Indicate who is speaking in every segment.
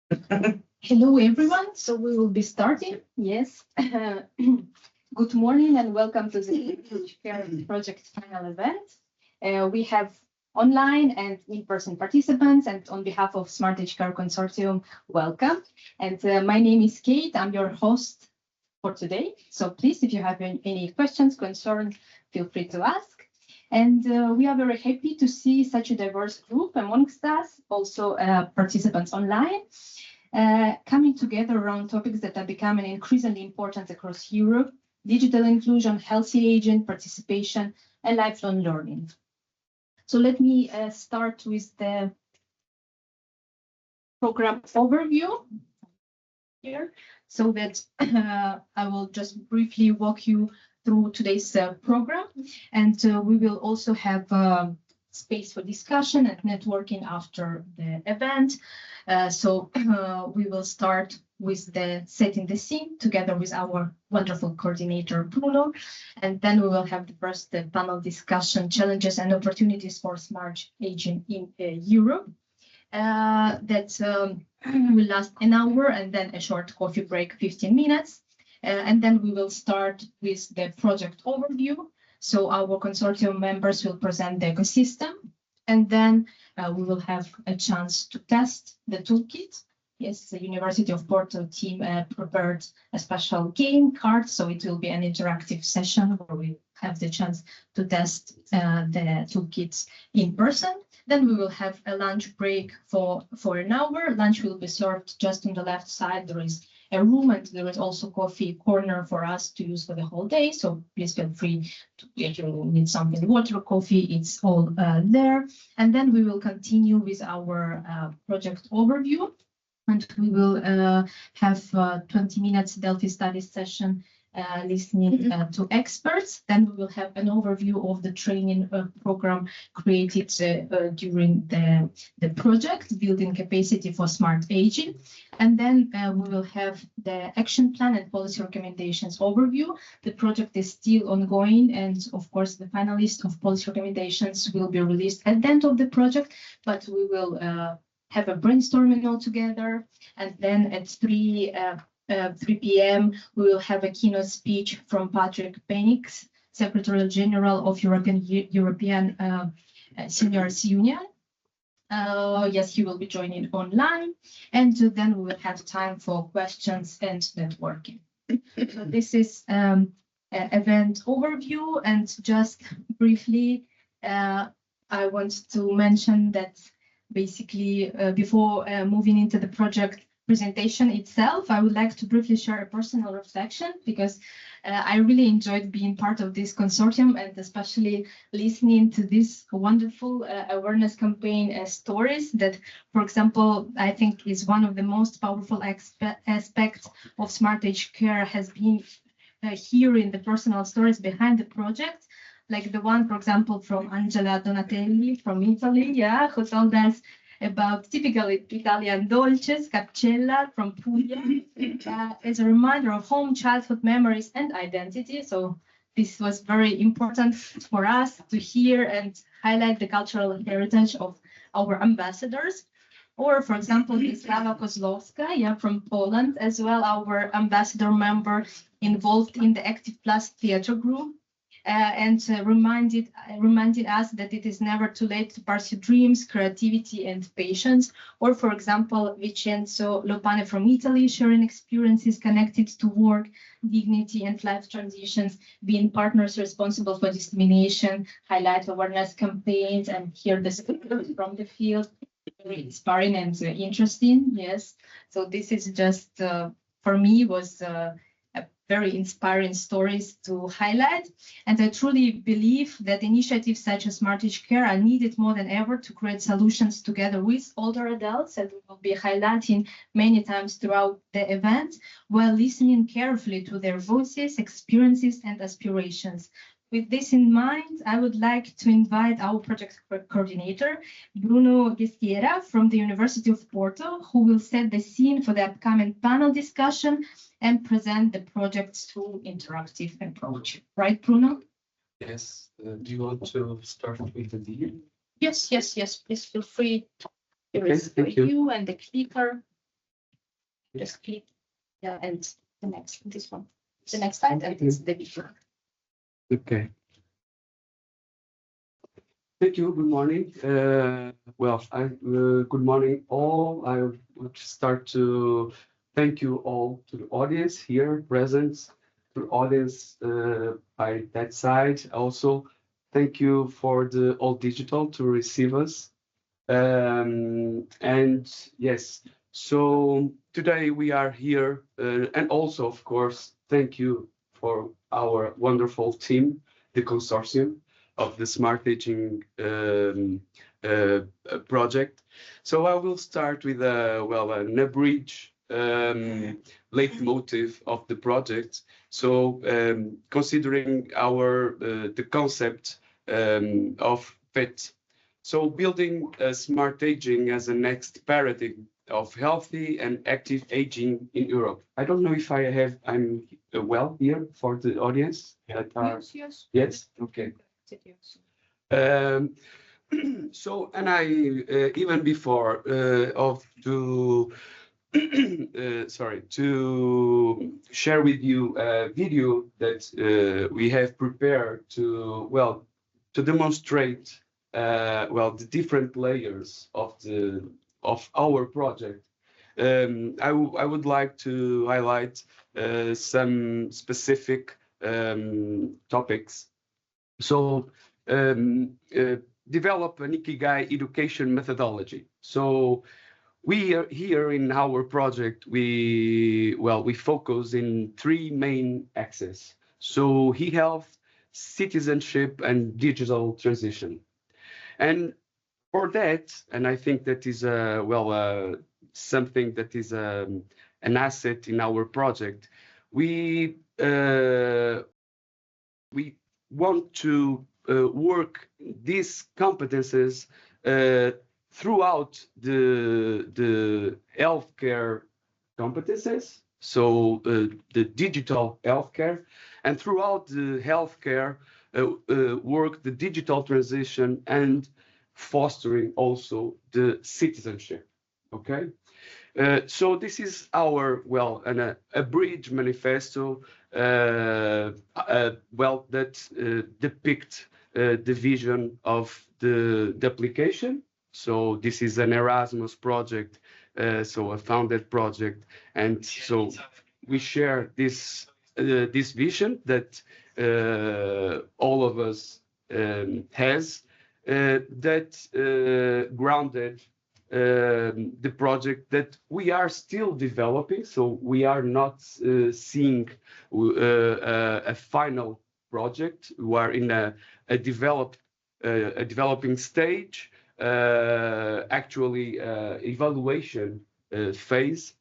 Speaker 1: Hello, everyone. So we will be starting. Yes. Good morning and welcome to the SmartAgeCare Project Final Event. We have online and in-person participants, and on behalf of SmartAgeCare Consortium, welcome. And my name is Kate. I'm your host for today. So please, if you have any questions, concerns, feel free to ask. And we are very happy to see such a diverse group amongst us, also participants online. Coming together around topics that are becoming increasingly important across Europe: digital inclusion, healthy aging, participation, and lifelong learning. So let me start with the program overview here, so that I will just briefly walk you through today's program, and we will also have space for discussion and networking after the event. So we will start with the setting the scene together with our wonderful coordinator, Bruno, and then we will have the first panel discussion, challenges and opportunities for smart aging in Europe. That will last an hour, and then a short coffee break, 15 minutes. And then we will start with the project overview. So our consortium members will present the ecosystem, and then we will have a chance to test the toolkit. Yes, the University of Porto team prepared a special game card, so it will be an interactive session where we have the chance to test the toolkits in person. Then we will have a lunch break for an hour. Lunch will be served just on the left side. There is a room, and there is also coffee corner for us to use for the whole day. So please feel free to, if you need something, water, coffee, it's all there. And then we will continue with our project overview, and we will have 20 minutes Delphi studies session listening to experts. Then we will have an overview of the training program created during the project, building capacity for smart aging. And then we will have the action plan and policy recommendations overview. The project is still ongoing, and of course, the final list of policy recommendations will be released at the end of the project, but we will have a brainstorming all together. And then at 3 p.m. we will have a keynote speech from Penninckx, Secretary General of European Seniors Union. Yes, he will be joining online, and then we will have time for questions and networking. So this is event overview, and just briefly, I want to mention that basically before moving into the project presentation itself, I would like to briefly share a personal reflection, because I really enjoyed being part of this consortium, and especially listening to this wonderful awareness campaign stories that, for example, I think is one of the most powerful aspects of SmartAgeCare has been hearing the personal stories behind the project. Like the one, for example, from Angela Donatelli from Italy, yeah, who told us about typical Italian dolces, capcella from Puglia, as a reminder of home, childhood memories, and identity. So this was very important for us to hear and highlight the cultural heritage of our ambassadors. Or, for example, Wisława Kozłowska, yeah, from Poland, as well, our ambassador member involved in the Active Plus theater group. And reminded us that it is never too late to pursue dreams, creativity, and patience. Or, for example, Vincenzo Lopane from Italy, sharing experiences connected to work, dignity, and life transitions, being partners responsible for dissemination, highlight awareness campaigns, and hear the speakers from the field. Very inspiring and interesting. Yes. So this is just, for me, was very inspiring stories to highlight. And I truly believe that initiatives such as SmartAgeCare are needed more than ever to create solutions together with older adults, that we will be highlighting many times throughout the event, while listening carefully to their voices, experiences, and aspirations. With this in mind, I would like to invite our project coordinator, Bruno Giesteira from the University of Porto, who will set the scene for the upcoming panel discussion and present the project's through interactive approach. Right, Bruno?
Speaker 2: Yes. Do you want to start with the deal?
Speaker 1: Yes. Please feel free. Here
Speaker 2: Okay,
Speaker 1: is
Speaker 2: thank you.
Speaker 1: you and the clicker. Just click, yeah, and this one, the next slide, and it's the video.
Speaker 3: Okay. Thank you. Good morning. Good morning, all. I would start to thank you all to the audience here present, to the audience by that side. Also, thank you for the all digital to receive us. And yes, so today we are here, and also, of course, thank you for our wonderful team, the consortium of the Smart Aging project. So I will start with an abridged leitmotif of the project. So considering the concept of PET. So building smart aging as a next paradigm of healthy and active aging in Europe. I don't know if I'm well here for the audience that are. Yes. Okay. So, and I even before to share with you a video that we have prepared to demonstrate the different layers of our project. I would like to highlight some specific topics. So develop an Ikigai education methodology. So we are here in our project, we focus in three main axes. So e-health, citizenship, and digital transition. And for that, and I think that is something that is an asset in our project, we want to work these competences throughout the healthcare competences, so the digital healthcare, and throughout the healthcare work the digital transition and fostering also the citizenship. Okay. So this is our a bridge manifesto that depict the vision of the application. So this is an Erasmus project, so a founded project, and so we share this vision that all of us has that grounded the project that we are still developing. So we are not seeing a final project. We are in a developing stage, actually evaluation phase.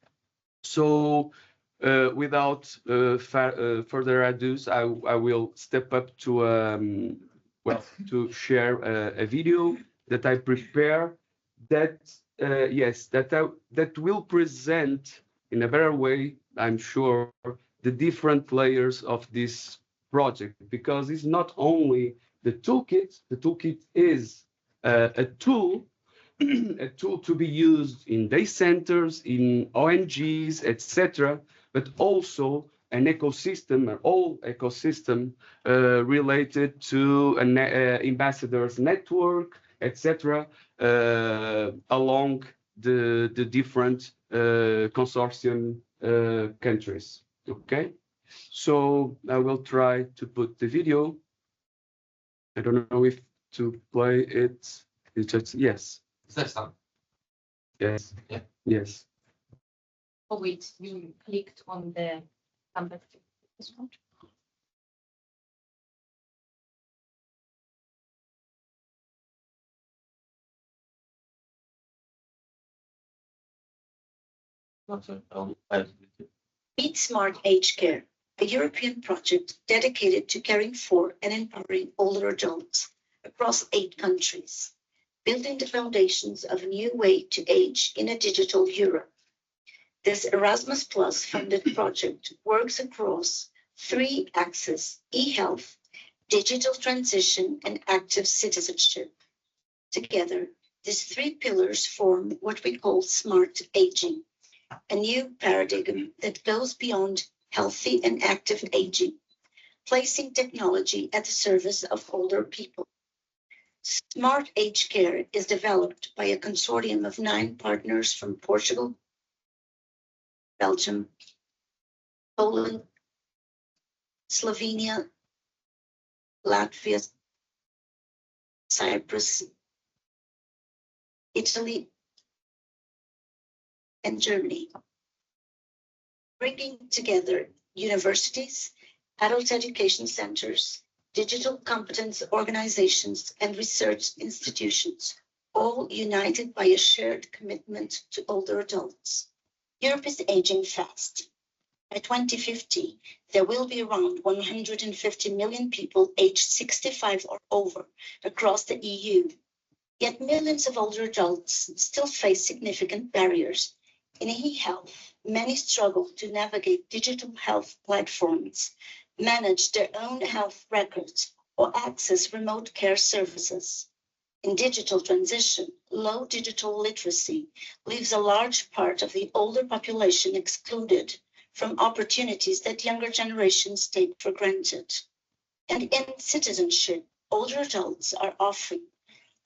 Speaker 3: So without further ado, I will step up to share a video that I prepare that will present in a better way, I'm sure, the different layers of this project, because it's not only the toolkit. The toolkit is a tool to be used in day centers, in ONGs, etc., but also an ecosystem, an whole ecosystem related to an ambassadors network, etc., along the different consortium countries. Okay, so I will try to put the video. I don't know if to play it. It's just yes.
Speaker 2: Is that sound?
Speaker 3: Yes.
Speaker 2: Yeah.
Speaker 3: Yes.
Speaker 1: Oh wait, you clicked on the number. This one.
Speaker 4: Meet SmartAgeCare, a European project dedicated to caring for and empowering older adults across 8 countries, building the foundations of a new way to age in a digital Europe. This Erasmus Plus funded project works across 3 axes: e-health, digital transition, and active citizenship. Together, these 3 pillars form what we call smart aging, a new paradigm that goes beyond healthy and active aging, placing technology at the service of older people. SmartAgeCare is developed by a consortium of 9 partners from Portugal, Belgium, Poland, Slovenia, Latvia, Cyprus, Italy, and Germany, bringing together universities, adult education centers, digital competence organizations, and research institutions, all united by a shared commitment to older adults. Europe is aging fast. By 2050, there will be around 150 million people aged 65 or over across the EU. Yet millions of older adults still face significant barriers. In e-health, many struggle to navigate digital health platforms, manage their own health records, or access remote care services. In digital transition, low digital literacy leaves a large part of the older population excluded from opportunities that younger generations take for granted. And in citizenship, older adults are often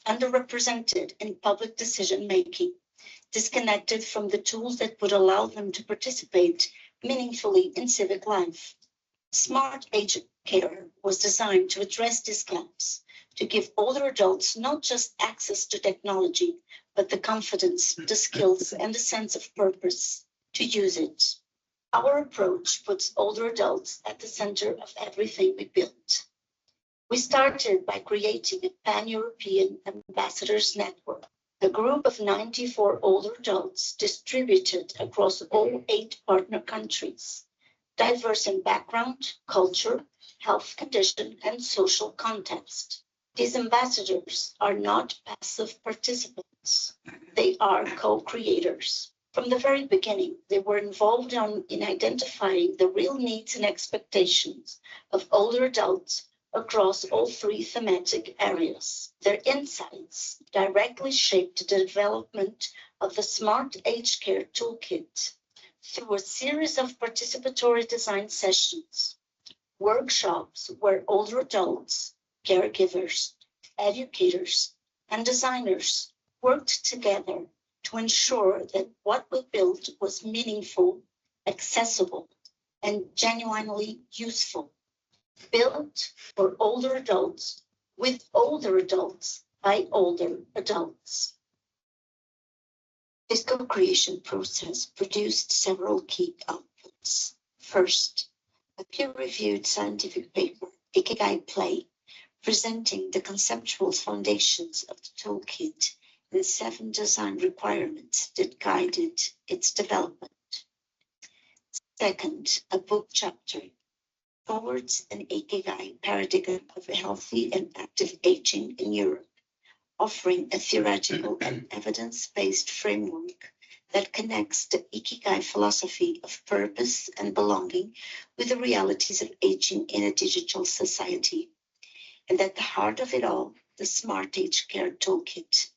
Speaker 4: underrepresented in public decision-making, disconnected from the tools that would allow them to participate meaningfully in civic life. SmartAgeCare was designed to address these gaps, to give older adults not just access to technology, but the confidence, the skills, and the sense of purpose to use it. Our approach puts older adults at the center of everything we build. We started by creating a pan-European ambassadors network, a group of 94 older adults distributed across all 8 partner countries, diverse in background, culture, health condition, and social context. These ambassadors are not passive participants. They are co-creators. From the very beginning, they were involved in identifying the real needs and expectations of older adults across all 3 thematic areas. Their insights directly shaped the development of the SmartAgeCare Toolkit through a series of participatory design sessions, workshops where older adults, caregivers, educators, and designers worked together to ensure that what we built was meaningful, accessible, and genuinely useful. Built for older adults, with older adults, by older adults. This co-creation process produced several key outputs. First, a peer-reviewed scientific paper, Ikigai Play, presenting the conceptual foundations of the toolkit and 7 design requirements that guided its development. Second, a book chapter, Towards an Ikigai Paradigm of Healthy and Active Aging in Europe, offering a theoretical and evidence-based framework that connects the Ikigai philosophy of purpose and belonging with the realities of aging in a digital society. And at the heart of it all, the SmartAgeCare Toolkit,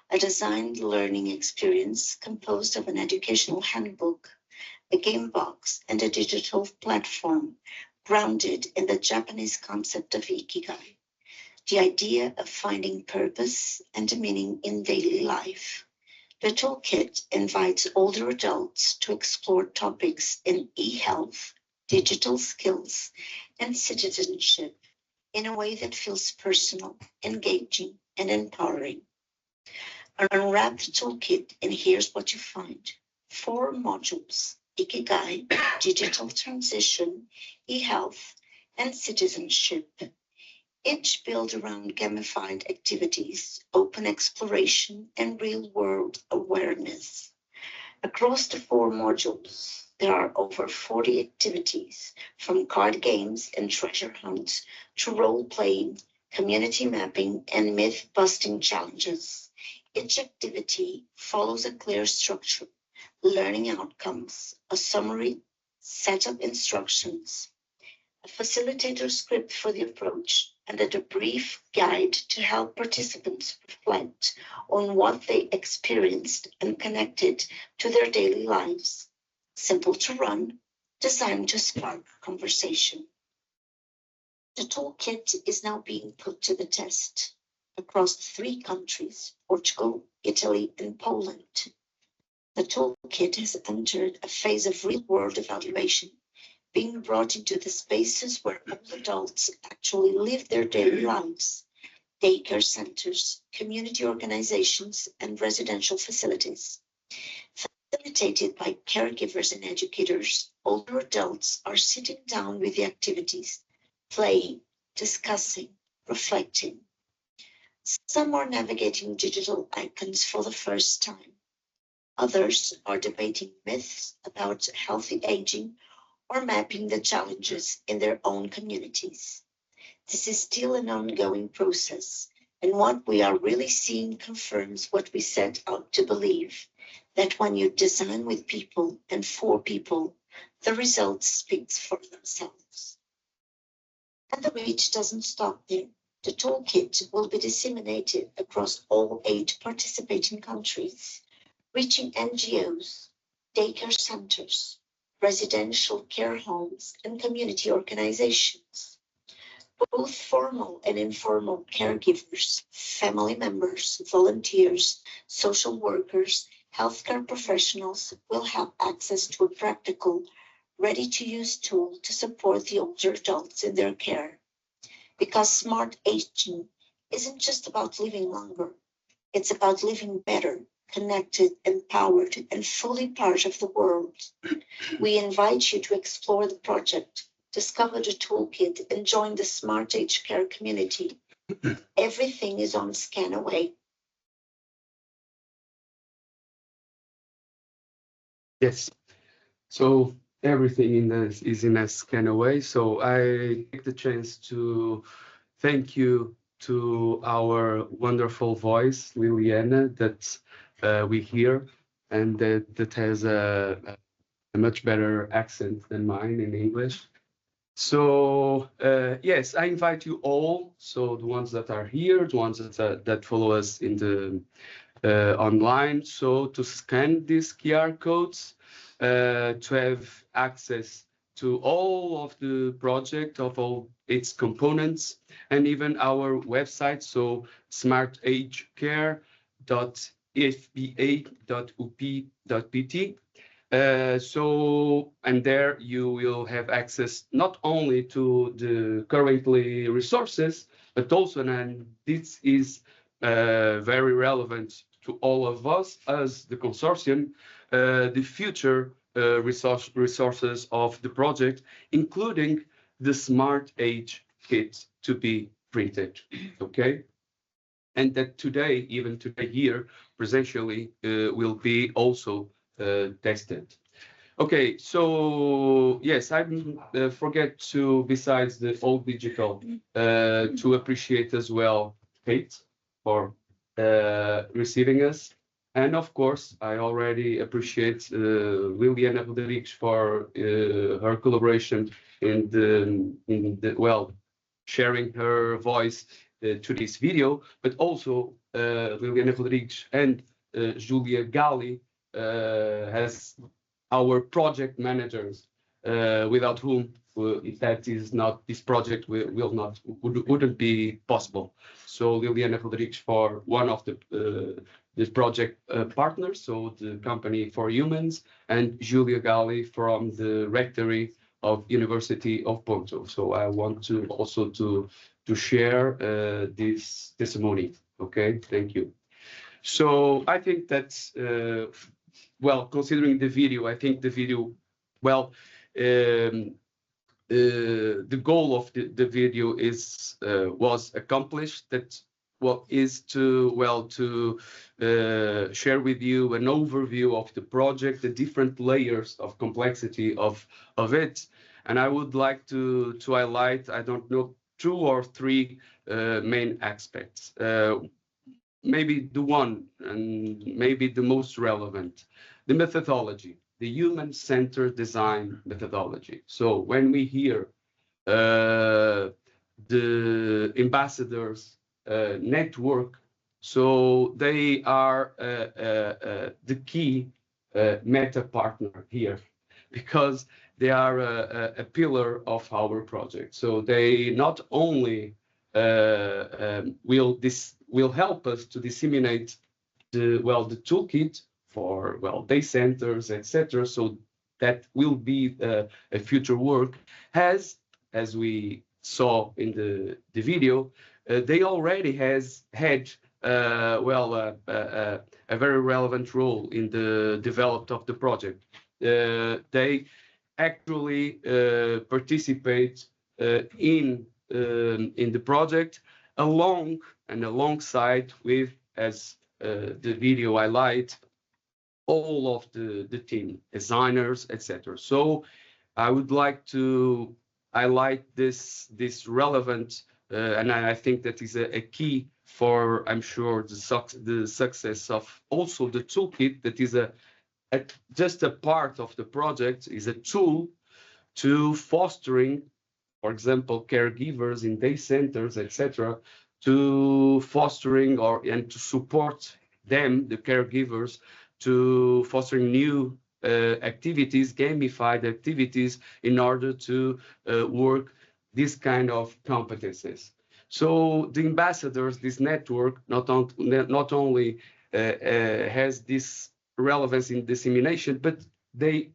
Speaker 4: a designed learning experience composed of an educational handbook, a game box, and a digital platform grounded in the Japanese concept of Ikigai, the idea of finding purpose and meaning in daily life. The toolkit invites older adults to explore topics in e-health, digital skills, and citizenship in a way that feels personal, engaging, and empowering. Unwrap the toolkit and here's what you find. 4 modules: Ikigai, digital transition, e-health, and citizenship. Each built around gamified activities, open exploration, and real-world awareness. Across the 4 modules, there are over 40 activities, from card games and treasure hunts to role-playing, community mapping, and myth-busting challenges. Each activity follows a clear structure: learning outcomes, a summary, set of instructions, a facilitator script for the approach, and a brief guide to help participants reflect on what they experienced and connected to their daily lives. Simple to run, designed to spark conversation. The toolkit is now being put to the test across 3 countries, Portugal, Italy, and Poland. The toolkit has entered a phase of real-world evaluation, being brought into the spaces where all adults actually live their daily lives, daycare centers, community organizations, and residential facilities. Facilitated by caregivers and educators, older adults are sitting down with the activities, playing, discussing, reflecting. Some are navigating digital icons for the first time. Others are debating myths about healthy aging or mapping the challenges in their own communities. This is still an ongoing process, and what we are really seeing confirms what we set out to believe, that when you design with people and for people, the result speaks for themselves. And the reach doesn't stop there. The toolkit will be disseminated across all 8 participating countries, reaching NGOs, daycare centers, residential care homes, and community organizations. Both formal and informal caregivers, family members, volunteers, social workers, healthcare professionals will have access to a practical, ready-to-use tool to support the older adults in their care. Because smart aging isn't just about living longer, it's about living better, connected, empowered, and fully part of the world. We invite you to explore the project, discover the toolkit, and join the SmartAgeCare community. Everything is on Scanaway.
Speaker 3: Yes. So everything in this is in a Scanaway. So I take the chance to thank you to our wonderful voice, Liliana, that we hear, and that has a much better accent than mine in English. So yes, I invite you all, so the ones that are here, the ones that follow us in the online, so to scan these QR codes, to have access to all of the project, of all its components, and even our website, so smartagecare.fba.up.pt. So, and there you will have access not only to the currently resources, but also, and this is very relevant to all of us as the consortium, the future resources of the project, including the Smart Age kit to be printed, okay? And that today, even today here, presentially, will be also tested. Okay, so yes, I forget to, besides the all digital, to appreciate as well Kate for receiving us. And of course, I already appreciate Liliana Rodrigues for her collaboration in the well, sharing her voice to this video, but also Liliana Rodrigues and Julia Galli as our project managers, without whom that is not, this project wouldn't be possible. So Liliana Rodrigues for one of the project partners, so the Company for Humans, and Julia Galli from the Rectory of University of Porto. So I want to also to share this testimony. Okay, thank you. So I think that's well, considering the video, I think the video, well, the goal of the video is was accomplished. That what is to, well, to share with you an overview of the project, the different layers of complexity of it, and I would like to highlight, I don't know, 2 or 3 main aspects. Maybe the one, and maybe the most relevant, the methodology, the human-centered design methodology. So when we hear the ambassadors network. So they are the key meta partner here, because they are a pillar of our project. So they not only will help us to disseminate the toolkit for day centers, etc. So that will be a future work. As we saw in the video, they already had a very relevant role in the development of the project. They actually participate in the project alongside with, as the video highlight, all of the team, designers, etc. So I would like to highlight this relevant, and I think that is a key for, I'm sure, the success of also the toolkit. That is just a part of the project, is a tool to fostering, for example, caregivers in day centers, etc., to fostering and to support them, the caregivers, to fostering new activities, gamified activities, in order to work this kind of competencies. So the ambassadors, this network, not only has this relevance in dissemination, but they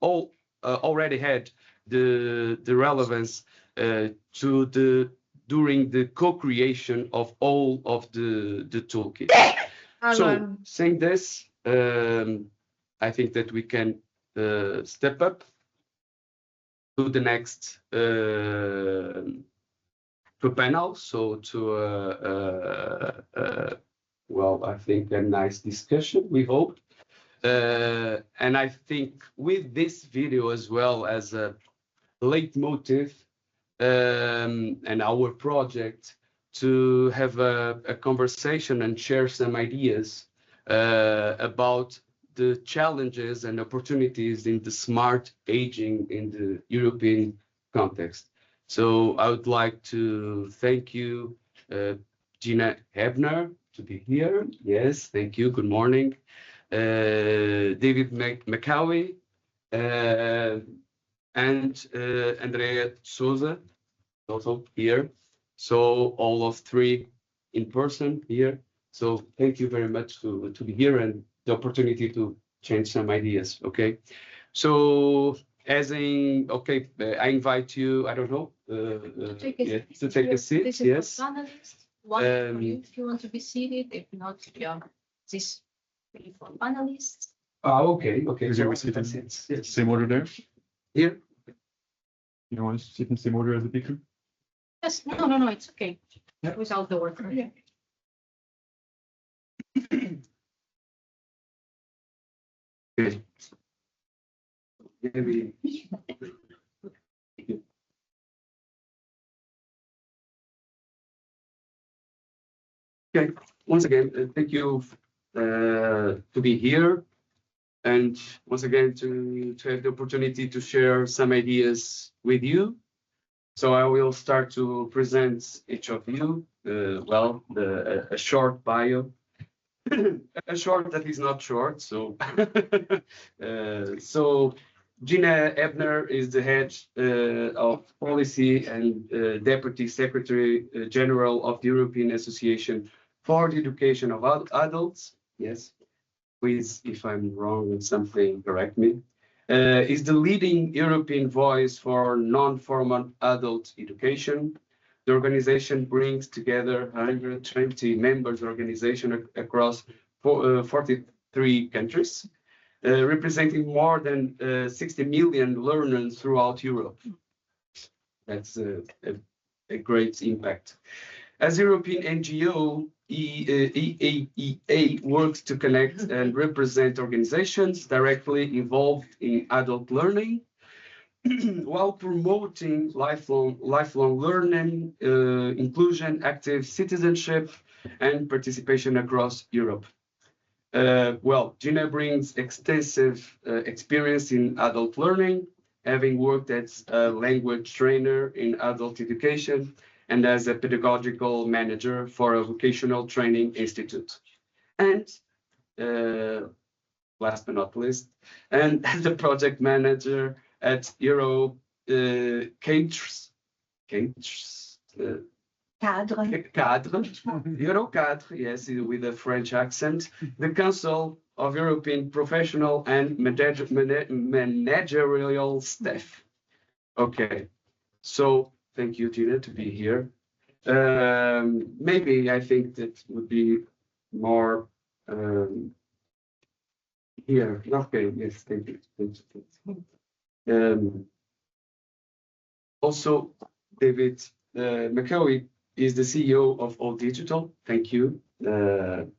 Speaker 3: all already had the relevance during the co-creation of all of the toolkit. So saying this, I think that we can step up to the next panel. So I think a nice discussion, we hope. And I think with this video as well as a leitmotiv and our project, to have a conversation and share some ideas about the challenges and opportunities in the smart aging in the European context. So I would like to thank you, Gina Ebner, to be here. Yes, thank you. Good morning. David Mekkaoui, and Andreia Pinto de Sousa, also here. So all of three in person here. So thank you very much to be here and the opportunity to change some ideas. Okay. So I invite you, I don't know, to take a seat.
Speaker 1: This is for panelists. One for you if you want to be seated. If not, this is for panelists.
Speaker 3: Okay.
Speaker 2: Is there a seat in same order there?
Speaker 3: Here?
Speaker 2: You don't want to sit in same order as the picture?
Speaker 1: Yes, no, it's okay.
Speaker 2: Yeah.
Speaker 1: Without the worker. Yeah.
Speaker 3: Okay. Maybe. Okay. Once again, thank you to be here, and once again to have the opportunity to share some ideas with you. So I will start to present each of you. A short bio. A short that is not short. So, Gina Ebner is the head of policy and deputy secretary general of the European Association for the Education of Adults. Yes, please, if I'm wrong with something, correct me. Is the leading European voice for non-formal adult education. The organization brings together 120 members organization across 43 countries, representing more than 60 million learners throughout Europe. That's a great impact. As European NGO, EAEA works to connect and represent organizations directly involved in adult learning, while promoting lifelong learning, inclusion, active citizenship, and participation across Europe. Gina brings extensive experience in adult learning, having worked as a language trainer in adult education and as a pedagogical manager for a vocational training institute. And last but not least, and as a project manager at EuroCadre, EuroCadre, yes, with a French accent, the Council of European Professional and Managerial Staff. Okay, so thank you, Gina, to be here. Maybe I think that would be more here. Okay, yes, thank you. Also, David Mekkaoui is the CEO of All Digital. Thank you, and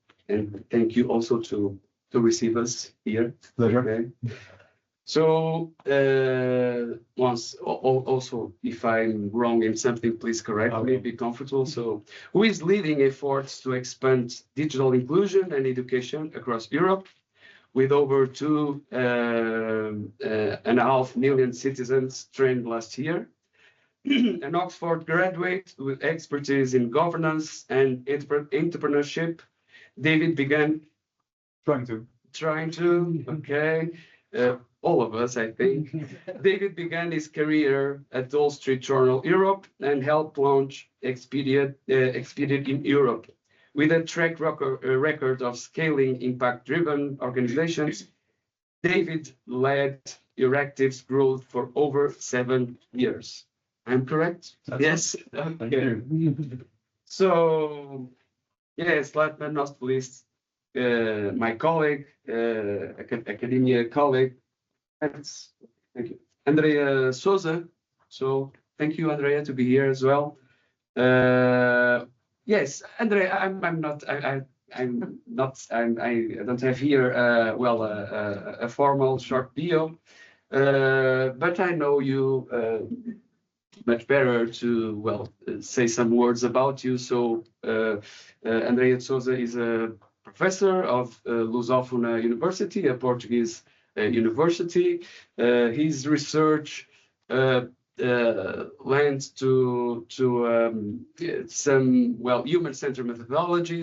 Speaker 3: thank you also to receive us here.
Speaker 5: Pleasure.
Speaker 3: Okay. So also, if I'm wrong in something, please correct me. Be comfortable. So, who is leading efforts to expand digital inclusion and education across Europe, with over 2.5 million citizens trained last year? An Oxford graduate with expertise in governance and entrepreneurship, David began trying to, okay, all of us, I think. David began his career at Wall Street Journal Europe and helped launch Expedient in Europe. With a track record of scaling impact-driven organizations, David led Euractiv's growth for over 7 years. I'm correct? Yes. Okay. So, yes, last but not least, my colleague, academia colleague, thank you, Andreia Sousa. So, thank you, Andreia, to be here as well. Yes, Andreia, I don't have here a formal short bio, but I know you much better to say some words about you. So Andreia Sousa is a professor of Lusófona University, a Portuguese university. His research lends to some human-centered methodology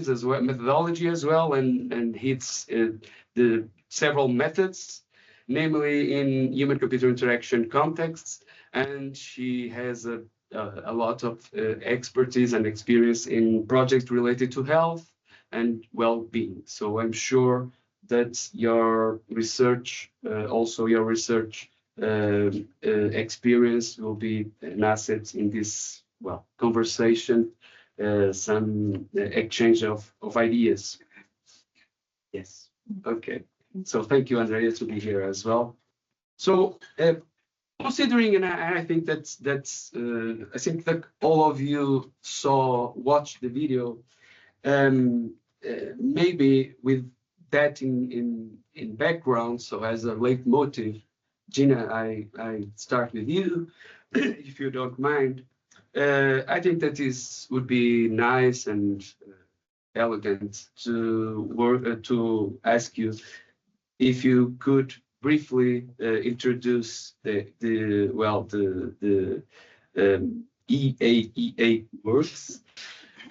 Speaker 3: as well, and hits the several methods, namely in human-computer interaction contexts. And she has a lot of expertise and experience in projects related to health and well-being. So I'm sure that your research, experience will be an asset in this conversation, some exchange of ideas. Yes. Okay. So thank you, Andreia, to be here as well. So considering, and I think I think that all of you watched the video, maybe with that in background, so as a leitmotiv, Gina, I start with you, if you don't mind. I think that this would be nice and elegant to ask you if you could briefly introduce the EAEA works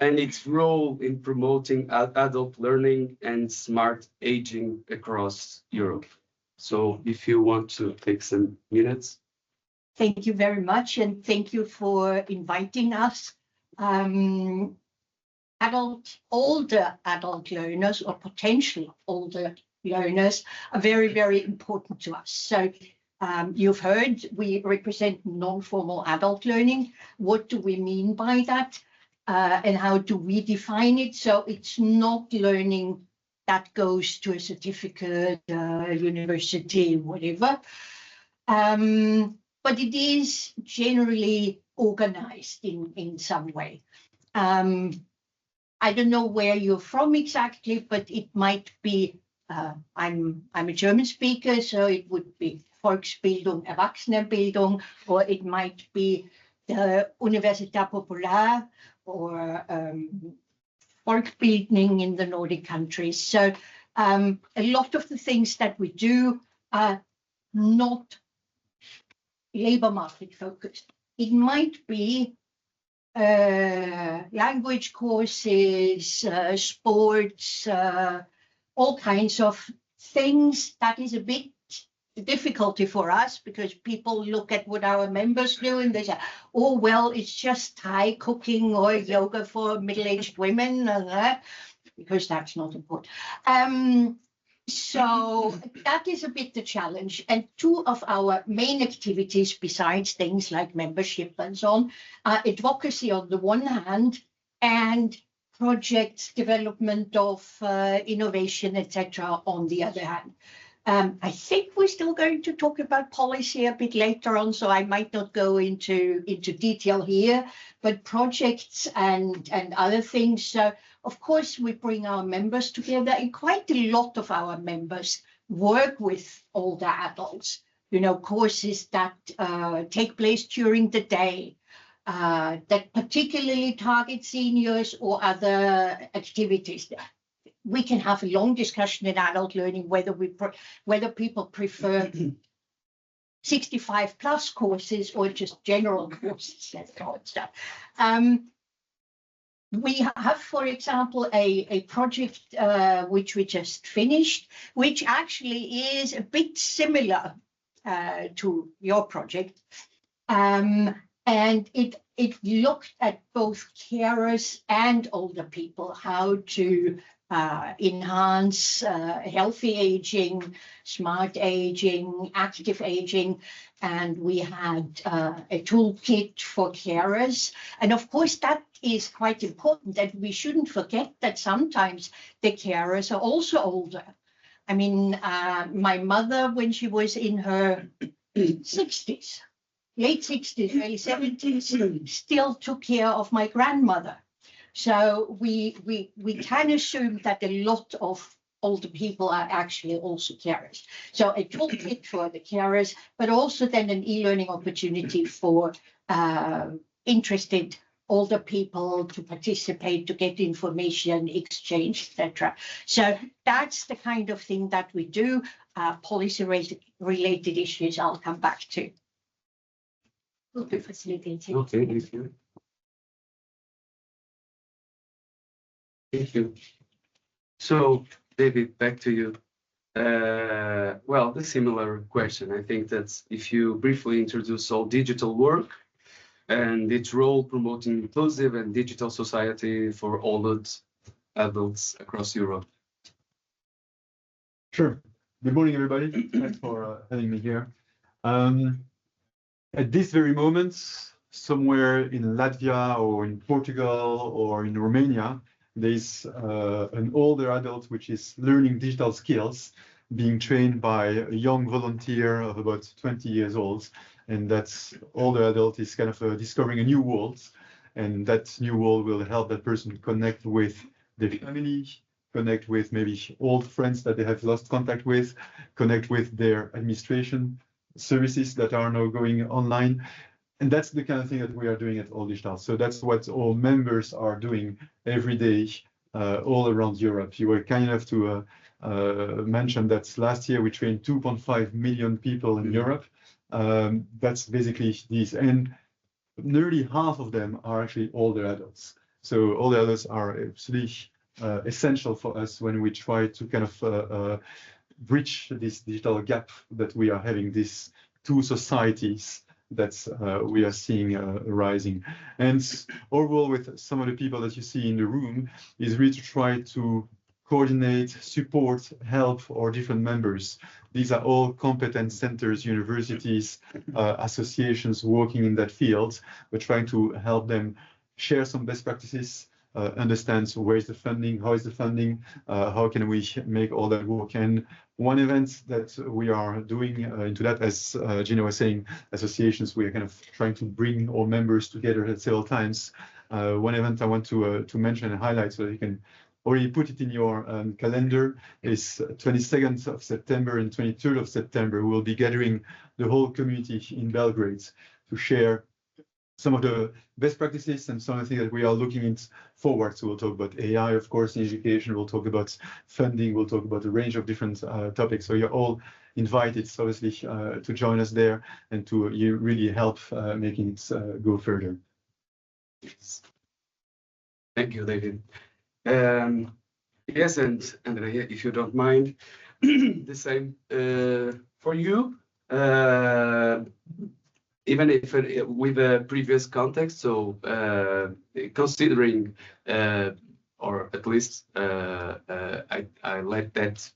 Speaker 3: and its role in promoting adult learning and smart aging across Europe. So if you want to take some minutes.
Speaker 6: Thank you very much, and thank you for inviting us. Older adult learners or potential older learners are very, very important to us. So you've heard we represent non-formal adult learning. What do we mean by that? And how do we define it? So it's not learning that goes to a certificate, university, whatever. But it is generally organized in some way. I don't know where you're from exactly, but it might be, I'm a German speaker, so it would be Volksbildung, Erwachsenenbildung, or it might be the Universität Popular or Volksbildung in the Nordic countries. So a lot of the things that we do are not labor market focused. It might be language courses, sports, all kinds of things. That is a bit difficulty for us because people look at what our members do and they say, oh, well, it's just Thai cooking or yoga for middle-aged women, because that's not important. So that is a bit the challenge. And two of our main activities, besides things like membership and so on, are advocacy on the one hand and project development of innovation, etc., on the other hand. I think we're still going to talk about policy a bit later on, so I might not go into detail here, but projects and other things. So, of course, we bring our members together, and quite a lot of our members work with older adults, you know, courses that take place during the day, that particularly target seniors or other activities. We can have a long discussion in adult learning whether people prefer 65 plus courses or just general courses, that kind of stuff. We have, for example, a project which we just finished, which actually is a bit similar to your project. And it looked at both carers and older people, how to enhance healthy aging, smart aging, active aging, and we had a toolkit for carers. And of course, that is quite important, that we shouldn't forget that sometimes the carers are also older. I mean, my mother, when she was in her 60s, late 60s, early 70s, still took care of my grandmother. So we can assume that a lot of older people are actually also carers. So a toolkit for the carers, but also then an e-learning opportunity for interested older people to participate, to get information, exchange, etc. So that's the kind of thing that we do. Policy-related issues I'll come back to. We'll be facilitating.
Speaker 3: Okay, thank you. Thank you. So, David, back to you. Well, the similar question. I think that if you briefly introduce all digital work and its role promoting inclusive and digital society for all adults across Europe.
Speaker 5: Sure. Good morning, everybody. Thanks for having me here. At this very moment, somewhere in Latvia or in Portugal or in Romania, there's an older adult which is learning digital skills, being trained by a young volunteer of about 20 years old. And that older adult is kind of discovering a new world. And that new world will help that person connect with their family, connect with maybe old friends that they have lost contact with, connect with their administration services that are now going online. And that's the kind of thing that we are doing at All Digital. So that's what all members are doing every day all around Europe. You were kind enough to mention that last year we trained 2.5 million people in Europe. That's basically these. And nearly half of them are actually older adults. So older adults are absolutely essential for us when we try to kind of bridge this digital gap that we are having, these two societies that we are seeing rising. And overall, with some of the people that you see in the room, is really to try to coordinate, support, help our different members. These are all competence centers, universities, associations working in that field. We're trying to help them share some best practices, understand where is the funding, how is the funding, how can we make all that work. And one event that we are doing into that, as Gina was saying, associations, we are kind of trying to bring all members together at several times. One event I want to mention and highlight so that you can already put it in your calendar is 22nd of September and 23rd of September. We will be gathering the whole community in Belgrade to share some of the best practices and some of the things that we are looking forward to. We'll talk about AI, of course, in education. We'll talk about funding. We'll talk about a range of different topics. So you're all invited, obviously, to join us there and to really help making it go further.
Speaker 3: Yes. Thank you, David. Yes, and Andreia, if you don't mind, the same for you. Even if with a previous context, so considering, or at least I let that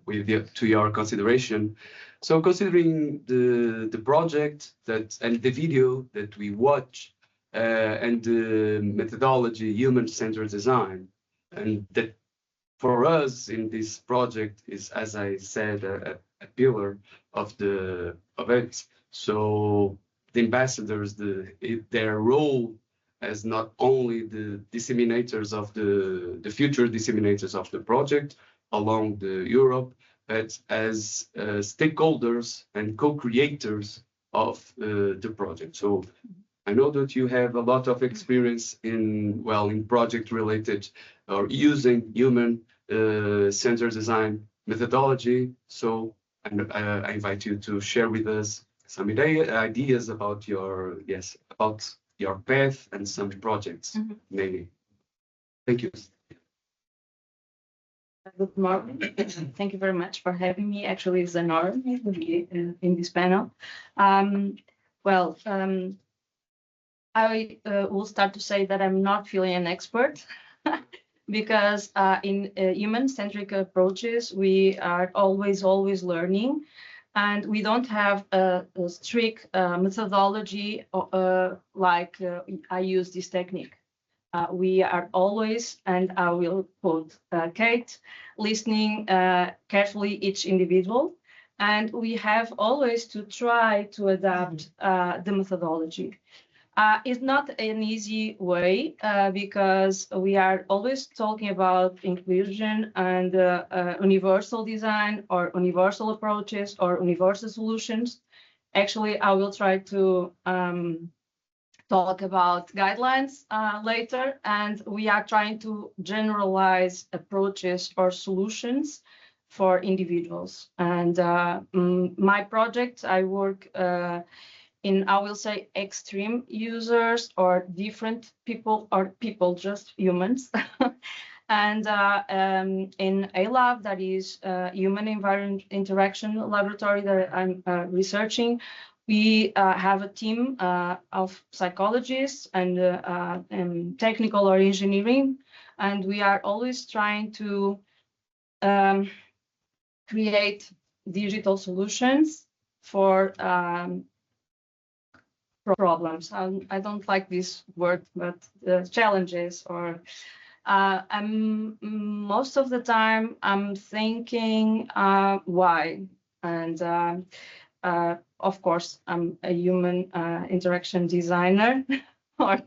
Speaker 3: with you, to your consideration. So considering the project that and the video that we watch and the methodology human-centered design, and that for us in this project is, as I said, a pillar of it. So the ambassadors, their role as not only the disseminators of the future disseminators of the project along the Europe, but as stakeholders and co-creators of the project. So I know that you have a lot of experience in project related or using human centered design methodology. So I invite you to share with us some ideas about your path and some projects, maybe. Thank you.
Speaker 7: Good morning. Thank you very much for having me. Actually, it's an honor to be in this panel. I will start to say that I'm not feeling an expert because in human-centric approaches, we are always learning, and we don't have a strict methodology like I use this technique. We are always, and I will quote Kate, listening carefully each individual, and we have always to try to adapt the methodology. It's not an easy way because we are always talking about inclusion and universal design or universal approaches or universal solutions. Actually, I will try to talk about guidelines later, and we are trying to generalize approaches or solutions for individuals. And my project, I work in, I will say, extreme users or different people or people, just humans. And in a lab that is human environment interaction laboratory that I'm researching, we have a team of psychologists and technical or engineering, and we are always trying to create digital solutions for problems. I don't like this word, but challenges, or most of the time I'm thinking why. And of course, I'm a human interaction designer, but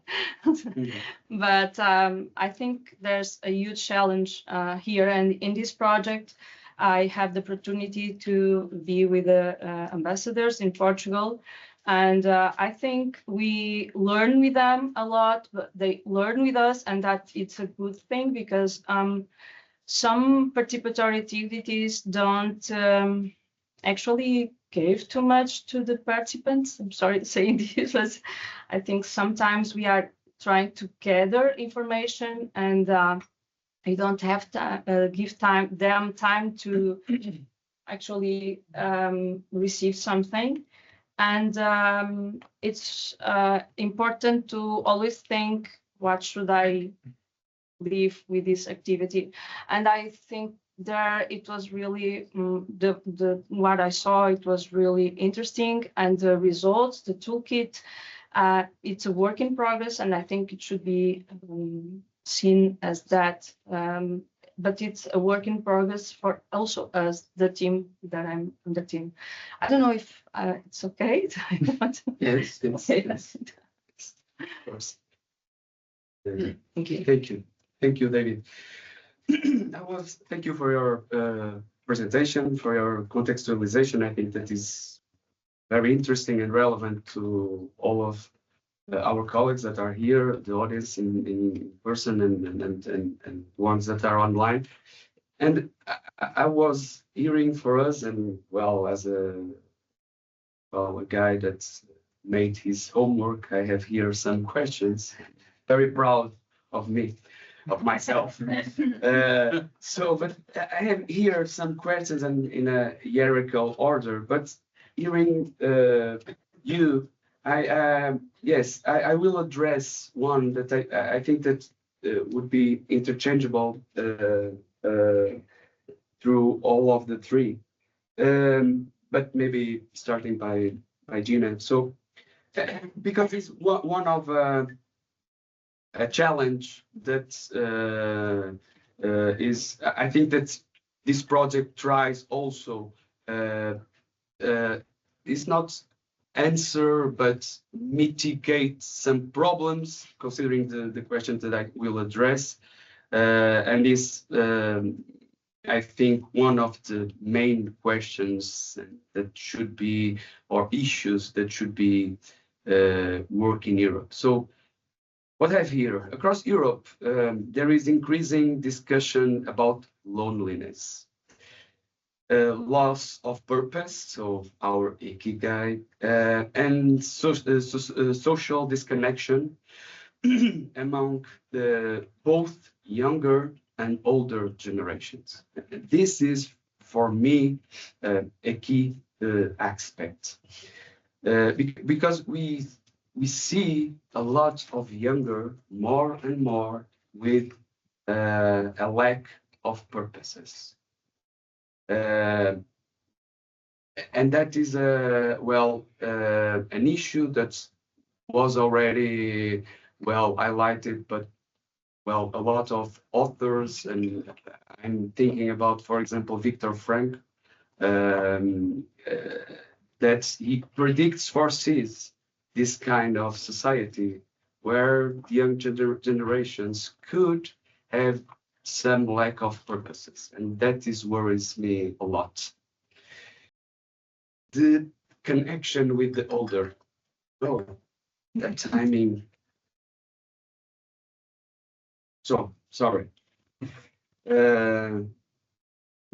Speaker 7: I think there's a huge challenge here. And in this project, I have the opportunity to be with the ambassadors in Portugal. And I think we learn with them a lot, but they learn with us, and that it's a good thing because some participatory activities don't actually give too much to the participants. I'm sorry saying this, but I think sometimes we are trying to gather information and we don't have to give them time to actually receive something. And it's important to always think, what should I leave with this activity? And I think there it was really what I saw, it was really interesting, and the results, the toolkit, it's a work in progress, and I think it should be seen as that. But it's a work in progress for also as the team that I'm on the team. I don't know if it's okay.
Speaker 3: Yes,
Speaker 7: okay.
Speaker 3: Yes. Of course.
Speaker 7: Thank you.
Speaker 3: Thank you, David. Thank you for your presentation, for your contextualization. I think that is very interesting and relevant to all of our colleagues that are here, the audience in person and ones that are online. And I was hearing for us, and as a guy that's made his homework. I have here some questions. Very proud of me, of myself. But I have here some questions in a hierarchical order. But hearing you, I will address one that I think that would be interchangeable through all of the three. But maybe starting by Gina. So because it's one of a challenge that is, I think that this project tries also is not answer but mitigate some problems, considering the question that I will address, and is I think one of the main questions that should be, or issues that should be work in Europe. So what I have here, across Europe, there is increasing discussion about loneliness, loss of purpose, so our ikigai, and social disconnection among both younger and older generations. This is, for me, a key aspect, because we see a lot of younger, more and more, with a lack of purposes. And that is an issue that was already highlighted, but a lot of authors, and I'm thinking about, for example, Viktor Frankl, that he foresees this kind of society where the young generations could have some lack of purposes, and that worries me a lot. The connection with the older, that timing. So sorry.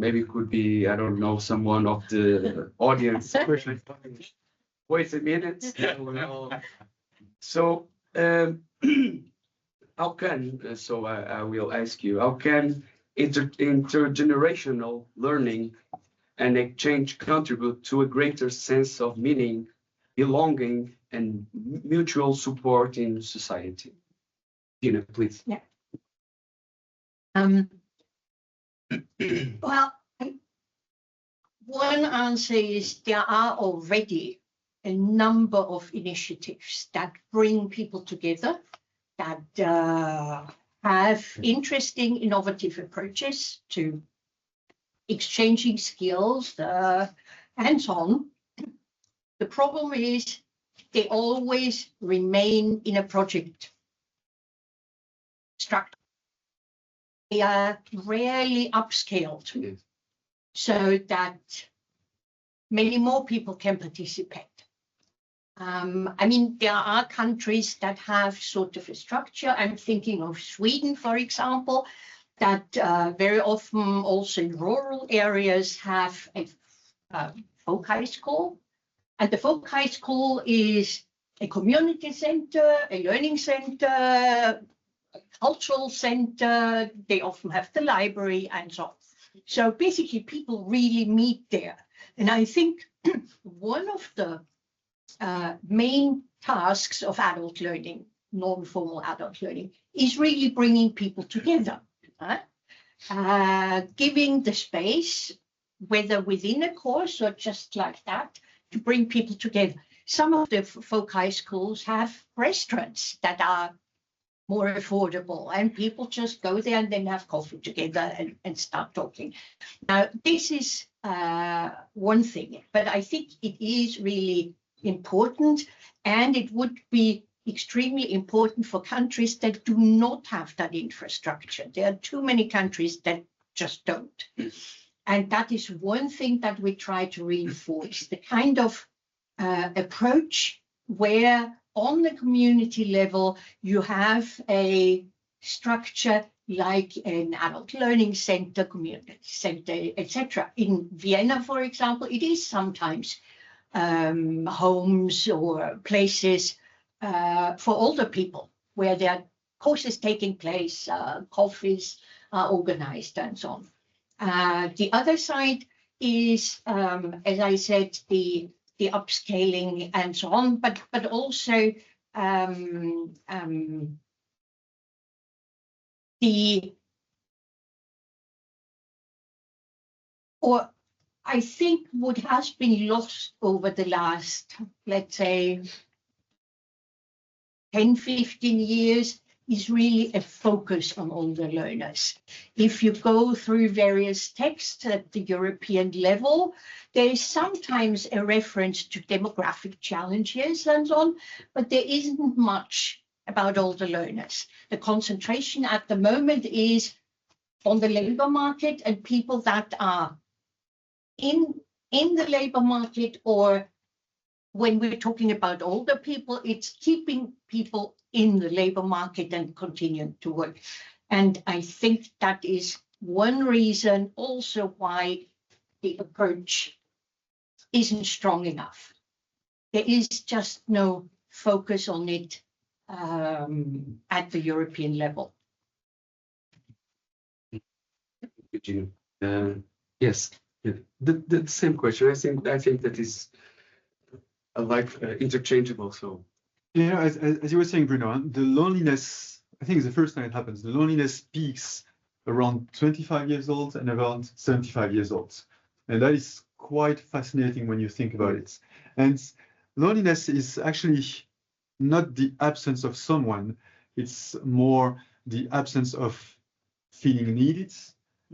Speaker 3: Maybe it could be, I don't know, someone of the audience. Wait a minute. So how can, so I will ask you, how can intergenerational learning and exchange contribute to a greater sense of meaning, belonging, and mutual support in society? Gina, please.
Speaker 6: Yeah. Well, one answer is there are already a number of initiatives that bring people together, that have interesting, innovative approaches to exchanging skills, hands-on. The problem is they always remain in a project structure. They are rarely upscaled,
Speaker 3: Yes.
Speaker 6: so that many more people can participate. I mean, there are countries that have sort of a structure. I'm thinking of Sweden, for example, that very often also in rural areas have a folk high school. And the folk high school is a community center, a learning center, a cultural center. They often have the library and so on. So basically people really meet there. And I think one of the main tasks of adult learning, non-formal adult learning, is really bringing people together, giving the space, whether within a course or just like that, to bring people together. Some of the folk high schools have restaurants that are more affordable, and people just go there and then have coffee together and start talking. Now, this is one thing, but I think it is really important, and it would be extremely important for countries that do not have that infrastructure. There are too many countries that just don't. And that is one thing that we try to reinforce, the kind of approach where on the community level you have a structure like an adult learning center, community center, etc. In Vienna, for example, it is sometimes homes or places for older people where there are courses taking place, coffees are organized and so on. The other side is, as I said, the upscaling and so on, but also I think what has been lost over the last, let's say, 10, 15 years is really a focus on older learners. If you go through various texts at the European level, there is sometimes a reference to demographic challenges and so on, but there isn't much about older learners. The concentration at the moment is on the labor market and people that are in the labor market, or when we're talking about older people, it's keeping people in the labor market and continuing to work. And I think that is one reason also why the approach isn't strong enough. There is just no focus on it at the European level.
Speaker 3: Gina. Yes, the same question. I think that is interchangeable. So,
Speaker 5: you know, as you were saying, Bruno, the loneliness, I think it's the first time it happens. The loneliness peaks around 25 years old and around 75 years old. And that is quite fascinating when you think about it. And loneliness is actually not the absence of someone, it's more the absence of feeling needed.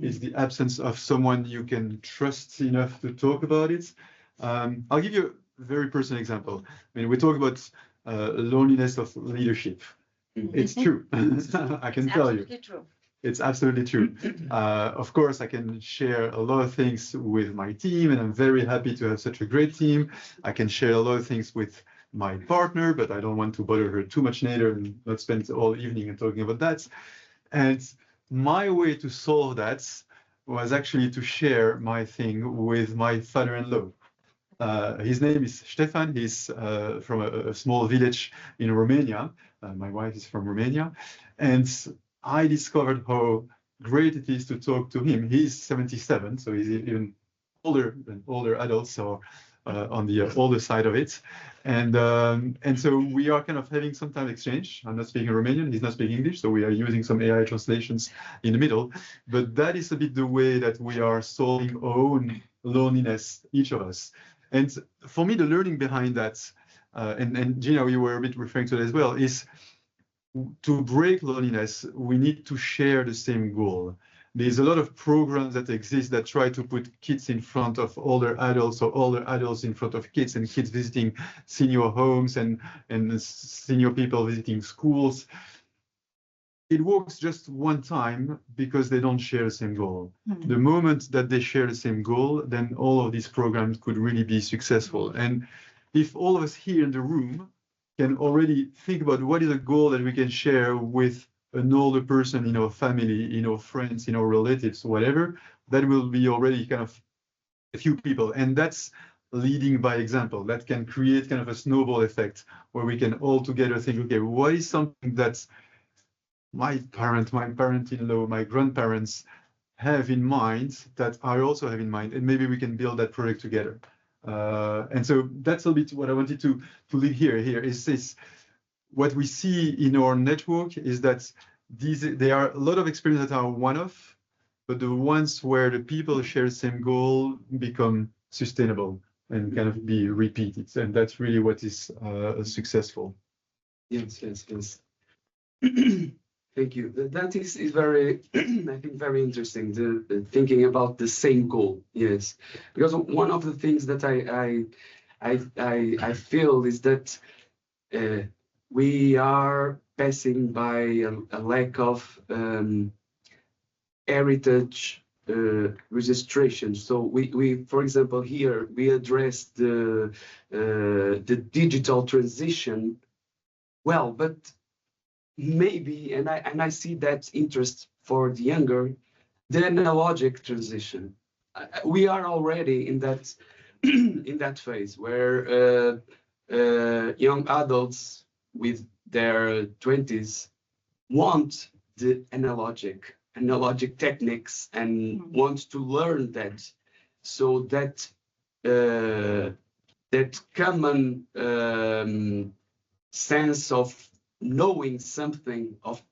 Speaker 5: It's the absence of someone you can trust enough to talk about it. I'll give you a very personal example. I mean, we talk about loneliness of leadership. It's true. I can tell you.
Speaker 6: True.
Speaker 5: It's absolutely true. Of course, I can share a lot of things with my team, and I'm very happy to have such a great team. I can share a lot of things with my partner, but I don't want to bother her too much later and not spend all evening and talking about that. And my way to solve that was actually to share my thing with my father-in-law. His name is Stefan. He's from a small village in Romania. My wife is from Romania. And I discovered how great it is to talk to him. He's 77, so he's even older than older adults, or on the older side of it. And so we are kind of having some time exchange. I'm not speaking Romanian, he's not speaking English, so we are using some AI translations in the middle. But that is a bit the way that we are solving our own loneliness, each of us. And for me, the learning behind that, and Gina, you were a bit referring to it as well, is to break loneliness, we need to share the same goal. There's a lot of programs that exist that try to put kids in front of older adults, or older adults in front of kids, and kids visiting senior homes and senior people visiting schools. It works just one time because they don't share the same goal. Mm-hmm. The moment that they share the same goal, then all of these programs could really be successful. And if all of us here in the room can already think about what is a goal that we can share with an older person in our family, in our friends, in our relatives, whatever, that will be already kind of a few people. And that's leading by example. That can create kind of a snowball effect where we can all together think, okay, what is something that my parent-in-law, my grandparents have in mind that I also have in mind, and maybe we can build that project together. And so that's a bit what I wanted to leave here. Here is this. What we see in our network is that there are a lot of experiences that are one-off, but the ones where the people share the same goal become sustainable and kind of be repeated. And that's really what is successful.
Speaker 3: Yes. Thank you. That is very, I think, very interesting. The thinking about the same goal. Yes, because one of the things that I feel is that we are passing by a lack of heritage registration. So we, for example, here we address the digital transition well, but maybe, and I see that interest for the younger, the analogic transition. We are already in that in that phase where young adults with their 20s want the analogic techniques and want to learn that, so that that common sense of knowing something of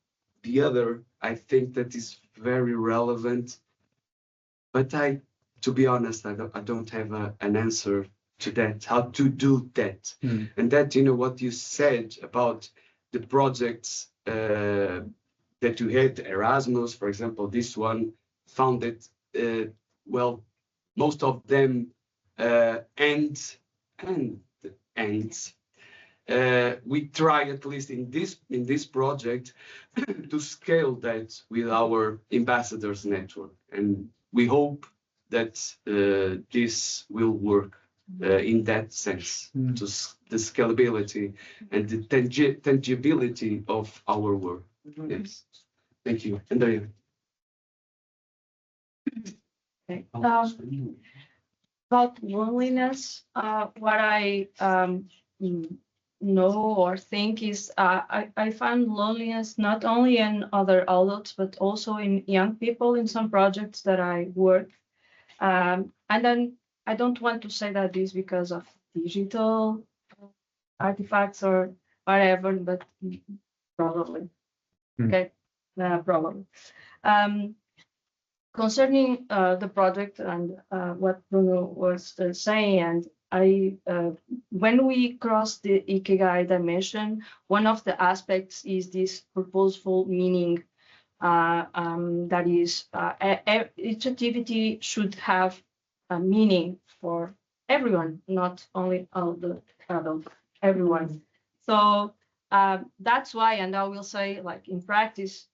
Speaker 3: the other, I think that is very relevant. But to be honest, I don't have an answer to that, how to do that. And that, what you said about the projects that you had, Erasmus, for example, this one found that, well, most of them ends. We try, at least in this project, to scale that with our ambassadors network, and we hope that this will work in that sense, to the scalability and the tangibility of our work. Yes, thank you, Andreia.
Speaker 7: Okay. About loneliness, what I know or think is I find loneliness not only in other adults, but also in young people in some projects that I work. And then I don't want to say that this because of digital artifacts or whatever, but probably. Okay, probably. Concerning the project and what Bruno was saying, and when we cross the Ikigai dimension, one of the aspects is this purposeful meaning. That is, each activity should have a meaning for everyone, not only all the adults, everyone. So that's why, and I will say, like in practice,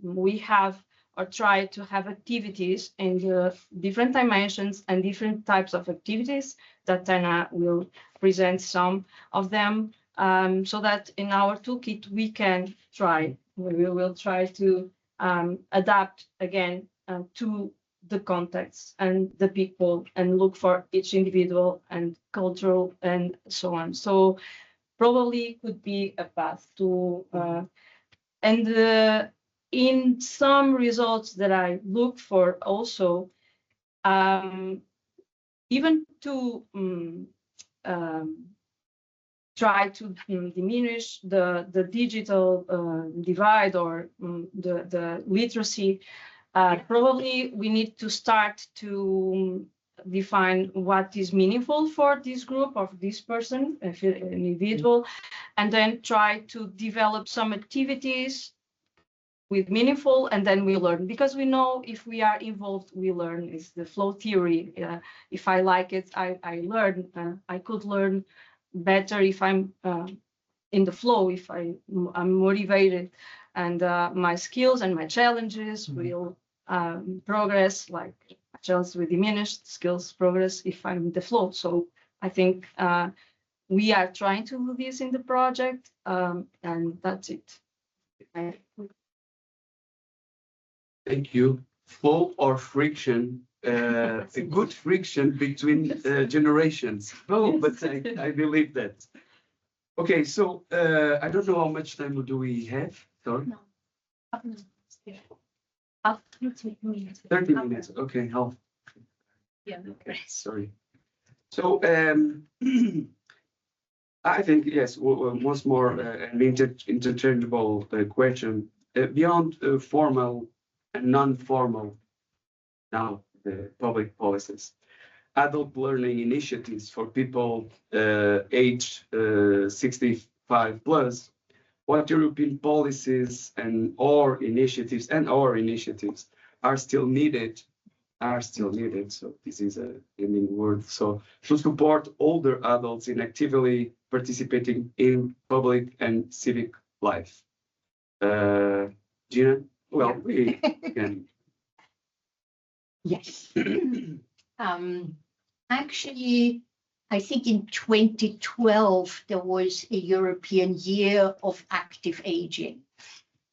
Speaker 7: we have or try to have activities in the different dimensions and different types of activities that Tana will present some of them, so that in our toolkit we will try to adapt again to the context and the people and look for each individual and cultural and so on. So probably could be a path to, in some results that I look for also, even to try to diminish the digital divide or the literacy, probably we need to start to define what is meaningful for this group of this person, an individual, and then try to develop some activities with meaningful, and then we learn, because we know if we are involved, we learn. Is the flow theory. If I like it, I learn. I could learn better if I'm in the flow, if I'm motivated, and my skills and my challenges will progress, like challenges will diminish, skills progress if I'm in the flow. So I think we are trying to do this in the project, and that's it.
Speaker 3: Thank you. Flow or friction, a good friction between generations. Oh, but I believe that. Okay, so I don't know how much time do we have? Sorry.
Speaker 1: No. 30 minutes.
Speaker 3: 30 minutes. Okay, half.
Speaker 1: Yeah.
Speaker 3: Okay, sorry. So I think, yes, once more, an interchangeable question. Beyond formal and non-formal, now the public policies, adult learning initiatives for people age 65 plus, what European policies and or initiatives are still needed. So this is a meaning word. So to support older adults in actively participating in public and civic life. Gina, well, we can.
Speaker 6: Yes. Actually, I think in 2012, there was a European Year of Active Aging.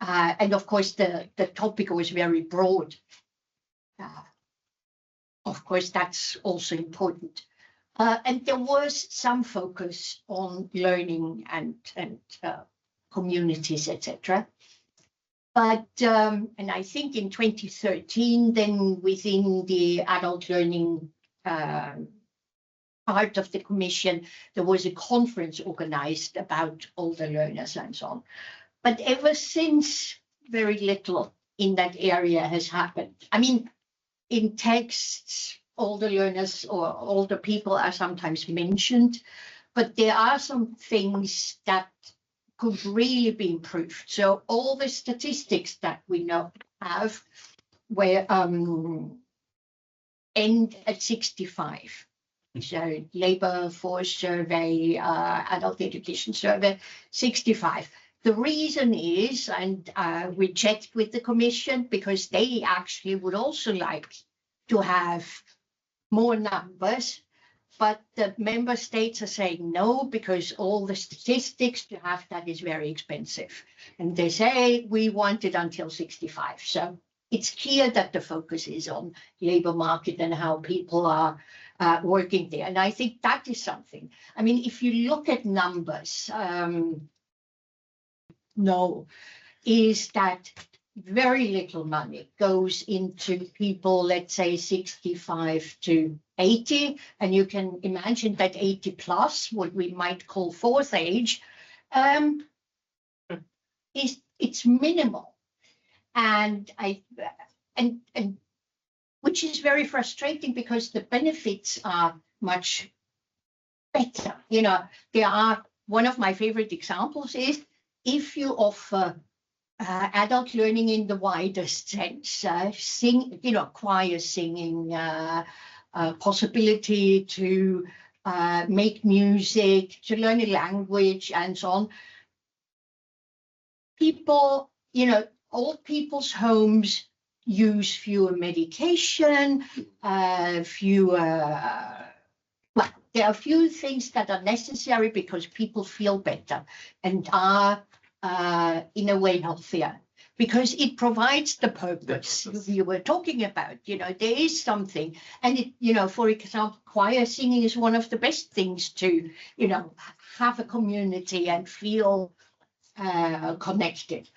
Speaker 6: And of course, the topic was very broad. Of course, that's also important. And there was some focus on learning and communities, etc. But, and I think in 2013, then within the adult learning part of the commission, there was a conference organized about older learners and so on. But ever since, very little in that area has happened. I mean, in texts, older learners or older people are sometimes mentioned, but there are some things that could really be improved. So all the statistics that we now have were end at 65. So labor force survey, adult education survey, 65. The reason is, and we checked with the commission because they actually would also like to have more numbers, but the member states are saying no because all the statistics to have that is very expensive. And they say we want it until 65. So it's clear that the focus is on labor market and how people are working there. And I think that is something. I mean, if you look at numbers, no, is that very little money goes into people, let's say 65 to 80, and you can imagine that 80 plus, what we might call fourth age, it's minimal, and which is very frustrating because the benefits are much better. You know, there are, one of my favorite examples is if you offer adult learning in the widest sense, choir singing, possibility to make music, to learn a language and so on. People, old people's homes use fewer medication, well, there are few things that are necessary because people feel better and are in a way healthier, because it provides the purpose you were talking about. There is something, and it, for example, choir singing is one of the best things to, have a community and feel connected.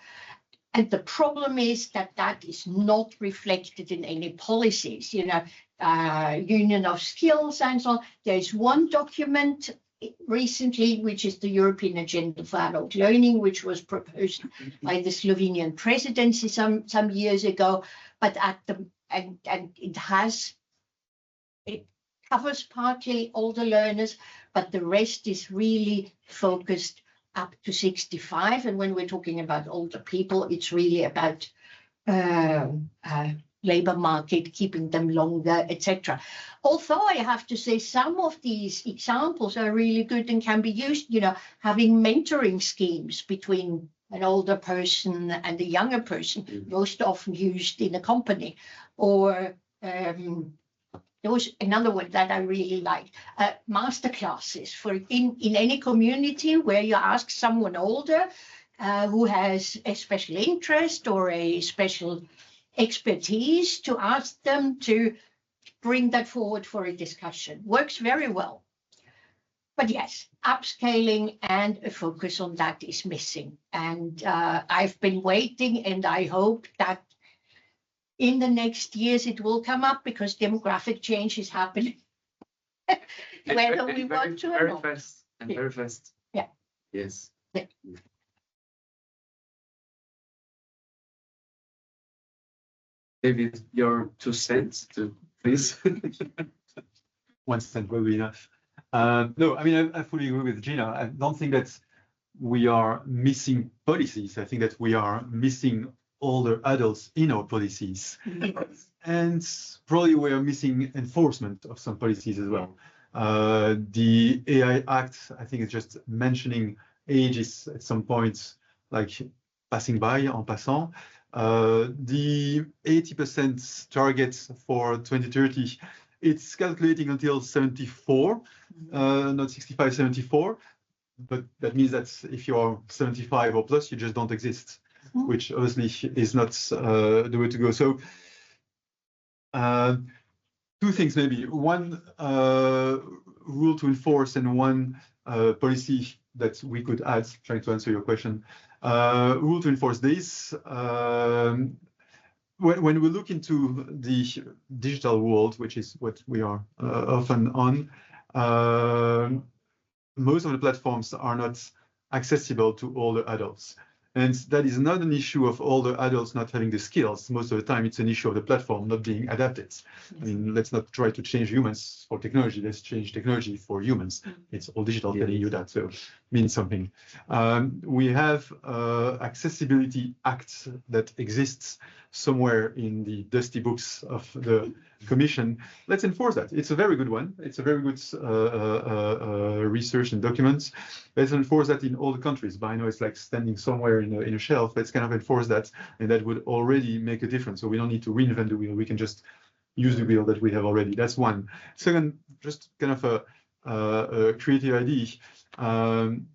Speaker 6: And the problem is that is not reflected in any policies, union of skills and so on. There's one document recently, which is the European Agenda for Adult Learning, which was proposed by the Slovenian presidency some years ago. But it covers partly older learners, but the rest is really focused up to 65. And when we're talking about older people, it's really about labor market, keeping them longer, etc. Although I have to say some of these examples are really good and can be used, having mentoring schemes between an older person and a younger person, most often used in a company. Or there was another one that I really like, master classes for in any community where you ask someone older who has a special interest or a special expertise to ask them to bring that forward for a discussion. Works very well. But yes, upscaling and a focus on that is missing. And I've been waiting, and I hope that in the next years it will come up, because demographic change is happening. Whether we want to or not.
Speaker 3: Very fast. And very fast.
Speaker 6: Yeah.
Speaker 3: Yes.
Speaker 6: Yeah.
Speaker 3: Maybe your 2 cents, please.
Speaker 5: 1 cent will be enough. No, I mean, I fully agree with Gina. I don't think that we are missing policies. I think that we are missing older adults in our policies. And probably we are missing enforcement of some policies as well. The EAEA Act, I think, is just mentioning ages at some point, like passing by, en passant. The 80% target for 2030, it's calculating until 74, not 65, 74. But that means that if you are 75 or plus, you just don't exist, which obviously is not the way to go. So 2 things maybe. One, rule to enforce and one policy that we could add, trying to answer your question. Rule to enforce this. When we look into the digital world, which is what we are often on, most of the platforms are not accessible to all the adults. And that is not an issue of all the adults not having the skills. Most of the time, it's an issue of the platform not being adapted. I mean, let's not try to change humans for technology. Let's change technology for humans. It's all digital telling you that, so it means something. We have Accessibility Act that exists somewhere in the dusty books of the Commission. Let's enforce that. It's a very good one. It's a very good research and documents. Let's enforce that in all the countries. But I know it's like standing somewhere in a shelf. Let's kind of enforce that, and that would already make a difference. So we don't need to reinvent the wheel. We can just use the wheel that we have already. That's one. Second, just kind of a creative idea.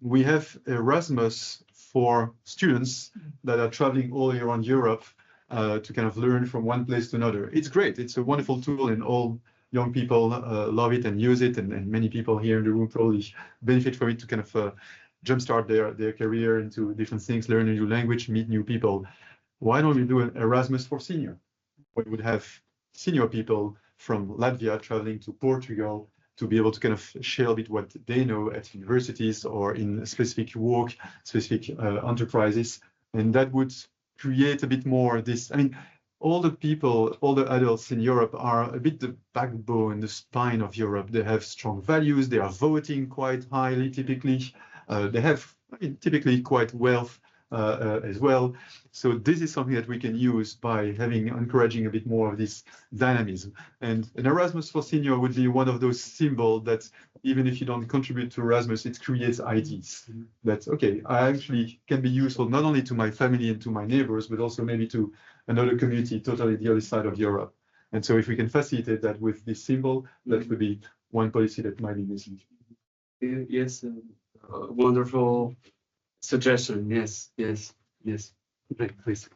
Speaker 5: We have Erasmus for students that are traveling all around Europe to kind of learn from one place to another. It's great. It's a wonderful tool, and all young people love it and use it, and many people here in the room probably benefit from it to kind of jumpstart their career into different things, learn a new language, meet new people. Why don't we do an Erasmus for senior? We would have senior people from Latvia traveling to Portugal to be able to kind of share a bit what they know at universities or in specific work, specific enterprises, and that would create a bit more this. I mean, all the people, all the adults in Europe are a bit the backbone, the spine of Europe. They have strong values. They are voting quite highly, typically. They have typically quite wealth as well. So this is something that we can use by encouraging a bit more of this dynamism. And an Erasmus for senior would be one of those symbols that even if you don't contribute to Erasmus, it creates ideas. That, okay, I actually can be useful not only to my family and to my neighbors, but also maybe to another community totally the other side of Europe. And so if we can facilitate that with this symbol, that would be one policy that might be missing.
Speaker 3: Yes, wonderful suggestion. Yes. Right, please.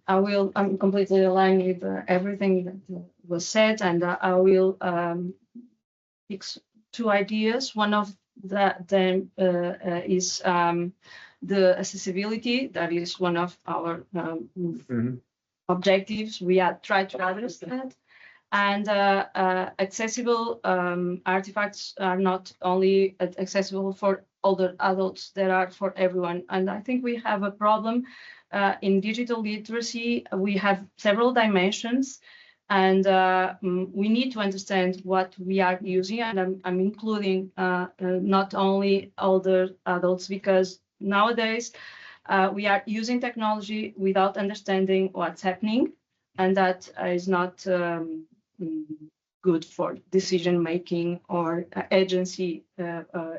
Speaker 7: I'm completely aligned with everything that was said, and I will pick two ideas. One of them is the accessibility. That is one of our objectives. We are trying to address that. And accessible artifacts are not only accessible for older adults, they are for everyone. And I think we have a problem in digital literacy. We have several dimensions, and we need to understand what we are using. And I'm including not only older adults, because nowadays we are using technology without understanding what's happening, and that is not good for decision making or agency,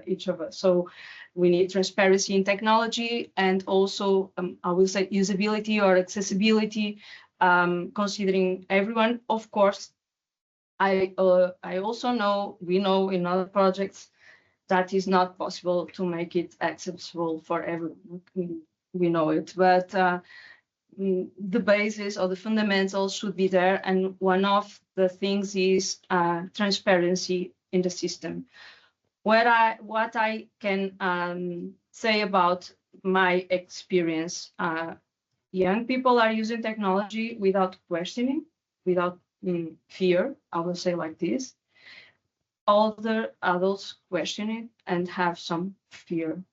Speaker 7: each of us. So we need transparency in technology, and also I will say usability or accessibility, considering everyone. Of course, I also know, we know in other projects that is not possible to make it accessible for everyone. We know it, but the basis or the fundamentals should be there, and one of the things is transparency in the system. What I can say about my experience, young people are using technology without questioning, without fear, I will say like this. Older adults question it and have some fear,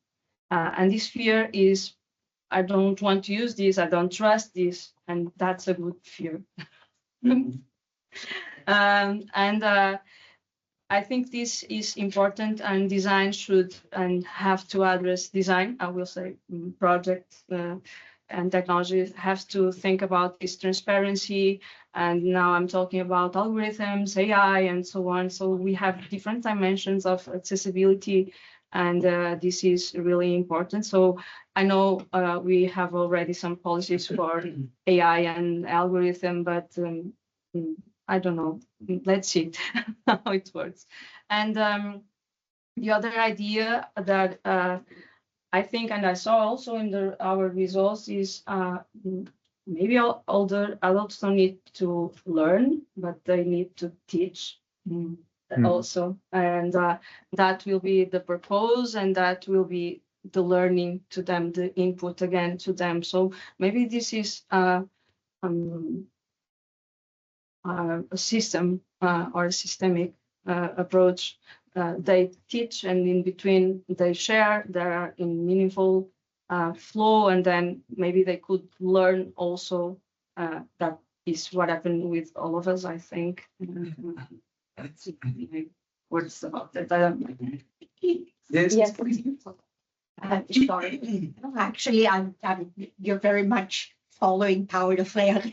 Speaker 7: and this fear is, I don't want to use this, I don't trust this, and that's a good fear. I think this is important, and design should and have to address design. I will say projects and technology have to think about this transparency. And now I'm talking about algorithms, AI, and so on. So we have different dimensions of accessibility, and this is really important. So I know we have already some policies for AI and algorithm, but I don't know. Let's see how it works. And the other idea that I think, and I saw also in our results, is maybe older adults don't need to learn, but they need to teach also, and that will be the purpose, and that will be the learning to them, the input again to them. So maybe this is a system or a systemic approach. They teach, and in between they share. They are in meaningful flow, and then maybe they could learn also. That is what happened with all of us, I think. That's words about that.
Speaker 3: Yes.
Speaker 6: Sorry. Actually, you're very much following Paulo Freire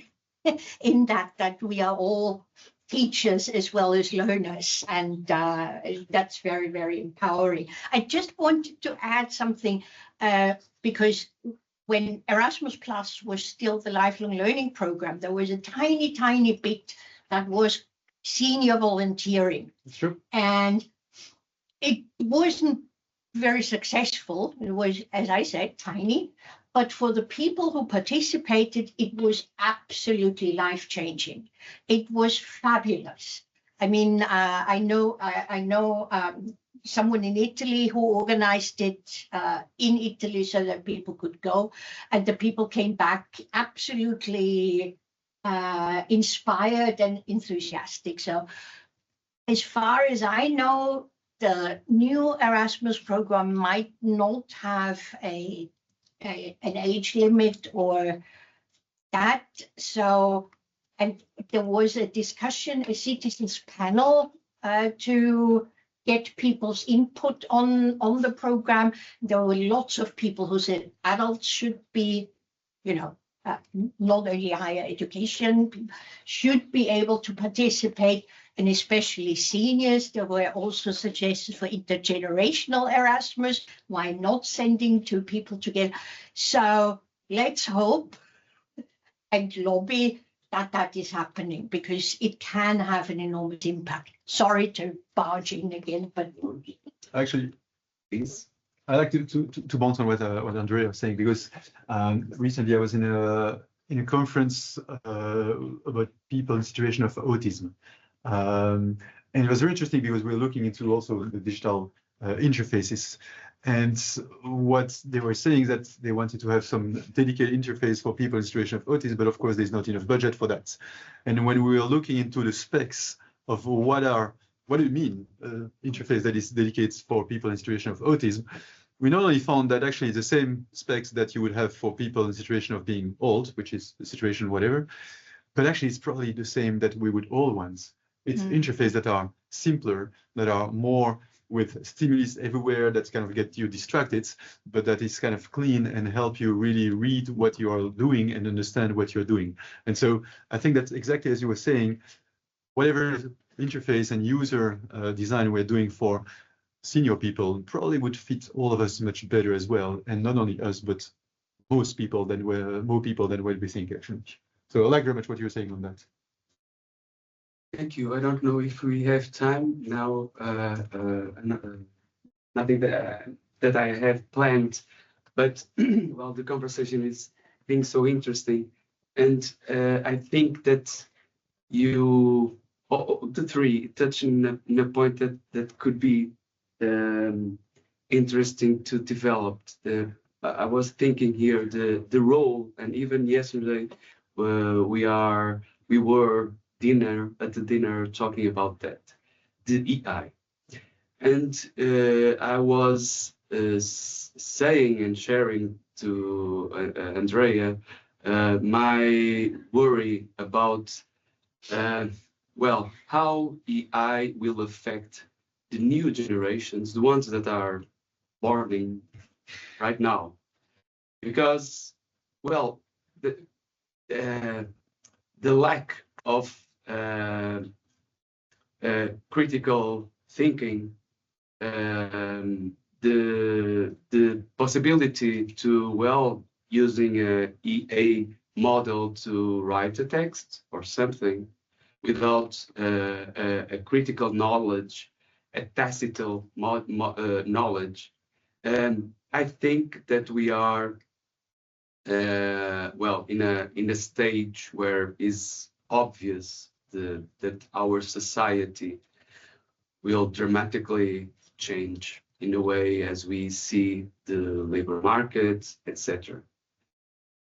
Speaker 6: in that we are all teachers as well as learners, and that's very, very empowering. I just wanted to add something because when Erasmus Plus was still the lifelong learning program, there was a tiny, tiny bit that was senior volunteering.
Speaker 5: Sure.
Speaker 6: And it wasn't very successful. It was, as I said, tiny. But for the people who participated, it was absolutely life-changing. It was fabulous. I mean, I know someone in Italy who organized it in Italy so that people could go, and the people came back absolutely inspired and enthusiastic. So as far as I know, the new Erasmus program might not have an age limit or that. So, and there was a discussion, a citizens panel to get people's input on the program. There were lots of people who said adults should be, not only higher education, should be able to participate, and especially seniors. There were also suggestions for intergenerational Erasmus. Why not sending two people together? So let's hope and lobby that is happening, because it can have an enormous impact. Sorry to barge in again, but
Speaker 5: Actually,
Speaker 3: Please.
Speaker 5: I like to bounce on what Andreia was saying, because recently I was in a conference about people in situation of autism, and it was very interesting because we were looking into also the digital interfaces, and what they were saying is that they wanted to have some dedicated interface for people in situation of autism, but of course there's not enough budget for that. And when we were looking into the specs of what do you mean interface that is dedicated for people in situation of autism, we not only found that actually the same specs that you would have for people in situation of being old, which is the situation whatever, but actually it's probably the same that we would all want. It's interfaces that are simpler, that are more with stimulus everywhere, that kind of get you distracted, but that is kind of clean and help you really read what you are doing and understand what you're doing. And so I think that's exactly as you were saying, whatever interface and user design we're doing for senior people probably would fit all of us much better as well, and not only us, but more people than what we think actually. So I like very much what you're saying on that.
Speaker 3: Thank you. I don't know if we have time now. Nothing that I have planned, but well, the conversation is being so interesting, and I think that you, the three, touching a point that could be interesting to develop. I was thinking here the role, and even yesterday we were at the dinner talking about that, the EI, and I was saying and sharing to Andreia my worry about how EI will affect the new generations, the ones that are born right now, because the lack of critical thinking, the possibility to using a EA model to write a text or something without a critical knowledge, a tacit knowledge. I think that we are well, in a stage where is obvious that our society will dramatically change in a way as we see the labor market, etc.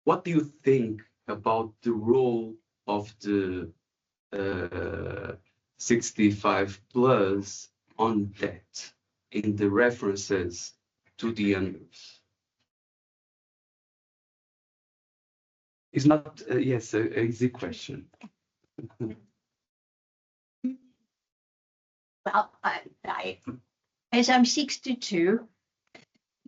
Speaker 3: What do you think about the role of the 65 plus on that in the references to the youngers? It's not, yes, an easy question.
Speaker 6: Well, as I'm 62,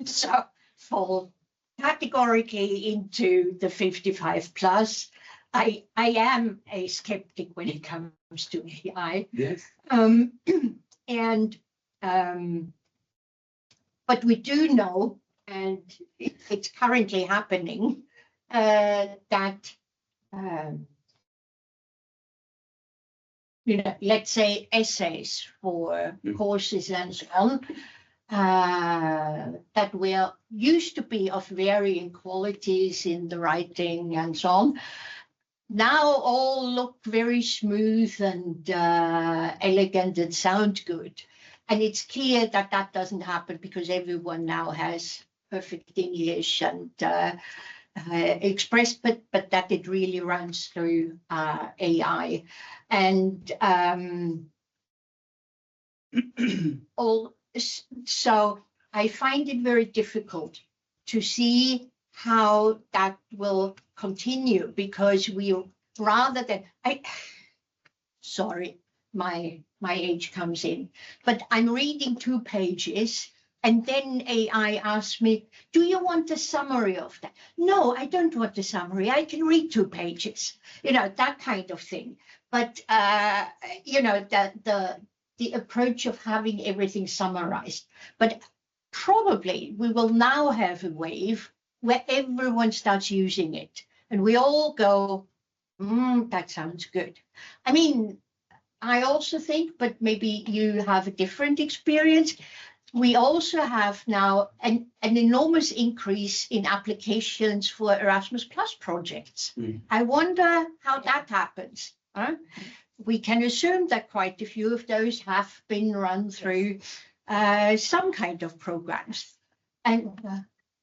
Speaker 6: so fall categorically into the 55 plus. I am a skeptic when it comes to AI.
Speaker 3: Yes.
Speaker 6: But we do know, and it's currently happening, that let's say essays for courses and so on, that were used to be of varying qualities in the writing and so on, now all look very smooth and elegant and sound good. And it's clear that that doesn't happen because everyone now has perfect English and express, but that it really runs through AI. And so I find it very difficult to see how that will continue, because we, rather than, sorry, my age comes in, but I'm reading 2 pages and then AI asks me, do you want a summary of that? No, I don't want a summary. I can read 2 pages, that kind of thing. But, the approach of having everything summarized. But probably we will now have a wave where everyone starts using it and we all go, that sounds good. I mean, I also think, but maybe you have a different experience, we also have now an enormous increase in applications for Erasmus Plus projects. I wonder how that happens. We can assume that quite a few of those have been run through some kind of programs. And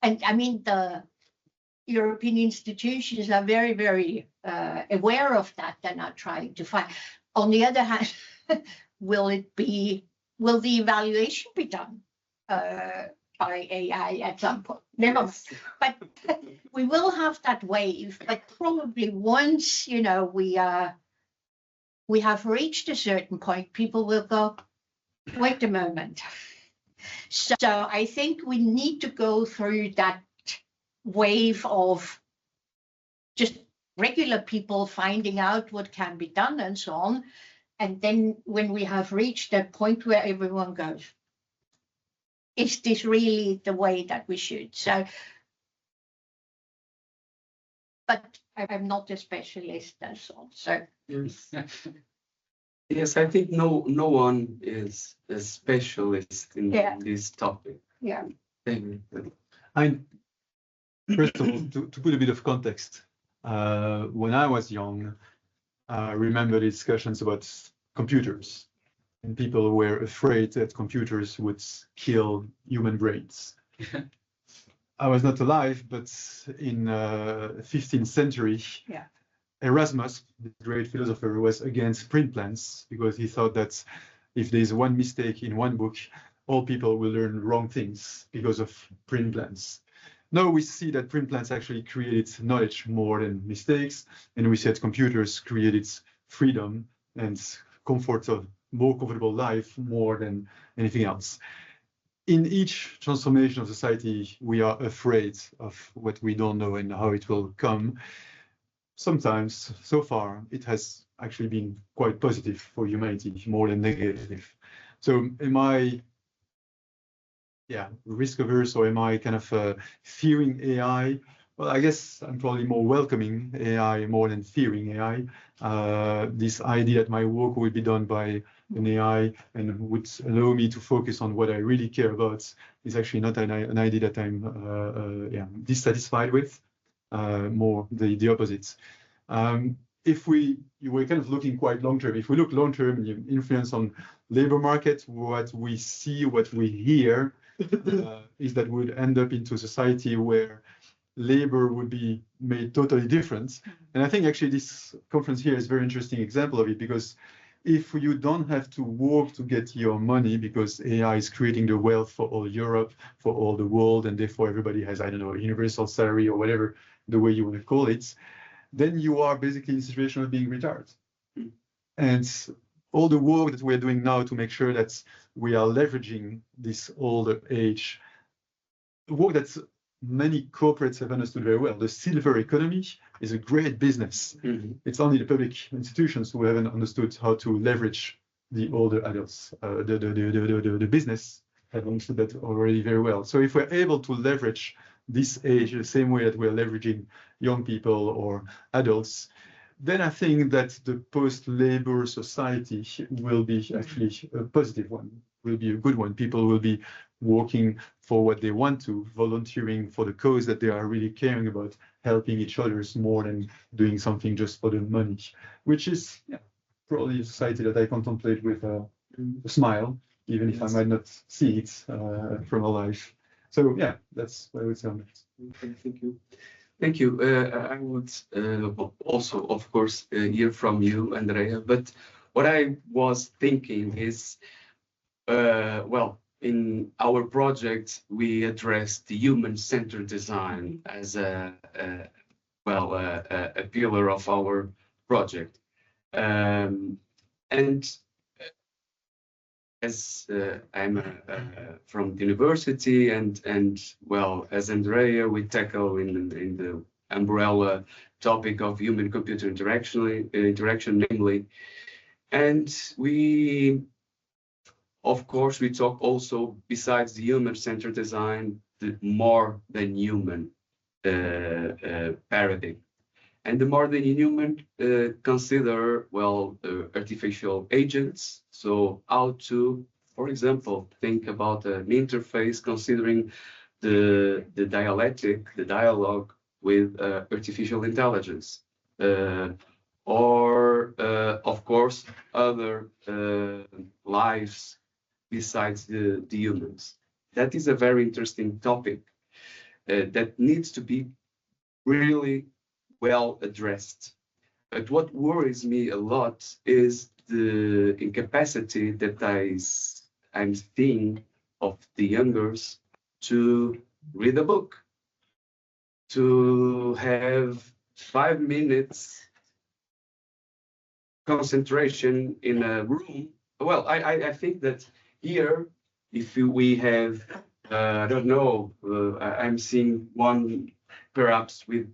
Speaker 6: I mean, the European institutions are very, very aware of that and are trying to find. On the other hand, will the evaluation be done by AI at some point? Never. But we will have that wave. But probably once we have reached a certain point, people will go, wait a moment. So I think we need to go through that wave of just regular people finding out what can be done and so on. And then when we have reached that point where everyone goes, is this really the way that we should? So, but I'm not a specialist and so on. So
Speaker 3: yes, I think no one is a specialist in this topic.
Speaker 6: Yeah.
Speaker 5: First of all, to put a bit of context, when I was young, I remember discussions about computers, and people were afraid that computers would kill human brains. I was not alive, but in 15th century, Erasmus, the great philosopher, was against print plans because he thought that if there's one mistake in one book, all people will learn wrong things because of print plans. Now we see that print plans actually created knowledge more than mistakes, and we said computers created freedom and comfort of more comfortable life more than anything else. In each transformation of society, we are afraid of what we don't know and how it will come. Sometimes, so far, it has actually been quite positive for humanity, more than negative. So am I risk averse, or am I kind of fearing AI? Well, I guess I'm probably more welcoming AI more than fearing AI. This idea that my work will be done by an AI and would allow me to focus on what I really care about is actually not an idea that I'm dissatisfied with. more the opposites. If we're kind of looking quite long term, if we look long term, influence on labor market, what we see, what we hear is that we'll end up into a society where labor would be made totally different. And I think actually this conference here is a very interesting example of it, because if you don't have to work to get your money because AI is creating the wealth for all Europe, for all the world, and therefore everybody has, I don't know, a universal salary or whatever the way you want to call it, then you are basically in a situation of being retired. And all the work that we're doing now to make sure that we are leveraging this older age, work that many corporates have understood very well. The silver economy is a great business. It's only the public institutions who haven't understood how to leverage the older adults. The business have understood that already very well. So if we're able to leverage this age the same way that we're leveraging young people or adults, then I think that the post-labor society will be actually a positive one, will be a good one. People will be working for what they want to, volunteering for the cause that they are really caring about, helping each other more than doing something just for the money, which is probably a society that I contemplate with a smile, even if I might not see it from a life. So yeah, that's what I would say on that.
Speaker 3: Okay, thank you. Thank you. I would also, of course, hear from you, Andreia, but what I was thinking is, well, in our project, we address the human-centered design as a pillar of our project. And as I'm from the university, and well, as Andreia, we tackle in the umbrella topic of human-computer interaction, namely, and we, of course, we talk also, besides the human-centered design, the more than human paradigm. And the more than human consider, well, artificial agents. So how to, for example, think about an interface considering the dialectic, the dialogue with artificial intelligence. Or, of course, other lives besides the humans. That is a very interesting topic that needs to be really well addressed. But what worries me a lot is the incapacity that I'm seeing of the youngers to read a book, to have 5 minutes concentration in a room. Well, I think that here, if we have, I don't know, I'm seeing one perhaps with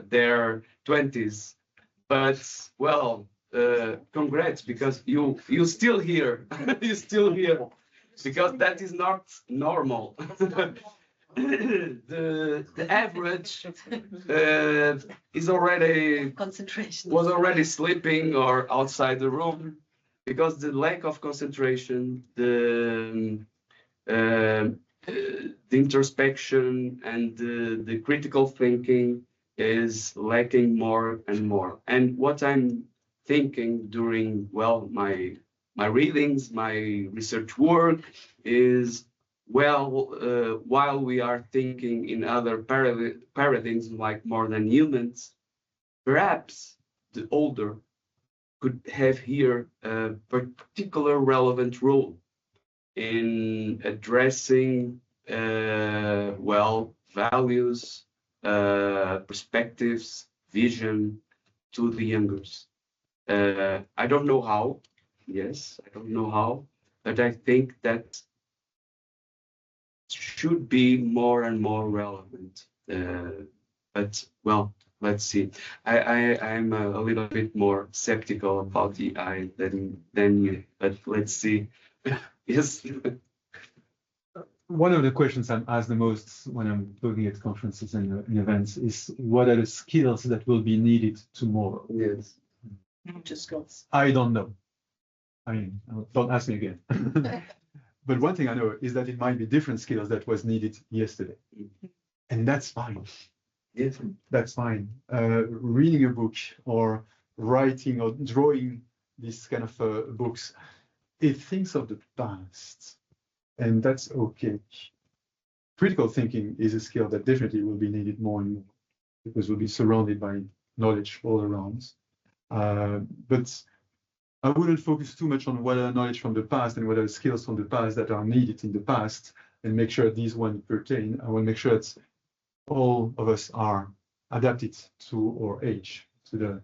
Speaker 3: their 20s, but well, congrats, because you still here, you still here, because that is not normal. the average is already was already sleeping or outside the room, because the lack of concentration, the introspection and the critical thinking is lacking more and more. And what I'm thinking during, well, my readings, my research work is, well, while we are thinking in other paradigms like more than humans, perhaps the older could have here a particular relevant role in addressing, well, values, perspectives, vision to the youngers. I don't know how, yes, I don't know how, but I think that should be more and more relevant. But, well, let's see. I'm a little bit more skeptical about the AI than you, but let's see. Yes.
Speaker 5: One of the questions I'm asked the most when I'm looking at conferences and events is, what are the skills that will be needed tomorrow?
Speaker 3: Yes.
Speaker 6: Just skills.
Speaker 5: I don't know. I mean, don't ask me again. But one thing I know is that it might be different skills that was needed yesterday. And that's fine.
Speaker 3: Yes.
Speaker 5: That's fine. Reading a book or writing or drawing these kind of books, it thinks of the past, and that's okay. Critical thinking is a skill that definitely will be needed more and more because we'll be surrounded by knowledge all around. But I wouldn't focus too much on what are knowledge from the past and what are skills from the past that are needed in the past and make sure these ones pertain. I want to make sure that all of us are adapted to our age, to the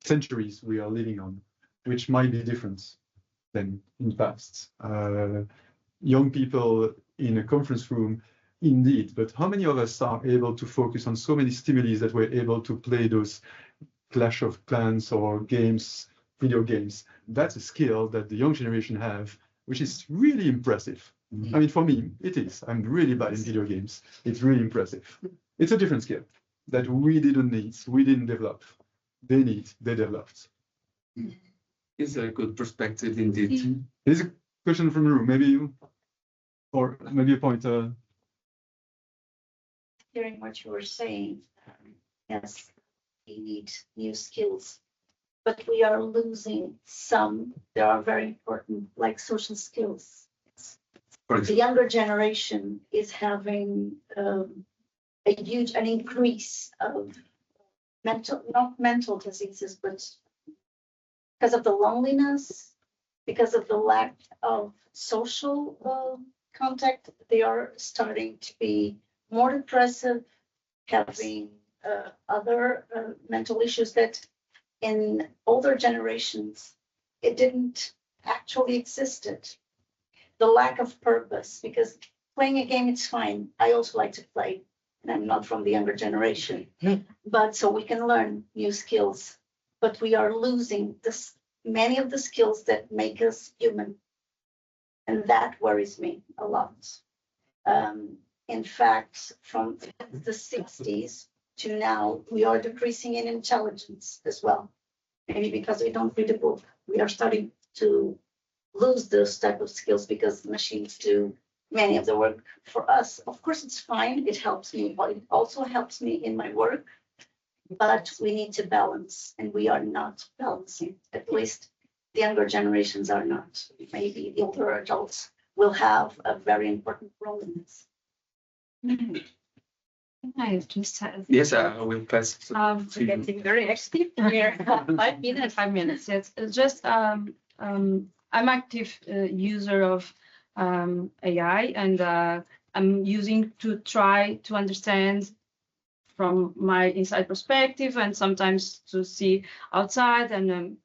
Speaker 5: centuries we are living on, which might be different than in the past. Young people in a conference room, indeed, but how many of us are able to focus on so many stimuli that we're able to play those Clash of Clans or games, video games? That's a skill that the young generation have, which is really impressive. I mean, for me, it is. I'm really bad in video games. It's really impressive. It's a different skill that we didn't need, we didn't develop. They developed.
Speaker 3: It's a good perspective indeed.
Speaker 5: There's a question from the room, maybe you, or maybe a point.
Speaker 4: Hearing what you were saying, yes, we need new skills, but we are losing some that are very important, like social skills. The younger generation is having an increase of not mental diseases, but because of the loneliness, because of the lack of social contact, they are starting to be more depressive, having other mental issues that in older generations, it didn't actually existed. The lack of purpose, because playing a game, it's fine. I also like to play, and I'm not from the younger generation, but so we can learn new skills, but we are losing many of the skills that make us human. And that worries me a lot. In fact, from the 60s to now, we are decreasing in intelligence as well. Maybe because we don't read a book, we are starting to lose those type of skills because machines do many of the work for us. Of course, it's fine. It helps me, but it also helps me in my work. But we need to balance, and we are not balancing. At least the younger generations are not. Maybe the older adults will have a very important role in this.
Speaker 7: I just have.
Speaker 3: Yes, I will pass.
Speaker 7: Getting very active here. 5 minutes. 5 minutes. Yes, it's just I'm active user of AI, and I'm using to try to understand from my inside perspective, and sometimes to see outside. And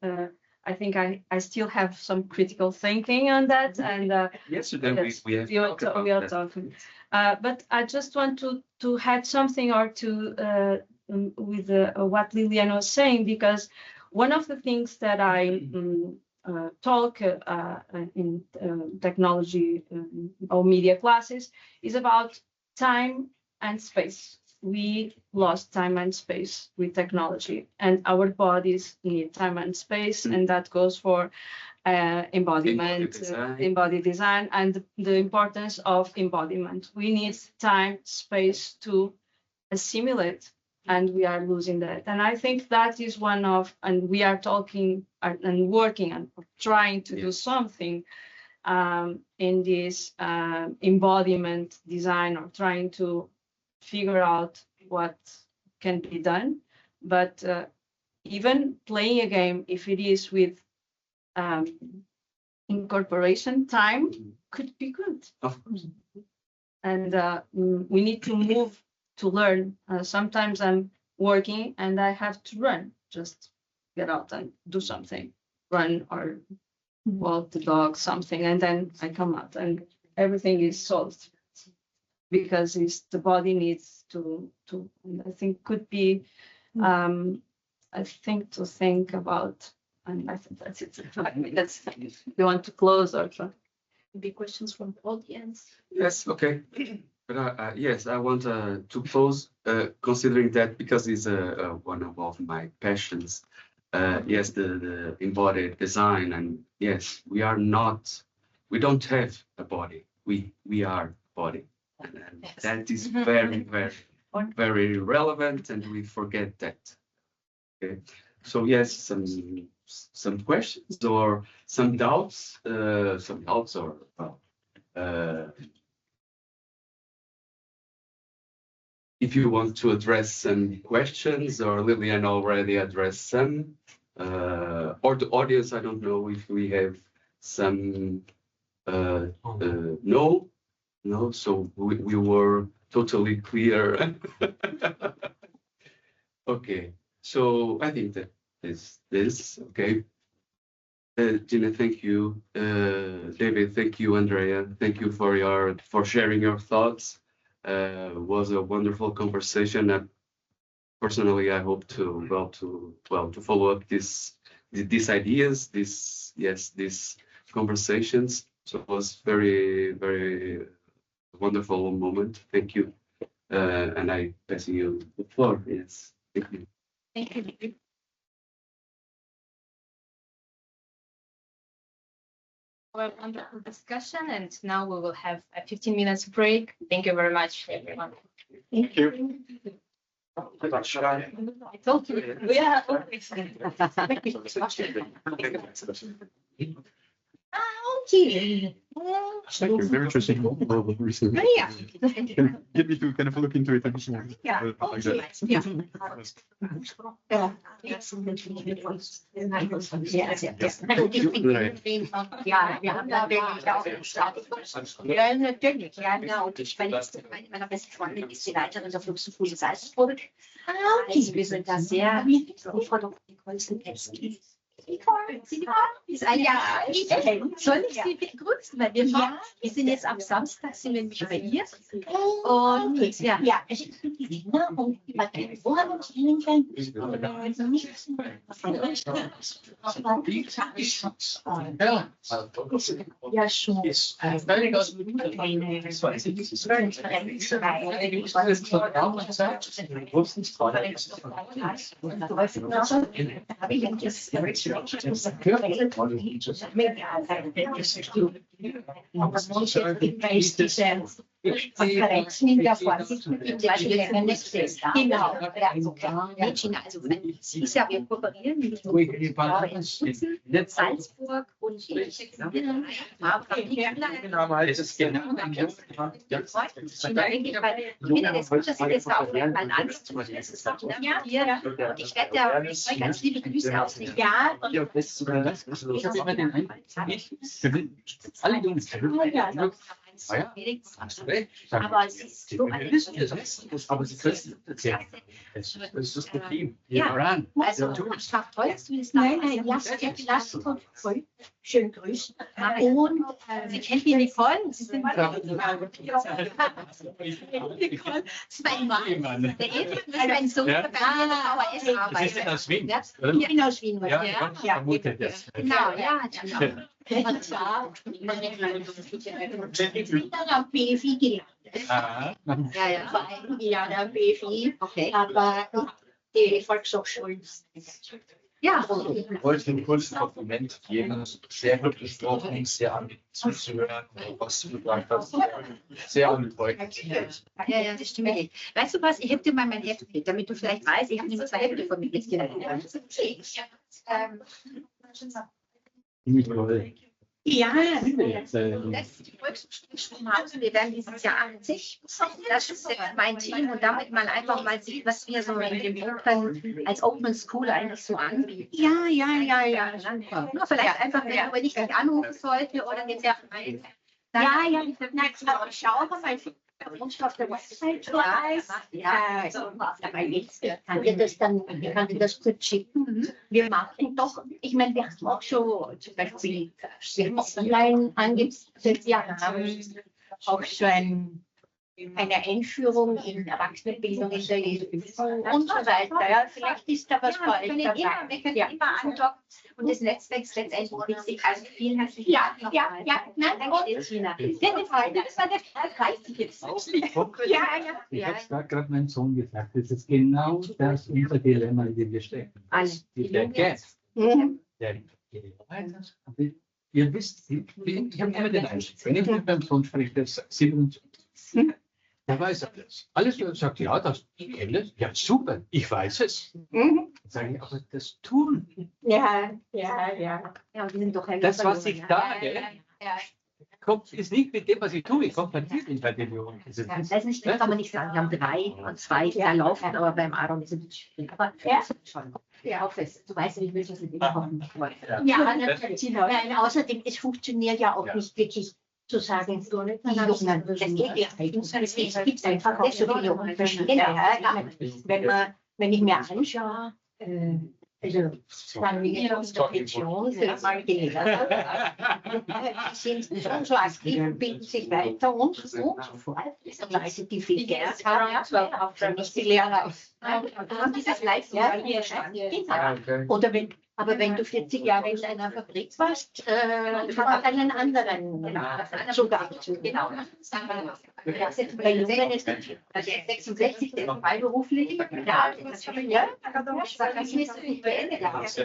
Speaker 7: I think I still have some critical thinking on that. And
Speaker 3: yesterday we are
Speaker 7: talking. But I just want to add something or to with what Liliana was saying, because one of the things that I talk in technology or media classes is about time and space. We lost time and space with technology, and our bodies need time and space, and that goes for embodiment, embodied design, and the importance of embodiment. We need time, space to assimilate, and we are losing that. And I think that is one of, and we are talking and working and trying to do something in this embodiment design, or trying to figure out what can be done. But even playing a game, if it is with incorporation time, could be good.
Speaker 3: Of course.
Speaker 7: And we need to move to learn. Sometimes I'm working and I have to run, just get out and do something, run or walk the dog, something, and then I come out and everything is solved, because the body needs to and I think could be I think to think about, and I think that's it. 5 minutes. You want to close or try?
Speaker 1: Maybe questions from the audience.
Speaker 3: Yes, okay. But yes, I want to close considering that, because it's one of my passions. Yes, the embodied design, and yes, we don't have a body. We are body, and that is very, very very relevant, and we forget that. Okay, so yes, some questions or some doubts, or if you want to address some questions, or Lilian already addressed some, or the audience, I don't know if we have some. No, so we were totally clear. Okay, so I think that is this. Okay, Gina, thank you. David, thank you. Andrea, thank you for sharing your thoughts. Was a wonderful conversation. Personally, I hope to follow up these ideas, these conversations. So it was very, very wonderful moment. Thank you. And I pass you the floor. Yes, thank you.
Speaker 1: Thank you. For a wonderful discussion, and now we will have a 15 minutes break. Thank you very much, everyone.
Speaker 5: Thank you.
Speaker 1: I told you. Yeah. Okay.
Speaker 5: Thank you. Very interesting.
Speaker 1: Yeah.
Speaker 5: Get me to kind of look into it.
Speaker 1: Yeah.
Speaker 5: Like that.
Speaker 1: Yeah.
Speaker 6: Ja, natürlich. Ja, genau. Und ich meine, eine meiner besten Freundinnen ist die Leiterin der Flugsschule Salzburg. Wir sind da sehr Frau soll ich Sie begrüßen, weil wir sind jetzt am Samstag, sind wir nämlich bei ihr. Und ja, ich bin die Gina und wo haben wir uns kennengelernt? Ja, schon. Konferenzen in der Vorsicht mit dem Genau. Ja, Gina, also sie ist ja, wir kooperieren mit Salzburg und ich werde ja ganz liebe Grüße ausrichten. Ja, aber es ist so ein
Speaker 2: aber Sie können erzählen. Das ist das Problem.
Speaker 6: Ja, also Stadt Holz, nein, lasst uns voll schön grüßen. Und Sie kennen die Nicole? Sie sind Nicole zweimal. Der Ebner ist mein Sohn, der bei mir in der VHS arbeitet.
Speaker 2: Sie sind aus Wien,
Speaker 6: oder? Ich bin aus Wien.
Speaker 2: Ja, vermutet jetzt.
Speaker 6: Genau, ja. Und zwar ich bin dann am BFI gelandet. Ja, vor einigen Jahren am BFI, aber die Volkshochschulen. Ja.
Speaker 2: Ich wollte ein kurzes Kompliment geben. Sehr gut gesprochen, sehr angenehm zuzuhören, was du gesagt hast. Sehr angeneugend.
Speaker 6: Ja, das stimmt. Weißt du was, ich heb dir mal mein Heft mit, damit du vielleicht weißt, ich habe nämlich 2 Hefte von mir mitgenommen. Ja, das ist die Volkshochschule. Wir werden dieses Jahr 80. Das ist mein Team und damit man einfach mal sieht, was wir so in dem Open, als Open School eigentlich so anbieten. Ja. Super. Nur vielleicht einfach, wenn ich dich anrufen sollte oder den sehr rein. Ja, ich schaue mal bei uns auf der Website kann dir das kurz schicken. Wir machen doch, ich meine, wir haben auch schon zum Beispiel, wir haben online angesetzt, wir haben auch so eine Einführung in Erwachsenenbildung in der EU und so weiter. Ja, vielleicht ist da was bei euch dabei. Wir können immer andocken und das Netzwerk ist letztendlich wichtig. Also vielen herzlichen Dank. Danke, Gina. Das war der 30 jetzt.
Speaker 8: Ich habe gerade meinem Sohn gesagt, das ist genau das unser Dilemma, in dem wir stecken. Der Gap. Ihr wisst, ich habe immer den Einstieg. Wenn ich mit meinem Sohn spreche, der ist 27. Der weiß er das. Alles, was er sagt, ja, das, ich kenne das. Ja, super, ich weiß es.
Speaker 6: Mhm.
Speaker 8: Sage ich, aber das tun.
Speaker 6: Ja.
Speaker 9: Ja, wir sind doch
Speaker 8: Das, was ich da, kommt, ist nicht mit dem, was ich tue. Ich kompatiert nicht bei den Jungen.
Speaker 9: Das heißt nicht, das kann man nicht sagen. Wir haben 3 und 2, die da laufen, aber beim Aaron ist es ein bisschen schwierig. Aber
Speaker 6: Ja.
Speaker 9: schon. Ja, auch fest. Du weißt ja, ich will das mit dem machen.
Speaker 6: Ja, natürlich. Weil außerdem, es funktioniert ja auch nicht wirklich zu sagen, die Jungen, das geht ja eigentlich. Es gibt einfach nicht so viele Unterschiede. Wenn ich mir anschaue, also sagen wir jetzt unsere Pension mal gelesen, die sind schon so aktiv, bilden sich weiter und so fort. Das sind Leute, die viel Geld haben, nicht die Lehrer.
Speaker 9: Dieses Leistung.
Speaker 6: Oder wenn du 40 Jahre in einer Fabrik warst, hast du einen anderen Zugang zu.
Speaker 9: Genau.
Speaker 6: Bei Jungen ist es
Speaker 9: 66, der ist freiberuflich. Ja, das ist nicht beendet. Aber er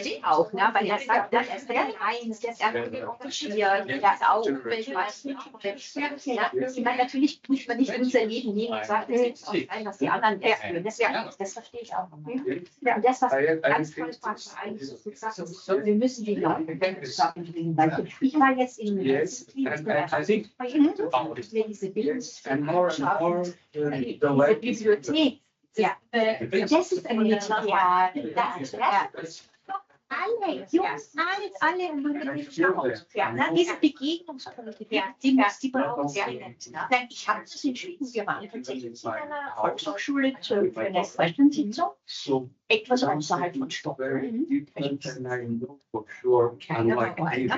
Speaker 9: will auch, ne? Weil er sagt, er ist der Eins, der ist engagiert, der ist auch, ich weiß nicht. Ich meine, natürlich muss man nicht unser Leben nehmen und sagen, es ist auch sein, was die anderen führen. Das verstehe ich auch. Ja, und das, was ganz toll war, wir müssen die Leute zusammenbringen. Ich war jetzt in diese Bibliothek. Ja, das ist ein Material. Alle Jungs, alle diese Begegnungspolitik, die brauchen wir. Ich habe das in Schweden gemacht, tatsächlich in einer Volkshochschule für eine Vorstandssitzung, etwas außerhalb von Stockholm. Aber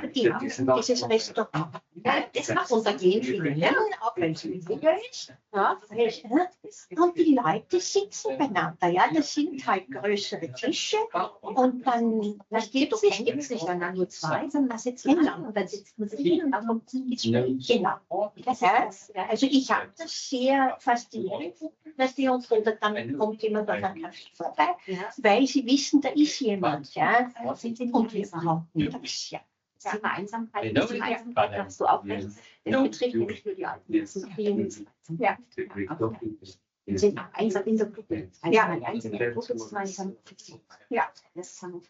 Speaker 9: die haben dieses Restaurant. Das macht unter gehen viele lernen, auch wenn es weniger ist. Und die Leute sitzen beieinander. Ja, das sind halt größere Tische und dann das gibt es nicht dann nur 2, sondern da sitzt man lang und dann sitzt man sich hin und dann kommt es genau. Das heißt, also ich habe das sehr faszinierend, dass die uns dann kommt jemand an der Kasse vorbei, weil sie wissen, da ist jemand. Ja, und wir brauchen das. Ja. Das Thema Einsamkeit, da hast du auch recht. Das betrifft nicht nur die Alten.
Speaker 6: Ja.
Speaker 9: Wir sind einsam in der Gruppe. Einsam in der Gruppe zu sein.
Speaker 6: Ja.
Speaker 9: Das haben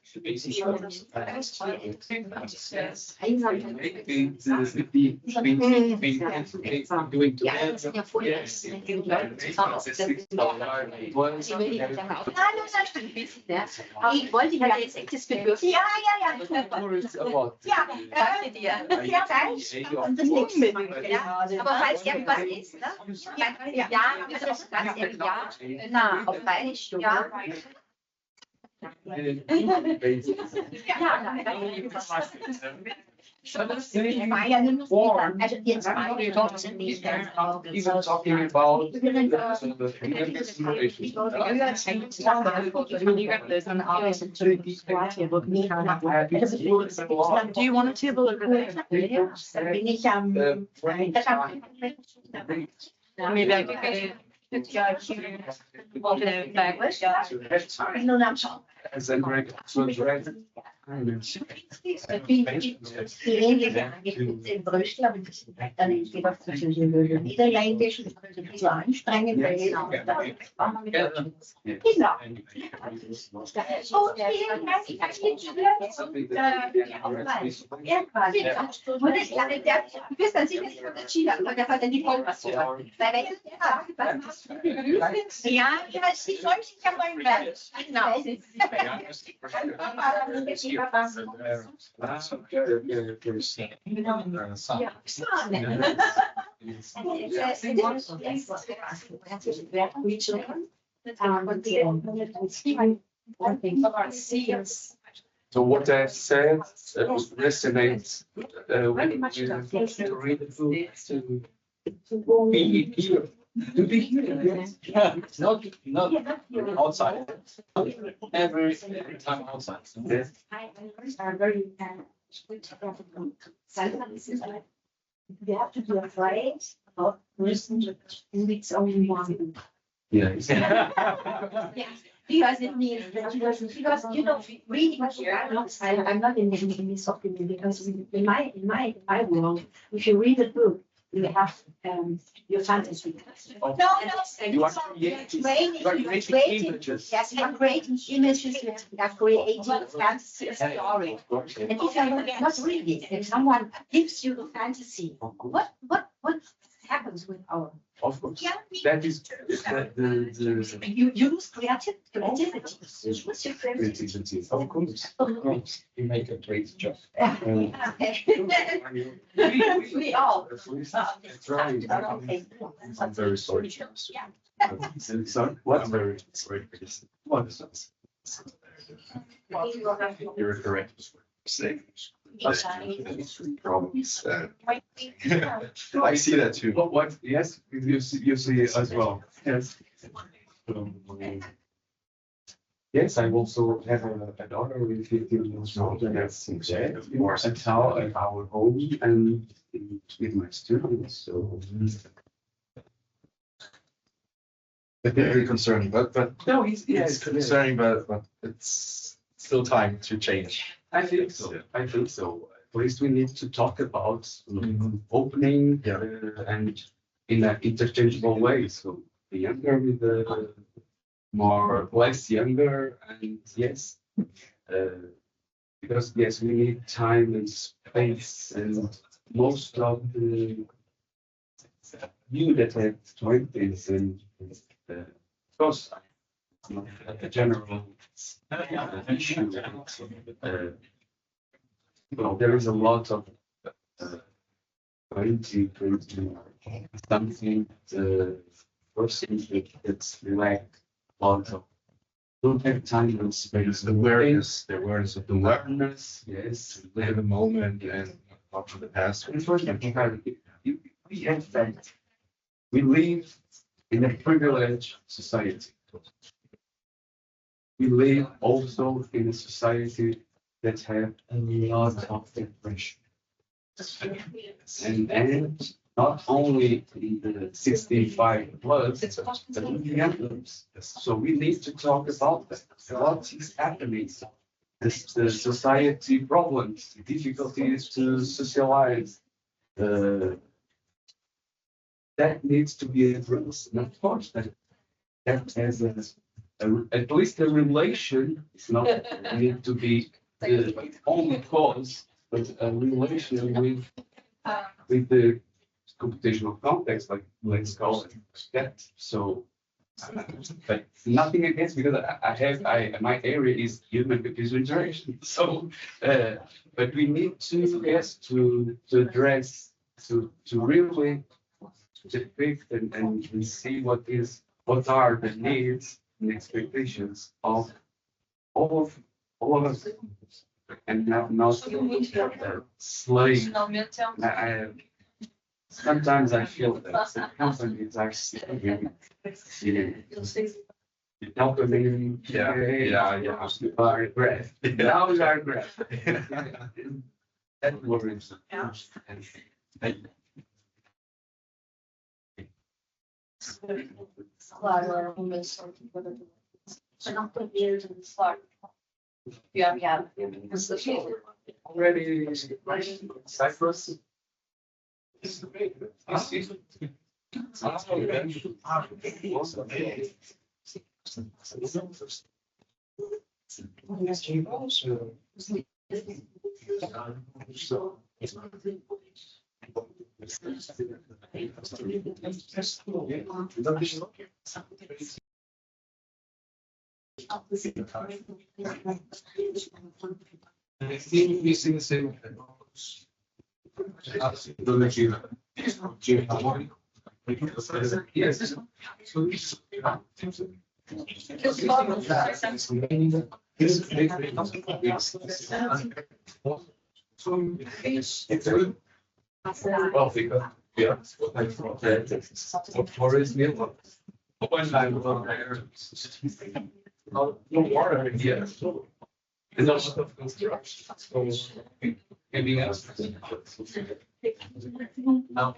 Speaker 6: Ich wollte ja jetzt echtes Bedürfnis. Ja. Danke dir. Und das nächste Mal.
Speaker 9: aber falls irgendwas ist, ne? Ja, das ist ganz ehrlich, ja. Na, auf meine Stimme. Ja.
Speaker 6: Ich war ja nur noch also jetzt war ich trotzdem nicht ganz drauf.
Speaker 3: Even talking about
Speaker 6: Do you want a table of bin ich am Freitag. Maybe I could get nun am Schauen. Die ähnliche Angebote in Brüssel, aber das ist dann geht auf Niederländisch, das ist ein bisschen anstrengend, weil genau. Du bist dann sicher nicht von der Gina, oder der hat dann die Vollpassion. Ja, sie soll sich ja mal melden. Genau.
Speaker 3: So what I said resonates with to read the book, to be here. To be here, yes. Not outside. Every time outside. Yes.
Speaker 6: We have to be afraid of person in its own one.
Speaker 3: Yes.
Speaker 6: Because it means that because you know reading here, I'm not in this of the because in my world, if you read a book,
Speaker 9: you have your fantasy.
Speaker 3: Oh.
Speaker 9: No,
Speaker 3: You are
Speaker 9: creating
Speaker 3: images.
Speaker 9: yes, you are creating images, you are creating a fantasy story. And if you're not reading, if someone gives you the fantasy, what happens with our?
Speaker 3: Of course, that is
Speaker 9: You use creativity. What's your
Speaker 3: creativity. Of course,
Speaker 2: You make a great job.
Speaker 9: We all.
Speaker 3: That's right.
Speaker 2: I'm very sorry.
Speaker 3: So what?
Speaker 2: I'm very sorry for this. You're correct. Say. Problems. I see that too.
Speaker 3: What? Yes, you see it as well. Yes. Yes, I also have a daughter with 15 years old, and that's at our home and with my students. So
Speaker 2: It's very concerning, but
Speaker 3: no,
Speaker 2: it's concerning, but it's still time to change.
Speaker 3: I think so. I think so. At least we need to talk about opening and in an interchangeable way. So the younger with the less younger, and yes, because yes, we need time and space, and most of the you that have 20s and of course a general issue. Well, there is a lot of 20 something persons that lack a lot of don't have time and space.
Speaker 2: The awareness of the
Speaker 3: Awareness, yes.
Speaker 2: live the moment and not to the past.
Speaker 3: Unfortunately, we have that. We live in a privileged society. We live also in a society that have a lot of depression. And not only in the 65 plus, but in the others. So we need to talk about that. What is happening? The society problems, difficulties to socialize. That needs to be addressed. And of course, that has at least a relation. It's not need to be the only cause, but a relation with the computational context, like let's call it that. So, but nothing against, because my area is human computer interaction. So, but we need to address to really depict and see what are the needs and expectations of all of us, and not slave. Sometimes I feel that the companies are slaving. Company, are great. Now you are great. That worries. Already Cyprus. I think we see the same. Yes. Well, because for his meal, when I was there, no water here. And a lot of construction. So maybe else. Now,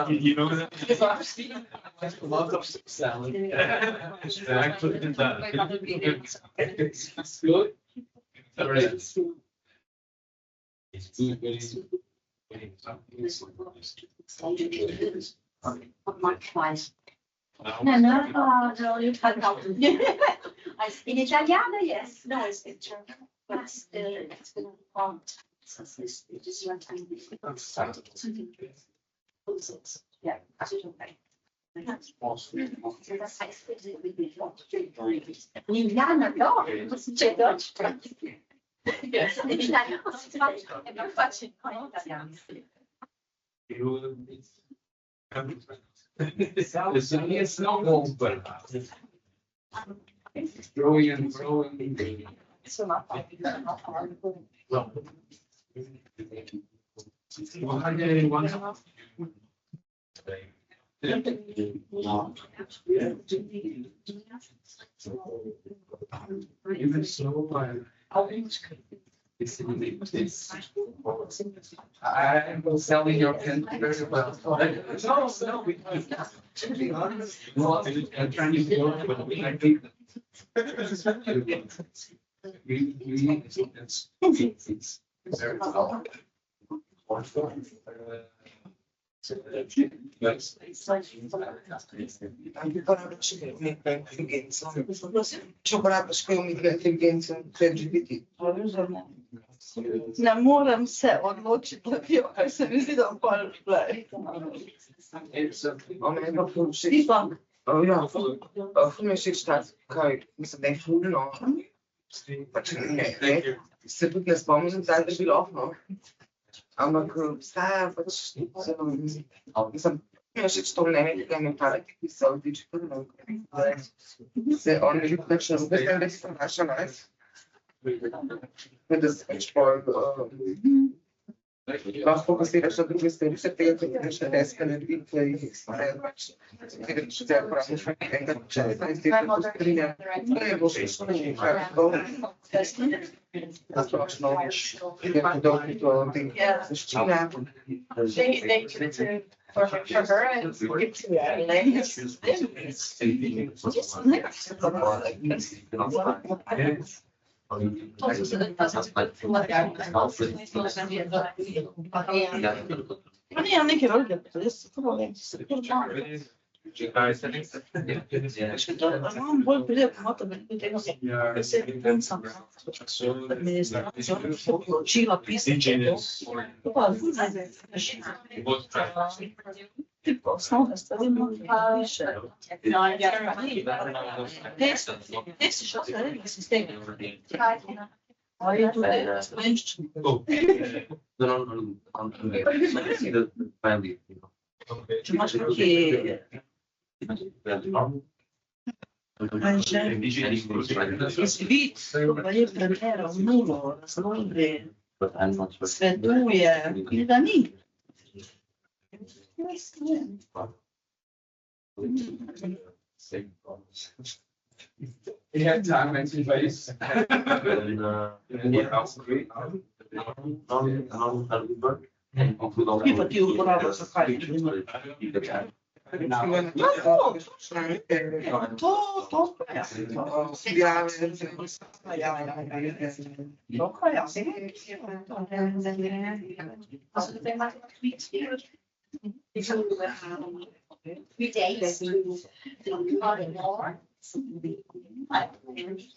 Speaker 2: You know that? A lot of salad. Actually, it's good.
Speaker 9: In Italiano, yes.
Speaker 4: No, it's in German, but it's been prompt.
Speaker 9: Ja. Liliana, no, c'è Deutsch. Yes.
Speaker 3: It's not gold, but it's growing and growing. Even so, I will sell your pen very well. No, to be honest, I'm trying to go, but I think it's very well.
Speaker 10: Ne moram se odločiti, ker se mi zdi, da bom pol
Speaker 11: Ja, ful všeč tak, kaj, mislim, da je ful, no. Pač ne, se tudi ne spomnim, da je bilo, no. Ampak obstaja pač, mislim, mi všeč to mnenje, da je ta, ki se odliči prvo. Se on ne ljubi pač na druge strani, da se vpraša nas. Da se pač pol, lahko posiraš na druge strani, še tega, ko ti še deska naredi, ki jih stvari pač, tega če te praviš enega časa, in tega to strinja, da je bo še što ne nekaj, da splošno je podobno to veščine.
Speaker 10: For her, it's ja nekaj roge, imam bolj pride pomota, tega se puncam. Administracijo, učila pisati. Tipo osnovne stvari, više. Testi što se redi sistemi. Ali je tudi slovenščina. Če imaš neki izvid, to pa je premeral nulo, razloži, svetuje, ni da ni.
Speaker 3: You have time and space.
Speaker 10: Ki pa ti uporablja za kaj? To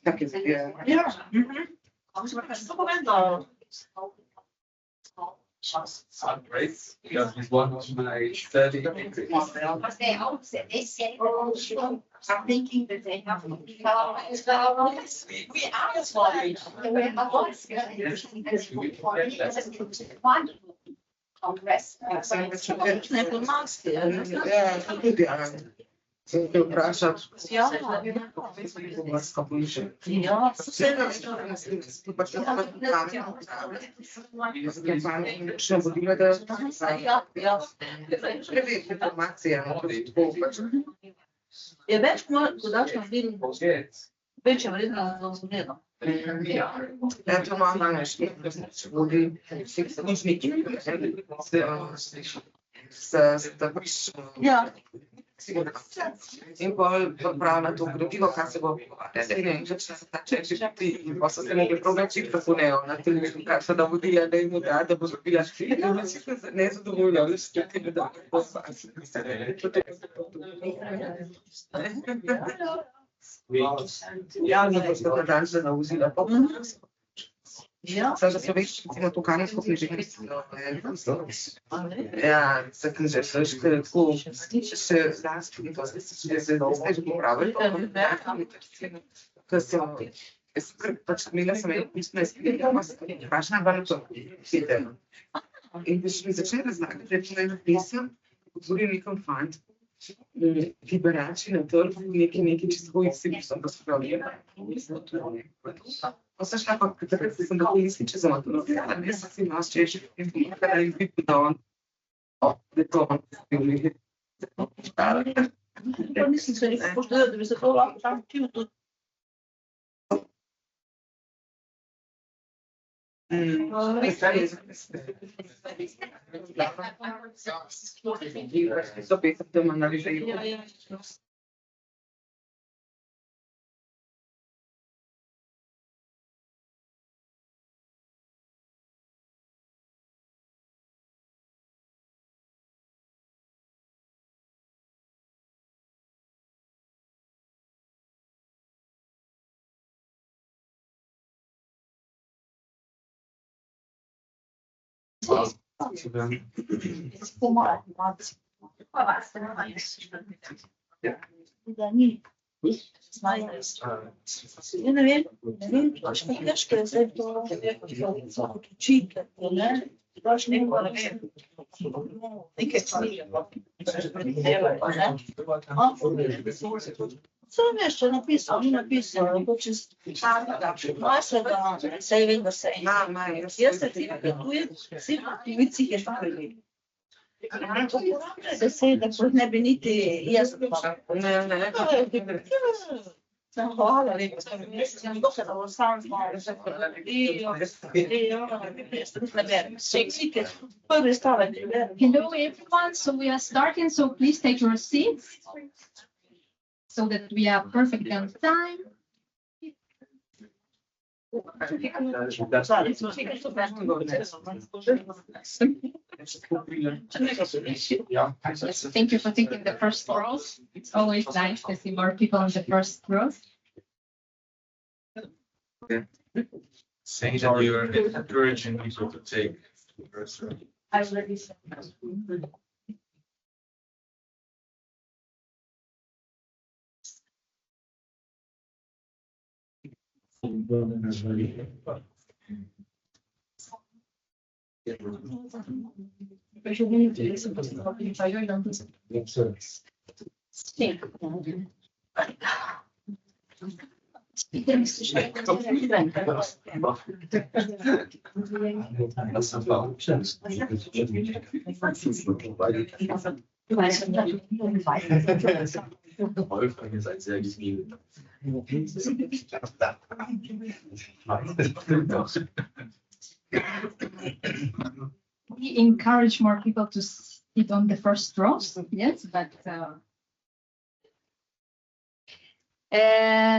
Speaker 11: Tak jest,
Speaker 3: Great, because it's one of my study.
Speaker 9: I'm thinking that they have Congress.
Speaker 11: Sem te vprašati,
Speaker 10: Ja.
Speaker 11: kako vas kapuliše.
Speaker 10: Ja,
Speaker 11: Pač ne še vodila, da preveč informacije, tako pač.
Speaker 10: je več, ko daš narediti, Invece volete non sapevo.
Speaker 11: Tu mamma non vuoi nici să
Speaker 10: Ja.
Speaker 11: in poi pravna to gradivo, kar se bo ne, če pa so se mogli pronači, tako ne, na televiziji, kar so navodila, da jim da bo dobila nezadovoljna, da se ti ne da. Ja, ne bo se da dan se navozila.
Speaker 10: Ja.
Speaker 11: Zdaj, da se veš, recimo to kanadsko književnost. Ja, se književnost, ker je tako, še zlasti, in to se že popravili. Ker so, jaz pač imela sem eno pismo, pa se vprašala, da to pite. In pač mi začne razlagati, da je ena pesem, govoril nekom fant, ki berači na trgu, nekaj čisto vsi, sem pa spravljena. Pa se šla pa, takrat sem tako misliče za maturo, ne sem si nas češi, in kada je biti da on, da to on bil.
Speaker 10: Pa nisem se nekaj poštela, da bi se to lahko tam pil tudi.
Speaker 11: So pesem tam analizijo.
Speaker 10: Da ni. Ja ne vem, pač pa težko je zdaj to odločitev, ne? Daš neko, ne vem, nekaj knjige, Sam veš, če napisal, ni napisal, to čez masa, da sej vem, da sej. Jaz se ti pripetujem, vsi tujci je stavili. Se sej, da ne bi niti jaz. Ne. Hvala lepa.
Speaker 1: Hello everyone, so we are starting, so please take your seats so that we are perfect on time. Thank you for taking the first row. It's always nice to see more people on the first row.
Speaker 2: Saying that you're encouraging people to take the first row.
Speaker 1: I already said that.
Speaker 2: Wolfgang ist ein sehr gediegen.
Speaker 1: We encourage more people to sit on the first rows, yes, but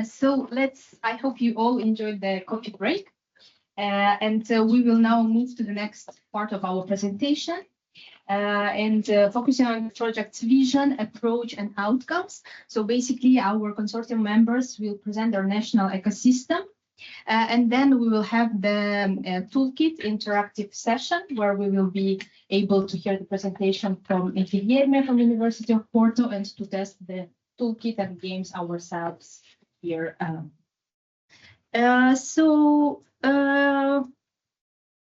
Speaker 1: so I hope you all enjoyed the coffee break, and we will now move to the next part of our presentation. Focusing on the project's vision, approach, and outcomes. So basically, our consortium members will present their national ecosystem, and then we will have the toolkit interactive session where we will be able to hear the presentation from Ebner from the University of Porto and to test the toolkit and games ourselves here.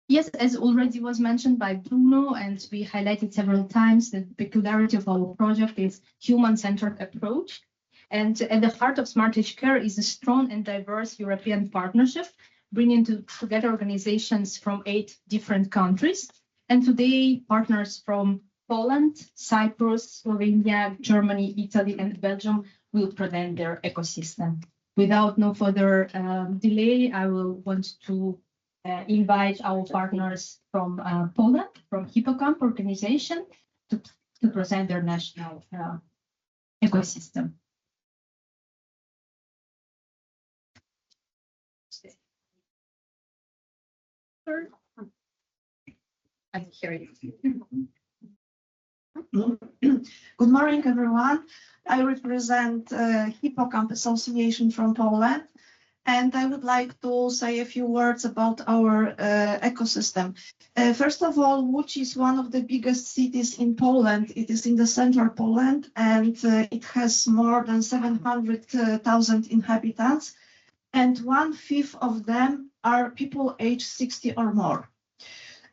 Speaker 1: Yes, as already was mentioned by Bruno, and we highlighted several times, the peculiarity of our project is human-centered approach. And at the heart of SmartAgeCare is a strong and diverse European partnership, bringing together organizations from 8 different countries. And today, partners from Poland, Cyprus, Slovenia, Germany, Italy, and Belgium will present their ecosystem. without no further delay, I will want to invite our partners from Poland, from Hippocamp organization, to present their national ecosystem. I hear you.
Speaker 10: Good morning, everyone. I represent Hippocamp Association from Poland, and I would like to say a few words about our ecosystem. First of all, Łódź is one of the biggest cities in Poland. It is in the central Poland, and it has more than 700,000 inhabitants, and 1/5 of them are people aged 60 or more.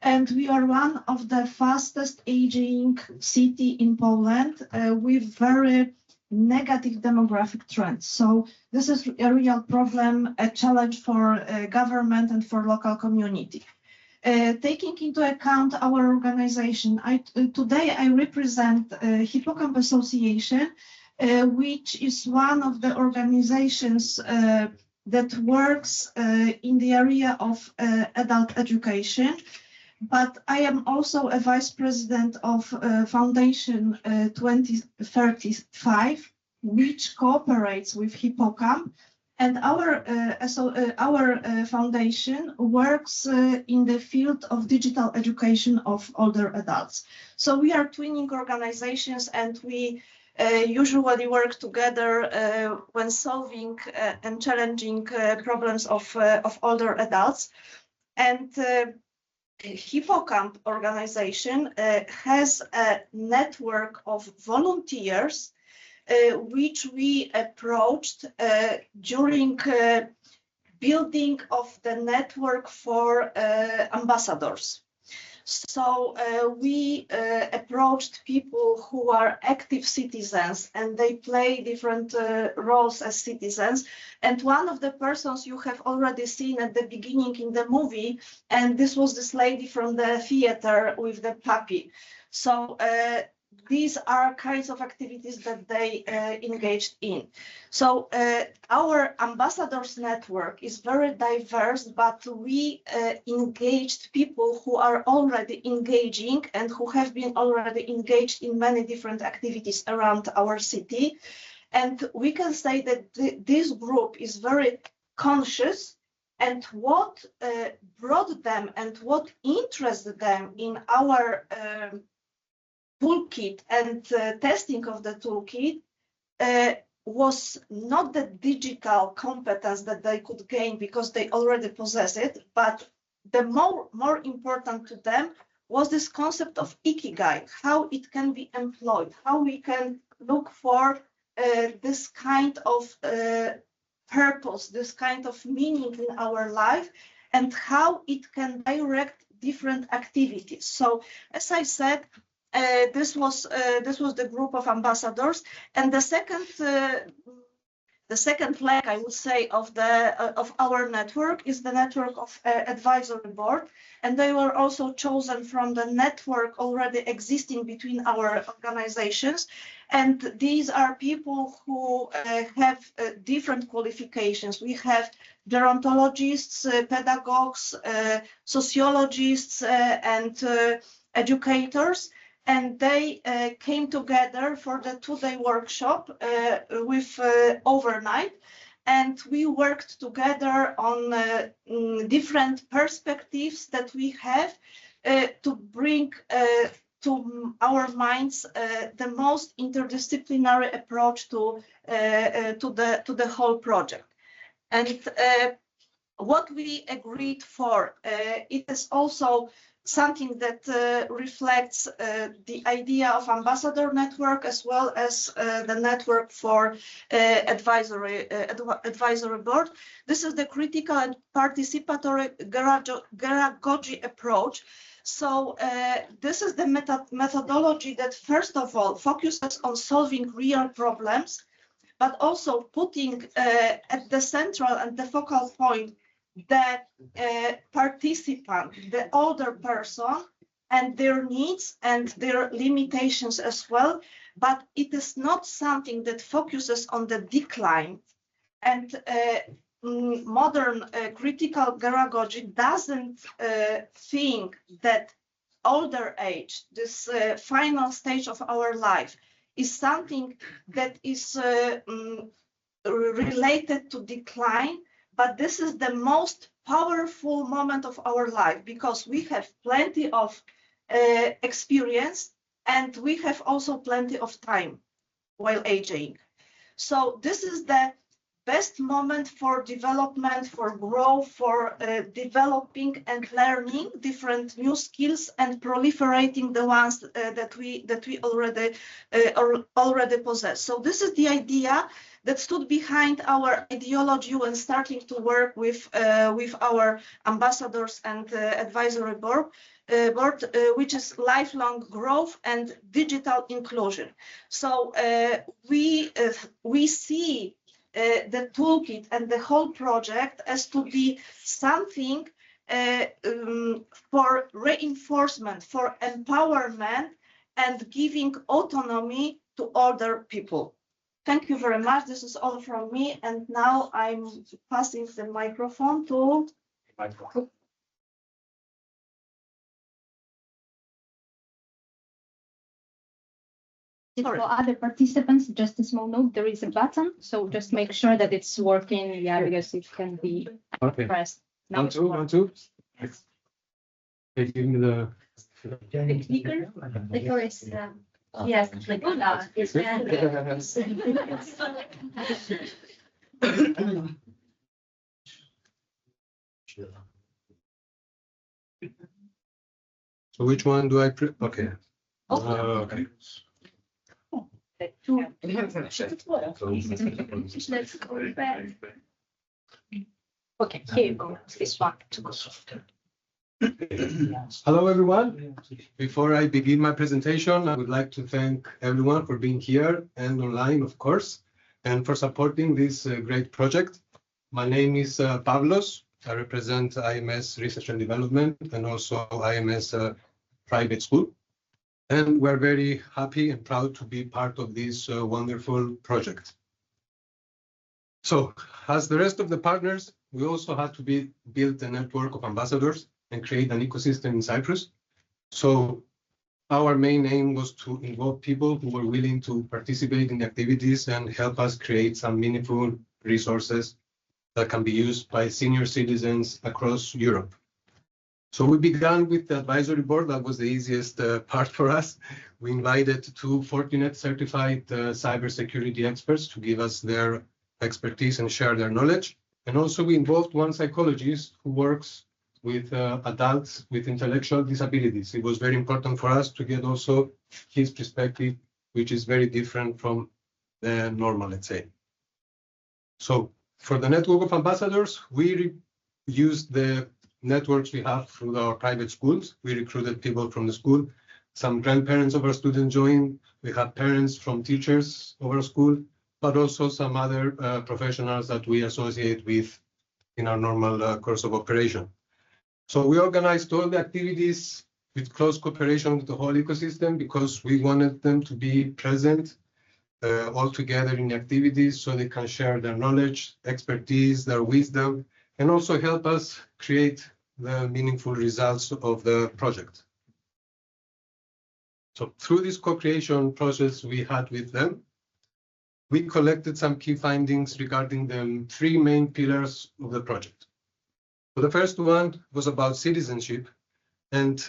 Speaker 10: And we are one of the fastest aging city in Poland with very negative demographic trends. So this is a real problem, a challenge for government and for local community. Taking into account our organization, today I represent Hippocamp Association, which is one of the organizations that works in the area of adult education. But I am also a vice president of Foundation 2035, which cooperates with Hippocamp. And our foundation works in the field of digital education of older adults. So we are twinning organizations, and we usually work together when solving and challenging problems of older adults. And Hippocamp organization has a network of volunteers which we approached during building of the network for ambassadors. So we approached people who are active citizens, and they play different roles as citizens. And one of the persons you have already seen at the beginning in the movie, and this was this lady from the theater with the puppy. So these are kinds of activities that they engaged in. So our ambassadors network is very diverse, but we engaged people who are already engaging and who have been already engaged in many different activities around our city. And we can say that this group is very conscious, and what brought them and what interested them in our toolkit and testing of the toolkit was not the digital competence that they could gain because they already possess it, but the more important to them was this concept of ikigai, how it can be employed, how we can look for this kind of purpose, this kind of meaning in our life, and how it can direct different activities. So, as I said, this was the group of ambassadors, and the second leg, I would say, of our network is the network of advisory board, and they were also chosen from the network already existing between our organizations. And these are people who have different qualifications. We have gerontologists, pedagogues, sociologists, and educators. And they came together for the 2-day workshop with overnight, and we worked together on different perspectives that we have to bring to our minds the most interdisciplinary approach to the whole project. And what we agreed for, it is also something that reflects the idea of ambassador network as well as the network for advisory board. This is the critical and participatory pedagogy approach. So this is the methodology that first of all focuses on solving real problems, but also putting at the central and the focal point the participant, the older person, and their needs and their limitations as well. But it is not something that focuses on the decline And modern critical pedagogy doesn't think that older age, this final stage of our life, is something that is related to decline, but this is the most powerful moment of our life because we have plenty of experience and we have also plenty of time while aging. So this is the best moment for development, for growth, for developing and learning different new skills and proliferating the ones that we already possess. So this is the idea that stood behind our ideology when starting to work with our ambassadors and advisory board, which is lifelong growth and digital inclusion. So we see the toolkit and the whole project as to be something for reinforcement, for empowerment, and giving autonomy to older people. Thank you very much. This is all from me. And now I'm passing the microphone to
Speaker 1: For other participants, just a small note, there is a button, so just make sure that it's working, yeah, because it can be pressed. Now
Speaker 12: One,
Speaker 1: it's
Speaker 12: two,
Speaker 1: working.
Speaker 12: 1, 2. Hey, give me the.
Speaker 1: The clicker? Clicker is, yes, clicker.
Speaker 12: So which one do I okay. Okay.
Speaker 1: Let's go back. Okay, here you go. This one.
Speaker 12: Hello, everyone. Before I begin my presentation, I would like to thank everyone for being here and online, of course, and for supporting this great project. My name is Pavlos. I represent IMS Research and Development and also IMS Private School. And we're very happy and proud to be part of this wonderful project. So, as the rest of the partners, we also had to build a network of ambassadors and create an ecosystem in Cyprus. So, our main aim was to involve people who were willing to participate in the activities and help us create some meaningful resources that can be used by senior citizens across Europe. So we began with the advisory board. That was the easiest part for us. We invited 2 Fortinet certified cybersecurity experts to give us their expertise and share their knowledge. And also we involved 1 psychologist who works with adults with intellectual disabilities. It was very important for us to get also his perspective, which is very different from the normal, let's say. So for the network of ambassadors, we used the networks we have through our private schools. We recruited people from the school. Some grandparents of our students joined. We had parents from teachers of our school, but also some other professionals that we associate with in our normal course of operation. So we organized all the activities with close cooperation with the whole ecosystem because we wanted them to be present all together in the activities so they can share their knowledge, expertise, their wisdom, and also help us create the meaningful results of the project. So through this co-creation process we had with them, we collected some key findings regarding the 3 main pillars of the project. So the first one was about citizenship, and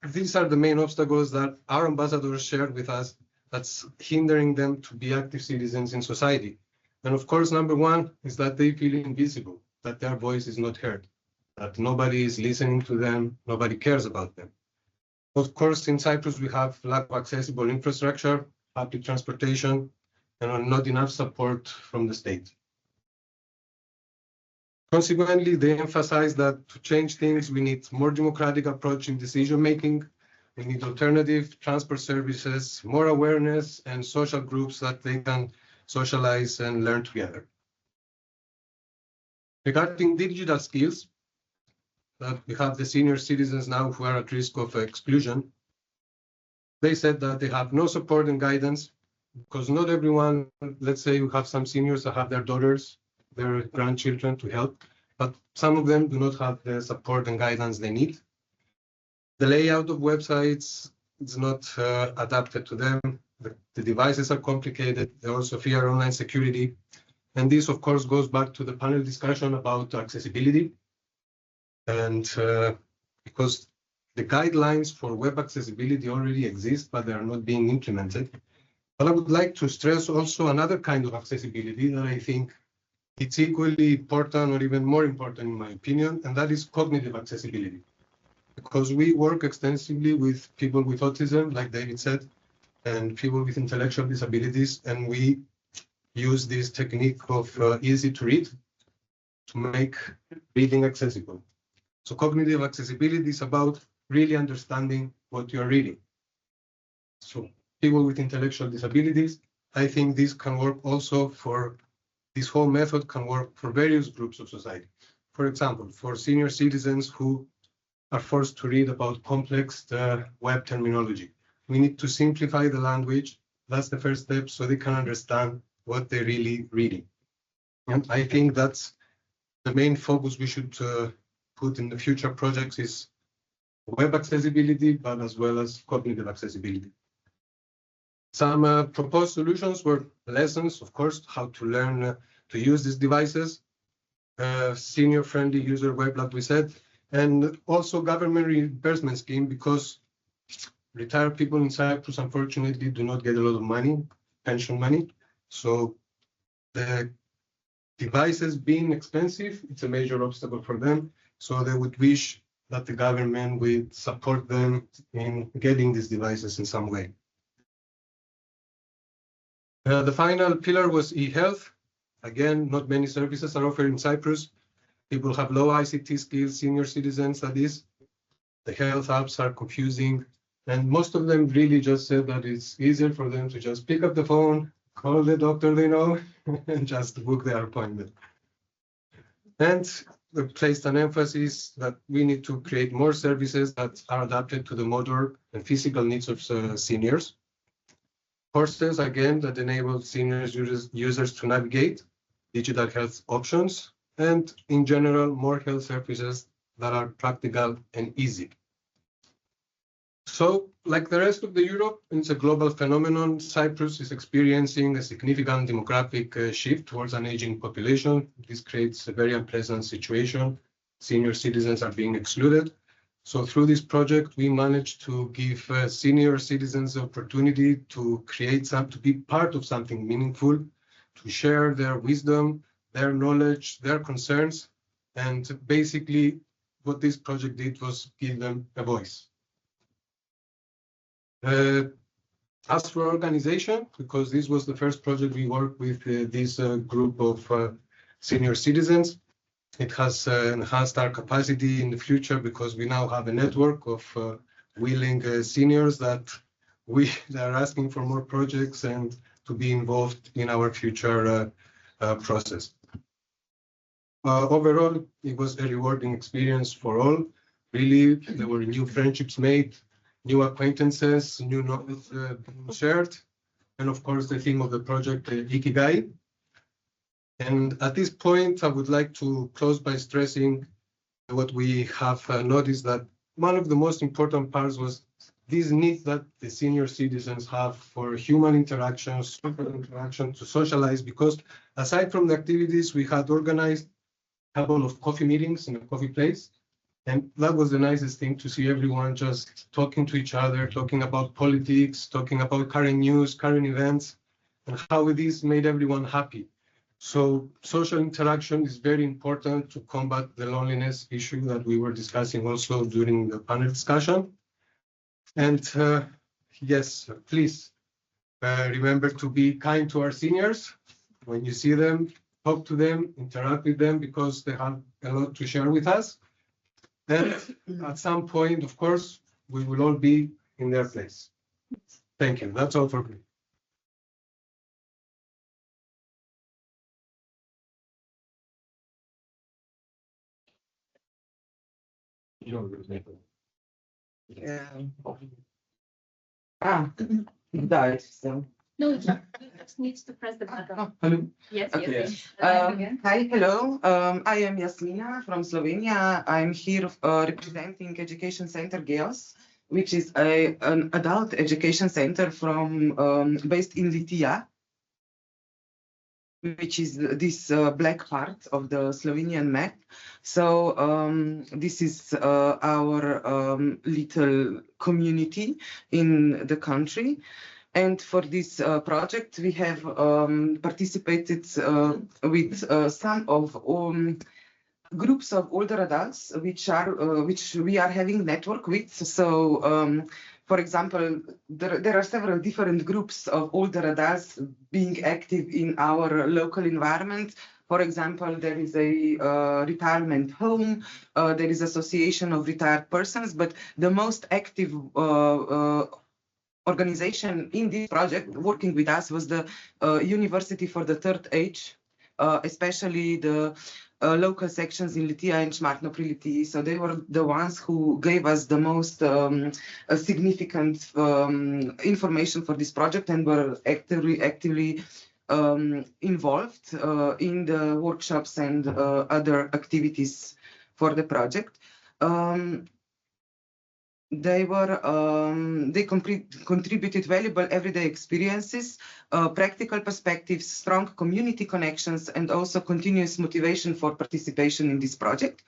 Speaker 12: these are the main obstacles that our ambassadors shared with us that's hindering them to be active citizens in society. And of course, number 1 is that they feel invisible, that their voice is not heard, that nobody is listening to them, nobody cares about them. Of course, in Cyprus, we have lack of accessible infrastructure, public transportation, and not enough support from the state. Consequently, they emphasize that to change things, we need more democratic approach in decision-making, we need alternative transport services, more awareness, and social groups that they can socialize and learn together. Regarding digital skills, we have the senior citizens now who are at risk of exclusion. They said that they have no support and guidance because not everyone, let's say you have some seniors that have their daughters their grandchildren to help, but some of them do not have the support and guidance they need. The layout of websites is not adapted to them. The devices are complicated. They also fear online security. And this, of course, goes back to the panel discussion about accessibility. And because the guidelines for web accessibility already exist, but they are not being implemented. But I would like to stress also another kind of accessibility that I think it's equally important or even more important in my opinion, and that is cognitive accessibility. Because we work extensively with people with autism, like David said, and people with intellectual disabilities, and we use this technique of easy to read to make reading accessible. So cognitive accessibility is about really understanding what you're reading. So people with intellectual disabilities, I think this can work also for, this whole method can work for various groups of society. For example, for senior citizens who are forced to read about complex web terminology. We need to simplify the language. That's the first step so they can understand what they're really reading. And I think that's the main focus we should put in the future projects is web accessibility, but as well as cognitive accessibility. Some proposed solutions were lessons, of course, how to learn to use these devices, senior-friendly user web, like we said, and also government reimbursement scheme, because retired people in Cyprus, unfortunately, do not get a lot of money, pension money. So the devices being expensive, it's a major obstacle for them. So they would wish that the government would support them in getting these devices in some way. The final pillar was e-health. Again, not many services are offered in Cyprus. People have low ICT skills, senior citizens, that is. The health apps are confusing. And most of them really just said that it's easier for them to just pick up the phone, call the doctor they know, and just book their appointment. And they placed an emphasis that we need to create more services that are adapted to the motor and physical needs of seniors. Courses, again, that enable senior users to navigate digital health options, and in general, more health services that are practical and easy. So, like the rest of the Europe, it's a global phenomenon. Cyprus is experiencing a significant demographic shift towards an aging population. This creates a very unpleasant situation. Senior citizens are being excluded. So through this project, we managed to give senior citizens the opportunity to create to be part of something meaningful, to share their wisdom, their knowledge, their concerns. And basically, what this project did was give them a voice. As for organization, because this was the first project we worked with this group of senior citizens, it has enhanced our capacity in the future because we now have a network of willing seniors that are asking for more projects and to be involved in our future process. Overall, it was a rewarding experience for all. Really, there were new friendships made, new acquaintances, new knowledge shared, and of course the theme of the project, Ikigai. And at this point, I would like to close by stressing what we have noticed, that one of the most important parts was these needs that the senior citizens have for human interactions, social interaction, to socialize, because aside from the activities, we had organized a couple of coffee meetings in a coffee place. And that was the nicest thing, to see everyone just talking to each other, talking about politics, talking about current news, current events, and how this made everyone happy. So social interaction is very important to combat the loneliness issue that we were discussing also during the panel discussion. And yes, please remember to be kind to our seniors. When you see them, talk to them, interact with them, because they have a lot to share with us. And at some point, of course, we will all be in their place. Thank you. That's all for me.
Speaker 11: Yeah. Ah, да, это все.
Speaker 1: No, it just needs to press the button.
Speaker 11: Oh, hello.
Speaker 1: Yes,
Speaker 11: Okay.
Speaker 1: yes.
Speaker 11: Hi, hello. I am Jasmina from Slovenia. I'm here representing Education Center GEOS, which is an adult education center from based in Litija, which is this black part of the Slovenian map. So this is our little community in the country. And for this project, we have participated with some of groups of older adults, which we are having network with. So, for example, there are several different groups of older adults being active in our local environment. For example, there is a retirement home, there is association of retired persons, but the most active organization in this project working with us was the University for the Third Age, especially the local sections in Litija and SmartAgeCare. So they were the ones who gave us the most significant information for this project and were actively involved in the workshops and other activities for the project. They contributed valuable everyday experiences, practical perspectives, strong community connections, and also continuous motivation for participation in this project.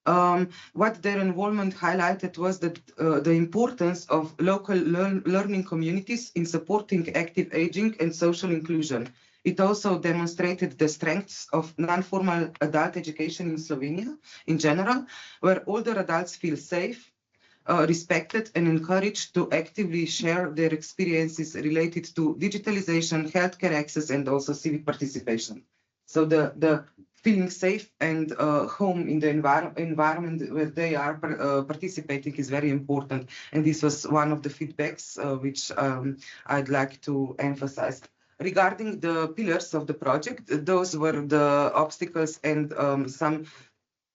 Speaker 11: What their involvement highlighted was that the importance of local learning communities in supporting active aging and social inclusion. It also demonstrated the strengths of non-formal adult education in Slovenia in general, where older adults feel safe, respected and encouraged to actively share their experiences related to digitalization, healthcare access, and also civic participation. So the feeling safe and home in the environment where they are participating is very important. And this was one of the feedbacks which I'd like to emphasize. Regarding the pillars of the project, those were the obstacles and some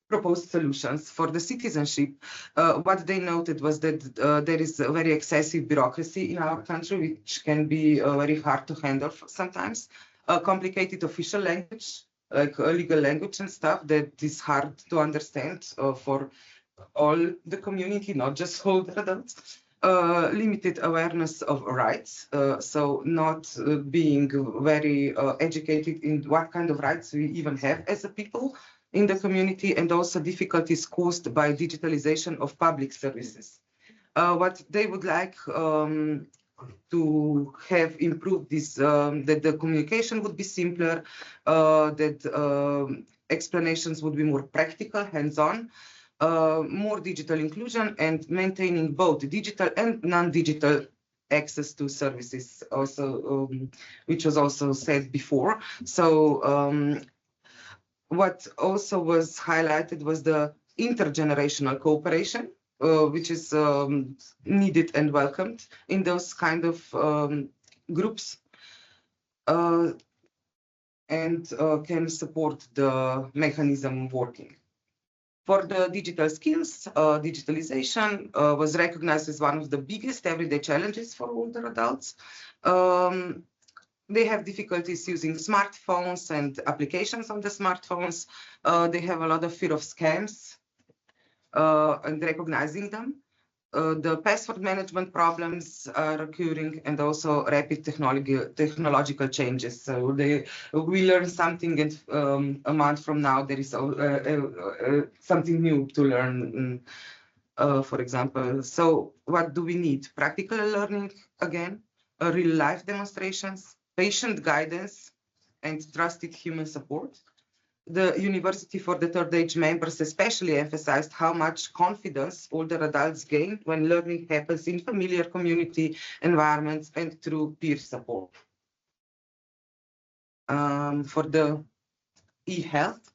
Speaker 11: proposed solutions. For the citizenship, what they noted was that there is a very excessive bureaucracy in our country, which can be very hard to handle sometimes. Complicated official language, like legal language and stuff, that is hard to understand for all the community, not just older adults. Limited awareness of rights, so not being very educated in what kind of rights we even have as a people in the community, and also difficulties caused by digitalization of public services. What they would like to have improved this, that the communication would be simpler, that explanations would be more practical, hands-on, more digital inclusion, and maintaining both digital and non-digital access to services, also, which was also said before. So what also was highlighted was the intergenerational cooperation, which is needed and welcomed in those kind of groups, and can support the mechanism working. For the digital skills, digitalization was recognized as one of the biggest everyday challenges for older adults. They have difficulties using smartphones and applications on the smartphones. They have a lot of fear of scams and recognizing them. The password management problems are occurring, and also rapid technological changes. So we learn something, and a month from now there is something new to learn, for example. So what do we need? Practical learning again, real life demonstrations, patient guidance, and trusted human support. The University for the Third Age members especially emphasized how much confidence older adults gain when learning happens in familiar community environments and through peer support. For the e-health,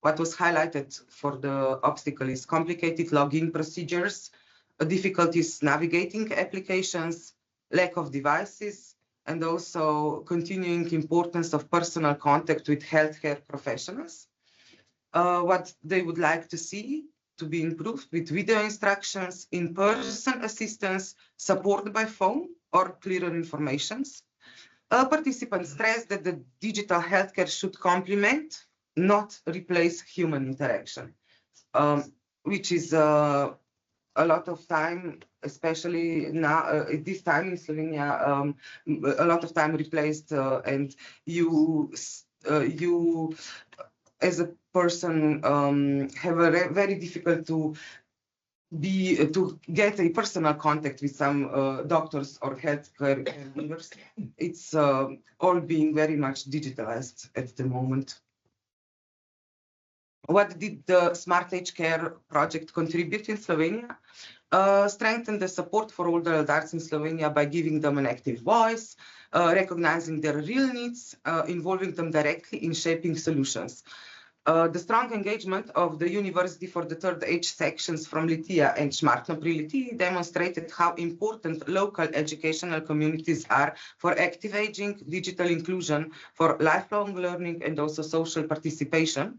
Speaker 11: what was highlighted for the obstacle is complicated login procedures, difficulties navigating applications, lack of devices, and also continuing importance of personal contact with healthcare professionals. What they would like to see to be improved with video instructions, in-person assistance, support by phone, or clearer informations. Participants stressed that the digital healthcare should complement, not replace human interaction, which is a lot of time, especially now at this time in Slovenia, a lot of time replaced, and you as a person have a very difficult to get a personal contact with some doctors or healthcare caregivers. It's all being very much digitalized at the moment. What did the SmartAgeCare project contribute in Slovenia? Strengthen the support for older adults in Slovenia by giving them an active voice, recognizing their real needs, involving them directly in shaping solutions. The strong engagement of the University for the Third Age sections from Litija and Šmartno pri Litiji demonstrated how important local educational communities are for active aging, digital inclusion, for lifelong learning, and also social participation.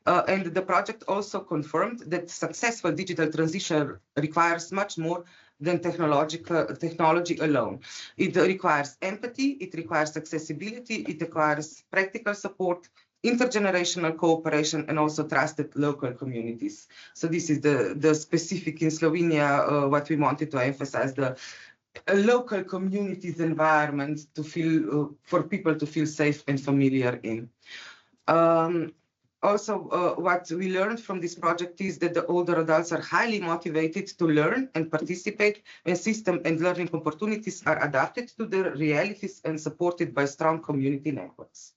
Speaker 11: And the project also confirmed that successful digital transition requires much more than technology alone. It requires empathy, it requires accessibility, it requires practical support, intergenerational cooperation, and also trusted local communities. So this is the specific in Slovenia, what we wanted to emphasize, the local communities environment to feel, for people to feel safe and familiar in. Also, what we learned from this project is that the older adults are highly motivated to learn and participate when system and learning opportunities are adapted to their realities and supported by strong community networks.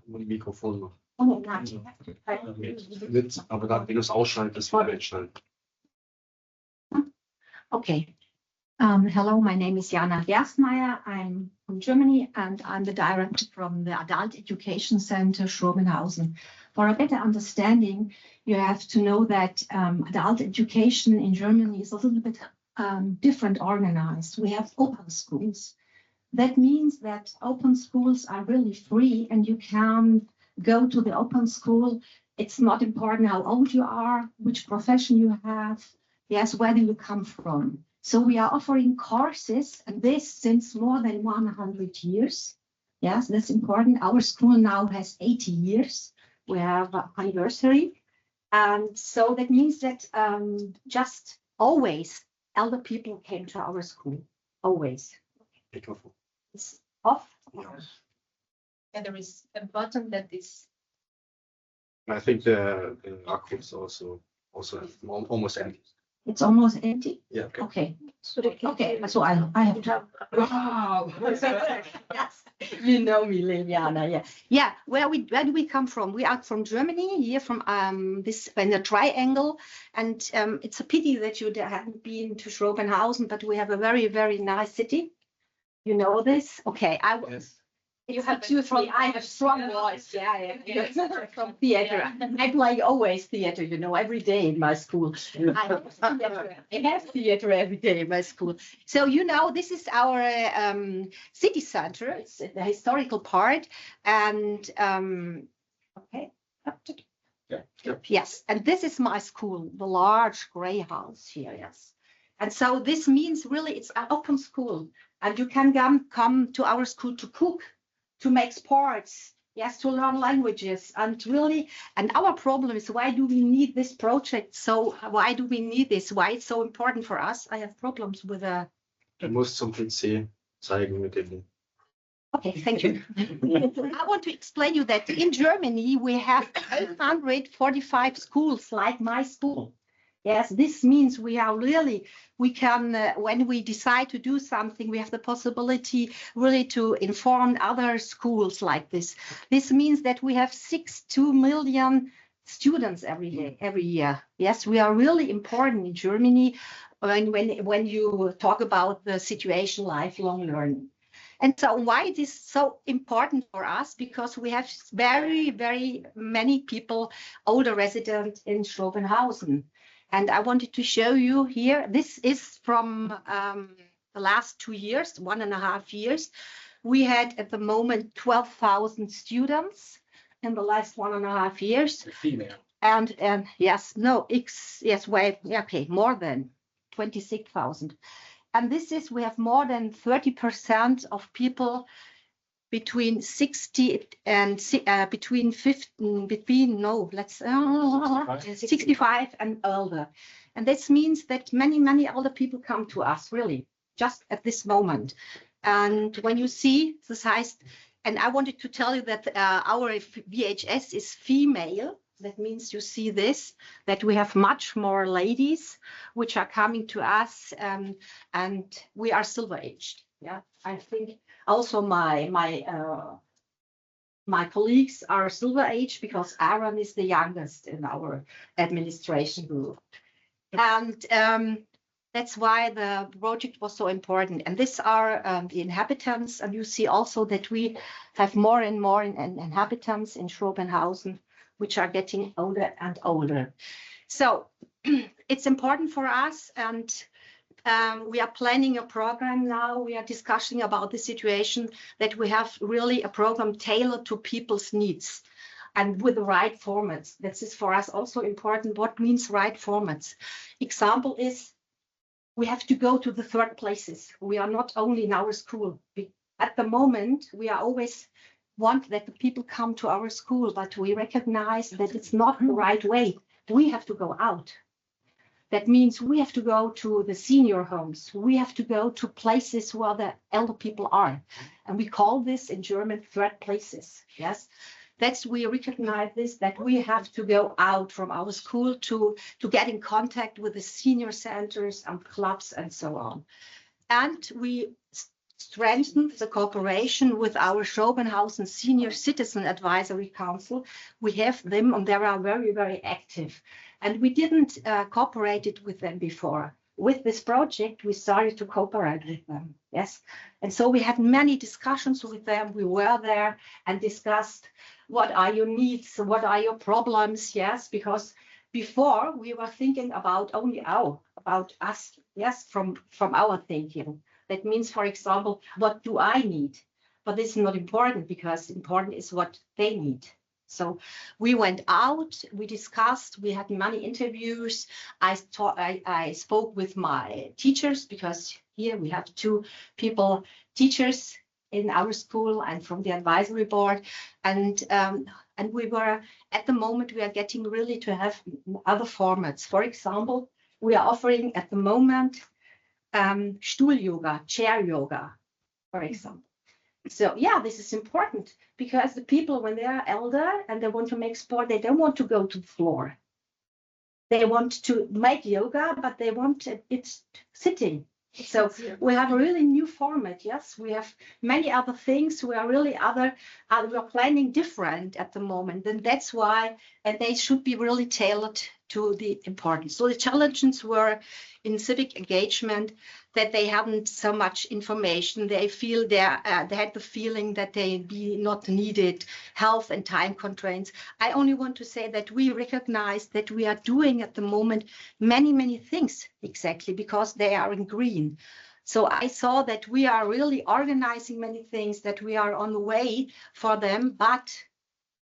Speaker 3: Mikrofon noch.
Speaker 9: Oh, nein.
Speaker 3: Mit, aber dann, wenn du es ausschaltest, wieder einschalten.
Speaker 9: Okay. Hello, my name is Jana Gerstmeier. I'm from Germany and I'm the director from the Adult Education Center Schrobenhausen. For a better understanding, you have to know that adult education in Germany is a little bit different organized. We have open schools. That means that open schools are really free and you can go to the open school. It's not important how old you are, which profession you have, yes, where do you come from. So we are offering courses, and this since more than 100 years. Yes, that's important. Our school now has 80 years. We have an anniversary. And so that means that just always elder people came to our school, always. It's off.
Speaker 1: And there is a button that is.
Speaker 3: I think the accu is also almost empty.
Speaker 9: It's almost empty.
Speaker 3: Yeah.
Speaker 9: Okay. Okay. So I have to. Wow. Yes. You know me, Liliana. Yeah. Yeah. Where do we come from? We are from Germany. Here from this in the triangle, and it's a pity that you haven't been to Schrobenhausen, but we have a very, very nice city. You know this? Okay.
Speaker 3: Yes.
Speaker 9: You have I have strong voice. Yeah. From theater. I play always theater, you know, every day in my school. I have theater every day in my school. So, you know, this is our city center. It's the historical part. And, okay.
Speaker 3: Yeah.
Speaker 9: Yes. And this is my school, the large gray house here. Yes. And so this means really it's an open school. And you can come to our school to cook, to make sports, yes, to learn languages, and really, and our problem is, why do we need this project? So why do we need this? Why it's so important for us? I have problems with
Speaker 3: Du musst zum PC zeigen mit dem.
Speaker 9: Okay, thank you. I want to explain you that in Germany, we have 845 schools like my school. Yes, this means we can, when we decide to do something, we have the possibility really to inform other schools like this. This means that we have 2 million students every year. Yes, we are really important in Germany when you talk about the situation lifelong learning. And so why it is so important for us? Because we have very, very many people, older residents in Schrobenhausen. And I wanted to show you here, this is from the last 2 years, 1.5 years, we had at the moment 12,000 students in the last 1.5 years.
Speaker 2: Female.
Speaker 9: And yes, no, yes, wait, okay, more than 26,000. And this is, we have more than 30% of people between 60 and between 65 and older. And this means that many older people come to us, really, just at this moment. And when you see the size, and I wanted to tell you that our VHS is female. That means you see this, that we have much more ladies which are coming to us, and we are silver aged. Yeah, I think also my colleagues are silver age because Aaron is the youngest in our administration group. And that's why the project was so important. And these are the inhabitants. And you see also that we have more and more inhabitants in Schrobenhausen, which are getting older and older. So it's important for us, and we are planning a program now. We are discussing about the situation that we have really a program tailored to people's needs and with the right formats. This is for us also important. What means right formats? Example is we have to go to the third places. We are not only in our school. At the moment, we are always want that the people come to our school, but we recognize that it's not the right way. We have to go out. That means we have to go to the senior homes. We have to go to places where the elder people are. And we call this in German third places. Yes, we recognize this, that we have to go out from our school to get in contact with the senior centers and clubs and so on. And we strengthen the cooperation with our Schrobenhausen Senior Citizen Advisory Council. We have them, and they are very active. And we didn't cooperate with them before. With this project, we started to cooperate with them. Yes. And so we had many discussions with them. We were there and discussed what are your needs, what are your problems. Yes, because before we were thinking about only about us. Yes, from our thinking. That means, for example, what do I need? But this is not important, because important is what they need. So we went out, we discussed, we had many interviews. I spoke with my teachers, because here we have 2 people, teachers in our school and from the advisory board. And we were, at the moment, we are getting really to have other formats. For example, we are offering at the moment stool yoga, chair yoga, for example. So yeah, this is important, because the people, when they are elder and they want to make sport, they don't want to go to the floor. They want to make yoga, but they want it sitting. So we have a really new format. Yes, we have many other things. We are really we are planning different at the moment, and that's why, and they should be really tailored to the importance. So the challenges were in civic engagement, that they haven't so much information. They feel they had the feeling that they be not needed, health and time constraints. I only want to say that we recognize that we are doing at the moment many things, exactly because they are in green. So I saw that we are really organizing many things, that we are on the way for them, but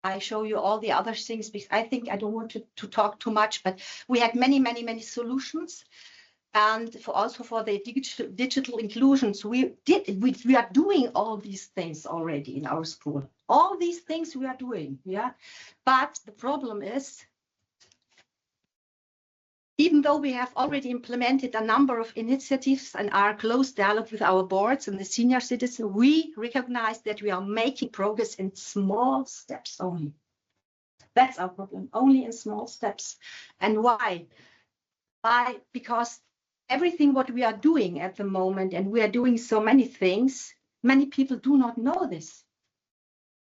Speaker 9: I show you all the other things, because I think I don't want to talk too much, but we had many solutions. And also for the digital inclusions, we are doing all these things already in our school. All these things we are doing, yeah. But the problem is, even though we have already implemented a number of initiatives and are close dialogue with our boards and the senior citizens, we recognize that we are making progress in small steps only. That's our problem, only in small steps. And why? Because everything what we are doing at the moment, and we are doing so many things, many people do not know this.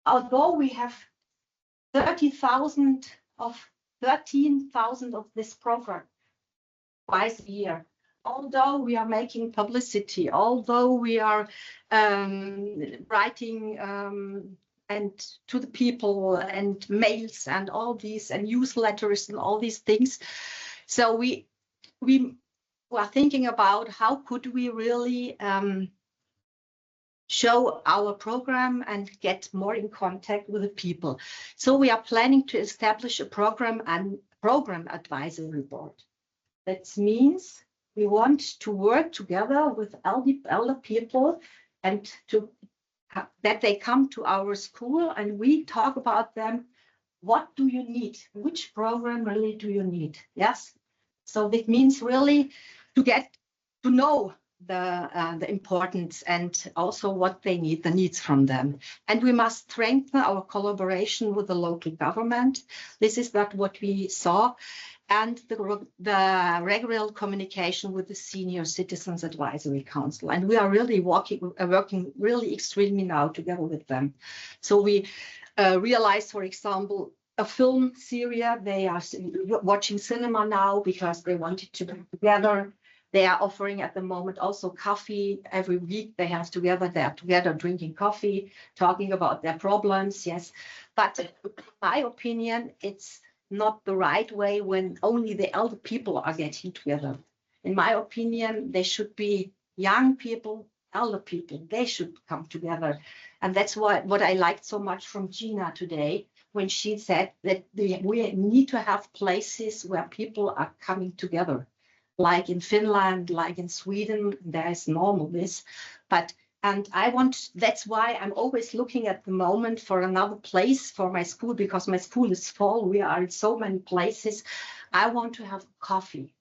Speaker 9: Although we have 13,000 of this program twice a year, although we are making publicity, although we are writing and to the people and mails and all these and newsletters and all these things. So we
Speaker 6: were thinking about how could we really show our program and get more in contact with the people. So we are planning to establish a program advisory board. That means we want to work together with elder people and that they come to our school and we talk about them. What do you need? Which program really do you need? Yes. So that means really to get to know the importance and also what they need, the needs from them. And we must strengthen our collaboration with the local government. This is not what we saw. And the regular communication with the Senior Citizens Advisory Council. And we are really working really extremely now together with them. So we realized, for example, a film series, they are watching cinema now because they wanted to be together. They are offering at the moment also coffee every week. They are together drinking coffee, talking about their problems. Yes, but in my opinion, it's not the right way when only the elder people are getting together. In my opinion, they should be young people, elder people. They should come together, and that's what I liked so much from Gina today when she said that we need to have places where people are coming together. Like in Finland, like in Sweden, there is normal this, that's why I'm always looking at the moment for another place for my school, because my school is full. We are in so many places. I want to have coffee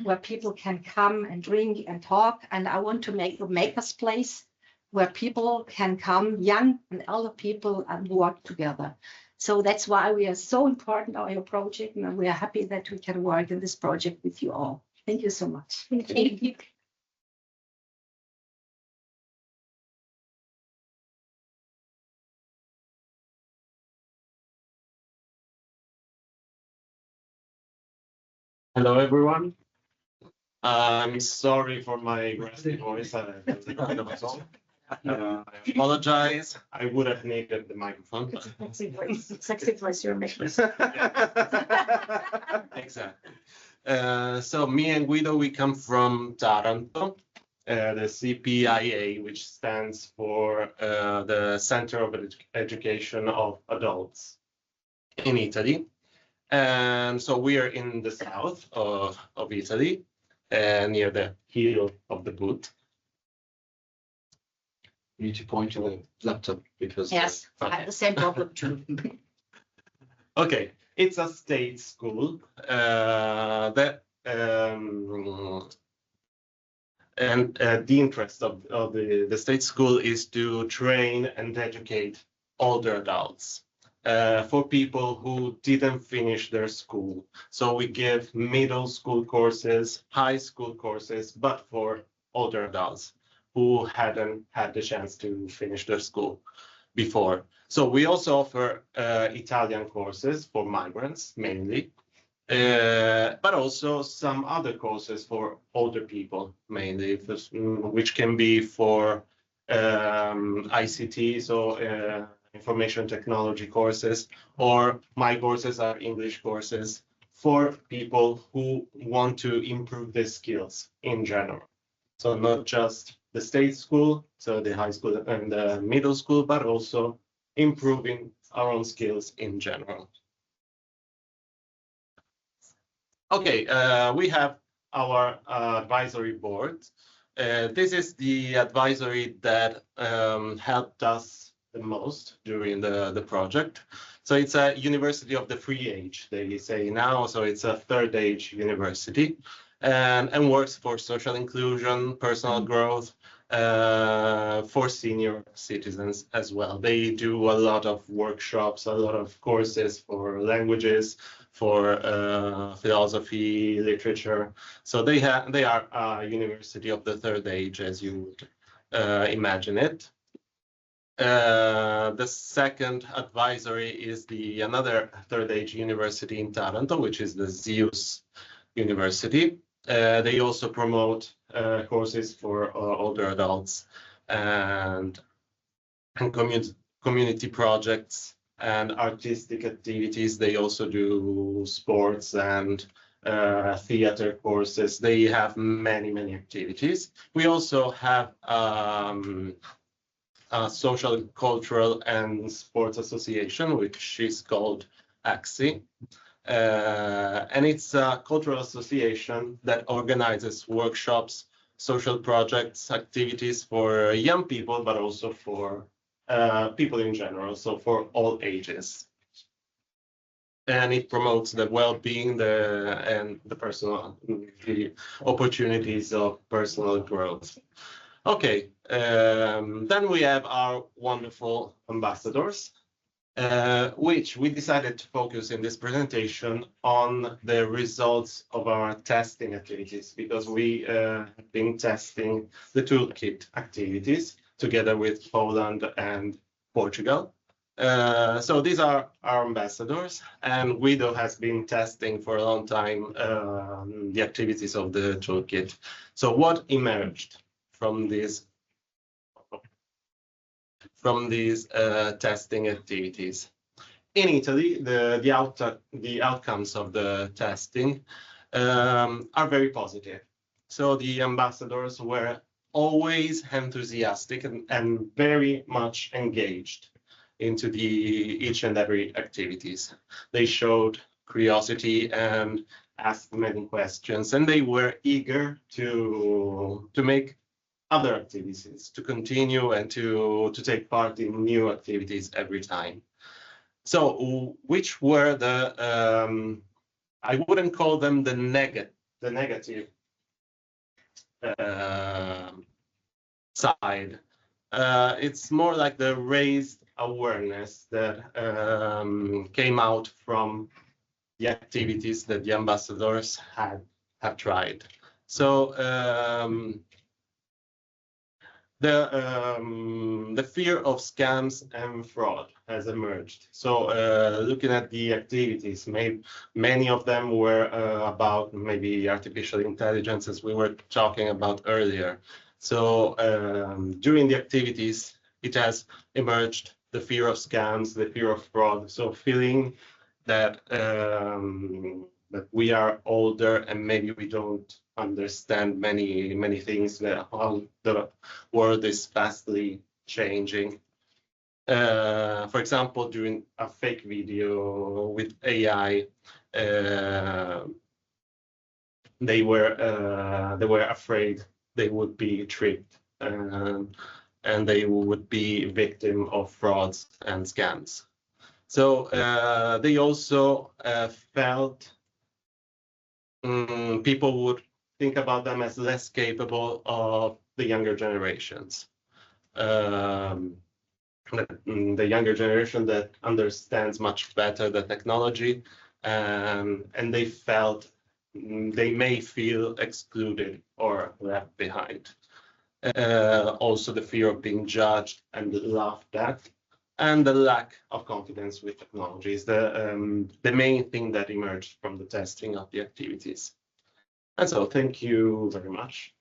Speaker 6: where people can come and drink and talk. And I want to make a maker's place where people can come, young and elder people, and work together. So that's why we are so important on your project, and we are happy that we can work in this project with you all. Thank you so much.
Speaker 1: Thank you.
Speaker 13: Hello, everyone. I'm sorry for my raspy voice. I apologize. I would have needed the microphone.
Speaker 1: Sexy voice you're making.
Speaker 13: Exactly. So me and Guido, we come from Taranto, the CPIA, which stands for the Center of Education of Adults in Italy. And so we are in the south of Italy, near the heel of the boot.
Speaker 2: You need to point to the laptop because...
Speaker 6: Yes, I have the same problem too.
Speaker 13: Okay, it's a state school and the interest of the state school is to train and educate older adults. For people who didn't finish their school. So we give middle school courses, high school courses, but for older adults who hadn't had the chance to finish their school before. So we also offer Italian courses for migrants mainly, but also some other courses for older people mainly, which can be for ICT, so information technology courses, or my courses are English courses for people who want to improve their skills in general. So not just the state school, so the high school and the middle school, but also improving our own skills in general. Okay, we have our advisory board. This is the advisory that helped us the most during the project. So it's a university of the free age, they say now. So it's a third age university and works for social inclusion, personal growth, for senior citizens as well. They do a lot of workshops, a lot of courses for languages, for philosophy, literature. So they are a university of the third age, as you would imagine it. The second advisory is another third age university in Taranto, which is the Zeus University. They also promote courses for older adults and community projects and artistic activities. They also do sports and theater courses. They have many activities. We also have a social, cultural, and sports association, which is called AXI. And it's a cultural association that organizes workshops, social projects, activities for young people, but also for people in general, so for all ages. And it promotes the well-being and the opportunities of personal growth. Okay, then we have our wonderful ambassadors, which we decided to focus in this presentation on the results of our testing activities, because we have been testing the toolkit activities together with Poland and Portugal. So these are our ambassadors, and Guido has been testing for a long time the activities of the toolkit. So what emerged from these testing activities? In Italy, the outcomes of the testing are very positive. So the ambassadors were always enthusiastic and very much engaged into each and every activities. They showed curiosity and asked many questions, and they were eager to make other activities, to continue and to take part in new activities every time. So which were the, I wouldn't call them the negative side. It's more like the raised awareness that came out from the activities that the ambassadors have tried. So the fear of scams and fraud has emerged. So looking at the activities, many of them were about maybe artificial intelligence, as we were talking about earlier. So during the activities, it has emerged the fear of scams, the fear of fraud. So feeling that that we are older and maybe we don't understand many things, that how the world is fastly changing. For example, during a fake video with AI, they were afraid they would be tricked and they would be victim of frauds and scams. So they also felt people would think about them as less capable of the younger generations. The younger generation that understands much better the technology, and they felt they may feel excluded or left behind. Also the fear of being judged and laughed at, and the lack of confidence with technology is the main thing that emerged from the testing of the activities. And so thank you very much.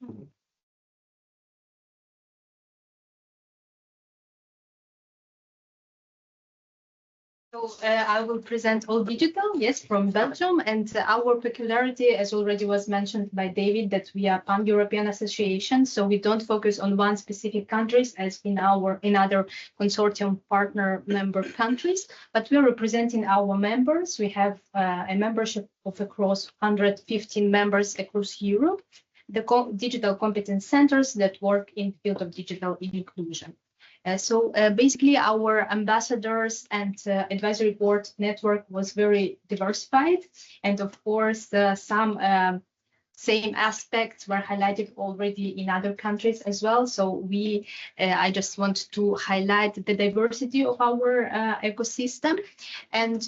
Speaker 1: So I will present All Digital, yes, from Belgium, and our peculiarity, as already was mentioned by David, that we are pan-European association, so we don't focus on one specific countries as in other consortium partner member countries, but we are representing our members. We have a membership of across 115 members across Europe, the digital competence centers that work in the field of digital inclusion. So basically, our ambassadors and advisory board network was very diversified. And of course, some same aspects were highlighted already in other countries as well. So I just want to highlight the diversity of our ecosystem. And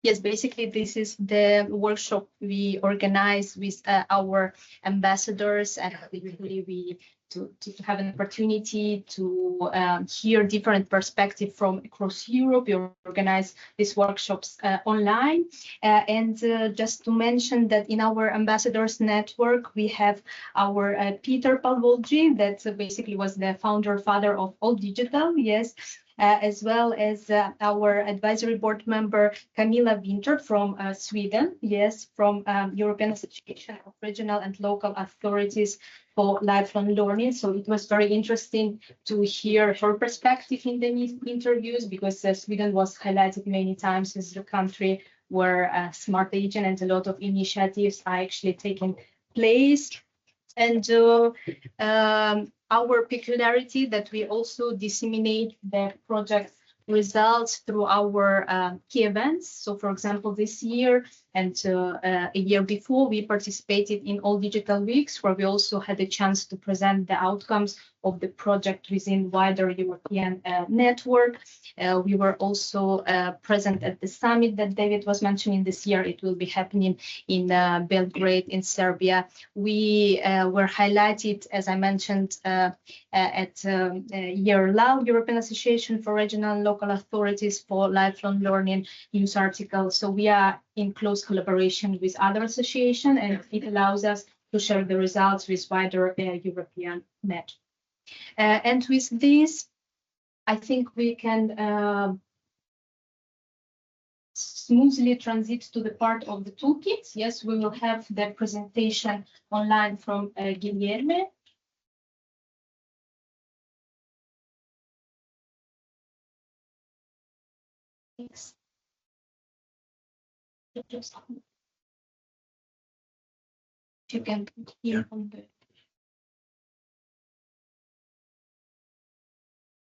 Speaker 1: yes, basically, this is the workshop we organize with our ambassadors, and we to have an opportunity to hear different perspectives from across Europe. We organize these workshops online. And just to mention that in our ambassadors network, we have our Peter Pawłowski, that basically was the father of All Digital, yes. as well as our advisory board member, Camilla Winter from Sweden, yes, from European Association of Regional and Local Authorities for Lifelong Learning. So it was very interesting to hear her perspective in the interviews, because Sweden was highlighted many times as the country where smart aging and a lot of initiatives are actually taking place. And our peculiarity that we also disseminate the project results through our key events. So for example, this year and a year before, we participated in all digital weeks, where we also had a chance to present the outcomes of the project within wider European network. We were also present at the summit that David was mentioning this year. It will be happening in Belgrade in Serbia. We were highlighted, as I mentioned, at EAEA, European Association for Regional and Local Authorities for Lifelong Learning, news article. So we are in close collaboration with other associations, and it allows us to share the results with wider European net. And with this, I think we can smoothly transit to the part of the toolkit. Yes, we will have the presentation online from Guilherme. Thanks. You can put here on the,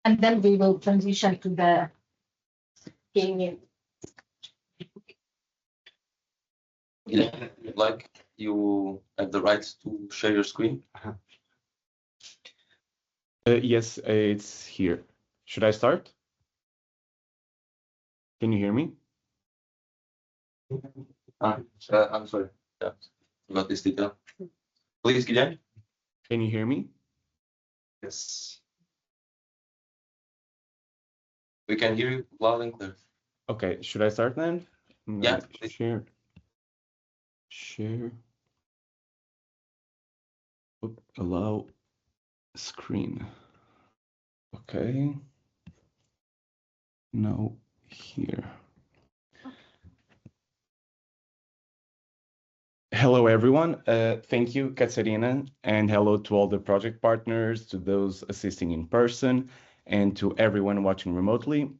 Speaker 1: and then we will transition to the gaming.
Speaker 14: Like you have the right to share your screen?
Speaker 15: Yes, it's here. Should I start? Can you hear me?
Speaker 14: I'm sorry. Yeah, forgot this detail. Please, Guilherme.
Speaker 15: Can you hear me?
Speaker 14: Yes. We can hear you loud and clear.
Speaker 15: Okay, should I start then?
Speaker 14: Yeah.
Speaker 15: Share. Allow screen. Okay. Now here. Hello, everyone. Thank you, Katsiaryna, and hello to all the project partners, to those assisting in person, and to everyone watching remotely.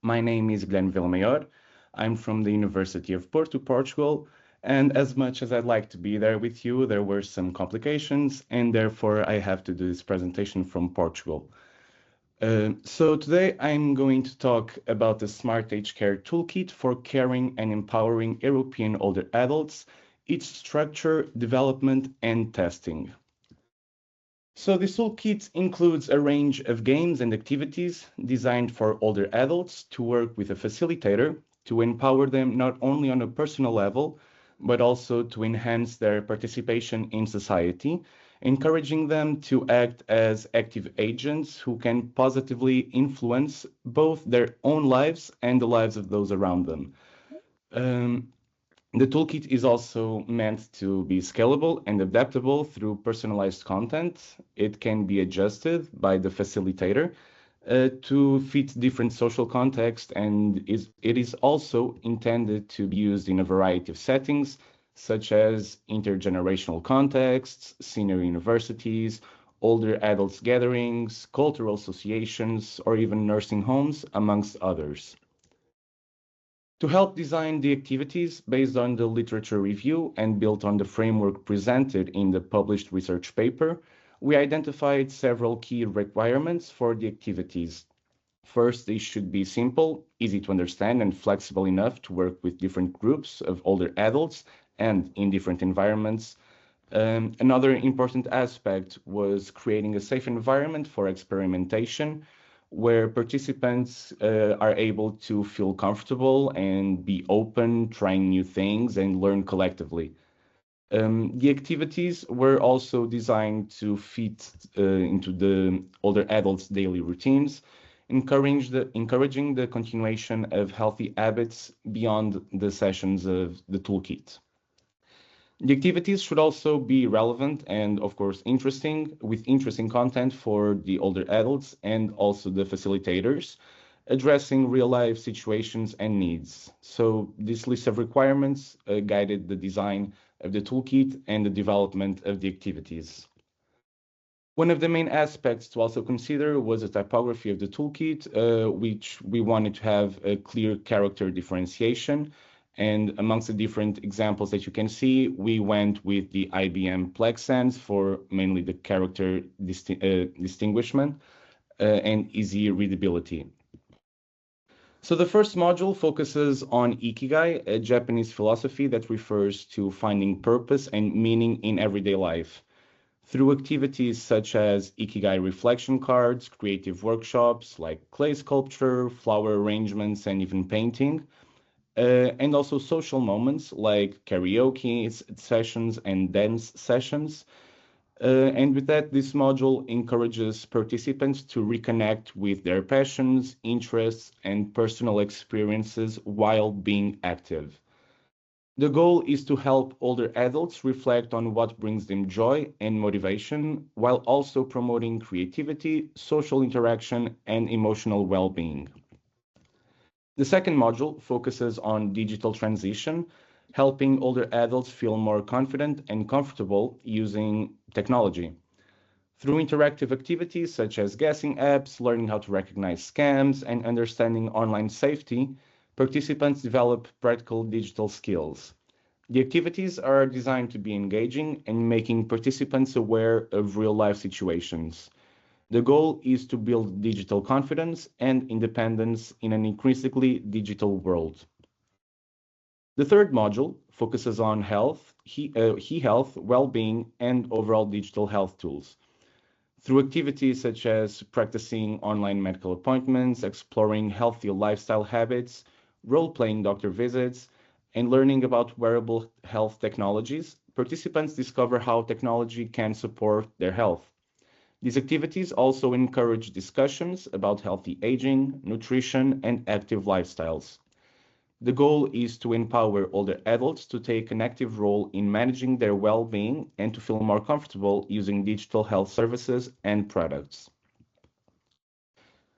Speaker 15: My name is Guilherme Villamaior. I'm from the University of Porto, Portugal, and as much as I'd like to be there with you, there were some complications, and therefore I have to do this presentation from Portugal. So today I'm going to talk about the SmartAgeCare Toolkit for caring and empowering European older adults, its structure, development, and testing. So this toolkit includes a range of games and activities designed for older adults to work with a facilitator to empower them not only on a personal level, but also to enhance their participation in society, encouraging them to act as active agents who can positively influence both their own lives and the lives of those around them. The toolkit is also meant to be scalable and adaptable through personalized content. It can be adjusted by the facilitator to fit different social contexts, and it is also intended to be used in a variety of settings, such as intergenerational contexts, senior universities, older adults gatherings, cultural associations, or even nursing homes, amongst others. To help design the activities based on the literature review and built on the framework presented in the published research paper, we identified several key requirements for the activities. First, they should be simple, easy to understand, and flexible enough to work with different groups of older adults and in different environments. Another important aspect was creating a safe environment for experimentation, where participants are able to feel comfortable and be open, trying new things and learn collectively. The activities were also designed to fit into the older adults' daily routines, encouraging the continuation of healthy habits beyond the sessions of the toolkit. The activities should also be relevant and, of course, interesting, with interesting content for the older adults and also the facilitators. addressing real-life situations and needs. So this list of requirements guided the design of the toolkit and the development of the activities. One of the main aspects to also consider was the typography of the toolkit, which we wanted to have a clear character differentiation. And amongst the different examples that you can see, we went with the IBM Plexens for mainly the character distinguishment and easy readability. So the first module focuses on Ikigai, a Japanese philosophy that refers to finding purpose and meaning in everyday life. Through activities such as Ikigai reflection cards, creative workshops like clay sculpture, flower arrangements, and even painting, and also social moments like karaoke sessions and dance sessions. And with that, this module encourages participants to reconnect with their passions, interests, and personal experiences while being active. The goal is to help older adults reflect on what brings them joy and motivation, while also promoting creativity, social interaction, and emotional well-being. The second module focuses on digital transition, helping older adults feel more confident and comfortable using technology. Through interactive activities such as guessing apps, learning how to recognize scams, and understanding online safety, participants develop practical digital skills. The activities are designed to be engaging and making participants aware of real-life situations. The goal is to build digital confidence and independence in an increasingly digital world. The third module focuses on health, e-health, well-being, and overall digital health tools. Through activities such as practicing online medical appointments, exploring healthy lifestyle habits, role-playing doctor visits, and learning about wearable health technologies, participants discover how technology can support their health. These activities also encourage discussions about healthy aging, nutrition, and active lifestyles. The goal is to empower older adults to take an active role in managing their well-being and to feel more comfortable using digital health services and products.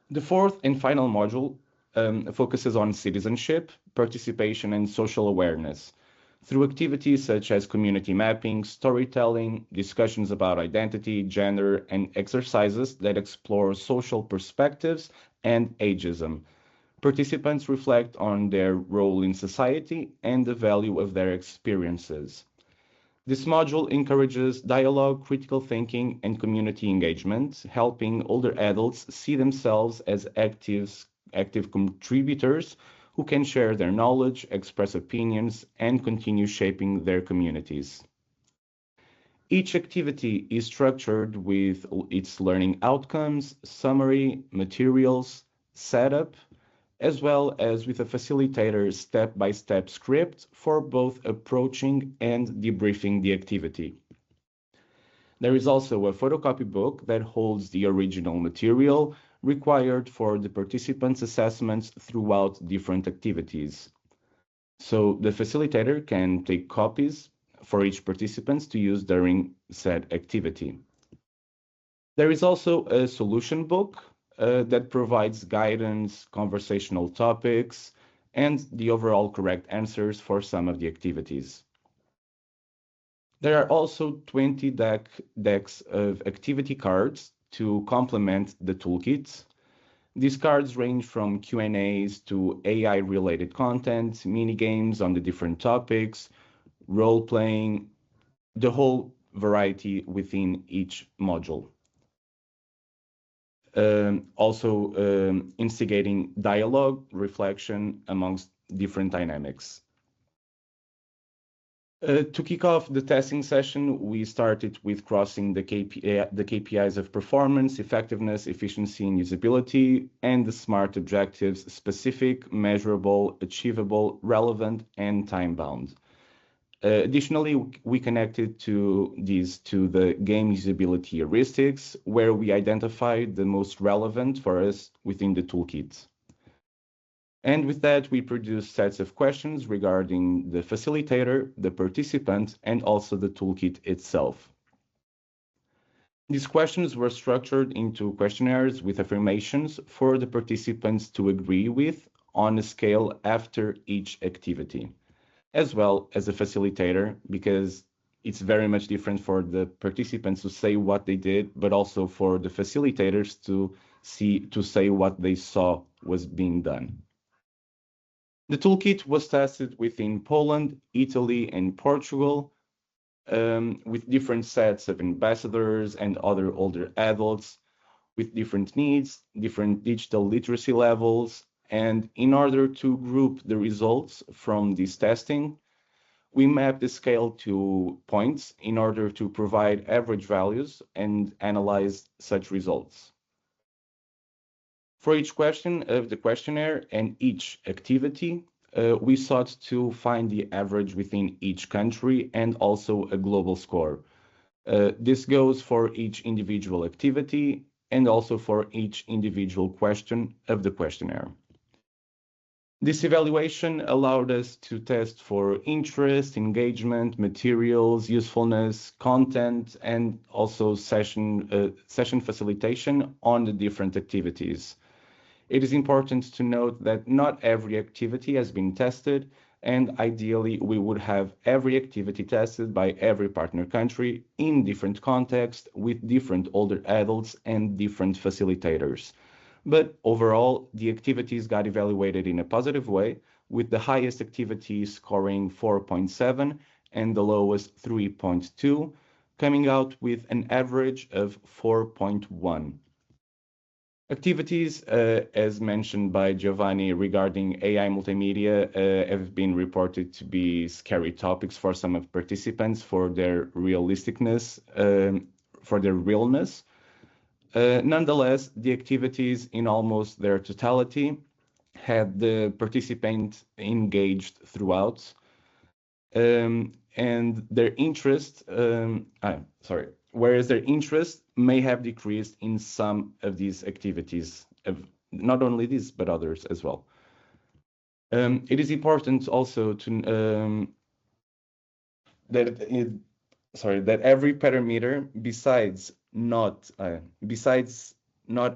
Speaker 15: The fourth and final module focuses on citizenship, participation, and social awareness. Through activities such as community mapping, storytelling, discussions about identity, gender, and exercises that explore social perspectives and ageism. Participants reflect on their role in society and the value of their experiences. This module encourages dialogue, critical thinking, and community engagement, helping older adults see themselves as active contributors who can share their knowledge, express opinions, and continue shaping their communities. Each activity is structured with its learning outcomes, summary, materials, setup, as well as with a facilitator step-by-step script for both approaching and debriefing the activity. There is also a photocopy book that holds the original material required for the participants' assessments throughout different activities. So the facilitator can take copies for each participant to use during said activity. There is also a solution book that provides guidance, conversational topics, and the overall correct answers for some of the activities. There are also 20 decks of activity cards to complement the toolkit. These cards range from Q&As to AI-related content, mini-games on the different topics, role-playing, the whole variety within each module. Also instigating dialogue, reflection amongst different dynamics. To kick off the testing session, we started with crossing the KPIs of performance, effectiveness, efficiency, and usability, and the SMART objectives: specific, measurable, achievable, relevant, and time-bound. Additionally, we connected to the game usability heuristics, where we identified the most relevant for us within the toolkit. And with that, we produced sets of questions regarding the facilitator, the participant, and also the toolkit itself. These questions were structured into questionnaires with affirmations for the participants to agree with on a scale after each activity, as well as a facilitator, because it's very much different for the participants to say what they did, but also for the facilitators to say what they saw was being done. The toolkit was tested within Poland, Italy, and Portugal, with different sets of ambassadors and other older adults with different needs, different digital literacy levels, and in order to group the results from this testing, we mapped the scale to points in order to provide average values and analyze such results. For each question of the questionnaire and each activity, we sought to find the average within each country and also a global score. This goes for each individual activity and also for each individual question of the questionnaire. This evaluation allowed us to test for interest, engagement, materials, usefulness, content, and also session facilitation on the different activities. It is important to note that not every activity has been tested, and ideally we would have every activity tested by every partner country in different contexts with different older adults and different facilitators. But overall, the activities got evaluated in a positive way, with the highest activity scoring 4.7 and the lowest 3.2, coming out with an average of 4.1. Activities, as mentioned by Giovanni regarding AI multimedia, have been reported to be scary topics for some of participants for their realisticness, for their realness. Nonetheless, the activities in almost their totality had the participant engaged throughout, and their interest, whereas their interest may have decreased in some of these activities, not only these, but others as well. It is important also to that every parameter, besides not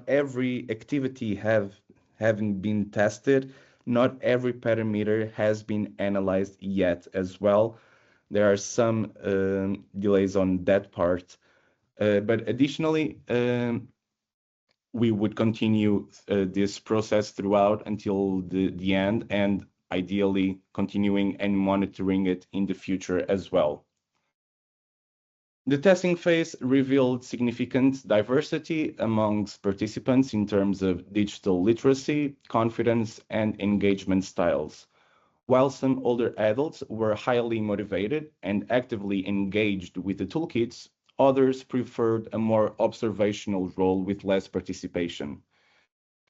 Speaker 15: every activity having been tested, not every parameter has been analyzed yet as well. There are some delays on that part, but additionally, we would continue this process throughout until the end, and ideally continuing and monitoring it in the future as well. The testing phase revealed significant diversity amongst participants in terms of digital literacy, confidence, and engagement styles. While some older adults were highly motivated and actively engaged with the toolkits, others preferred a more observational role with less participation.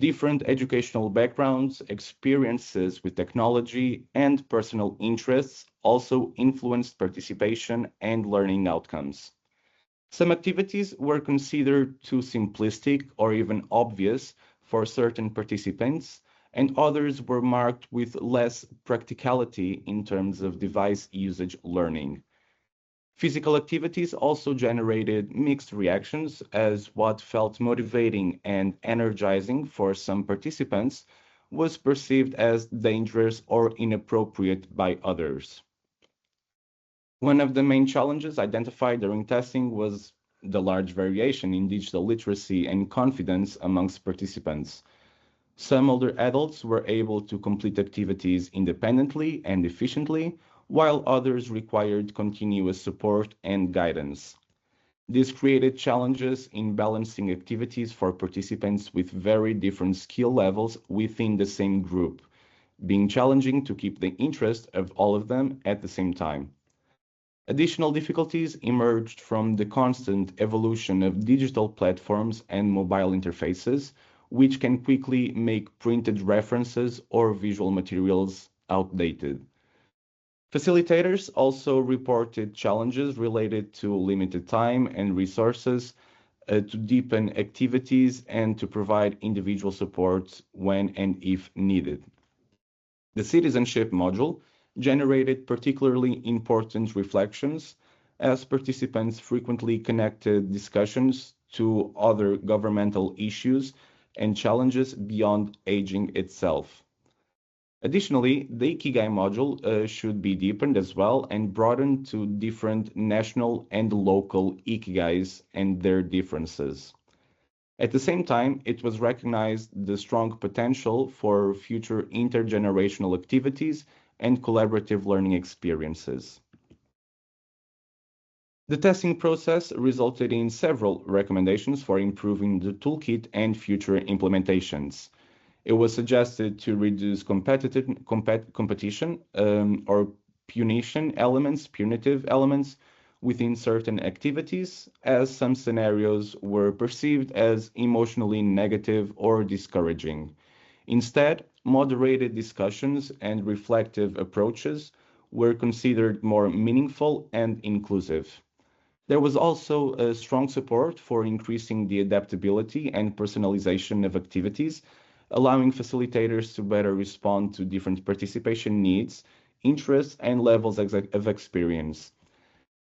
Speaker 15: Different educational backgrounds, experiences with technology, and personal interests also influenced participation and learning outcomes. Some activities were considered too simplistic or even obvious for certain participants, and others were marked with less practicality in terms of device usage learning. Physical activities also generated mixed reactions, as what felt motivating and energizing for some participants was perceived as dangerous or inappropriate by others. One of the main challenges identified during testing was the large variation in digital literacy and confidence amongst participants. Some older adults were able to complete activities independently and efficiently, while others required continuous support and guidance. This created challenges in balancing activities for participants with very different skill levels within the same group, being challenging to keep the interest of all of them at the same time. Additional difficulties emerged from the constant evolution of digital platforms and mobile interfaces, which can quickly make printed references or visual materials outdated. Facilitators also reported challenges related to limited time and resources to deepen activities and to provide individual support when and if needed. The citizenship module generated particularly important reflections as participants frequently connected discussions to other governmental issues and challenges beyond aging itself. Additionally, the Ikigai module should be deepened as well and broadened to different national and local Ikigais and their differences. At the same time, it was recognized the strong potential for future intergenerational activities and collaborative learning experiences. The testing process resulted in several recommendations for improving the toolkit and future implementations. It was suggested to reduce competition or punitive elements within certain activities, as some scenarios were perceived as emotionally negative or discouraging. Instead, moderated discussions and reflective approaches were considered more meaningful and inclusive. There was also a strong support for increasing the adaptability and personalization of activities, allowing facilitators to better respond to different participation needs, interests, and levels of experience.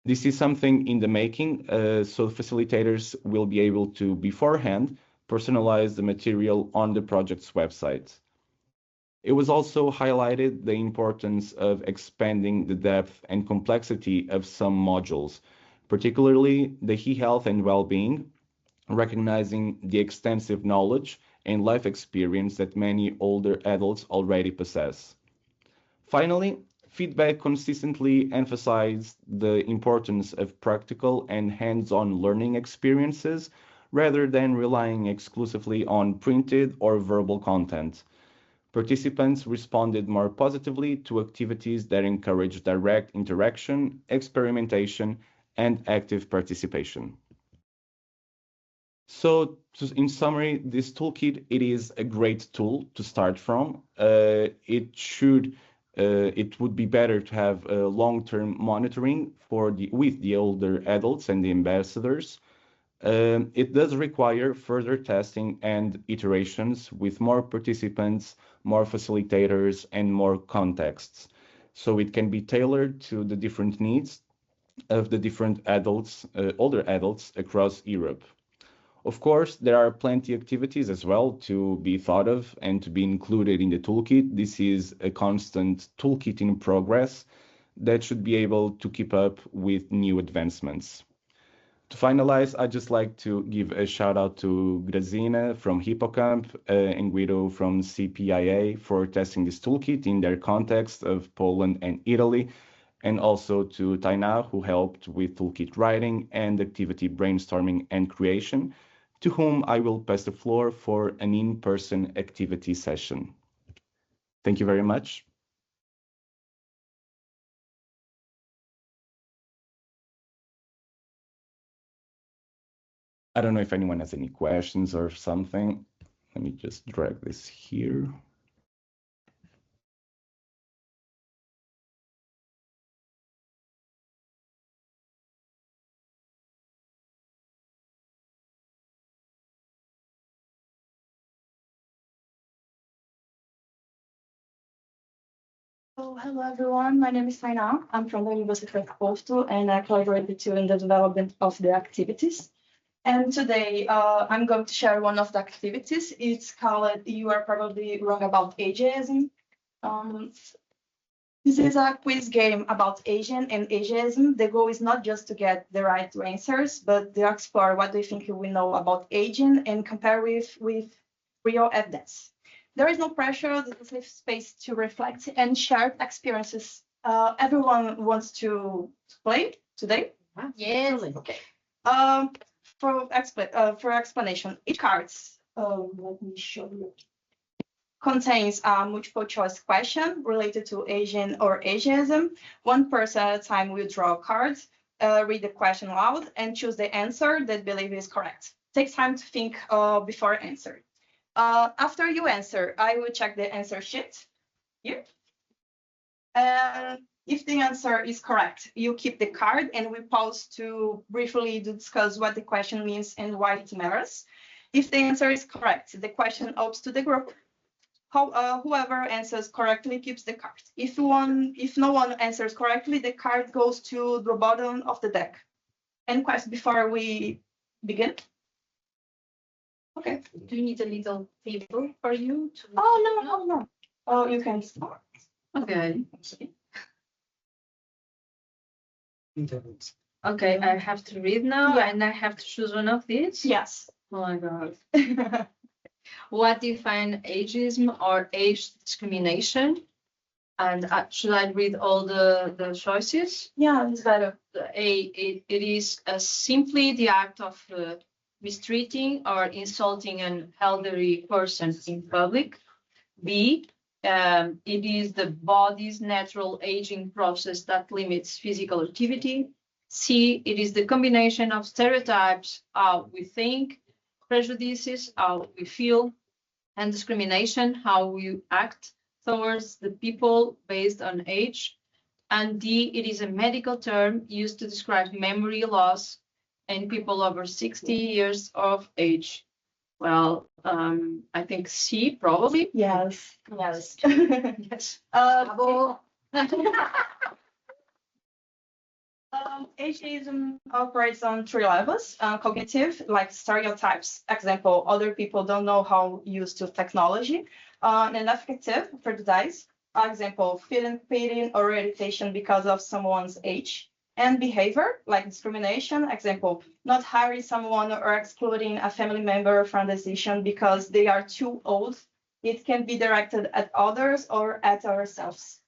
Speaker 15: This is something in the making, so facilitators will be able to beforehand personalize the material on the project's website. It was also highlighted the importance of expanding the depth and complexity of some modules, particularly the e-health and well-being, recognizing the extensive knowledge and life experience that many older adults already possess. Finally, feedback consistently emphasized the importance of practical and hands-on learning experiences rather than relying exclusively on printed or verbal content. Participants responded more positively to activities that encourage direct interaction, experimentation, and active participation. So, in summary, this toolkit, it is a great tool to start from. It would be better to have long-term monitoring with the older adults and the ambassadors. It does require further testing and iterations with more participants, more facilitators, and more contexts. So it can be tailored to the different needs of the different adults, older adults across Europe. Of course, there are plenty of activities as well to be thought of and to be included in the toolkit. This is a constant toolkit in progress that should be able to keep up with new advancements. To finalize, I'd just like to give a shout out to Gina from Hippocamp and Guido from CPIA for testing this toolkit in their context of Poland and Italy, and also to Taina, who helped with toolkit writing and activity brainstorming and creation, to whom I will pass the floor for an in-person activity session. Thank you very much. I don't know if anyone has any questions or something. Let me just drag this here.
Speaker 7: So, hello everyone, my name is Taina. I'm from the University of Porto and I collaborated too in the development of the activities. And today I'm going to share one of the activities. It's called You Are Probably Wrong About Ageism. This is a quiz game about aging and ageism. The goal is not just to get the right answers, but to explore what do you think we know about aging and compare with real evidence. There is no pressure, there's a safe space to reflect and share experiences. Everyone wants to play today?
Speaker 9: Yes.
Speaker 7: Okay. For explanation, each card, let me show you, contains a multiple choice question related to aging or ageism. One person at a time will draw cards, read the question aloud, and choose the answer that believe is correct. Takes time to think before answering. After you answer, I will check the answer sheet here. And if the answer is correct, you keep the card and we pause to briefly discuss what the question means and why it matters. If the answer is correct, the question opens to the group. Whoever answers correctly keeps the card. If no one answers correctly, the card goes to the bottom of the deck. Any questions before we begin?
Speaker 10: Okay.
Speaker 7: Do you need a little table for you to?
Speaker 10: Oh, no. Oh, you can start.
Speaker 7: Okay. Okay, I have to read now, and I have to choose one of these.
Speaker 10: Yes.
Speaker 7: Oh my God. What define ageism or age discrimination? And should I read all the choices?
Speaker 10: Yeah, it's better.
Speaker 7: It is simply the act of mistreating or insulting an elderly person in public. B, it is the body's natural aging process that limits physical activity. C, it is the combination of stereotypes, how we think, prejudices, how we feel, and discrimination, how we act towards the people based on age. And D, it is a medical term used to describe memory loss in people over 60 years of age. Well, I think C, probably.
Speaker 10: Yes.
Speaker 7: Yes.
Speaker 10: Yes. Ageism operates on 3 levels. Cognitive, like stereotypes. Example, other people don't know how used to technology. And affective, prejudice. Example, feeling pain or irritation because of someone's age. And behavior, like discrimination. Example, not hiring someone or excluding a family member from the decision because they are too old. It can be directed at others or at ourselves.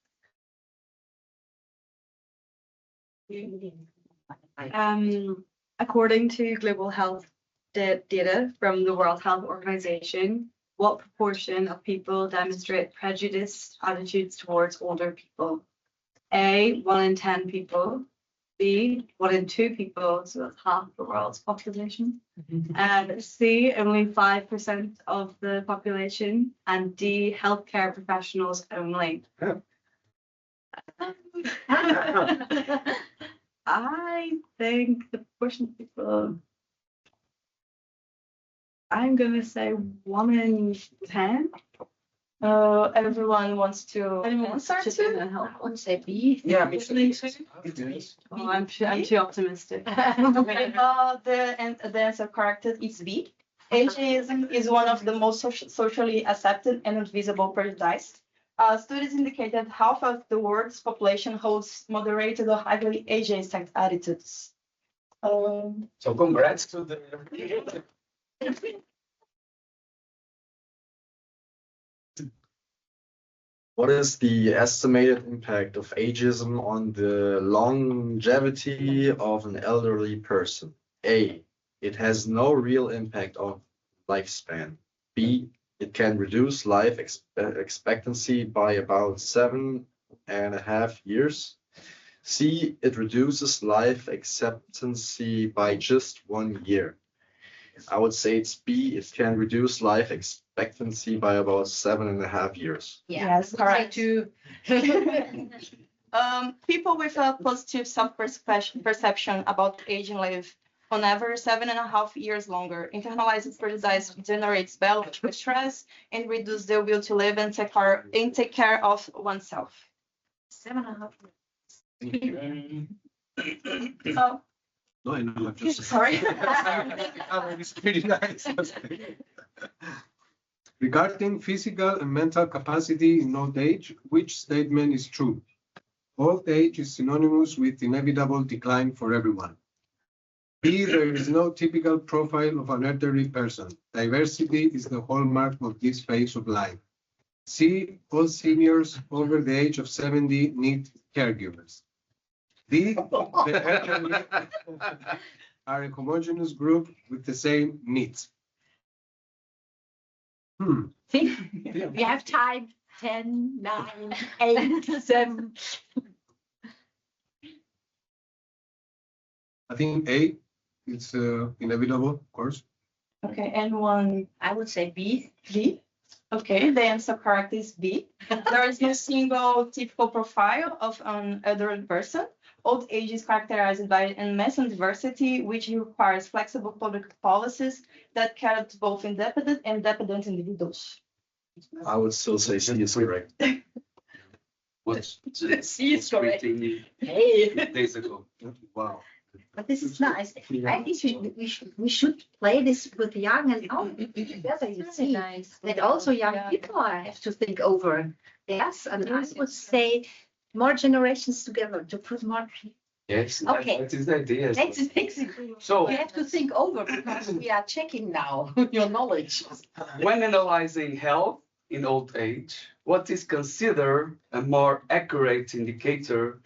Speaker 16: According to global health data from the World Health Organization, what proportion of people demonstrate prejudiced attitudes towards older people? A, 1 in 10 people. B, 1 in 2 people, so that's half the world's population. And C, only 5% of the population. And D, healthcare professionals only. I think the proportion of people, I'm gonna say 1 in 10.
Speaker 10: Everyone wants to answer to?
Speaker 7: I want to say B.
Speaker 11: Yeah, me too.
Speaker 16: Oh, I'm too optimistic.
Speaker 10: The answer corrected is B. Ageism is one of the most socially accepted and invisible prejudice. Studies indicate that half of the world's population holds moderated or highly ageist attitudes.
Speaker 2: So congrats to the.
Speaker 17: What is the estimated impact of ageism on the longevity of an elderly person? A, it has no real impact on lifespan. B, it can reduce life expectancy by about 7.5 years. C, it reduces life expectancy by just 1 year. I would say it's B, it can reduce life expectancy by about 7.5 years.
Speaker 10: Yes, correct. People with a positive self-perception about aging live on average 7.5 years longer. Internalized prejudice generates biological stress and reduces the will to live and take care of oneself. 7.5 years.
Speaker 12: No, I know. Just
Speaker 10: sorry.
Speaker 12: It's pretty nice. Regarding physical and mental capacity in old age, which statement is true? Old age is synonymous with inevitable decline for everyone. B, there is no typical profile of an elderly person. Diversity is the hallmark of this phase of life. C, all seniors over the age of 70 need caregivers. D, the elderly are a homogeneous group with the same needs.
Speaker 9: We have time. 10, 9, 8, 7.
Speaker 12: I think A, it's inevitable, of course.
Speaker 10: Okay, and one,
Speaker 7: I would say B.
Speaker 10: B. Okay, the answer correct is B. There is no single typical profile of an elderly person. Old age is characterized by immense diversity, which requires flexible public policies that cater to both independent and dependent individuals.
Speaker 17: I would still say C is correct.
Speaker 3: What's
Speaker 10: C is correct.
Speaker 3: Hey. 2 days ago.
Speaker 12: Wow.
Speaker 9: But this is nice. I think we should play this with young and old together. You see,
Speaker 1: nice.
Speaker 9: that also young people have to think over. Yes, and I would say more generations together to put more.
Speaker 3: Yes,
Speaker 9: Okay.
Speaker 3: that is the idea.
Speaker 9: Let's fix it.
Speaker 3: So
Speaker 9: You have to think over because we are checking now your knowledge.
Speaker 3: when analyzing health in old age, what is considered a more accurate indicator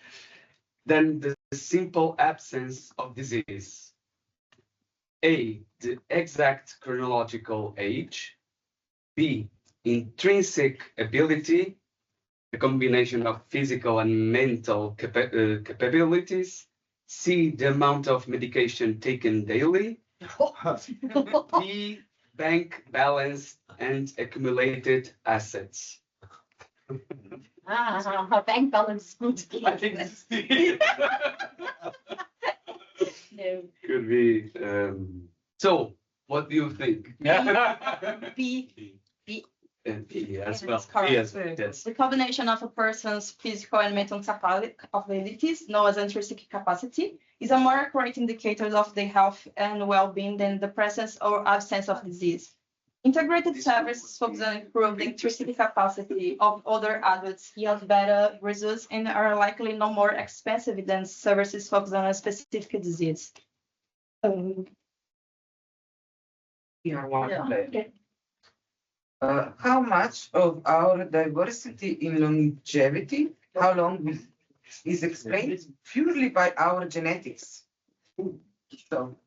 Speaker 3: than the simple absence of disease? A, the exact chronological age. B, intrinsic ability, a combination of physical and mental capabilities. C, the amount of medication taken daily. D, bank balance and accumulated assets.
Speaker 9: Bank balance is good.
Speaker 3: I think that's the
Speaker 9: No.
Speaker 3: could be. So, what do you think?
Speaker 9: B.
Speaker 3: And B as
Speaker 16: Yes,
Speaker 3: well.
Speaker 16: correct.
Speaker 3: Yes, yes.
Speaker 16: The combination of a person's physical and mental abilities, known as intrinsic capacity, is a more accurate indicator of their health and well-being than the presence or absence of disease. Integrated services focus on improving the intrinsic capacity of other adults, yield better results, and are likely no more expensive than services focused on a specific disease.
Speaker 11: How much of our diversity in longevity, how long is explained purely by our genetics? So,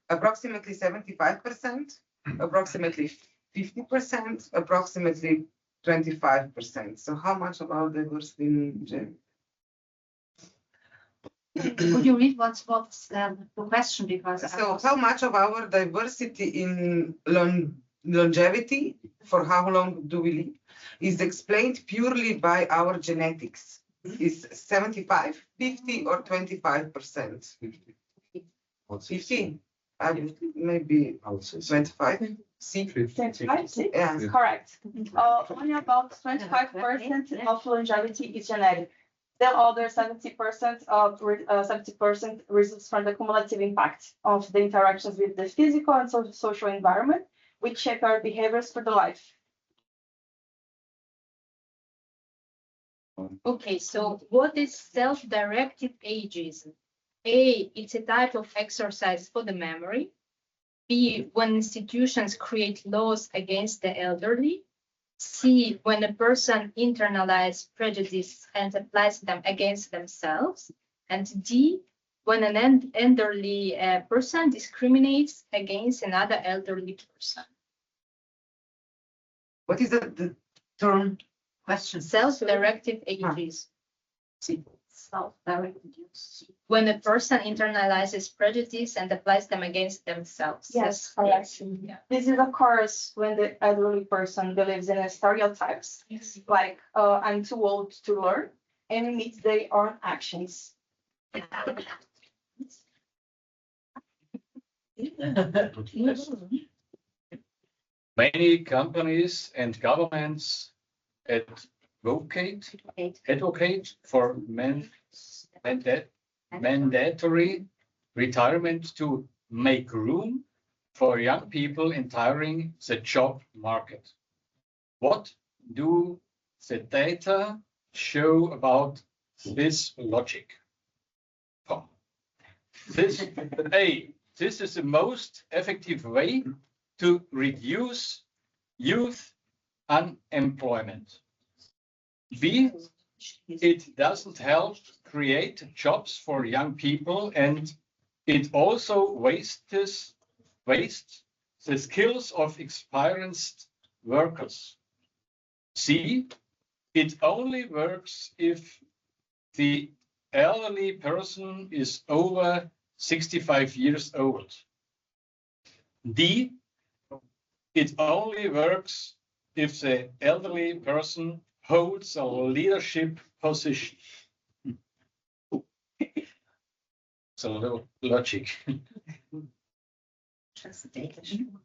Speaker 11: approximately 75%, approximately 50%, approximately 25%. So how much of our diversity in genetics?
Speaker 1: Could you read what's the question? Because
Speaker 11: So how much of our diversity in longevity, for how long do we live, is explained purely by our genetics? Is 75, 50, or 25%? 50. Maybe 25. See?
Speaker 16: 25, see?
Speaker 11: Yeah.
Speaker 16: Correct. Only about 25% of longevity is genetic. The other 70% results from the cumulative impact of the interactions with the physical and social environment, which shape our behaviors for the life.
Speaker 1: okay, so what is self-directed ageism? A, it's a type of exercise for the memory. B, when institutions create laws against the elderly. C, when a person internalizes prejudice and applies them against themselves. And D, when an elderly person discriminates against another elderly person.
Speaker 11: What is the term?
Speaker 1: Question. Self-directed ageism.
Speaker 9: Self-directed.
Speaker 1: When a person internalizes prejudice and applies them against themselves.
Speaker 16: Yes, correct.
Speaker 1: Yeah.
Speaker 16: This is occurs when the elderly person believes in stereotypes, like I'm too old to learn, and omits their own actions.
Speaker 2: Many companies and governments advocate for mandatory retirement to make room for young people entering the job market. What do the data show about this logic? This is the most effective way to reduce youth unemployment. B, it doesn't help create jobs for young people, and it also wastes the skills of experienced workers. C, it only works if the elderly person is over 65 years old. D, it only works if the elderly person holds a leadership position. So logic.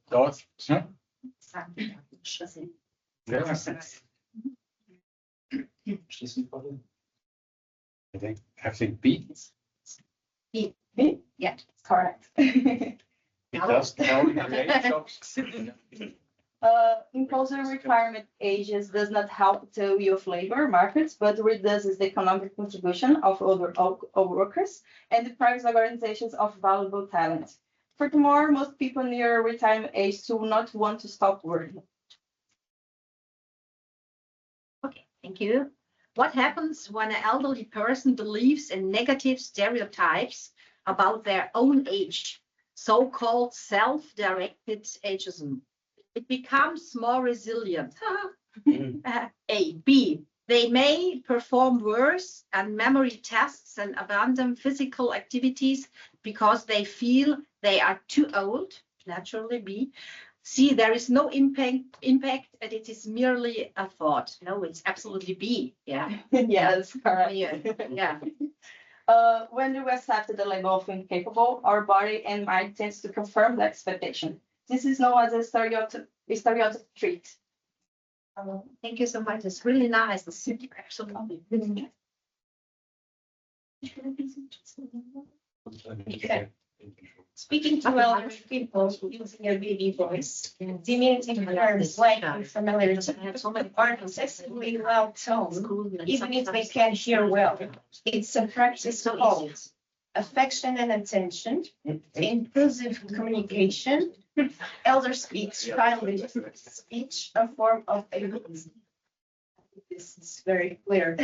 Speaker 2: Thoughts? Huh? I think B.
Speaker 16: Yeah, correct.
Speaker 13: Just only the age of
Speaker 7: Imposing requirement ages does not help the wheel of labor markets, but reduces the economic contribution of other workers and deprives organizations of valuable talent. Furthermore, most people near retirement age do not want to stop working.
Speaker 9: Okay, thank you. What happens when an elderly person believes in negative stereotypes about their own age, so-called self-directed ageism? It becomes more resilient. A. B. They may perform worse and memory tests and abandon physical activities because they feel they are too old. Naturally, B. C. There is no impact and it is merely a thought. No, it's absolutely B. Yeah.
Speaker 7: Yes, correct.
Speaker 9: Yeah.
Speaker 7: When we accept the label of incapable, our body and mind tends to confirm the expectation. This is known as a stereotype trait.
Speaker 9: Thank you so much. It's really nice. It's absolutely really
Speaker 16: Okay. Speaking to elderly people using a baby voice, diminuting terms like unfamiliar are excessively loud tone, even if they can't hear well. It's a practice called affection and attention, inclusive communication, elder speech, child speech, a form of ableism. This is very clear.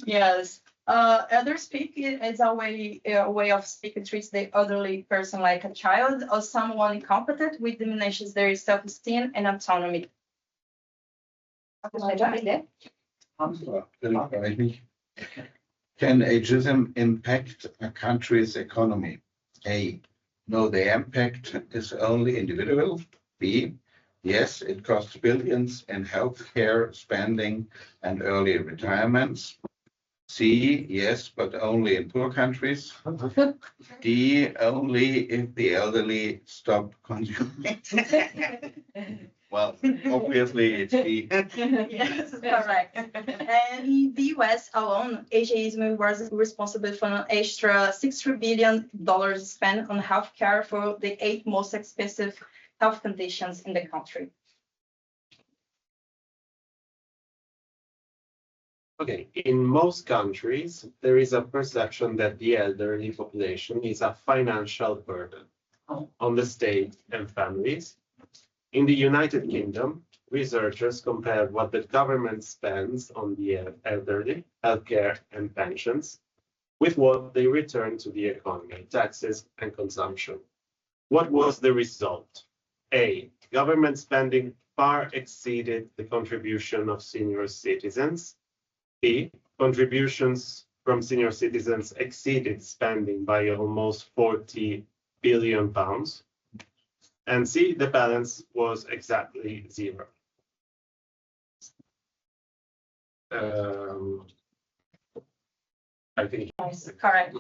Speaker 7: Yes. Elder speak is a way of speaking treats the elderly person like a child or someone incompetent, which diminishes their self-esteem and autonomy.
Speaker 18: Can ageism impact a country's economy? A. No, the impact is only individual. B. Yes, it costs billions in healthcare spending and early retirements. C. Yes, but only in poor countries. D. Only if the elderly stop consuming. Well, obviously it's D.
Speaker 7: Yes, correct. And in the US alone, ageism was responsible for an extra $63 billion spent on healthcare for the 8 most expensive health conditions in the country.
Speaker 13: Okay, in most countries, there is a perception that the elderly population is a financial burden on the state and families. In the United Kingdom, researchers compared what the government spends on the elderly, healthcare and pensions, with what they return to the economy, taxes and consumption. What was the result? A. Government spending far exceeded the contribution of senior citizens. B. Contributions from senior citizens exceeded spending by almost £40 billion. And C. The balance was exactly zero. I think
Speaker 7: correct.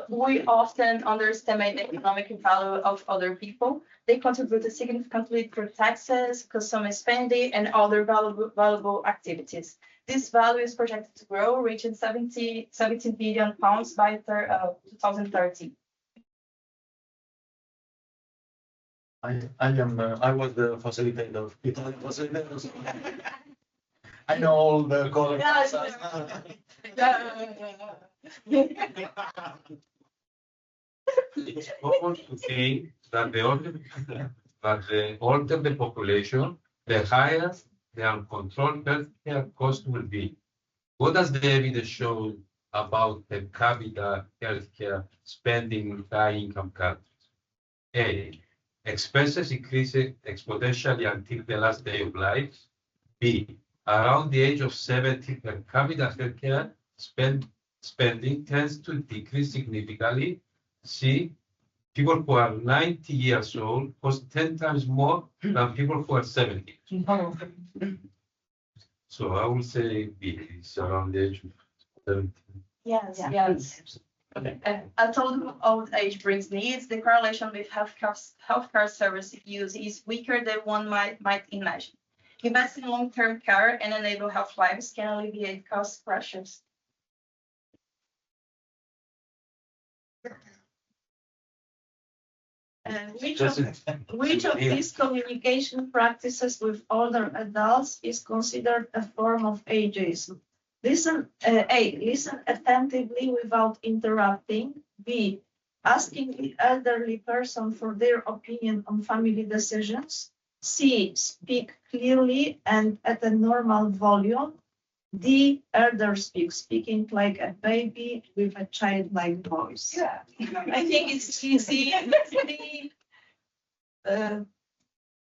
Speaker 7: We often underestimate the economic value of other people. They contribute significantly through taxes, consumer spending, and other valuable activities. This value is projected to grow, reaching £17 billion by 2030.
Speaker 2: I was the facilitator. Italian facilitator. I know all the color.
Speaker 19: It's common to think that the older the population, the higher the uncontrolled healthcare cost will be. What does the evidence show about per capita healthcare spending in high-income countries? A. Expenses increase exponentially until the last day of life. B. Around the age of 70, per capita healthcare spending tends to decrease significantly. C. People who are 90 years old cost 10 times more than people who are 70. So I would say B is around the age of 70.
Speaker 7: Yes. Okay. As old age brings needs, the correlation with healthcare service use is weaker than one might imagine. Invest in long-term care and enable health lives can alleviate cost pressures.
Speaker 10: Which of these communication practices with older adults is considered a form of ageism? Listen, A, listen attentively without interrupting. B, asking the elderly person for their opinion on family decisions. C, speak clearly and at a normal volume. D, elder speak, speaking like a baby with a childlike voice.
Speaker 16: Yeah, I think it's easy.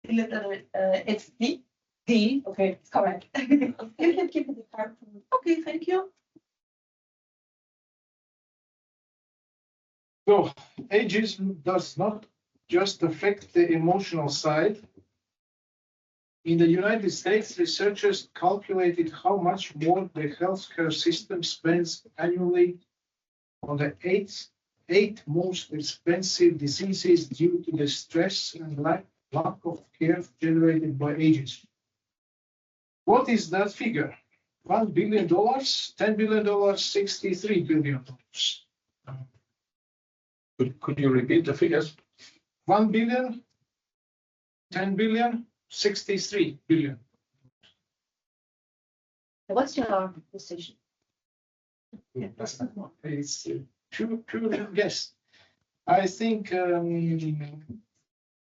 Speaker 10: It's D. D. Okay, it's correct. You can keep the card. Okay, thank you.
Speaker 20: So ageism does not just affect the emotional side. In the United States, researchers calculated how much more the healthcare system spends annually on the eight most expensive diseases due to the stress and lack of care generated by ageism. What is that figure? $1 billion, $10 billion, $63 billion.
Speaker 18: Could you repeat the figures?
Speaker 20: 1 billion, 10 billion, 63 billion.
Speaker 6: What's your decision?
Speaker 20: It's true guess. I think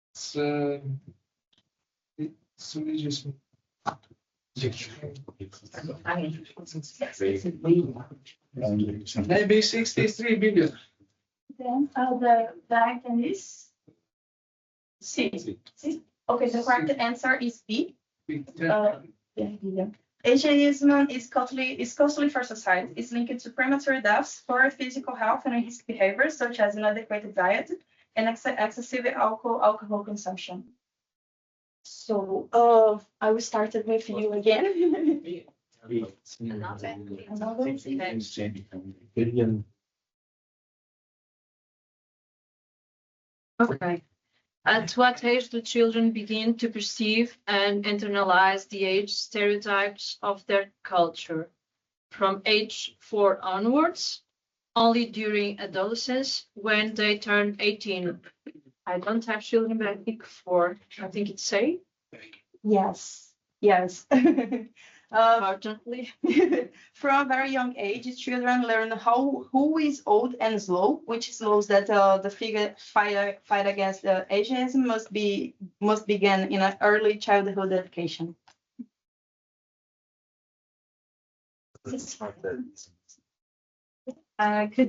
Speaker 20: it's religious. Maybe 63 billion.
Speaker 10: Then the item is C. C. Okay, the correct answer is B.
Speaker 16: Ageism is costly for society. It's linked to premature deaths, poor physical health, and risk behaviors such as inadequate diet and excessive alcohol consumption.
Speaker 7: So I will start it with you again. Okay. At what age do children begin to perceive and internalize the age stereotypes of their culture? From age 4 onwards, only during adolescence, when they turn 18. I don't have children, but I think 4. I think it's safe. Yes, yes.
Speaker 16: Unfortunately.
Speaker 7: From a very young age, children learn who is old and slow, which shows that the fight against the ageism must begin in an early childhood education.
Speaker 16: Could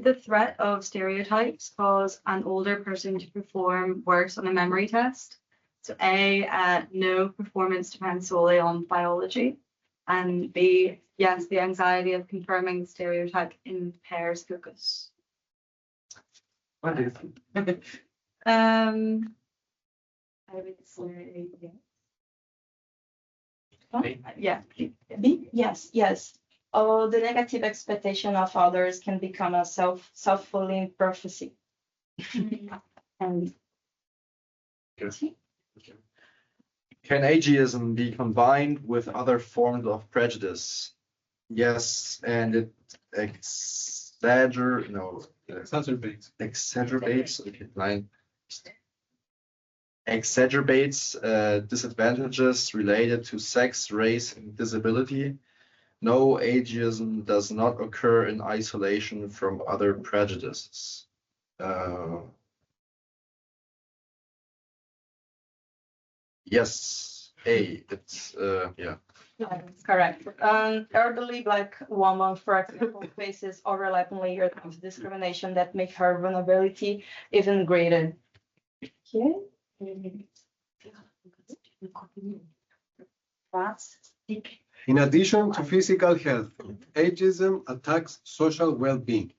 Speaker 16: the threat of stereotypes cause an older person to perform worse on a memory test? So A, no, performance depends solely on biology. And B, yes, the anxiety of confirming the stereotype impairs focus.
Speaker 3: What is it?
Speaker 16: I would say yes.
Speaker 7: Yeah. B? Yes, yes. The negative expectation of others can become a self-fulfilling prophecy. And
Speaker 17: can ageism be combined with other forms of prejudice? Yes, and it exacerbates disadvantages related to sex, race, and disability. No, ageism does not occur in isolation from other prejudices. Yes, A. It's yeah.
Speaker 7: Yeah, that's correct. An elderly Black woman, for example, faces overlapping layers of discrimination that make her vulnerability even greater. Okay.
Speaker 12: In addition to physical health, ageism attacks social well-being.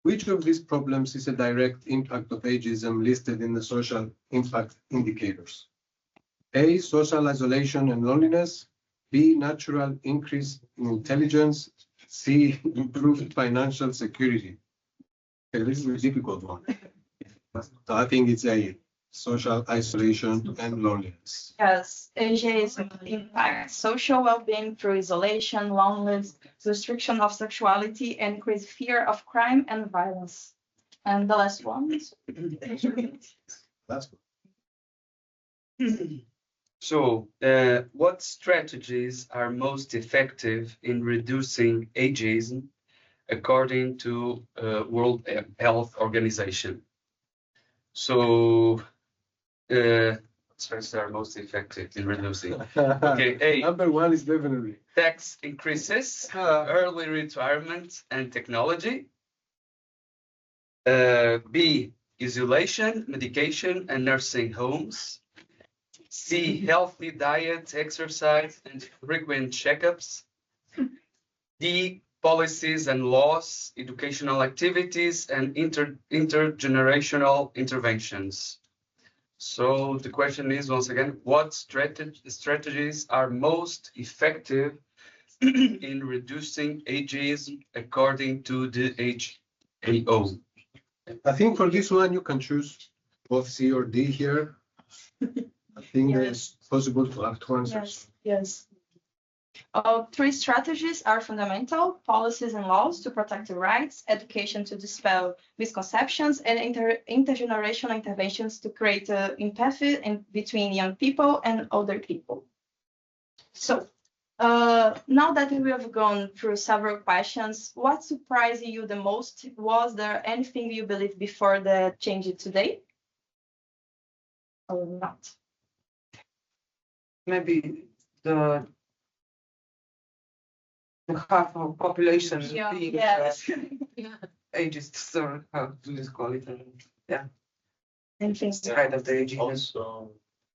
Speaker 12: Which of these problems is a direct impact of ageism listed in the social impact indicators? A, social isolation and loneliness. B, natural increase in intelligence. C, improved financial security. Okay, this is a difficult one. So I think it's A, social isolation and loneliness.
Speaker 7: Yes, ageism impacts social well-being through isolation, loneliness, restriction of sexuality, and increased fear of crime and violence. And the last one is
Speaker 18: That's good.
Speaker 3: So, what strategies are most effective in reducing ageism according to World Health Organization? So, what strategies are most effective in reducing? Okay, A.
Speaker 12: Number one is definitely
Speaker 3: Tax increases, early retirement, and technology. B. Isolation, medication, and nursing homes. C. Healthy diet, exercise, and frequent checkups. D. Policies and laws, educational activities, and intergenerational interventions. So the question is, once again, what strategies are most effective in reducing ageism according to the HAO?
Speaker 12: I think for this one, you can choose both C or D here. I think it's possible to have two answers.
Speaker 7: Yes. Three strategies are fundamental: policies and laws to protect the rights, education to dispel misconceptions, and intergenerational interventions to create empathy between young people and older people. So, now that we have gone through several questions, what surprised you the most? Was there anything you believed before that changed today? Or not?
Speaker 11: Maybe the half of population being ageist, so how to just call it, side of the ageism.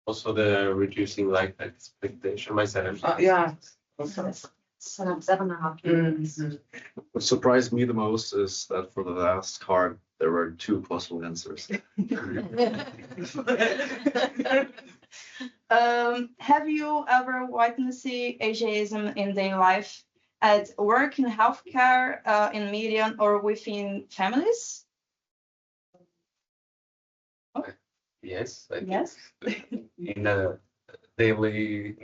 Speaker 13: Also the reducing life expectation myself.
Speaker 11: Yeah.
Speaker 9: 7.5 years.
Speaker 17: What surprised me the most is that for the last card, there were two possible answers.
Speaker 7: Have you ever witnessed ageism in daily life at work, in healthcare, in media, or within families?
Speaker 3: Yes.
Speaker 7: Yes.
Speaker 3: In a daily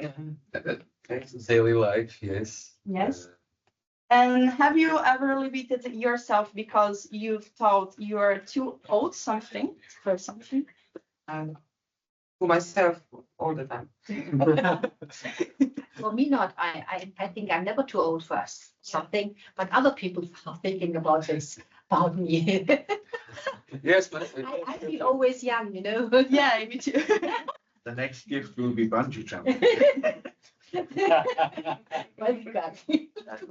Speaker 3: life, yes.
Speaker 7: Yes. And have you ever limited yourself because you thought you are too old for something?
Speaker 11: For myself all the time.
Speaker 9: For me, not. I think I'm never too old for something, but other people are thinking about this about me.
Speaker 3: Yes, but
Speaker 9: I feel always young, you know.
Speaker 7: Yeah, me too.
Speaker 18: The next gift will be bungee jumping.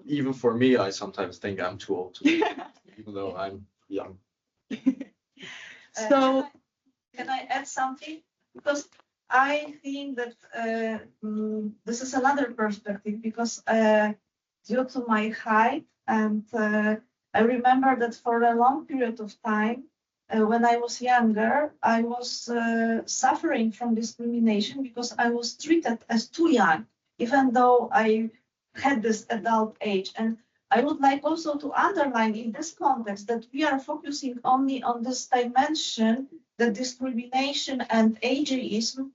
Speaker 17: Even for me, I sometimes think I'm too old, even though I'm young.
Speaker 10: So, can I add something? Because I think that this is another perspective, because due to my height, and I remember that for a long period of time, when I was younger, I was suffering from discrimination because I was treated as too young, even though I had this adult age. And I would like also to underline in this context that we are focusing only on this dimension, that discrimination and ageism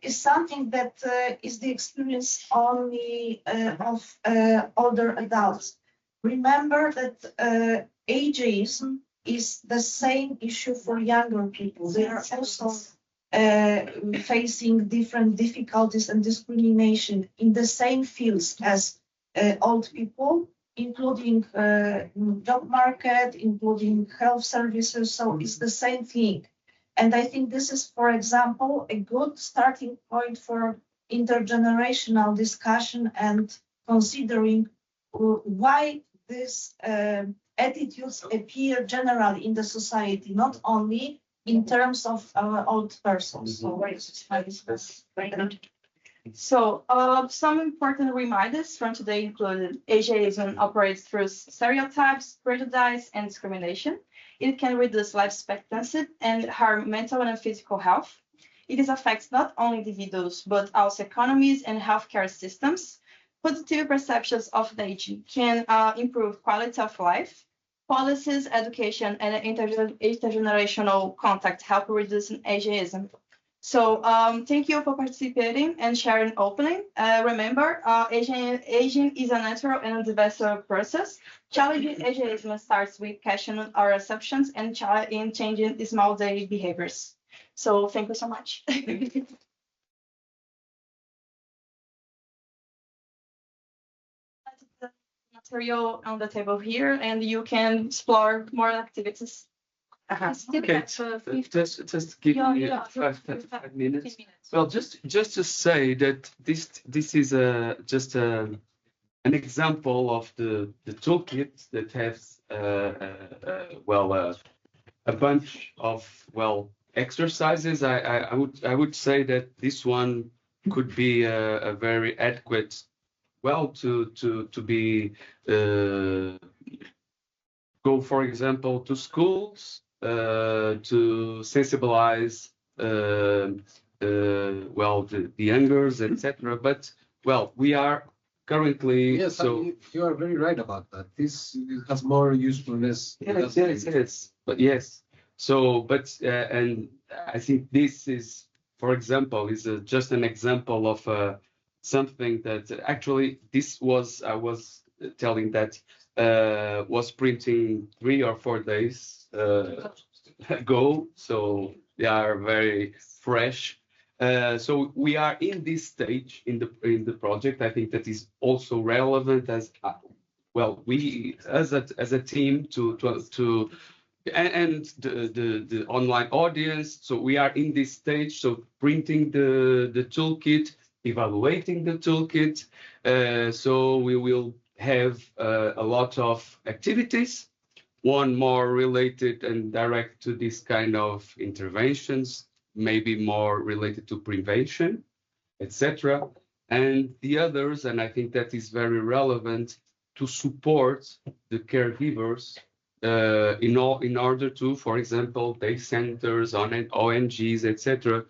Speaker 10: is something that is the experience only of older adults. Remember that ageism is the same issue for younger people. They are also facing different difficulties and discrimination in the same fields as old people, including job market, including health services. So it's the same thing. And I think this is, for example, a good starting point for intergenerational discussion and considering why these attitudes appear generally in the society, not only in terms of old persons.
Speaker 7: So some important reminders from today include ageism operates through stereotypes, prejudice, and discrimination. It can reduce life expectancy and harm mental and physical health. It affects not only individuals, but also economies and healthcare systems. Positive perceptions of the aging can improve quality of life. Policies, education, and intergenerational contact help reduce ageism. So thank you for participating and sharing openly. Remember, aging is a natural and universal process. Challenging ageism starts with questioning our assumptions and in changing small daily behaviors.
Speaker 10: So thank you so much. The material on the table here, and you can explore more activities.
Speaker 3: Okay, just give me 5 minutes. Well, just to say that this is just an example of the toolkit that has a bunch of exercises. I would say that this one could be a very adequate to be go, for example, to schools to sensibilize the youngers, etc. But we are currently
Speaker 12: you are very right about that. This has more usefulness.
Speaker 3: Yes. But yes. So, but and I think this is, for example, is just an example of something that actually I was telling that was printing 3 or 4 days ago, so they are very fresh. So we are in this stage in the project. I think that is also relevant as we as a team to and the online audience. So we are in this stage. So printing the toolkit, evaluating the toolkit. So we will have a lot of activities, one more related and direct to this kind of interventions, maybe more related to prevention, etc. And the others, and I think that is very relevant, to support the caregivers in order to, for example, day centers, ONGs, etc.,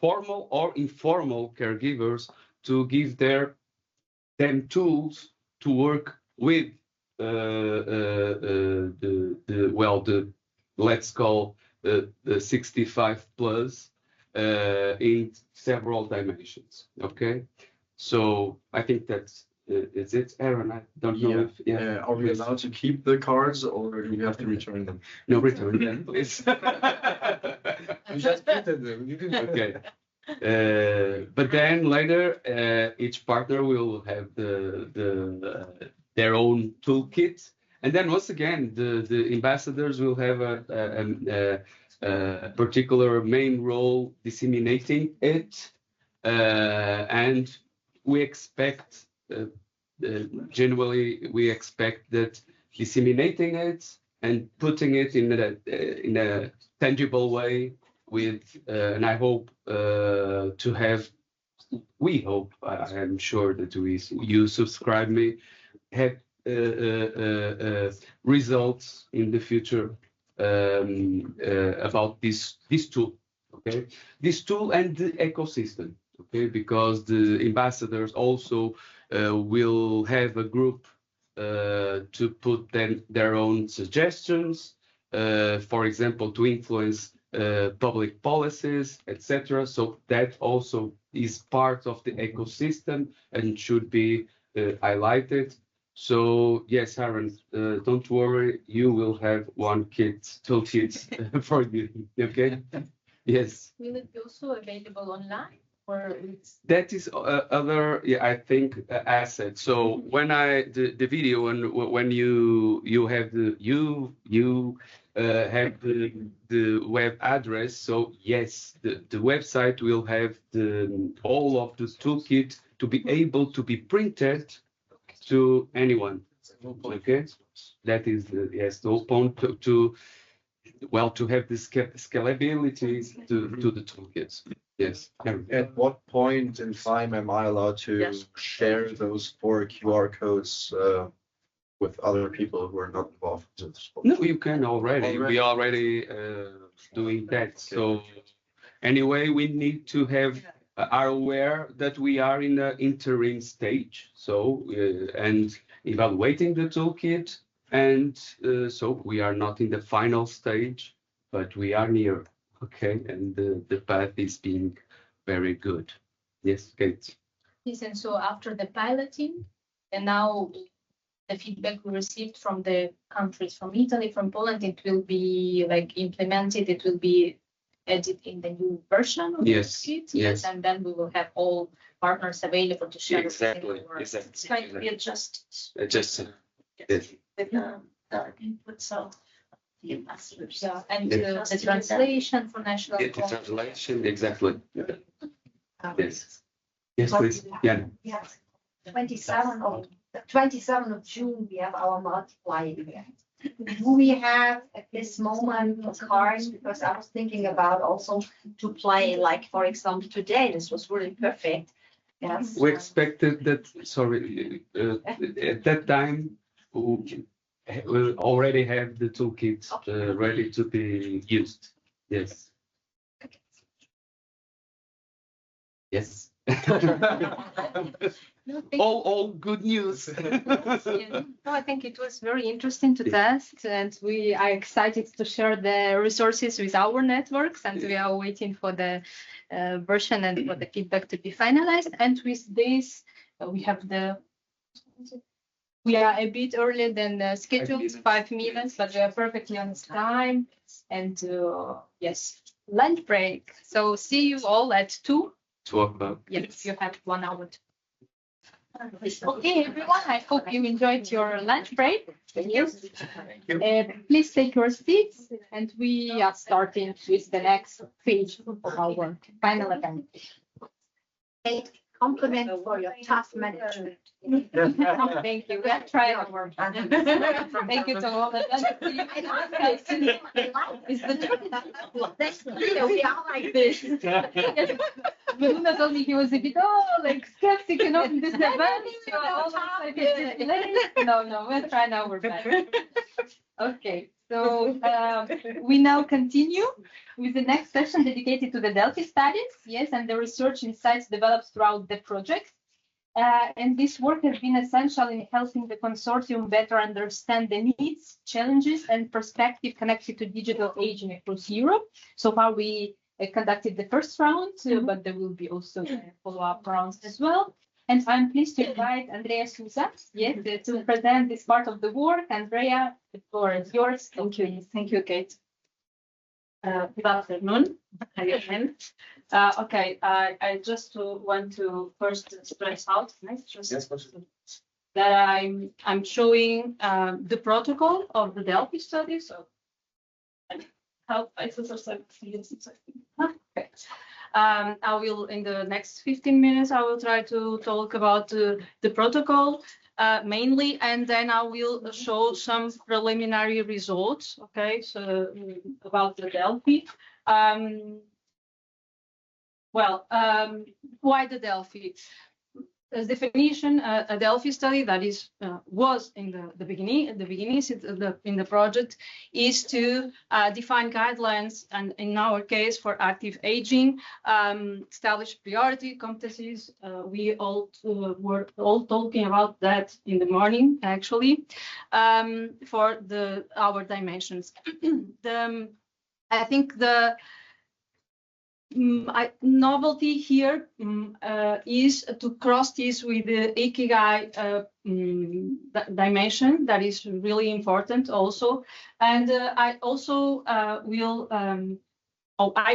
Speaker 3: formal or informal caregivers, to give them tools to work with let's call the 65 plus in several dimensions. Okay, so I think that's is it, Aaron? I don't know if
Speaker 17: are we allowed to keep the cards, or do we have to return them?
Speaker 3: No, return them, please.
Speaker 17: We just printed them. You didn't.
Speaker 3: Okay. But then later, each partner will have their own toolkit, and then once again, the ambassadors will have a particular main role disseminating it, and we expect generally we expect that disseminating it and putting it in a tangible way with and I hope to have, we hope, I am sure that you subscribe me, have results in the future about this tool, okay? This tool and the ecosystem, okay? Because the ambassadors also will have a group to put their own suggestions, for example, to influence public policies, etc. So that also is part of the ecosystem and should be highlighted. So yes, Aaron, don't worry, you will have one toolkit for you. Okay? Yes.
Speaker 1: Will it be also available online?
Speaker 3: That is other, I think, asset. So when the video and when you have have the web address. So yes, the website will have all of the toolkit to be able to be printed to anyone. Okay, that is the whole point to have the scalability to the toolkits. Yes.
Speaker 17: At what point in time am I allowed to share those 4 QR codes with other people who are not involved in this?
Speaker 3: No, you can already. We already doing that. So anyway, we need to are aware that we are in the interim stage. So and evaluating the toolkit, and so we are not in the final stage, but we are near. Okay, and the path is being very good. Yes, Kate.
Speaker 1: Yes, and so after the piloting, and now the feedback we received from the countries, from Italy, from Poland, it will be like implemented. It will be added in the new version of
Speaker 3: Yes,
Speaker 1: the kit.
Speaker 3: yes.
Speaker 1: And then we will have all partners available to share.
Speaker 3: Exactly,
Speaker 1: Exactly. It's going to be adjusted.
Speaker 3: Just
Speaker 4: With the inputs of the ambassadors.
Speaker 1: Yeah, and the translation for national.
Speaker 3: the translation, exactly. Yes. Yes, please. Yeah.
Speaker 9: Yes. 27th of June, we have our multiply event. Do we have at this moment cards? Because I was thinking about also to play, like, for example, today, this was really perfect. Yes.
Speaker 3: We expected that, sorry, at that time, we'll already have the toolkit ready to be used. Yes. Yes. all good news.
Speaker 7: Yeah. No, I think it was very interesting to test, and we are excited to share the resources with our networks, and we are waiting for the version and for the feedback to be finalized. And with this, we are a bit earlier than scheduled, 5 minutes, but we are perfectly on time. And yes, lunch break. So see you all at 2.
Speaker 3: 2 o'clock.
Speaker 7: Yes, you have 1 hour. Okay, everyone, I hope you enjoyed your lunch break. Thank you. Please take your seats, and we are starting with the next phase of our final event.
Speaker 9: Compliment for your tough management.
Speaker 7: Thank you. We are trying to work. Thank you to all the Is the
Speaker 9: We are like this.
Speaker 7: Bruno told me he was a bit skeptic, in this event. No, we're trying our best. Okay, so we now continue with the next session dedicated to the Delphi studies, yes, and the research insights developed throughout the project. And this work has been essential in helping the consortium better understand the needs, challenges, and perspective connected to digital aging across Europe. So far, we conducted the first round, but there will be also follow-up rounds as well. And I'm pleased to invite Andreia Sousa, yes, to present this part of the work. Andreia, the floor is yours.
Speaker 16: Thank you, Kate. Good afternoon again. Okay, I just want to first stress out that I'm showing the protocol of the Delphi study. So how I okay. I will, in the next 15 minutes, I will try to talk about the protocol mainly, and then I will show some preliminary results, okay, so about the Delphi. Why the Delphi? As definition, a Delphi study that was in the beginning, in the project, is to define guidelines, and in our case for active aging, establish priority competencies. We all were talking about that in the morning, actually, for our dimensions. I think the novelty here is to cross this with the Ikigai dimension. That is really important also. And I also I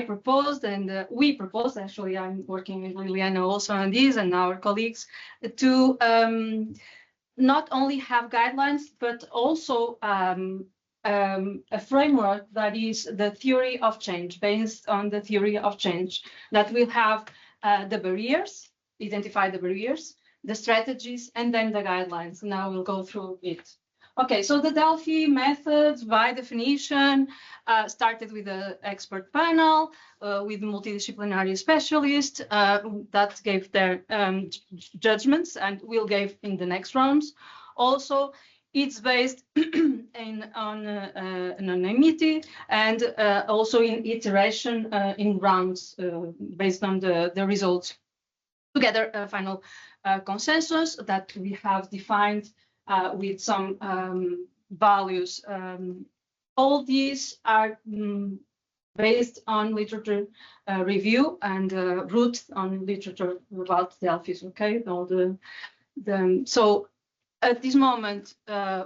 Speaker 16: proposed, and we proposed, actually, I'm working with Liliana also on this and our colleagues, to not only have guidelines, but also a framework that is the theory of change, based on the theory of change, that will have the barriers, identify the barriers, the strategies, and then the guidelines. Now we'll go through it. Okay, so the Delphi methods, by definition, started with an expert panel with multidisciplinary specialists that gave their judgments, and we'll give in the next rounds. Also, it's based on anonymity and also in iteration in rounds based on the results. Together, a final consensus that we have defined with some values. All these are based on literature review and rooted on literature about Delphi. Okay, all so. At this moment,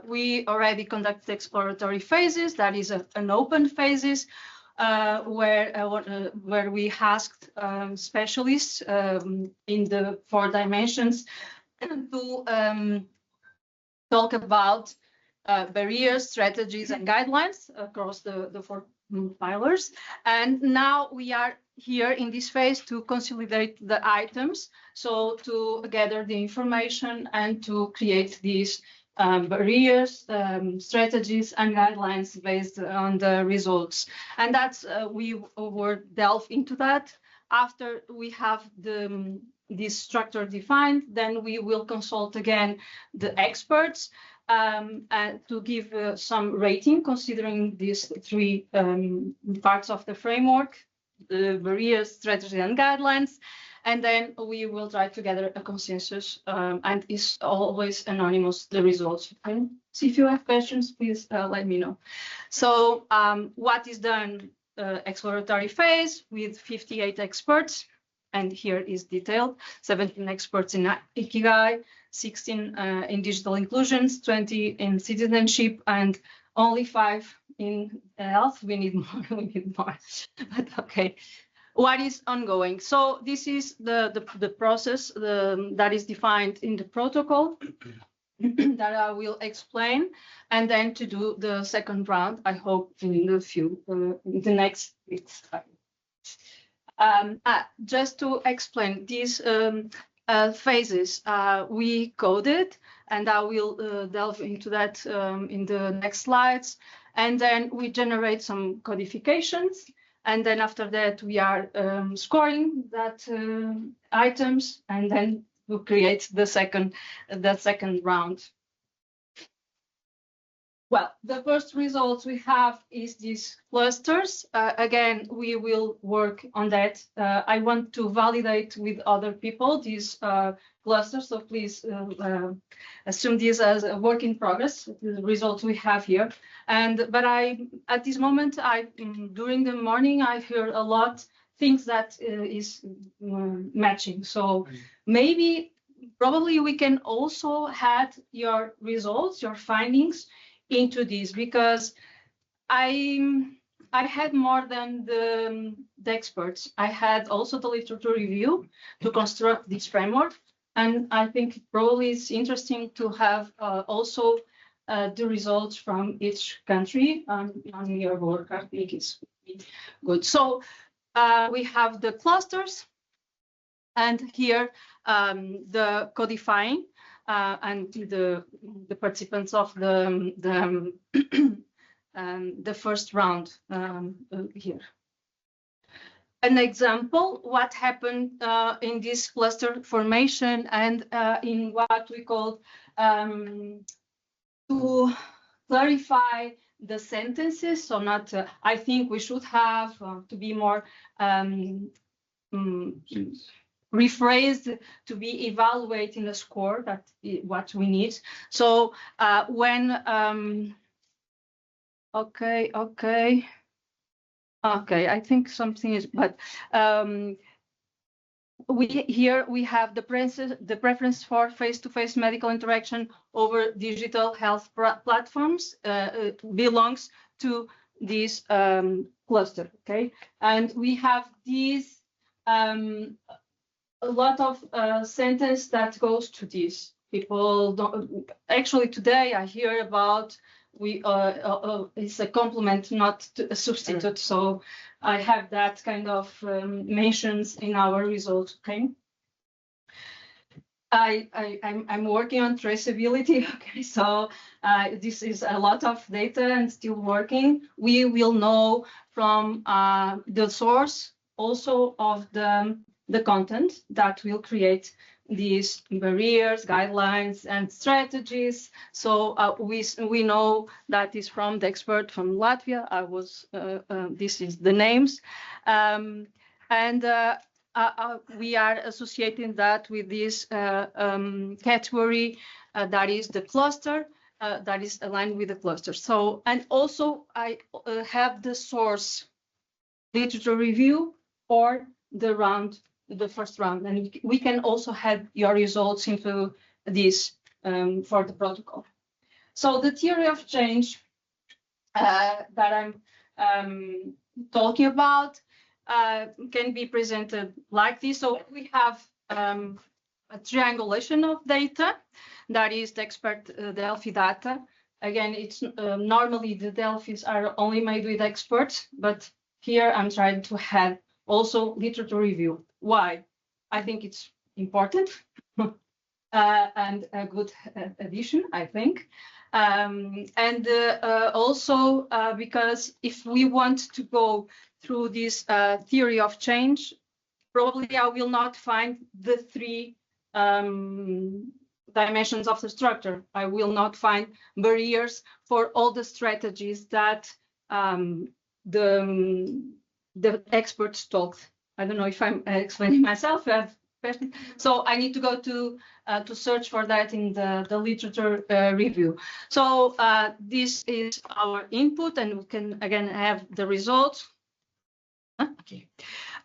Speaker 16: we already conduct exploratory phases. That is an open phases.
Speaker 7: where we asked specialists in the 4 dimensions to talk about barriers, strategies, and guidelines across the 4 pillars. And now we are here in this phase to consolidate the items, so to gather the information and to create these barriers, strategies, and guidelines based on the results. And that's we will delve into that. After we have this structure defined, then we will consult again the experts and to give some rating considering these 3 parts of the framework, the barriers, strategy, and guidelines. And then we will try to gather a consensus, and it's always anonymous, the results. Okay? So if you have questions, please let me know. So what is done? Exploratory phase with 58 experts, and here is detailed: 17 experts in Ikigai, 16 in digital inclusions, 20 in citizenship, and only 5 in health. We need more. We need more. But okay. What is ongoing? So this is the process that is defined in the protocol that I will explain, and then to do the second round, I hope in the next weeks. Just to explain these phases, we coded, and I will delve into that in the next slides. And then we generate some codifications. And then after that, we are scoring that items, and then we create the second round. Well, the first results we have is these clusters. Again, we will work on that. I want to validate with other people these clusters, so please assume this as a work in progress, the results we have here. But at this moment, during the morning, I hear a lot things that is matching. So probably we can also add your results, your findings into this, because I had more than the experts. I had also the literature review to construct this framework. And I think probably it's interesting to have also the results from each country on your work. I think it's good. So we have the clusters, and here the codifying and the participants of the first round here. An example, what happened in this cluster formation and in what we call to clarify the sentences. So not, I think we should have to be more rephrased to be evaluating a score, that is what we need. So when, okay, I think something is, but here we have the preference for face-to-face medical interaction over digital health platforms belongs to this cluster, okay? And we have these a lot of sentence that goes to this. People don't actually today I hear about it's a complement, not a substitute. So I have that kind of mentions in our results. Okay. I'm working on traceability. Okay, so this is a lot of data and still working. We will know from the source also of the content that will create these barriers, guidelines, and strategies. So we know that is from the expert from Latvia. This is the names, and we are associating that with this category that is the cluster, that is aligned with the cluster. So, and also I have the source literature review or the first round, and we can also have your results into this for the protocol. So the theory of change that I'm talking about can be presented like this. So we have a triangulation of data, that is the expert Delphi data. Again, it's normally the Delphis are only made with experts, but here I'm trying to have also literature review. Why? I think it's important and a good addition, I think. Also because if we want to go through this theory of change, probably I will not find the three dimensions of the structure. I will not find barriers for all the strategies that the experts talked. I don't know if I'm explaining myself. So I need to go to search for that in the literature review. So this is our input, and we can again have the results. Okay.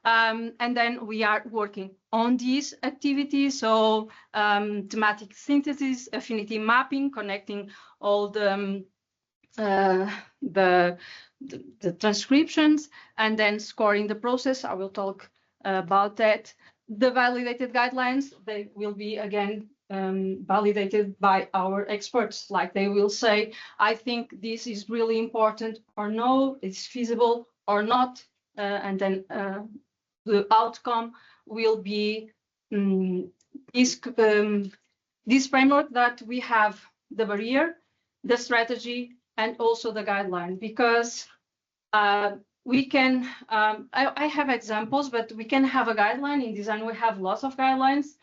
Speaker 7: And then we are working on these activities. So thematic synthesis, affinity mapping, connecting all the transcriptions, and then scoring the process. I will talk about that. The validated guidelines, they will be again validated by our experts. Like they will say, I think this is really important, or no, it's feasible or not. And then the outcome will be this framework that we have the barrier, the strategy, and also the guideline, because we can, I have examples, but we can have a guideline. In design, we have lots of guidelines,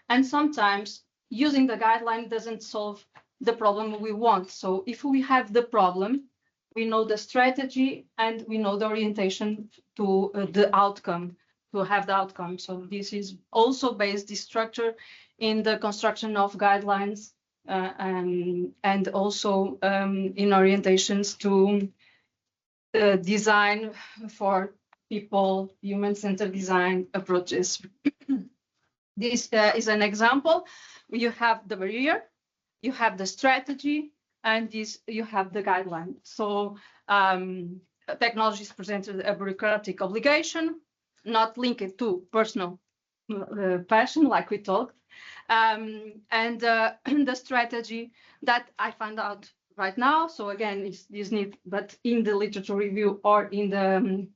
Speaker 7: and sometimes using the guideline doesn't solve the problem we want. So if we have the problem, we know the strategy and we know the orientation to the outcome, to have the outcome. So this is also based, this structure, in the construction of guidelines and also in orientations to design for people, human-centered design approaches. This is an example. You have the barrier, you have the strategy, and this you have the guideline. So technology is presented a bureaucratic obligation, not linked to personal passion, like we talked, and the strategy that I found out right now. So again, is need, but in the literature review or in the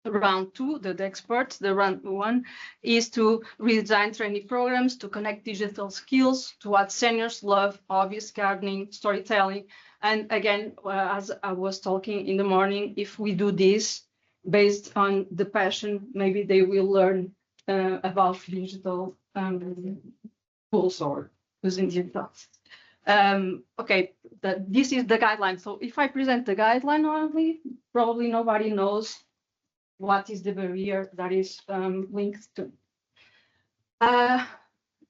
Speaker 7: round two, the experts, the round one is to redesign training programs to connect digital skills to what seniors love, hobbies, gardening, storytelling. And again, as I was talking in the morning, if we do this based on the passion, maybe they will learn about digital tools or using digital. Okay, this is the guideline. So if I present the guideline only, probably nobody knows what is the barrier that is linked to.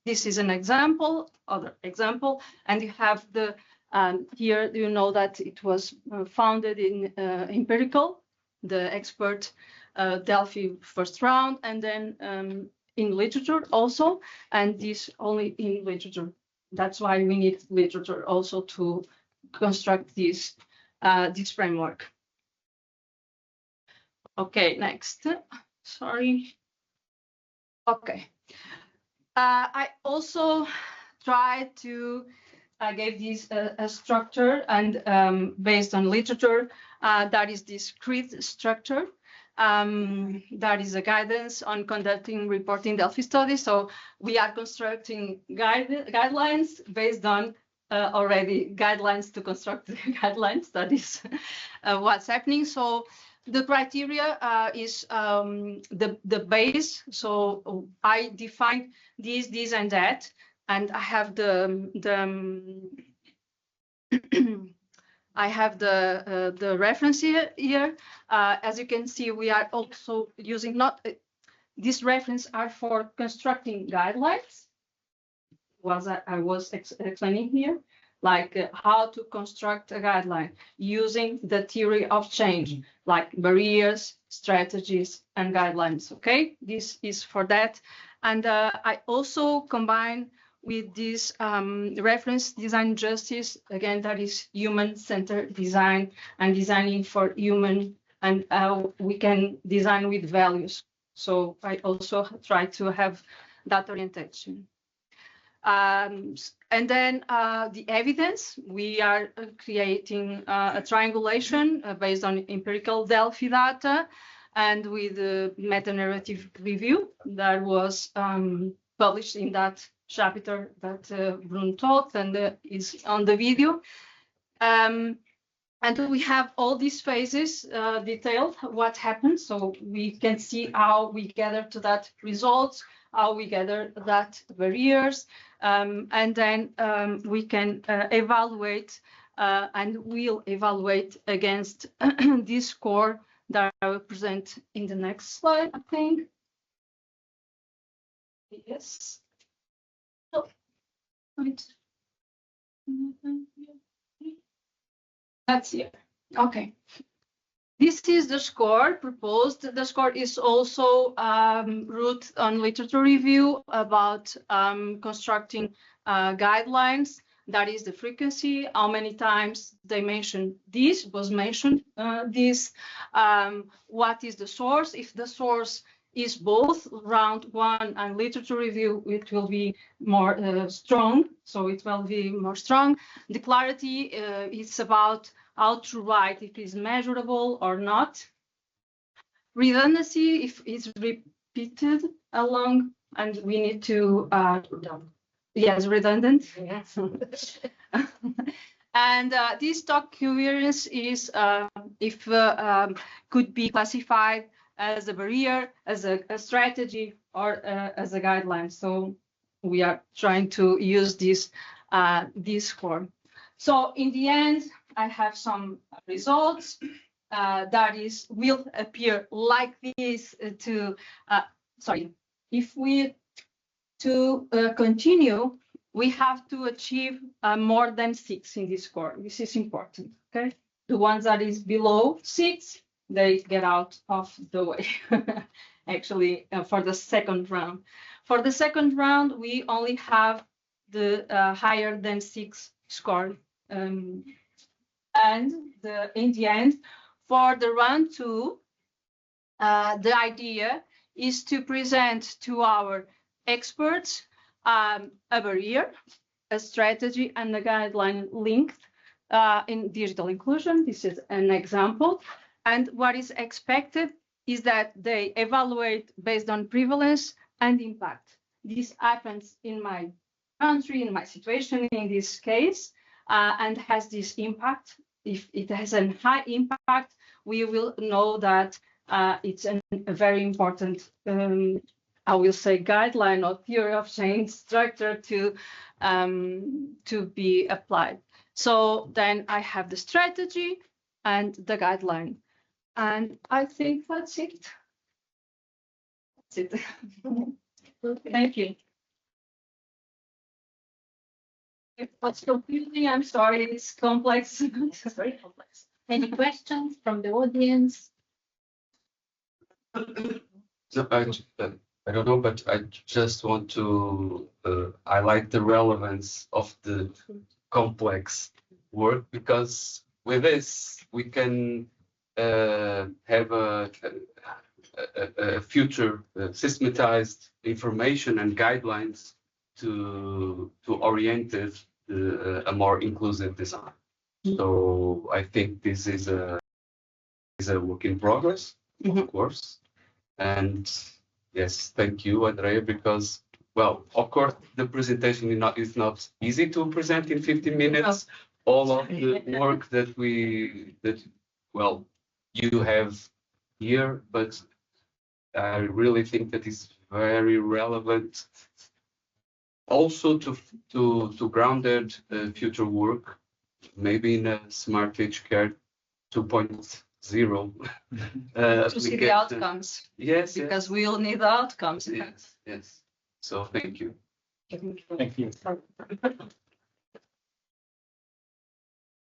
Speaker 7: This is an example, other example, and you have the here you know that it was founded in empirical, the expert Delphi first round, and then in literature also, and this only in literature. That's why we need literature also to construct this this framework. Okay, next. Sorry. Okay. I also tried to give this a structure, and based on literature, that is this CREED structure. That is a guidance on conducting reporting Delphi studies. So we are constructing guidelines based on already guidelines to construct the guidelines. That is what's happening. So the criteria is the base. So I define this, and that, and I have I have the reference here. As you can see, we are also using these references are for constructing guidelines. I was explaining here, like how to construct a guideline using the theory of change, like barriers, strategies, and guidelines. Okay, this is for that. And I also combine with this reference design justice, again, that is human-centered design and designing for human, and how we can design with values. So I also try to have that orientation. And then the evidence, we are creating a triangulation based on empirical Delphi data and with a meta-narrative review that was published in that chapter that Bruno taught and is on the video. And we have all these phases detailed, what happens, so we can see how we gather to that result, how we gather that barriers, and then we can evaluate and will evaluate against this score that I will present in the next slide, I think. Yes. Oh, wait. That's here. Okay. This is the score proposed. The score is also rooted on literature review about constructing guidelines. That is the frequency, how many times they mentioned this, was mentioned this, what is the source. If the source is both round one and literature review, it will be more strong, so it will be more strong. The clarity is about how to write, if it's measurable or not. Redundancy, if it's repeated along, and we need to, yes, redundant. Yes. And this talk covariance is, if could be classified as a barrier, as a strategy, or as a guideline. So we are trying to use this score. So in the end, I have some results that will appear like this to, sorry, if we continue, we have to achieve more than 6 in this score. This is important, okay? The ones that is below 6, they get out of the way, actually, for the second round. For the second round, we only have the higher than 6 score. And in the end, for the round 2, the idea is to present to our experts a barrier, a strategy, and a guideline linked in digital inclusion. This is an example. And what is expected is that they evaluate based on prevalence and impact. This happens in my country, in my situation in this case, and has this impact. If it has a high impact, we will know that it's a very important, I will say, guideline or theory of change structure to be applied. So then I have the strategy and the guideline. And I think that's it. That's it. Thank you. If what's confusing, I'm sorry, it's complex. It's very complex.
Speaker 1: Any questions from the audience?
Speaker 3: No, I don't know, but I just want to highlight the relevance of the complex work, because with this we can have a future systematized information and guidelines to orient it a more inclusive design. So I think this is a work in progress, of course. And yes, thank you, Andreia, because, well, of course, the presentation is not easy to present in 15 minutes. All of the work that you have here, but I really think that is very relevant also to grounded future work, maybe in a SmartAgeCare 2.0.
Speaker 7: To see the outcomes.
Speaker 3: Yes.
Speaker 7: Because we all need the outcomes.
Speaker 3: Yes. Yes. So thank you.
Speaker 8: Thank you.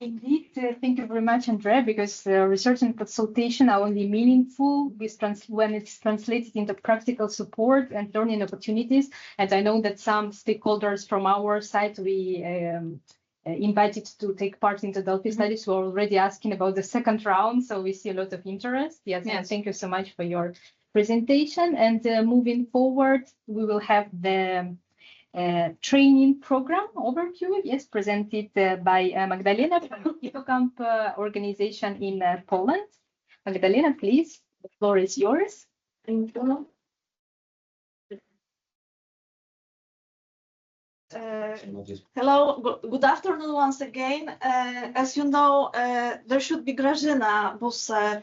Speaker 1: Indeed, thank you very much, Andrea, because research and consultation are only meaningful when it's translated into practical support and learning opportunities. And I know that some stakeholders from our side we invited to take part in the Delphi studies were already asking about the second round, so we see a lot of interest. Yes. And thank you so much for your presentation. And moving forward, we will have the training program overview, yes, presented by Magdalena from Camp organization in Poland. Magdalena, please, the floor is yours.
Speaker 10: Thank you. Hello, good afternoon once again. As you know, there should be Grażyna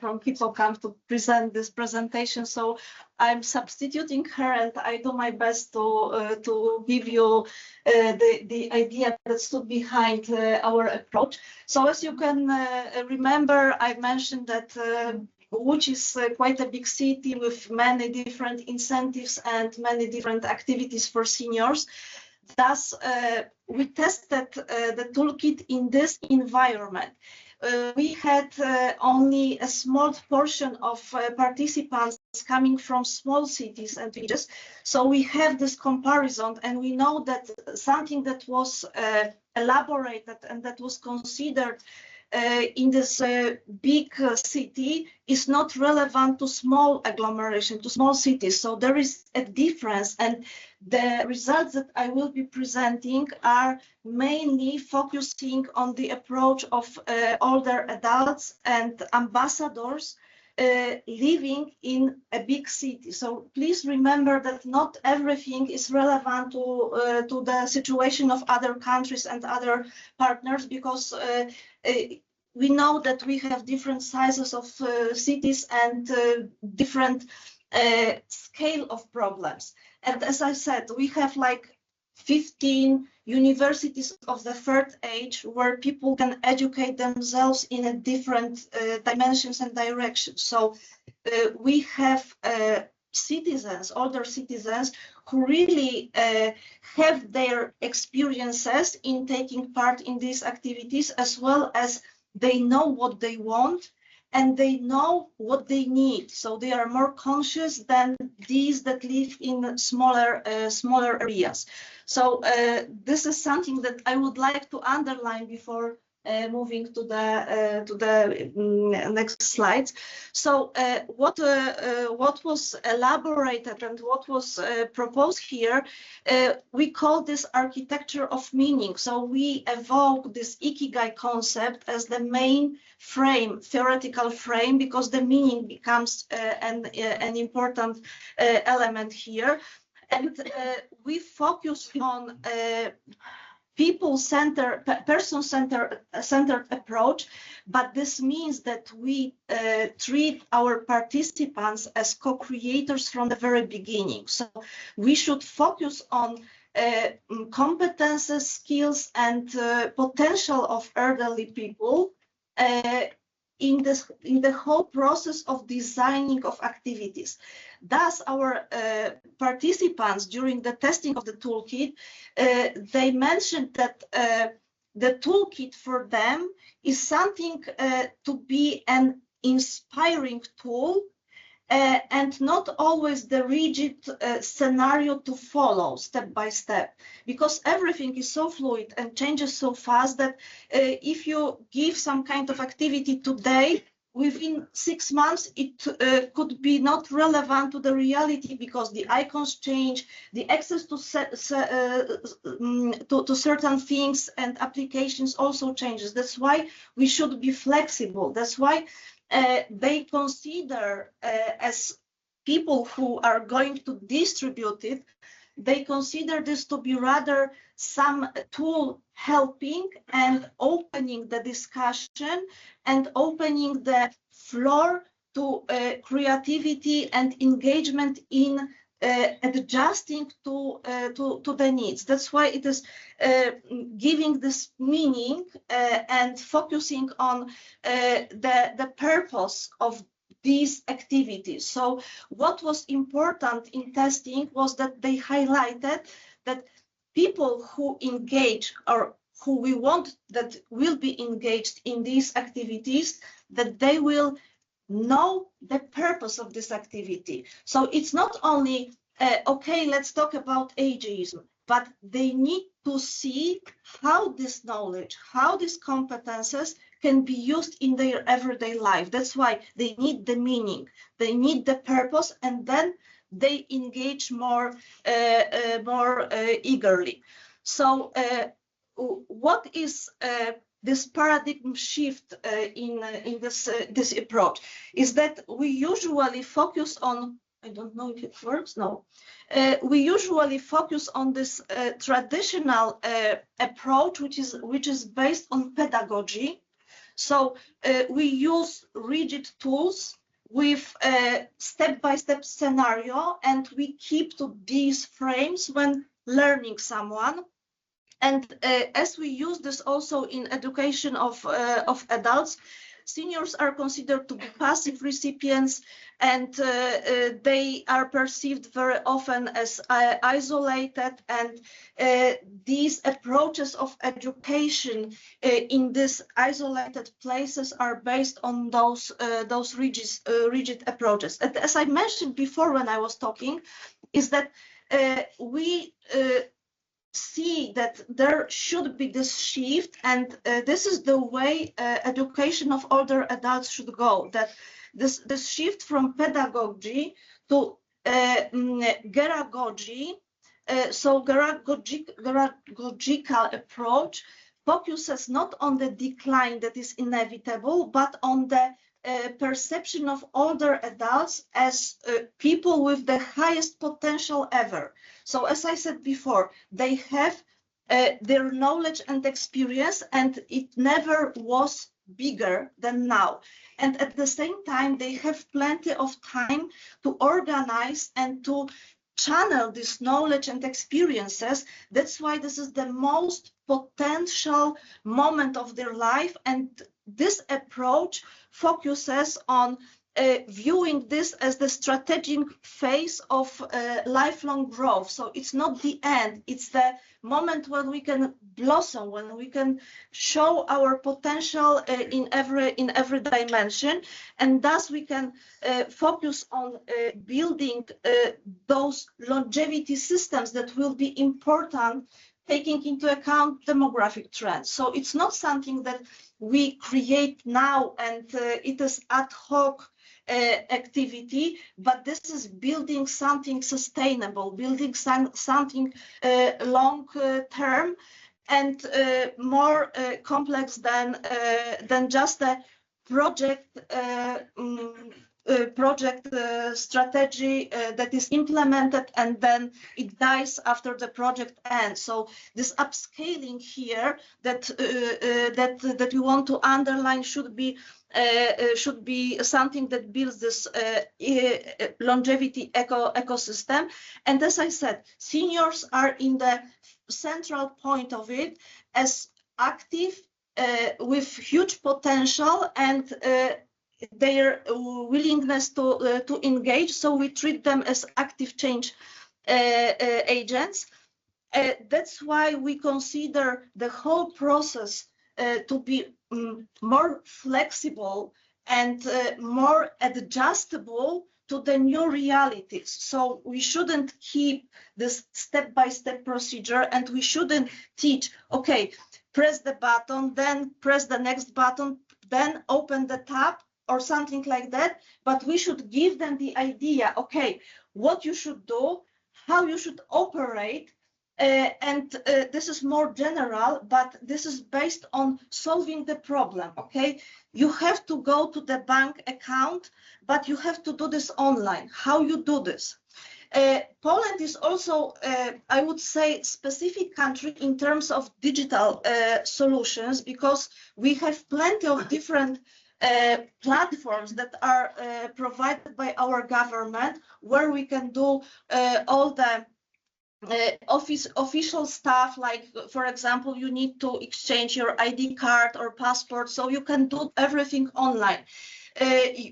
Speaker 10: from Hippocamp to present this presentation, so I'm substituting her and I do my best to give you the idea that stood behind our approach. So as you can remember, I mentioned that Łódź is quite a big city with many different incentives and many different activities for seniors. Thus, we tested the toolkit in this environment. We had only a small portion of participants coming from small cities and villages. So we have this comparison and we know that something that was elaborated and that was considered in this big city is not relevant to small agglomeration, to small cities. So there is a difference, and the results that I will be presenting are mainly focusing on the approach of older adults and ambassadors living in a big city. So please remember that not everything is relevant to the situation of other countries and other partners, because we know that we have different sizes of cities and different scale of problems. And as I said, we have like 15 universities of the third age where people can educate themselves in a different dimensions and directions. So we have citizens, older citizens, who really have their experiences in taking part in these activities, as well as they know what they want and they know what they need. So they are more conscious than these that live in smaller areas. So this is something that I would like to underline before moving to the next slides. So what was elaborated and what was proposed here, we call this architecture of meaning. So we evoke this ikigai concept as the main frame, theoretical frame, because the meaning becomes an important element here. And we focus on people-centered, person-centered approach, but this means that we treat our participants as co-creators from the very beginning. So we should focus on competences, skills, and potential of elderly people in the whole process of designing of activities. Thus, our participants during the testing of the toolkit, they mentioned that the toolkit for them is something to be an inspiring tool and not always the rigid scenario to follow step by step, because everything is so fluid and changes so fast that if you give some kind of activity today, within 6 months, it could be not relevant to the reality, because the icons change, the access to certain things and applications also changes. That's why we should be flexible. That's why they consider as people who are going to distribute it, they consider this to be rather some tool helping and opening the discussion and opening the floor to creativity and engagement in adjusting to the needs. That's why it is giving this meaning and focusing on the purpose of these activities. So what was important in testing was that they highlighted that people who engage or who we want that will be engaged in these activities, that they will know the purpose of this activity. So it's not only, okay, let's talk about ageism, but they need to see how this knowledge, how these competences can be used in their everyday life. That's why they need the meaning, they need the purpose, and then they engage more eagerly. So what is this paradigm shift in this approach is that we usually focus on, I don't know if it works, no. We usually focus on this traditional approach, which is based on pedagogy. So we use rigid tools with a step-by-step scenario, and we keep to these frames when learning someone. And as we use this also in education of adults, seniors are considered to be passive recipients, and they are perceived very often as isolated. And these approaches of education in these isolated places are based on those rigid approaches. And as I mentioned before when I was talking, is that we see that there should be this shift, and this is the way education of older adults should go, that this shift from pedagogy to geragogy. So geragogical approach focuses not on the decline that is inevitable, but on the perception of older adults as people with the highest potential ever. So as I said before, they have their knowledge and experience, and it never was bigger than now. And at the same time, they have plenty of time to organize and to channel this knowledge and experiences. That's why this is the most potential moment of their life, and this approach focuses on viewing this as the strategic phase of lifelong growth. So it's not the end, it's the moment when we can blossom, when we can show our potential in every dimension, and thus we can focus on building those longevity systems that will be important, taking into account demographic trends. So it's not something that we create now and it is ad hoc activity, but this is building something sustainable, building something long term and more complex than just a project strategy that is implemented and then it dies after the project ends. So this upscaling here that we want to underline should be something that builds this longevity ecosystem. And as I said, seniors are in the central point of it as active with huge potential and their willingness to engage. So we treat them as active change agents. That's why we consider the whole process to be more flexible and more adjustable to the new realities. So we shouldn't keep this step-by-step procedure, and we shouldn't teach, okay, press the button, then press the next button, then open the tab, or something like that, but we should give them the idea, okay, what you should do, how you should operate, and this is more general, but this is based on solving the problem, okay? You have to go to the bank account, but you have to do this online. How you do this? Poland is also, I would say, specific country in terms of digital solutions, because we have plenty of different platforms that are provided by our government, where we can do all the official stuff, like, for example, you need to exchange your ID card or passport, so you can do everything online.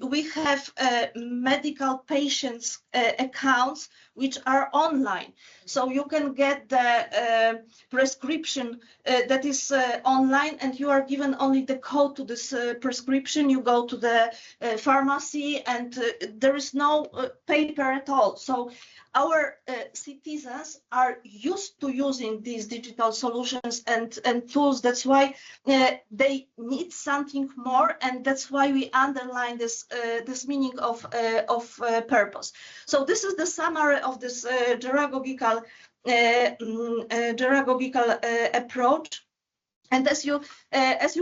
Speaker 10: We have medical patients accounts which are online. So you can get the prescription that is online, and you are given only the code to this prescription. You go to the pharmacy, and there is no paper at all. So our citizens are used to using these digital solutions and tools. That's why they need something more, and that's why we underline this this meaning of purpose. So this is the summary of this pedagogical approach. And as you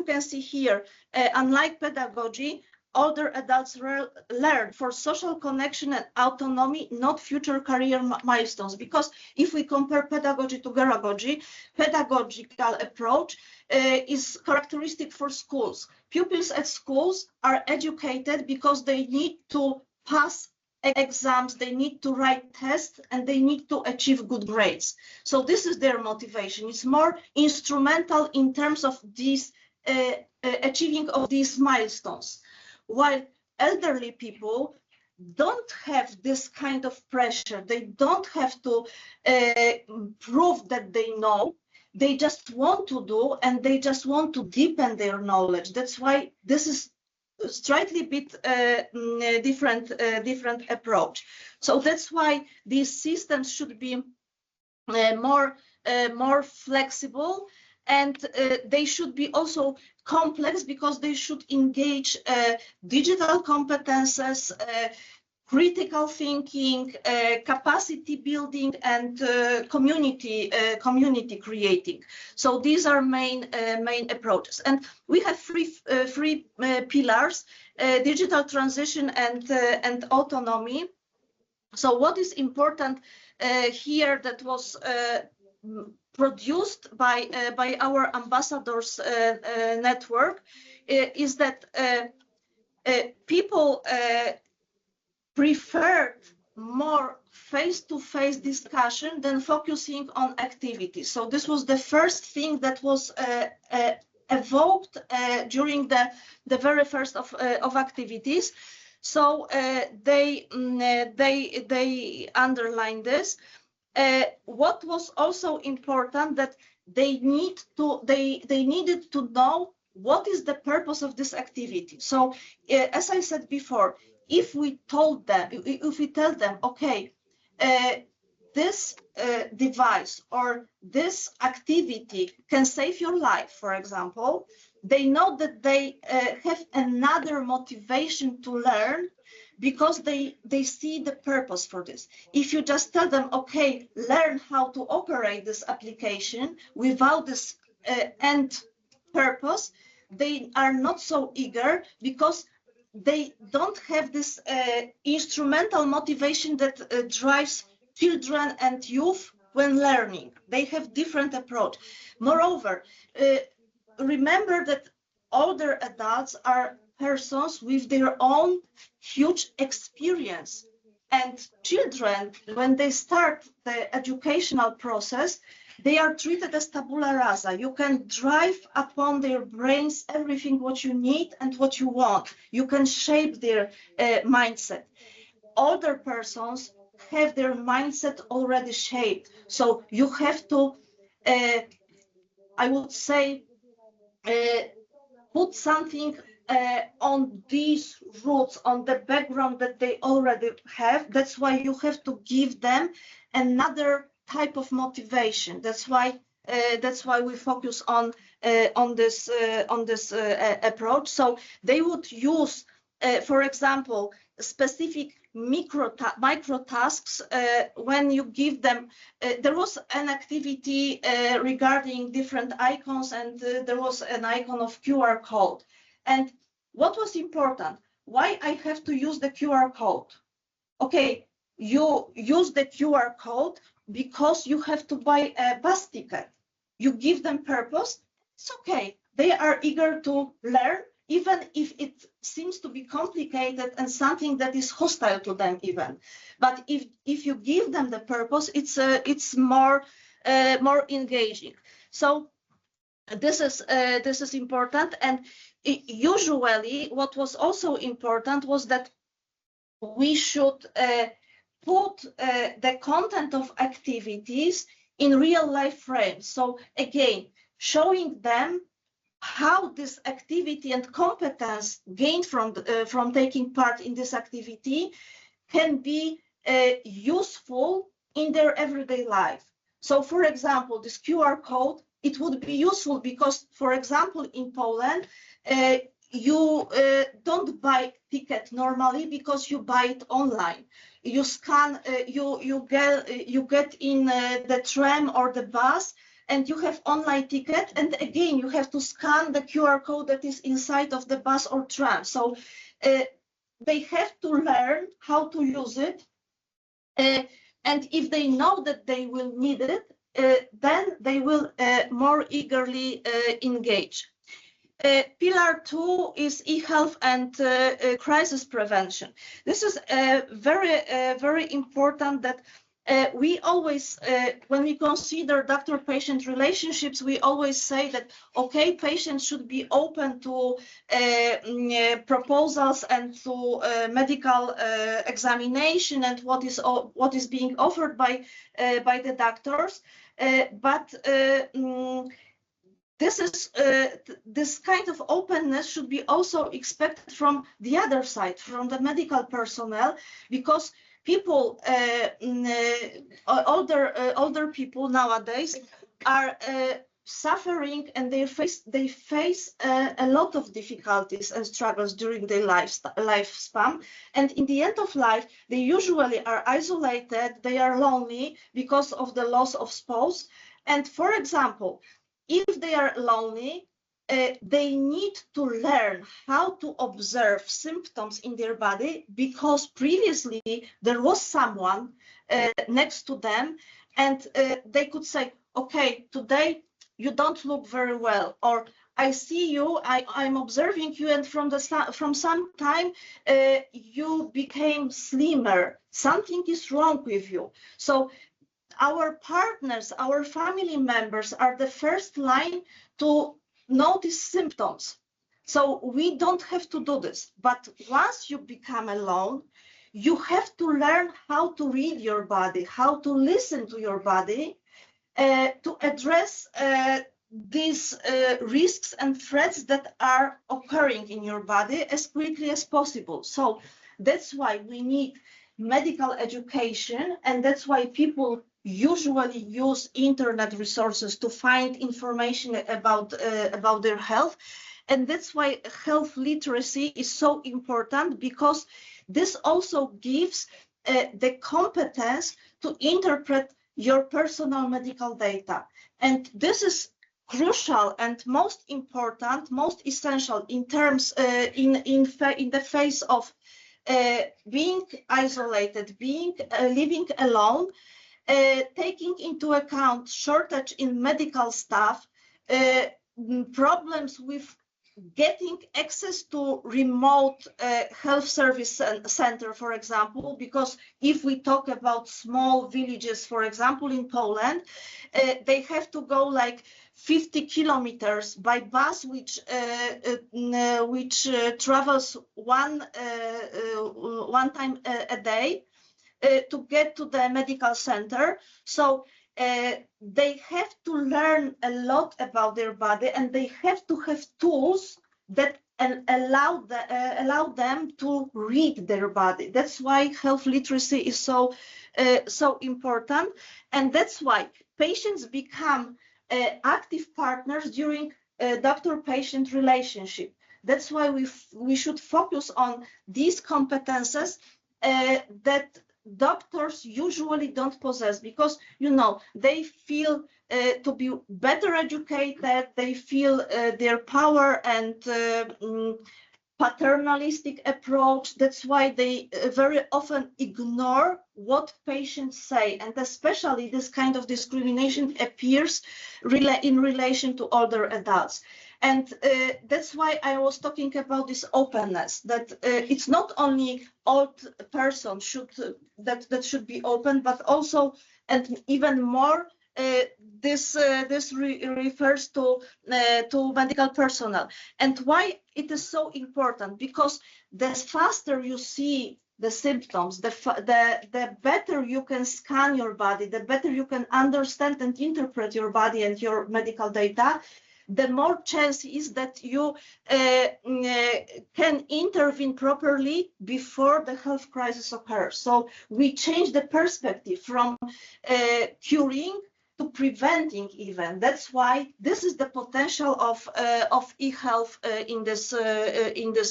Speaker 10: can see here, unlike pedagogy, older adults learn for social connection and autonomy, not future career milestones. Because if we compare pedagogy to geragogy, pedagogical approach is characteristic for schools. Pupils at schools are educated because they need to pass exams, they need to write tests, and they need to achieve good grades. So this is their motivation. It's more instrumental in terms of these achieving of these milestones. While elderly people don't have this kind of pressure, they don't have to prove that they know, they just want to do, and they just want to deepen their knowledge. That's why this is a slightly bit different approach. So that's why these systems should be more flexible, and they should be also complex, because they should engage digital competences, critical thinking, capacity building, and community creating. So these are main approaches. And we have three pillars: digital transition and autonomy. So what is important here, that was produced by our ambassadors network, is that people preferred more face-to-face discussion than focusing on activities. So this was the first thing that was evoked during the very first of activities. So they underlined this. What was also important, that they needed to know what is the purpose of this activity. So as I said before, if we tell them, okay, this device or this activity can save your life, for example, they know that they have another motivation to learn, because they see the purpose for this. If you just tell them, okay, learn how to operate this application without this end purpose, they are not so eager, because they don't have this instrumental motivation that drives children and youth when learning. They have different approach. Moreover, remember that older adults are persons with their own huge experience, and children, when they start the educational process, they are treated as tabula rasa. You can drive upon their brains everything what you need and what you want. You can shape their mindset. Older persons have their mindset already shaped. So you have to, I would say, put something on these roots, on the background that they already have. That's why you have to give them another type of motivation. That's why we focus on this approach. So they would use, for example, specific micro tasks when you give them. There was an activity regarding different icons, and there was an icon of QR code. And what was important? Why I have to use the QR code? Okay, you use the QR code because you have to buy a bus ticket. You give them purpose. It's okay. They are eager to learn, even if it seems to be complicated and something that is hostile to them even. But if you give them the purpose, it's more engaging. So this is important. And usually what was also important was that we should put the content of activities in real life frames. So again, showing them how this activity and competence gained from taking part in this activity can be useful in their everyday life. So for example, this QR code, it would be useful because, for example, in Poland, you don't buy ticket normally because you buy it online. You scan, you get in the tram or the bus, and you have online ticket, and again you have to scan the QR code that is inside of the bus or tram. So they have to learn how to use it, and if they know that they will need it, then they will more eagerly engage. Pillar 2 is e-health and crisis prevention. This is very important that we always, when we consider doctor-patient relationships, we always say that, okay, patients should be open to proposals and to medical examination and what is being offered by the doctors, but this kind of openness should be also expected from the other side, from the medical personnel, because people, older people nowadays are suffering, and they face a lot of difficulties and struggles during their lifespan. And in the end of life, they usually are isolated, they are lonely because of the loss of spouse. And for example, if they are lonely, they need to learn how to observe symptoms in their body, because previously there was someone next to them, and they could say, okay, today you don't look very well, or I see you, I'm observing you, and from some time you became slimmer, something is wrong with you. So our partners, our family members are the first line to notice symptoms. So we don't have to do this. But once you become alone, you have to learn how to read your body, how to listen to your body, to address these risks and threats that are occurring in your body as quickly as possible. So that's why we need medical education, and that's why people usually use internet resources to find information about their health. And that's why health literacy is so important, because this also gives the competence to interpret your personal medical data. And this is crucial and most important, most essential in terms in the face of being isolated, living alone, taking into account shortage in medical staff, problems with getting access to remote health service center, for example, because if we talk about small villages, for example, in Poland, they have to go like 50 kilometers by bus, which travels one time a day to get to the medical center. So they have to learn a lot about their body, and they have to have tools that allow them to read their body. That's why health literacy is so important, and that's why patients become active partners during doctor-patient relationship. That's why we should focus on these competences that doctors usually don't possess, because they feel to be better educated, they feel their power and paternalistic approach. That's why they very often ignore what patients say, and especially this kind of discrimination appears in relation to older adults. And that's why I was talking about this openness, that it's not only old person that should be open, but also, and even more, this refers to medical personnel. And why it is so important? Because the faster you see the symptoms, the better you can scan your body, the better you can understand and interpret your body and your medical data, the more chance is that you can intervene properly before the health crisis occurs. So we change the perspective from curing to preventing even. That's why this is the potential of e-health in this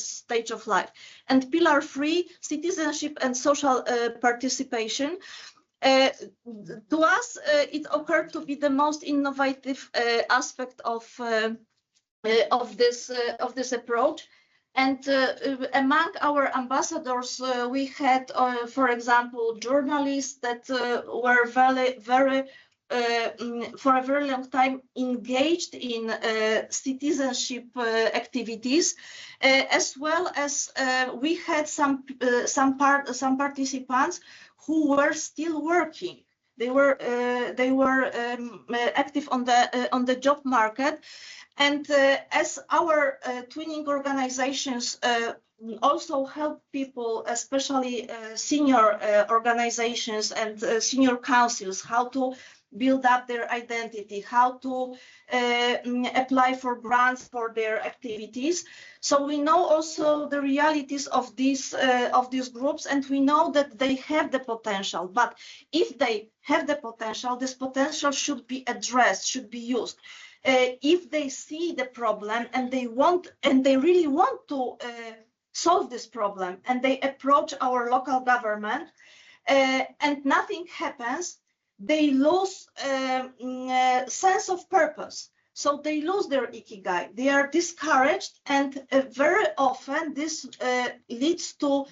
Speaker 10: stage of life. And pillar 3, citizenship and social participation. To us, it occurred to be the most innovative aspect of this approach. And among our ambassadors, we had, for example, journalists that were very for a very long time engaged in citizenship activities, as well as we had some participants who were still working. They were active on the job market, and as our twinning organizations also help people, especially senior organizations and senior councils, how to build up their identity, how to apply for grants for their activities. So we know also the realities of these groups, and we know that they have the potential. But if they have the potential, this potential should be addressed, should be used. If they see the problem and they really want to solve this problem, and they approach our local government and nothing happens, they lose sense of purpose. So they lose their ikigai. They are discouraged, and very often this leads to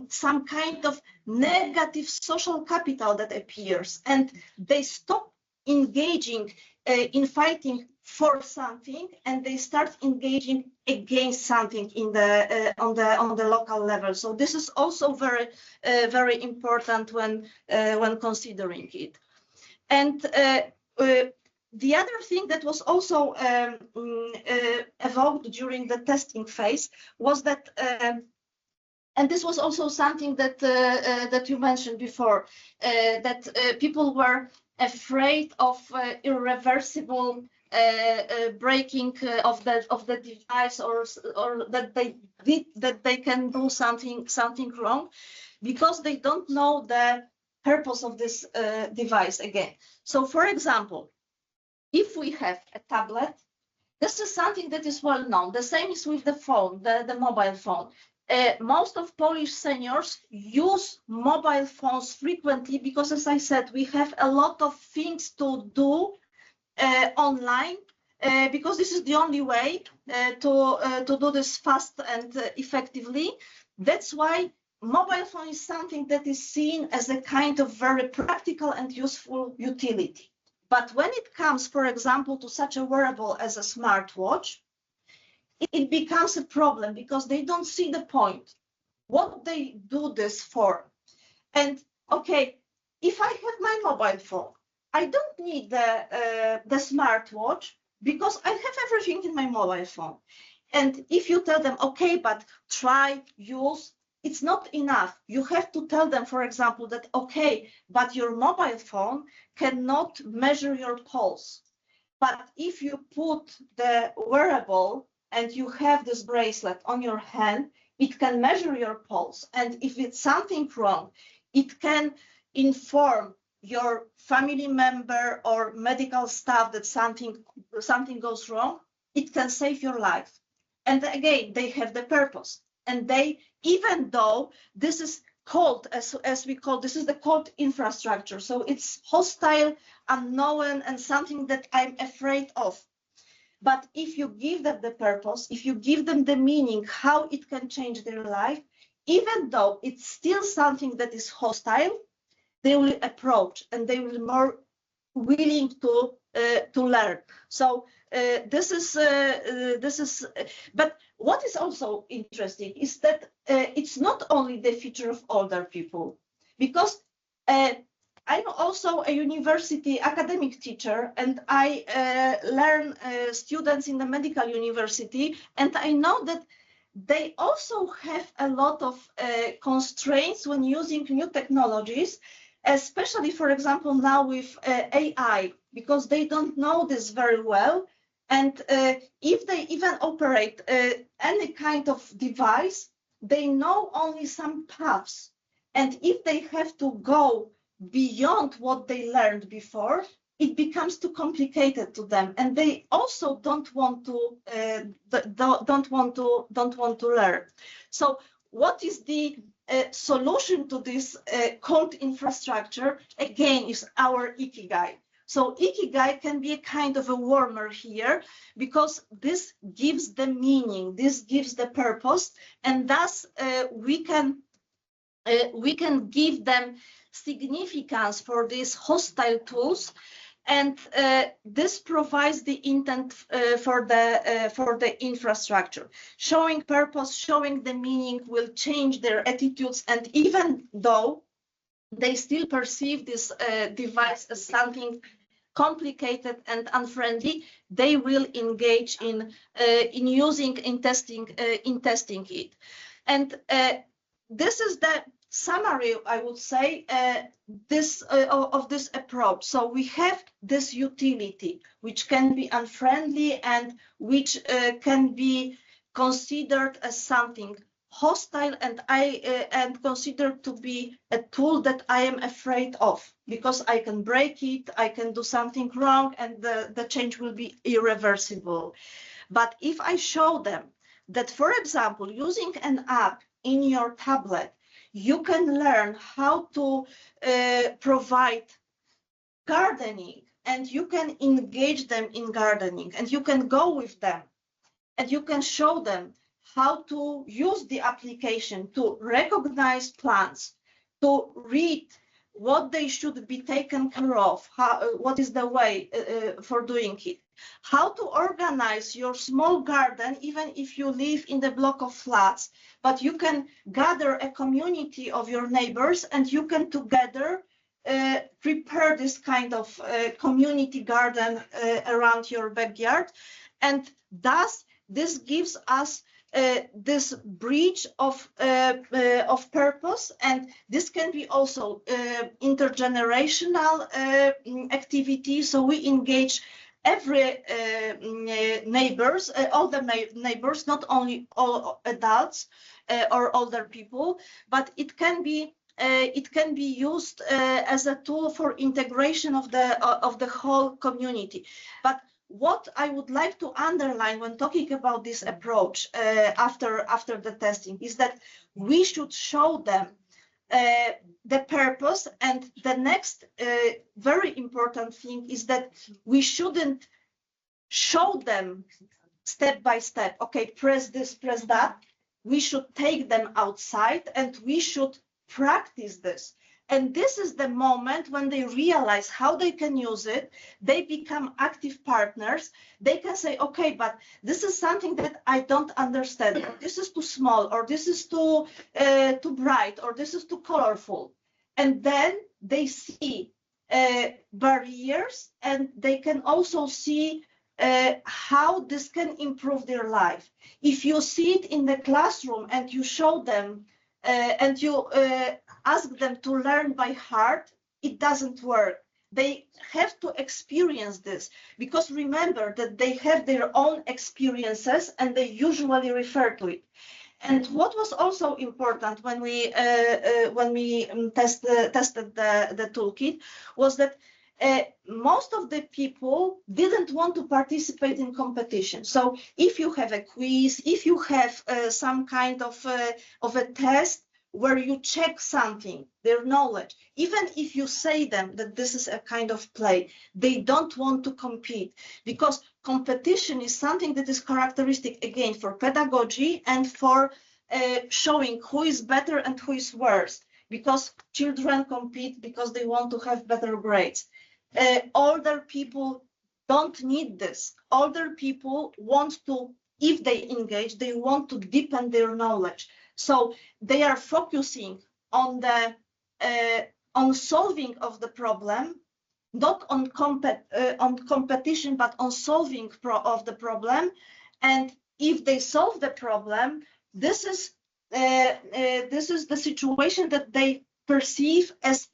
Speaker 10: some kind of negative social capital that appears, and they stop engaging in fighting for something, and they start engaging against something in the on the local level. So this is also very important when considering it. And the other thing that was also evoked during the testing phase was that, and this was also something that that you mentioned before, that people were afraid of irreversible breaking of the device, or that they can do something wrong, because they don't know the purpose of this device again. So, for example, if we have a tablet, this is something that is well known. The same is with the phone, the mobile phone. Most of Polish seniors use mobile phones frequently because, as I said, we have a lot of things to do online, because this is the only way to do this fast and effectively. That's why mobile phone is something that is seen as a kind of very practical and useful utility. But when it comes, for example, to such a wearable as a smartwatch, it becomes a problem, because they don't see the point, what they do this for. And okay, if I have my mobile phone, I don't need the smartwatch, because I have everything in my mobile phone. And if you tell them, okay, but try, use, it's not enough. You have to tell them, for example, that, okay, but your mobile phone cannot measure your pulse. But if you put the wearable and you have this bracelet on your hand, it can measure your pulse. And if it's something wrong, it can inform your family member or medical staff that something goes wrong. It can save your life. And again, they have the purpose. And they, even though this is called, as we call, this is the code infrastructure. So it's hostile, unknown, and something that I'm afraid of. But if you give them the purpose, if you give them the meaning, how it can change their life, even though it's still something that is hostile, they will approach, and they will be more willing to learn. So this is. But what is also interesting is that it's not only the feature of older people, because I'm also a university academic teacher, and I learn students in the medical university, and I know that they also have a lot of constraints when using new technologies, especially, for example, now with AI, because they don't know this very well. And if they even operate any kind of device, they know only some paths. And if they have to go beyond what they learned before, it becomes too complicated to them, and they also don't want to learn. So, what is the solution to this code infrastructure? Again, is our Ikigai. So, Ikigai can be a kind of a warmer here, because this gives the meaning, this gives the purpose, and thus we can give them significance for these hostile tools. And this provides the intent for the infrastructure. Showing purpose, showing the meaning will change their attitudes, and even though they still perceive this device as something complicated and unfriendly, they will engage in testing it. And this is the summary, I would say, of this approach. So we have this utility, which can be unfriendly and which can be considered as something hostile, and considered to be a tool that I am afraid of, because I can break it, I can do something wrong, and the change will be irreversible. But if I show them that, for example, using an app in your tablet, you can learn how to provide gardening, and you can engage them in gardening, and you can go with them, and you can show them how to use the application to recognize plants, to read what they should be taken care of, what is the way for doing it, how to organize your small garden, even if you live in the block of flats, but you can gather a community of your neighbors, and you can together prepare this kind of community garden around your backyard. And thus, this gives us this bridge of purpose, and this can be also intergenerational activity. So we engage every neighbors, all the neighbors, not only all adults or older people, but it can be used as a tool for integration of the whole community. But what I would like to underline when talking about this approach after the testing is that we should show them the purpose, and the next very important thing is that we shouldn't show them step by step, okay, press this, press that. We should take them outside, and we should practice this. And this is the moment when they realize how they can use it. They become active partners. They can say, okay, but this is something that I don't understand, or this is too small, or this is too bright, or this is too colorful. And then they see barriers, and they can also see how this can improve their life. If you see it in the classroom and you show them and you ask them to learn by heart, it doesn't work. They have to experience this, because remember that they have their own experiences and they usually refer to it. And what was also important when we tested the toolkit was that most of the people didn't want to participate in competition. So if you have a quiz, if you have some kind of a test where you check something, their knowledge, even if you say them that this is a kind of play, they don't want to compete, because competition is something that is characteristic, again, for pedagogy and for showing who is better and who is worse, because children compete because they want to have better grades. Older people don't need this. Older people want to, if they engage, they want to deepen their knowledge. So they are focusing on the on solving of the problem, not on competition, but on solving of the problem. And if they solve the problem, this is the situation that they perceive as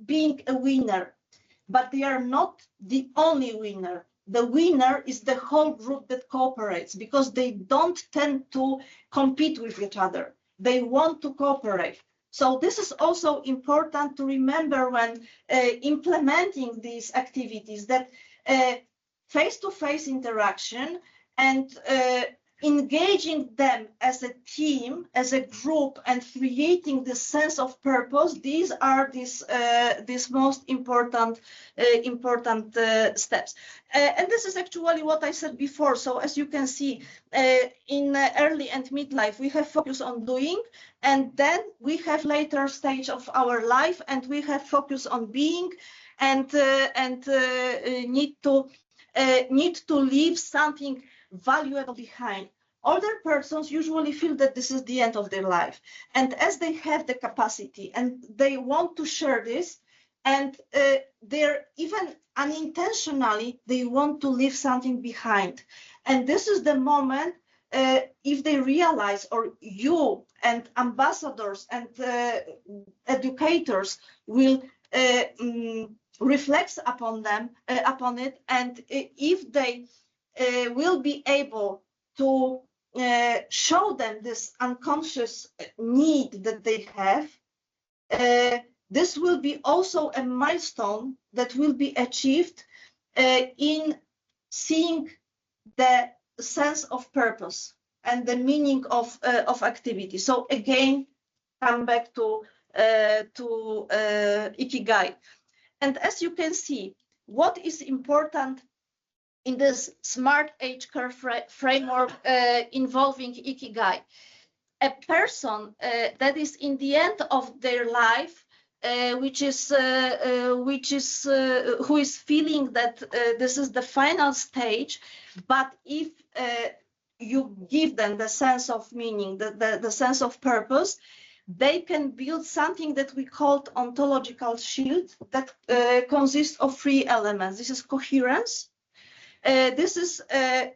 Speaker 10: being a winner, but they are not the only winner. The winner is the whole group that cooperates, because they don't tend to compete with each other. They want to cooperate. So this is also important to remember when implementing these activities, that face-to-face interaction and engaging them as a team, as a group, and creating this sense of purpose, these are these most important steps. And this is actually what I said before. So as you can see, in early and midlife, we have focus on doing, and then we have later stage of our life, and we have focus on being, and need to leave something valuable behind. Older persons usually feel that this is the end of their life, and as they have the capacity and they want to share this, and they're even unintentionally, they want to leave something behind. And this is the moment, if they realize, or you and ambassadors and educators will reflect upon it, and if they will be able to show them this unconscious need that they have, this will be also a milestone that will be achieved in seeing the sense of purpose and the meaning of activity. So again, come back to Ikigai. And as you can see, what is important in this SmartAgeCare framework involving Ikigai? A person that is in the end of their life, who is feeling that this is the final stage, but if you give them the sense of meaning, the sense of purpose, they can build something that we called ontological shield that consists of 3 elements. This is coherence. This is a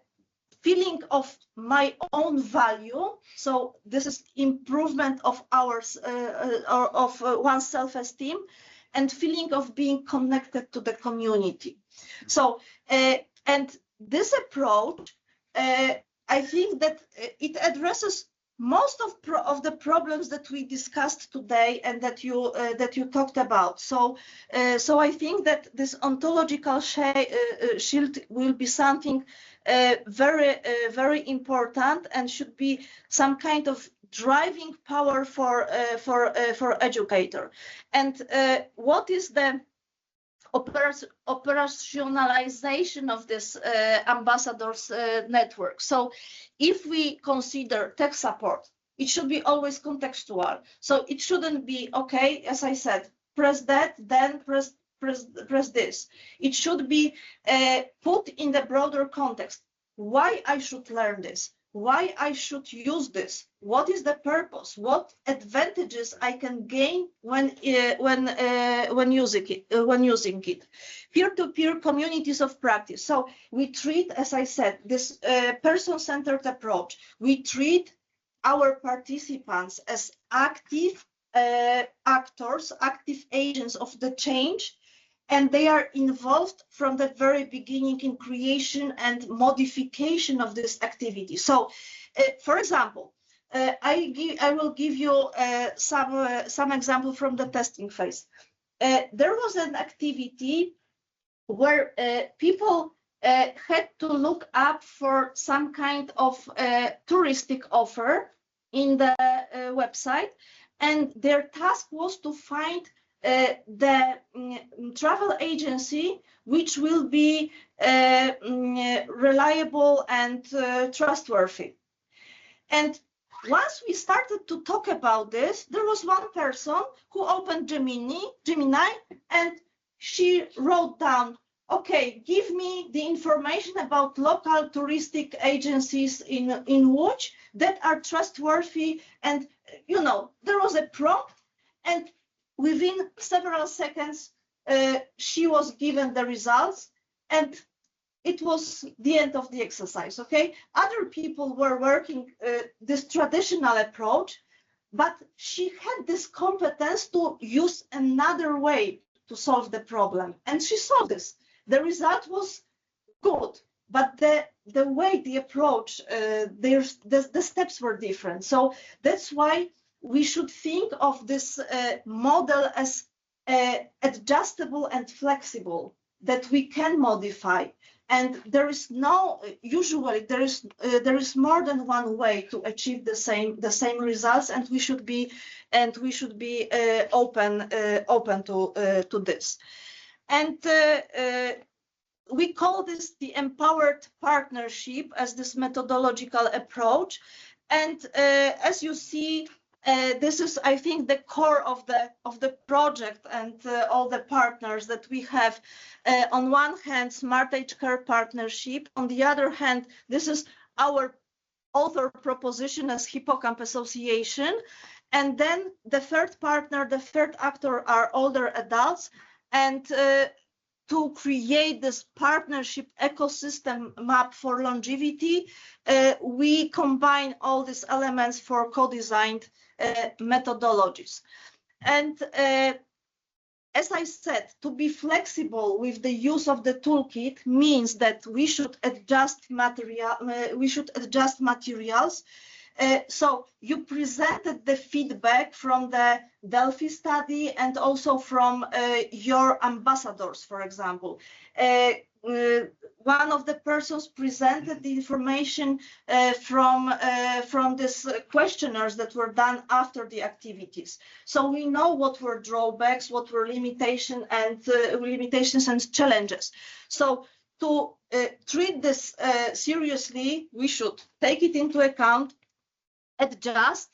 Speaker 10: feeling of my own value. So this is improvement of ours, or of one's self-esteem, and feeling of being connected to the community. So, and this approach, I think that it addresses most of the problems that we discussed today and that you talked about. So I think that this ontological shield will be something very important, and should be some kind of driving power for educator. And what is the operationalization of this ambassadors network? So if we consider tech support, it should be always contextual. So it shouldn't be, okay, as I said, press that, then press this. It should be put in the broader context. Why I should learn this? Why I should use this? What is the purpose? What advantages I can gain when using it? Peer-to-peer communities of practice. So we treat, as I said, this person-centered approach. We treat our participants as active actors, active agents of the change, and they are involved from the very beginning in creation and modification of this activity. So, for example, I will give you some example from the testing phase. There was an activity where people had to look up for some kind of touristic offer in the website, and their task was to find the travel agency which will be reliable and trustworthy. And once we started to talk about this, there was one person who opened Gemini, and she wrote down, okay, give me the information about local touristic agencies in Łódź that are trustworthy. And, you know, there was a prompt, and within several seconds, she was given the results, and it was the end of the exercise, okay? Other people were working this traditional approach, but she had this competence to use another way to solve the problem. And she saw this. The result was good, but the way, the approach, the steps were different. So that's why we should think of this model as adjustable and flexible, that we can modify. And there is no, usually there is more than one way to achieve the same results, and we should be open to this. And we call this the empowered partnership as this methodological approach. And as you see, this is, I think, the core of the project and all the partners that we have. On one hand, SmartAgeCare partnership. On the other hand, this is our author proposition as Hippocamp Association. And then the third partner, the third actor are older adults. And to create this partnership ecosystem map for longevity, we combine all these elements for co-designed methodologies. And as I said, to be flexible with the use of the toolkit means that we should adjust materials. So you presented the feedback from the Delphi study and also from your ambassadors, for example. One of the persons presented the information from these questionnaires that were done after the activities. So we know what were drawbacks, what were limitations and challenges. So to treat this seriously, we should take it into account, adjust,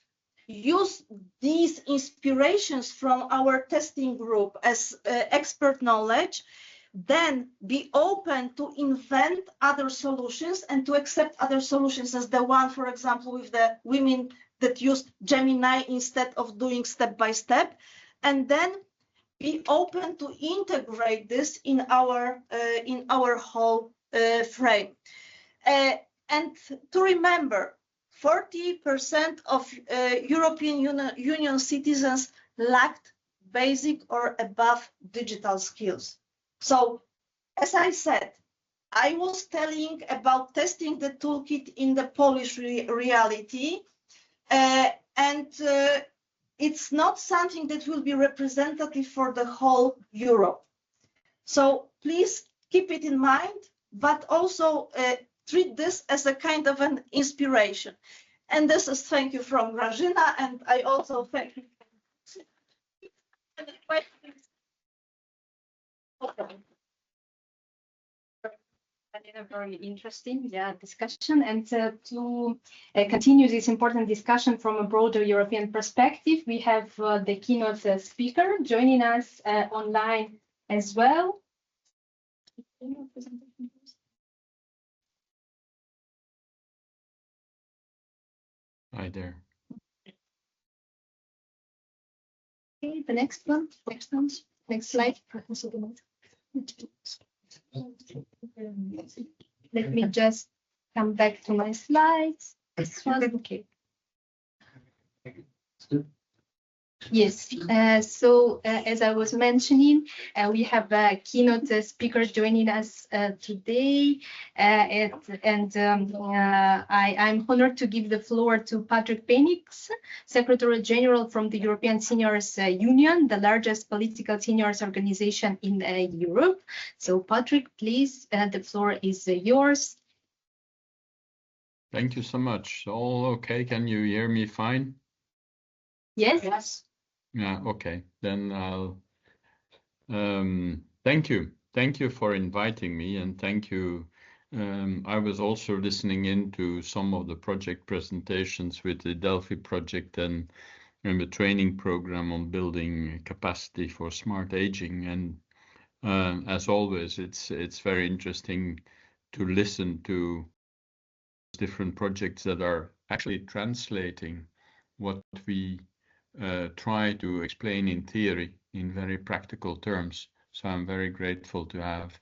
Speaker 10: use these inspirations from our testing group as expert knowledge, then be open to invent other solutions and to accept other solutions, as the one, for example, with the women that used Gemini instead of doing step by step, and then be open to integrate this in our whole frame. And to remember, 40% of European Union citizens lacked basic or above digital skills. So, as I said, I was telling about testing the toolkit in the Polish reality, and it's not something that will be representative for the whole Europe. So please keep it in mind, but also treat this as a kind of an inspiration. And this is thank you from Grażyna, and I also thank you.
Speaker 1: A very interesting discussion, and to continue this important discussion from a broader European perspective, we have the keynote speaker joining us online as well.
Speaker 21: Hi there.
Speaker 1: Okay, the next one, next slide. Let me just come back to my slides. This one, okay. Yes, so as I was mentioning, we have a keynote speaker joining us today, and I'm honored to give the floor to Patrick Penninckx, Secretary General from the European Seniors Union, the largest political seniors organization in Europe. So Patrick, please, the floor is yours.
Speaker 21: Thank you so much. All okay? Can you hear me fine?
Speaker 1: Yes. Yes.
Speaker 21: Yeah, okay. Then I'll thank you. Thank you for inviting me, and thank you. I was also listening into some of the project presentations with the Delphi project and the training program on building capacity for smart aging. And as always, it's very interesting to listen to different projects that are actually translating what we try to explain in theory in very practical terms. So I'm very grateful to have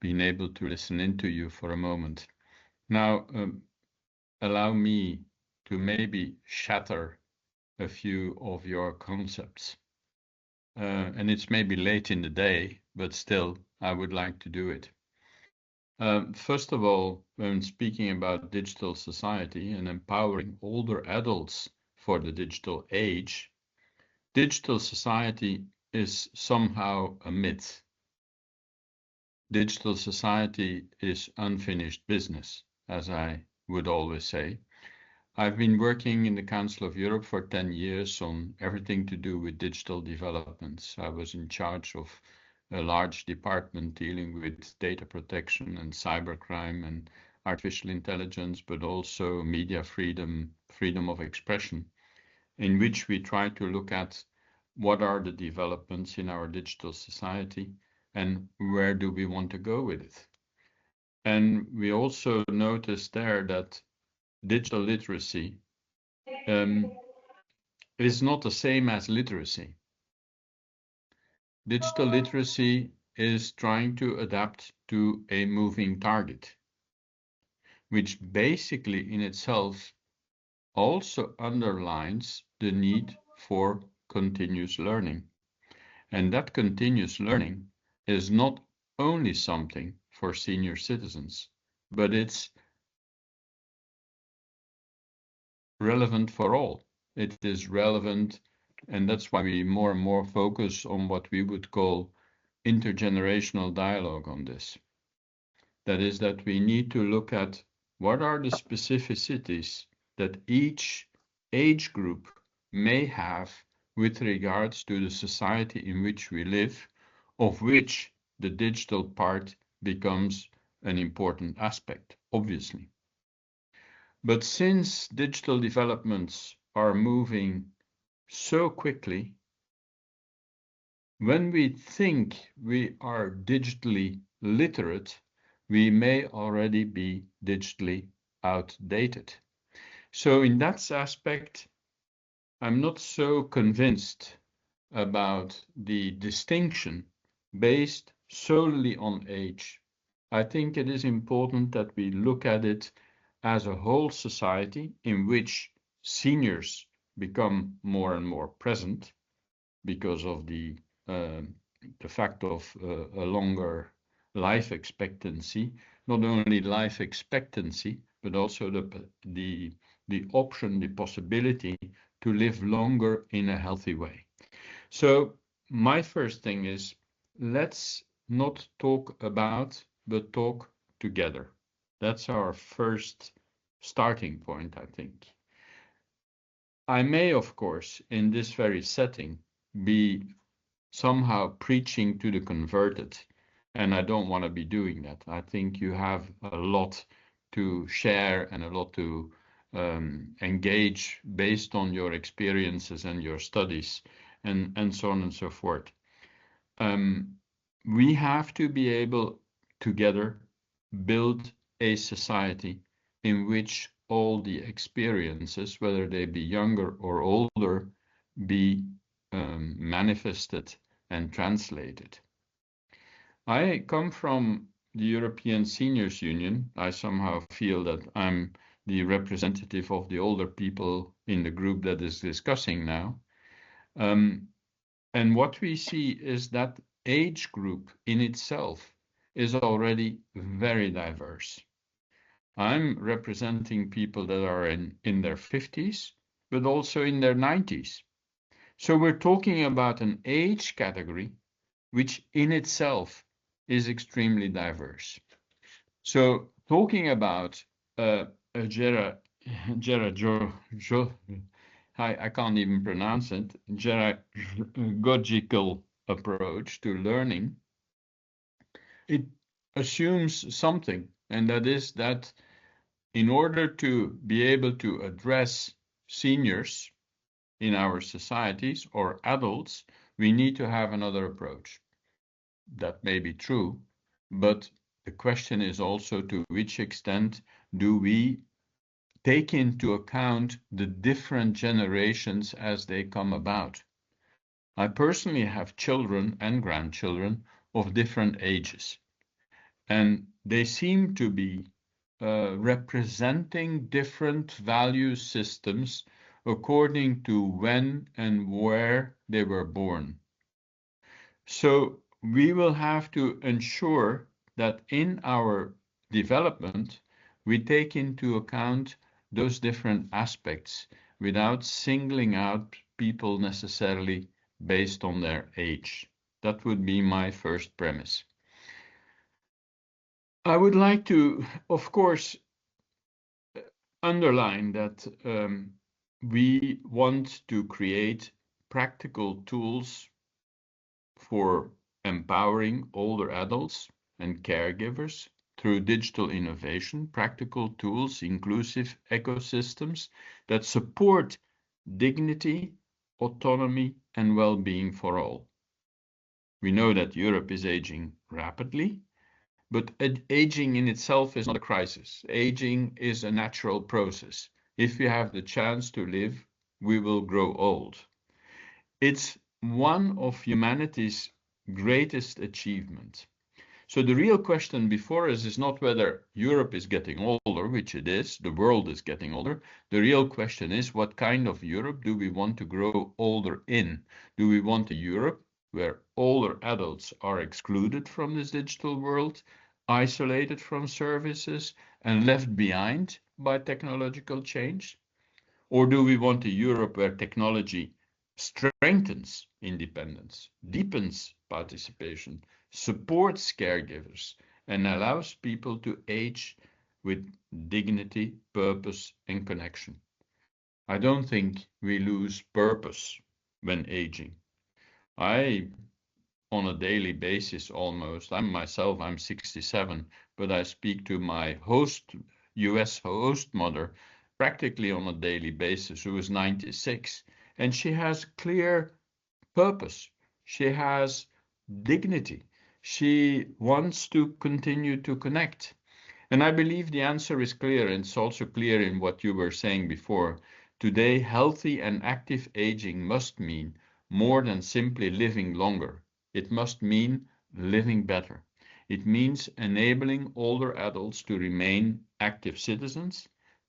Speaker 21: been able to listen into you for a moment. Now, allow me to maybe shatter a few of your concepts. And it's maybe late in the day, but still, I would like to do it. First of all, when speaking about digital society and empowering older adults for the digital age, digital society is somehow a myth. Digital society is unfinished business, as I would always say. I've been working in the Council of Europe for 10 years on everything to do with digital developments. I was in charge of a large department dealing with data protection and cybercrime and artificial intelligence, but also media freedom, freedom of expression, in which we try to look at what are the developments in our digital society and where do we want to go with it. And we also noticed there that digital literacy is not the same as literacy. Digital literacy is trying to adapt to a moving target, which basically in itself also underlines the need for continuous learning. And that continuous learning is not only something for senior citizens, but it's relevant for all. It is relevant, and that's why we more and more focus on what we would call intergenerational dialogue on this. That is that we need to look at what are the specificities that each age group may have with regards to the society in which we live, of which the digital part becomes an important aspect, obviously. But since digital developments are moving so quickly, when we think we are digitally literate, we may already be digitally outdated. So in that aspect, I'm not so convinced about the distinction based solely on age. I think it is important that we look at it as a whole society in which seniors become more and more present because of the fact of a longer life expectancy, not only life expectancy, but also the option, the possibility to live longer in a healthy way. So my first thing is, let's not talk about, but talk together. That's our first starting point, I think. I may, of course, in this very setting, be somehow preaching to the converted, and I don't want to be doing that. I think you have a lot to share and a lot to engage based on your experiences and your studies and so on and so forth. We have to be able together build a society in which all the experiences, whether they be younger or older, be manifested and translated. I come from the European Seniors Union. I somehow feel that I'm the representative of the older people in the group that is discussing now. And what we see is that age group in itself is already very diverse. I'm representing people that are in their 50s, but also in their 90s. So we're talking about an age category, which in itself is extremely diverse. So talking about a I can't even pronounce it, geragogical approach to learning, it assumes something, and that is that in order to be able to address seniors in our societies or adults, we need to have another approach. That may be true, but the question is also to which extent do we take into account the different generations as they come about. I personally have children and grandchildren of different ages. And they seem to be representing different value systems according to when and where they were born. So we will have to ensure that in our development, we take into account those different aspects without singling out people necessarily based on their age. That would be my first premise. I would like to, of course, underline that we want to create practical tools for empowering older adults and caregivers through digital innovation, practical tools, inclusive ecosystems that support dignity, autonomy, and well-being for all. We know that Europe is aging rapidly, but aging in itself is not a crisis. Aging is a natural process. If we have the chance to live, we will grow old. It's one of humanity's greatest achievements. So the real question before us is not whether Europe is getting older, which it is, the world is getting older. The real question is, what kind of Europe do we want to grow older in? Do we want a Europe where older adults are excluded from this digital world, isolated from services, and left behind by technological change? Or do we want a Europe where technology strengthens independence, deepens participation, supports caregivers, and allows people to age with dignity, purpose, and connection? I don't think we lose purpose when aging. On a daily basis almost, I'm 67, but I speak to my US host mother practically on a daily basis, who is 96, and she has clear purpose. She has dignity. She wants to continue to connect. And I believe the answer is clear, and it's also clear in what you were saying before. Today, healthy and active aging must mean more than simply living longer. It must mean living better. It means enabling older adults to remain active citizens,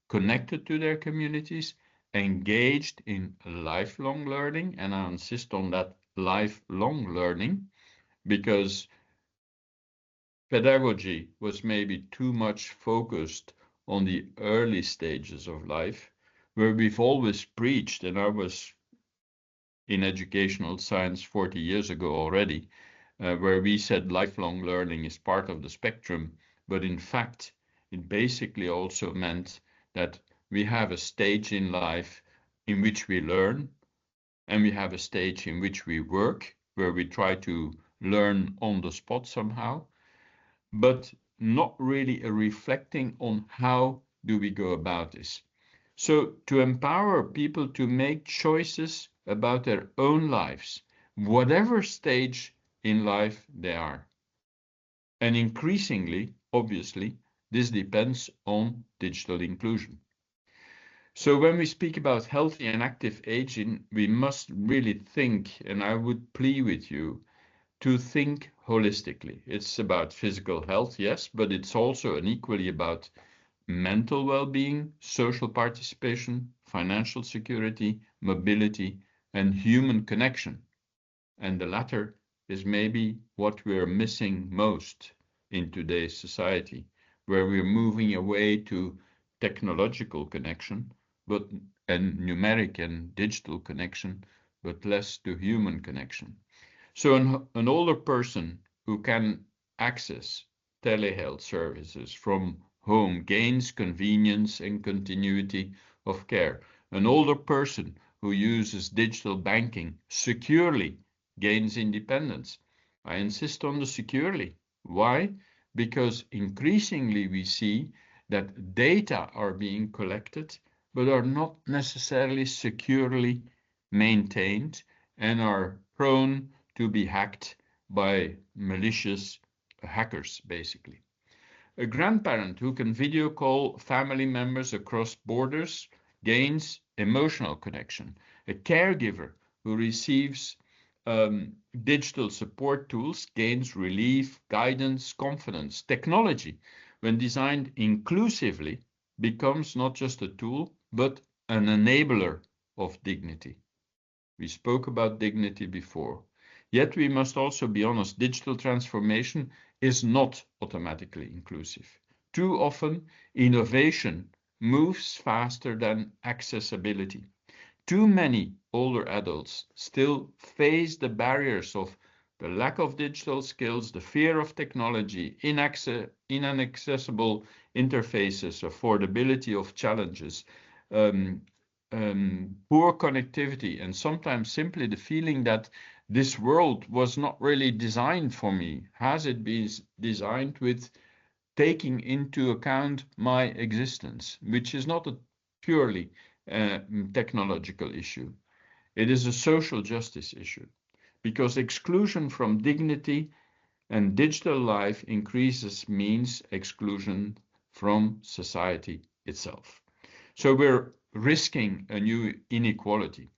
Speaker 21: connected to their communities, engaged in lifelong learning, and I insist on that lifelong learning, because pedagogy was maybe too much focused on the early stages of life, where we've always preached, and I was in educational science 40 years ago already, where we said lifelong learning is part of the spectrum, but in fact, it basically also meant that we have a stage in life in which we learn, and we have a stage in which we work, where we try to learn on the spot somehow, but not really a reflecting on how do we go about this. So to empower people to make choices about their own lives, whatever stage in life they are. And increasingly, obviously, this depends on digital inclusion. So when we speak about healthy and active aging, we must really think, and I would plead with you to think holistically. It's about physical health, yes, but it's also and equally about mental well-being, social participation, financial security, mobility, and human connection. And the latter is maybe what we're missing most in today's society, where we're moving away to technological connection, and numeric and digital connection, but less to human connection. So an older person who can access telehealth services from home gains convenience and continuity of care. An older person who uses digital banking securely gains independence. I insist on the securely. Why? Because increasingly we see that data are being collected, but are not necessarily securely maintained and are prone to be hacked by malicious hackers, basically. A grandparent who can video call family members across borders gains emotional connection. A caregiver who receives digital support tools gains relief, guidance, confidence. Technology, when designed inclusively, becomes not just a tool, but an enabler of dignity. We spoke about dignity before. Yet we must also be honest, digital transformation is not automatically inclusive. Too often, innovation moves faster than accessibility. Too many older adults still face the barriers of the lack of digital skills, the fear of technology, inaccessible interfaces, affordability of challenges, poor connectivity, and sometimes simply the feeling that this world was not really designed for me. Has it been designed with taking into account my existence, which is not a purely technological issue. It is a social justice issue, because exclusion from dignity and digital life increases means exclusion from society itself. So we're risking a new inequality.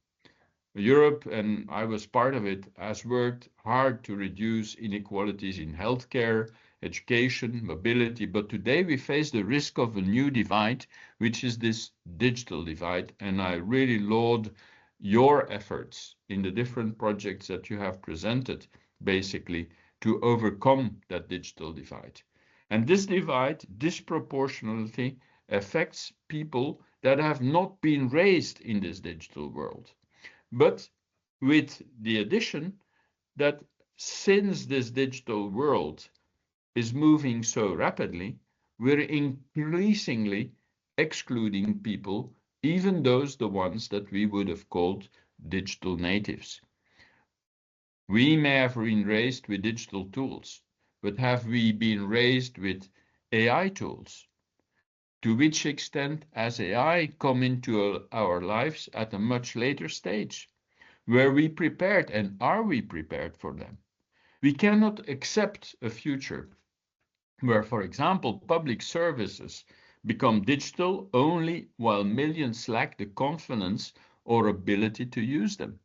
Speaker 21: Europe, and I was part of it, has worked hard to reduce inequalities in healthcare, education, mobility, but today we face the risk of a new divide, which is this digital divide, and I really laud your efforts in the different projects that you have presented, basically, to overcome that digital divide. And this divide disproportionately affects people that have not been raised in this digital world. But with the addition that since this digital world is moving so rapidly, we're increasingly excluding people, even the ones that we would have called digital natives. We may have been raised with digital tools, but have we been raised with AI tools? To which extent has AI come into our lives at a much later stage? Were we prepared, and are we prepared for them? We cannot accept a future where, for example, public services become digital only while millions lack the confidence or ability to use them.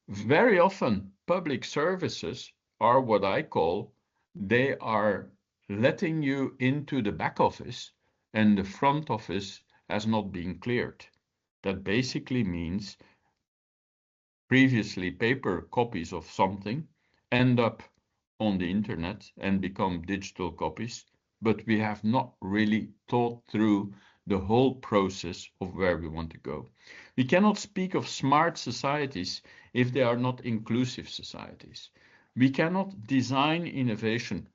Speaker 21: Very often, public services are what I call, they are letting you into the back office and the front office has not been cleared. That basically means previously paper copies of something end up on the internet and become digital copies, but we have not really thought through the whole process of where we want to go. We cannot speak of smart societies if they are not inclusive societies. We cannot design innovation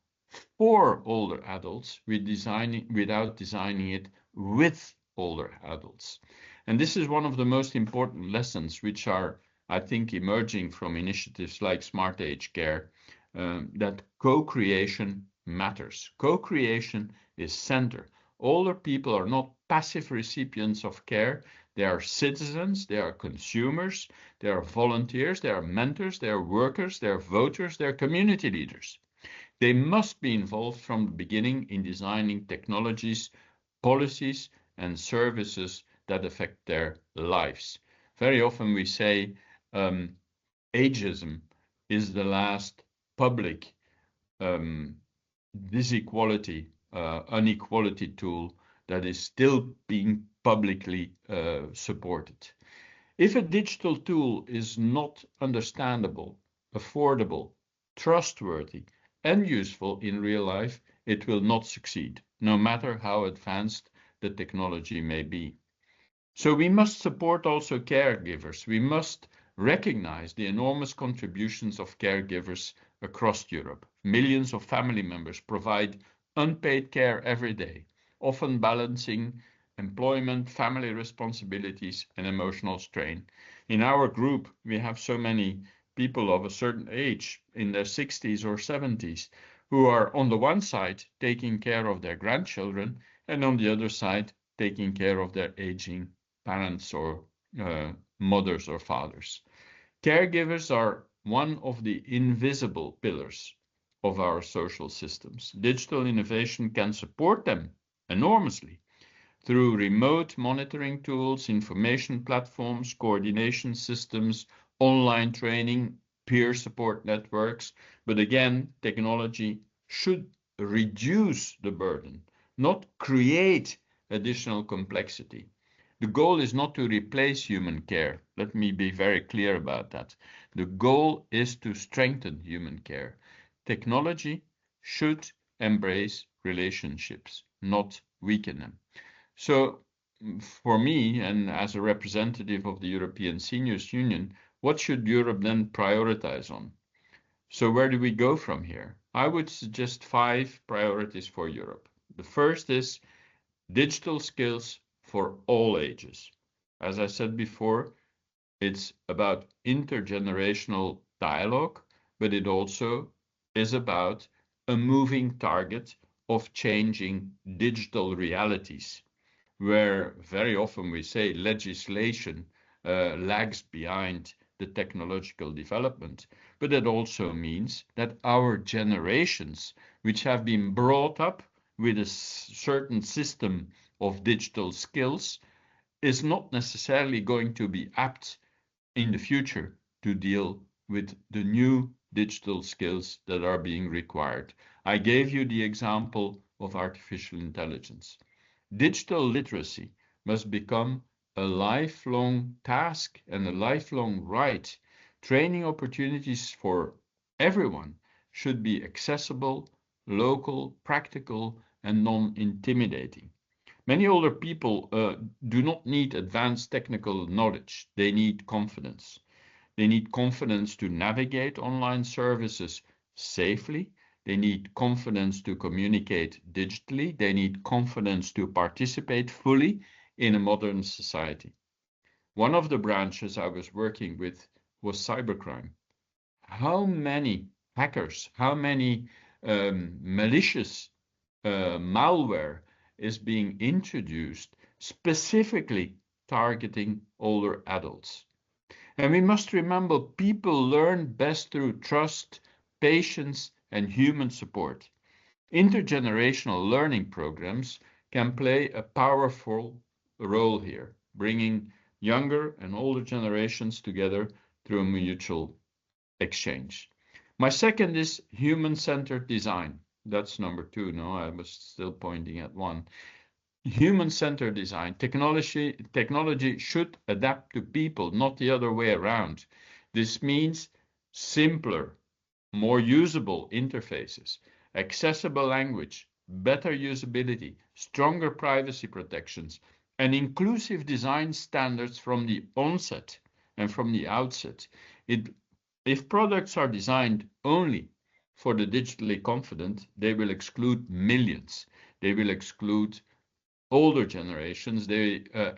Speaker 21: for older adults without designing it with older adults. And this is one of the most important lessons which are, I think, emerging from initiatives like SmartAgeCare, that co-creation matters. Co-creation is center. Older people are not passive recipients of care. They are citizens, they are consumers, they are volunteers, they are mentors, they are workers, they are voters, they are community leaders. They must be involved from the beginning in designing technologies, policies, and services that affect their lives. Very often we say ageism is the last public inequality tool that is still being publicly supported. If a digital tool is not understandable, affordable, trustworthy, and useful in real life, it will not succeed, no matter how advanced the technology may be. So we must support also caregivers. We must recognize the enormous contributions of caregivers across Europe. Millions of family members provide unpaid care every day, often balancing employment, family responsibilities, and emotional strain. In our group, we have so many people of a certain age, in their 60s or 70s, who are on the one side taking care of their grandchildren, and on the other side taking care of their aging parents or mothers or fathers. Caregivers are one of the invisible pillars of our social systems. Digital innovation can support them enormously through remote monitoring tools, information platforms, coordination systems, online training, peer support networks. But again, technology should reduce the burden, not create additional complexity. The goal is not to replace human care. Let me be very clear about that. The goal is to strengthen human care. Technology should embrace relationships, not weaken them. So for me, and as a representative of the European Seniors Union, what should Europe then prioritize on? So where do we go from here? I would suggest 5 priorities for Europe. The first is digital skills for all ages. As I said before, it's about intergenerational dialogue, but it also is about a moving target of changing digital realities, where very often we say legislation lags behind the technological development, but it also means that our generations, which have been brought up with a certain system of digital skills, is not necessarily going to be apt in the future to deal with the new digital skills that are being required. I gave you the example of artificial intelligence. Digital literacy must become a lifelong task and a lifelong right. Training opportunities for everyone should be accessible, local, practical, and non-intimidating. Many older people do not need advanced technical knowledge. They need confidence. They need confidence to navigate online services safely. They need confidence to communicate digitally. They need confidence to participate fully in a modern society. One of the branches I was working with was cybercrime. How many hackers, how many malicious malware is being introduced specifically targeting older adults? And we must remember, people learn best through trust, patience, and human support. Intergenerational learning programs can play a powerful role here, bringing younger and older generations together through mutual exchange. My second is human-centered design. That's number 2. No, I was still pointing at 1. Human-centered design. Technology should adapt to people, not the other way around. This means simpler, more usable interfaces, accessible language, better usability, stronger privacy protections, and inclusive design standards from the onset and from the outset. If products are designed only for the digitally confident, they will exclude millions. They will exclude older generations.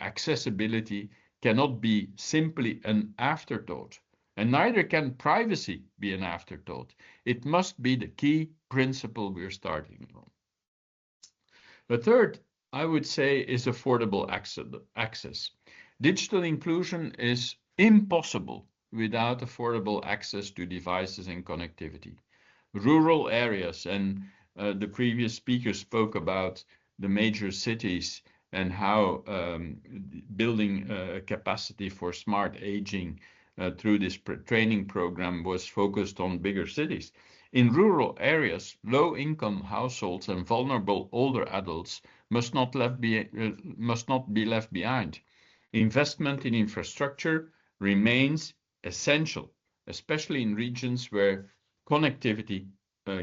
Speaker 21: Accessibility cannot be simply an afterthought, and neither can privacy be an afterthought. It must be the key principle we're starting on. The third, I would say, is affordable access. Digital inclusion is impossible without affordable access to devices and connectivity. Rural areas, and the previous speaker spoke about the major cities and how building capacity for smart aging through this training program was focused on bigger cities. In rural areas, low-income households and vulnerable older adults must not be left behind. Investment in infrastructure remains essential, especially in regions where connectivity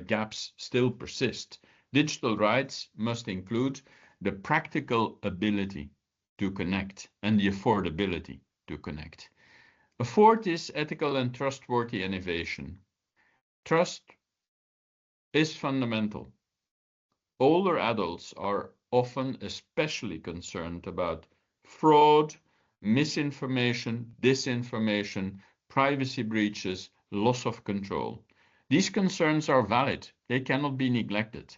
Speaker 21: gaps still persist. Digital rights must include the practical ability to connect and the affordability to connect. A fourth is ethical and trustworthy innovation. Trust is fundamental. Older adults are often especially concerned about fraud, misinformation, disinformation, privacy breaches, loss of control. These concerns are valid. They cannot be neglected.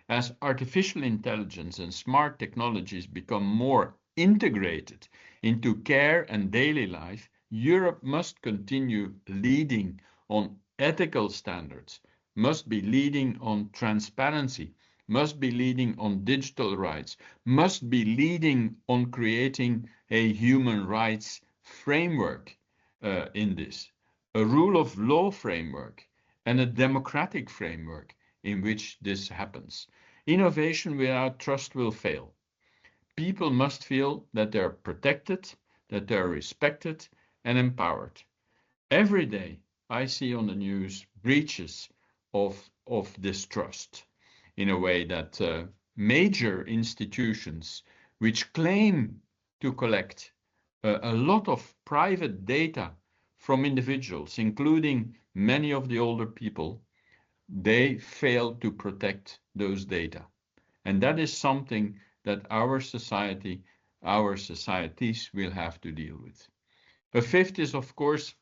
Speaker 21: As artificial intelligence and smart technologies become more integrated into care and daily life, Europe must continue leading on ethical standards, must be leading on transparency, must be leading on digital rights, must be leading on creating a human rights framework in this. a rule of law framework, and a democratic framework in which this happens. Innovation without trust will fail. People must feel that they're protected, that they're respected and empowered. Every day I see on the news breaches of this trust in a way that major institutions which claim to collect a lot of private data from individuals, including many of the older people, they fail to protect those data. And that is something that our society, our societies will have to deal with. A fifth is, of course,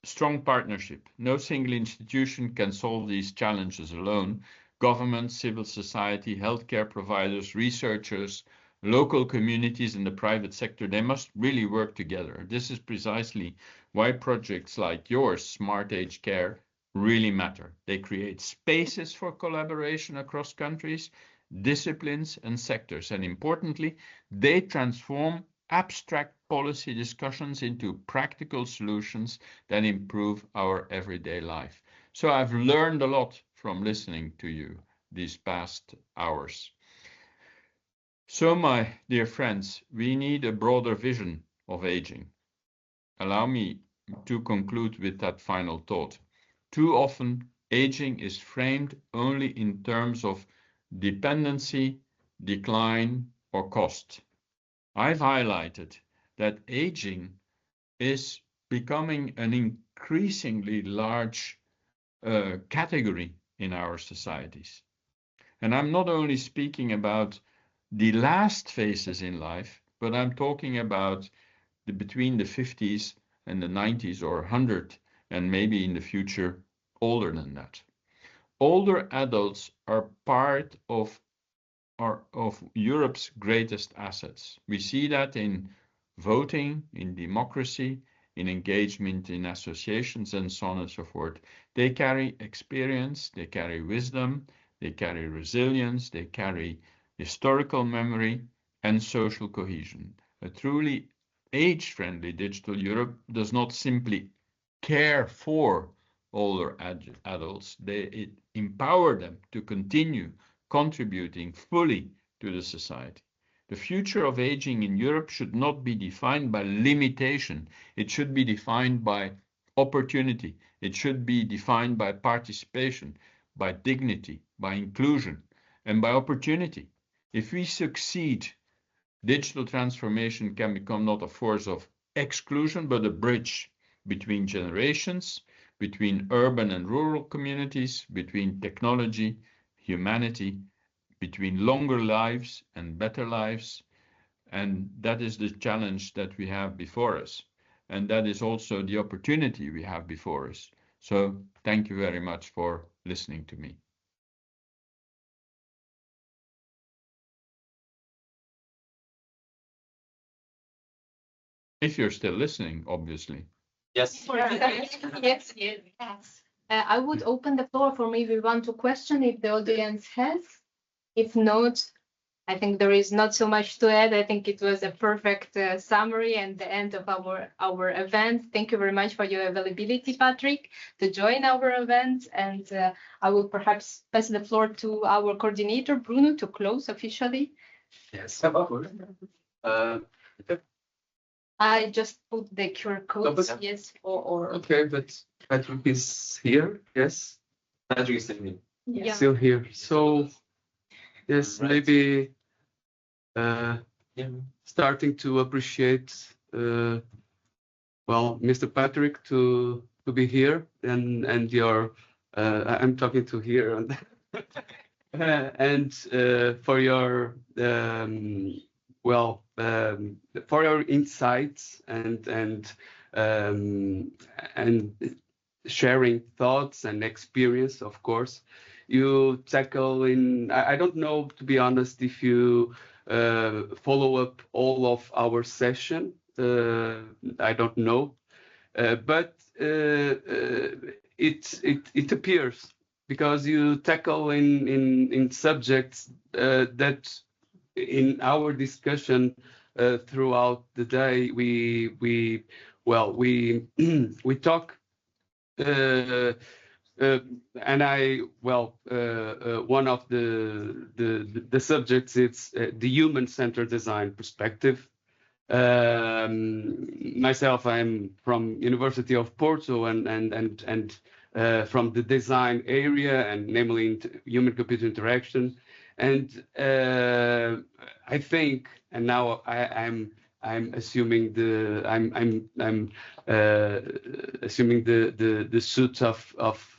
Speaker 21: strong partnership. No single institution can solve these challenges alone. Government, civil society, healthcare providers, researchers, local communities and the private sector, they must really work together. This is precisely why projects like yours, SmartAgeCare, really matter. They create spaces for collaboration across countries, disciplines and sectors. And importantly, they transform abstract policy discussions into practical solutions that improve our everyday life. So I've learned a lot from listening to you these past hours. So my dear friends, we need a broader vision of aging. Allow me to conclude with that final thought. Too often, aging is framed only in terms of dependency, decline, or cost. I've highlighted that aging is becoming an increasingly large category in our societies. And I'm not only speaking about the last phases in life, but I'm talking about between the 50s and the 90s or 100, and maybe in the future older than that. Older adults are part of Europe's greatest assets. We see that in voting, in democracy, in engagement in associations, and so on and so forth. They carry experience, they carry wisdom, they carry resilience, they carry historical memory and social cohesion. A truly age-friendly digital Europe does not simply care for older adults, it empower them to continue contributing fully to the society. The future of aging in Europe should not be defined by limitation. It should be defined by opportunity. It should be defined by participation, by dignity, by inclusion, and by opportunity. If we succeed, digital transformation can become not a force of exclusion, but a bridge between generations, between urban and rural communities, between technology, humanity, between longer lives and better lives. And that is the challenge that we have before us. And that is also the opportunity we have before us. So thank you very much for listening to me. If you're still listening, obviously.
Speaker 1: Yes. Yes. I would open the floor for maybe 1 to question if the audience has. If not, I think there is not so much to add. I think it was a perfect summary and the end of our event. Thank you very much for your availability, Patrick, to join our event. And I will perhaps pass the floor to our coordinator, Bruno, to close officially.
Speaker 3: Yes.
Speaker 1: I just put the QR codes, yes, or
Speaker 3: Okay, but Patrick is here, yes?
Speaker 14: Patrick is still here.
Speaker 1: Yeah.
Speaker 3: Still here. So, yes, maybe starting to appreciate, well, Mr. Patrick to be here and your, I'm talking to here and for your, for your insights and sharing thoughts and experience, of course. You tackle in, I don't know, to be honest, if you follow up all of our session. I don't know, but it appears because you tackle in subjects that in our discussion throughout the day we talk And one of the subjects is the human-centered design perspective. Myself, I'm from University of Porto and from the design area, and namely human-computer interaction. And I think, and now I'm assuming assuming the suit of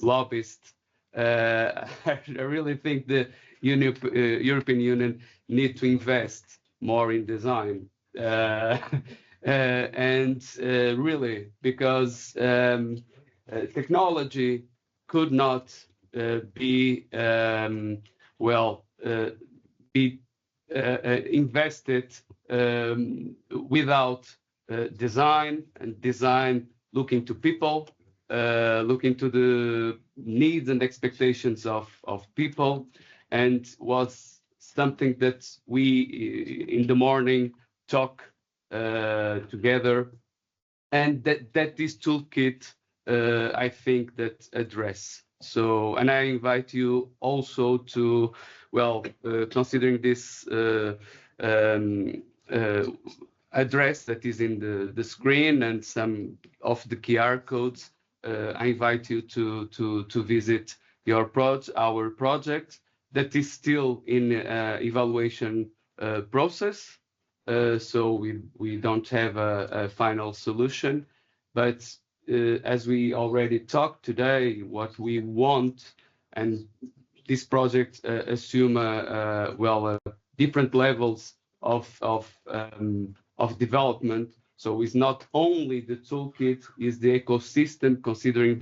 Speaker 3: lobbyist. I really think the European Union need to invest more in design, and really because technology could not be invested without design, and design looking to people, looking to the needs and expectations of people, and was something that we in the morning talk together, and that this toolkit I think that address. So, and I invite you also to, considering this address that is in the screen and some of the QR codes, I invite you to visit our project that is still in evaluation process. So we don't have a final solution, but as we already talked today, what we want, and this project assume different levels of development. So it's not only the toolkit, it's the ecosystem, considering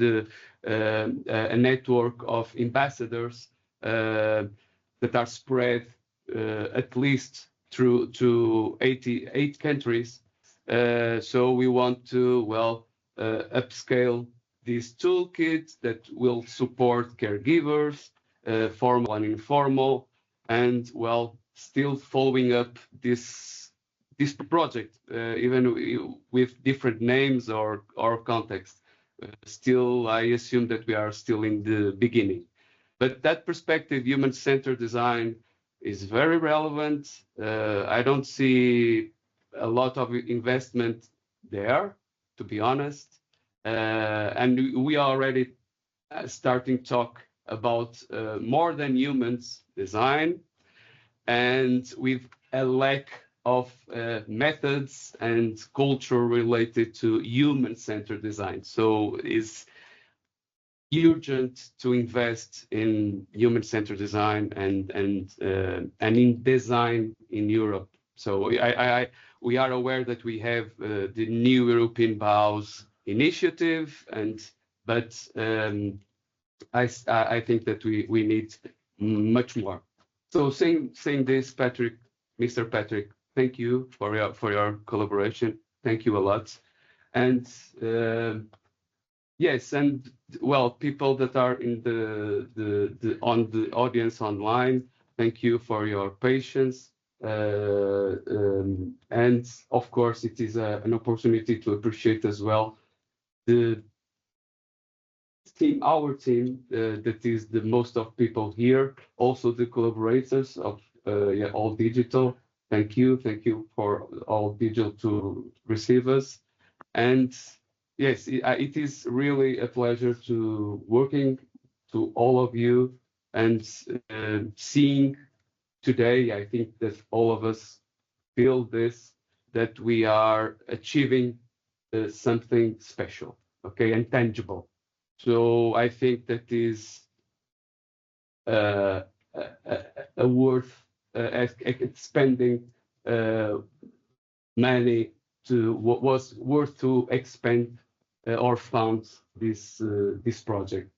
Speaker 3: a network of ambassadors that are spread at least through 88 countries. So we want to upscale this toolkit that will support caregivers, formal and informal, and still following up this project, even with different names or context. Still, I assume that we are still in the beginning. But that perspective, human-centered design, is very relevant. I don't see a lot of investment there, to be honest. And we are already starting to talk about more than humans design, and with a lack of methods and culture related to human-centered design. So it's urgent to invest in human-centered design and in design in Europe. So we are aware that we have the new European Bauhaus initiative, but I think that we need much more. So saying this, Mr. Patrick, thank you for your collaboration. Thank you a lot. And yes, and people that are in the audience online, thank you for your patience. And of course, it is an opportunity to appreciate as well our team, that is the most of people here, also the collaborators of All Digital. Thank you for All Digital to receive us. And yes, it is really a pleasure to working to all of you and seeing today. I think that all of us feel this, that we are achieving something special, okay, and tangible. So I think that is worth expending money to, what was worth to expand or fund this project.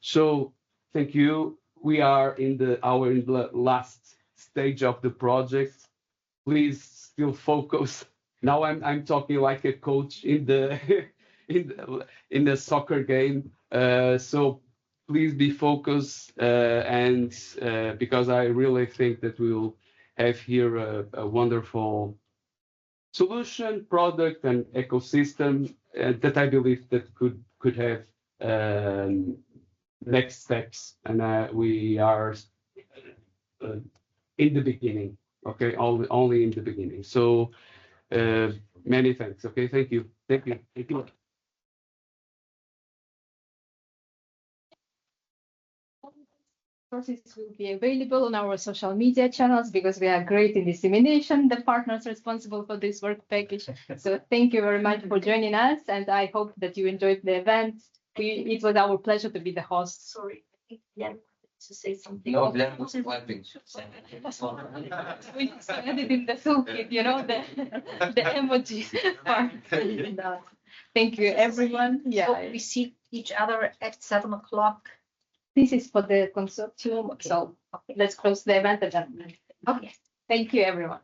Speaker 3: So thank you. We are in the last stage of the project. Please still focus. Now I'm talking like a coach in the in the soccer game. So please be focused, and because I really think that we will have here a wonderful solution, product, and ecosystem. that I believe that could have next steps, and we are in the beginning. Okay, only in the beginning. So many thanks. Okay, thank you.
Speaker 1: Resources will be available on our social media channels because we are great in dissemination, the partners responsible for this work package. So thank you very much for joining us, and I hope that you enjoyed the event. It was our pleasure to be the host.
Speaker 4: Sorry, I think Glenn wanted to say something.
Speaker 14: No, Glenn was clapping.
Speaker 1: We just added in the toolkit, you know, the emoji part. Thank you, everyone. Yeah.
Speaker 6: So we see each other at 7 o'clock.
Speaker 1: This is for the consortium. Okay. So let's close the event. Okay. Thank you, everyone.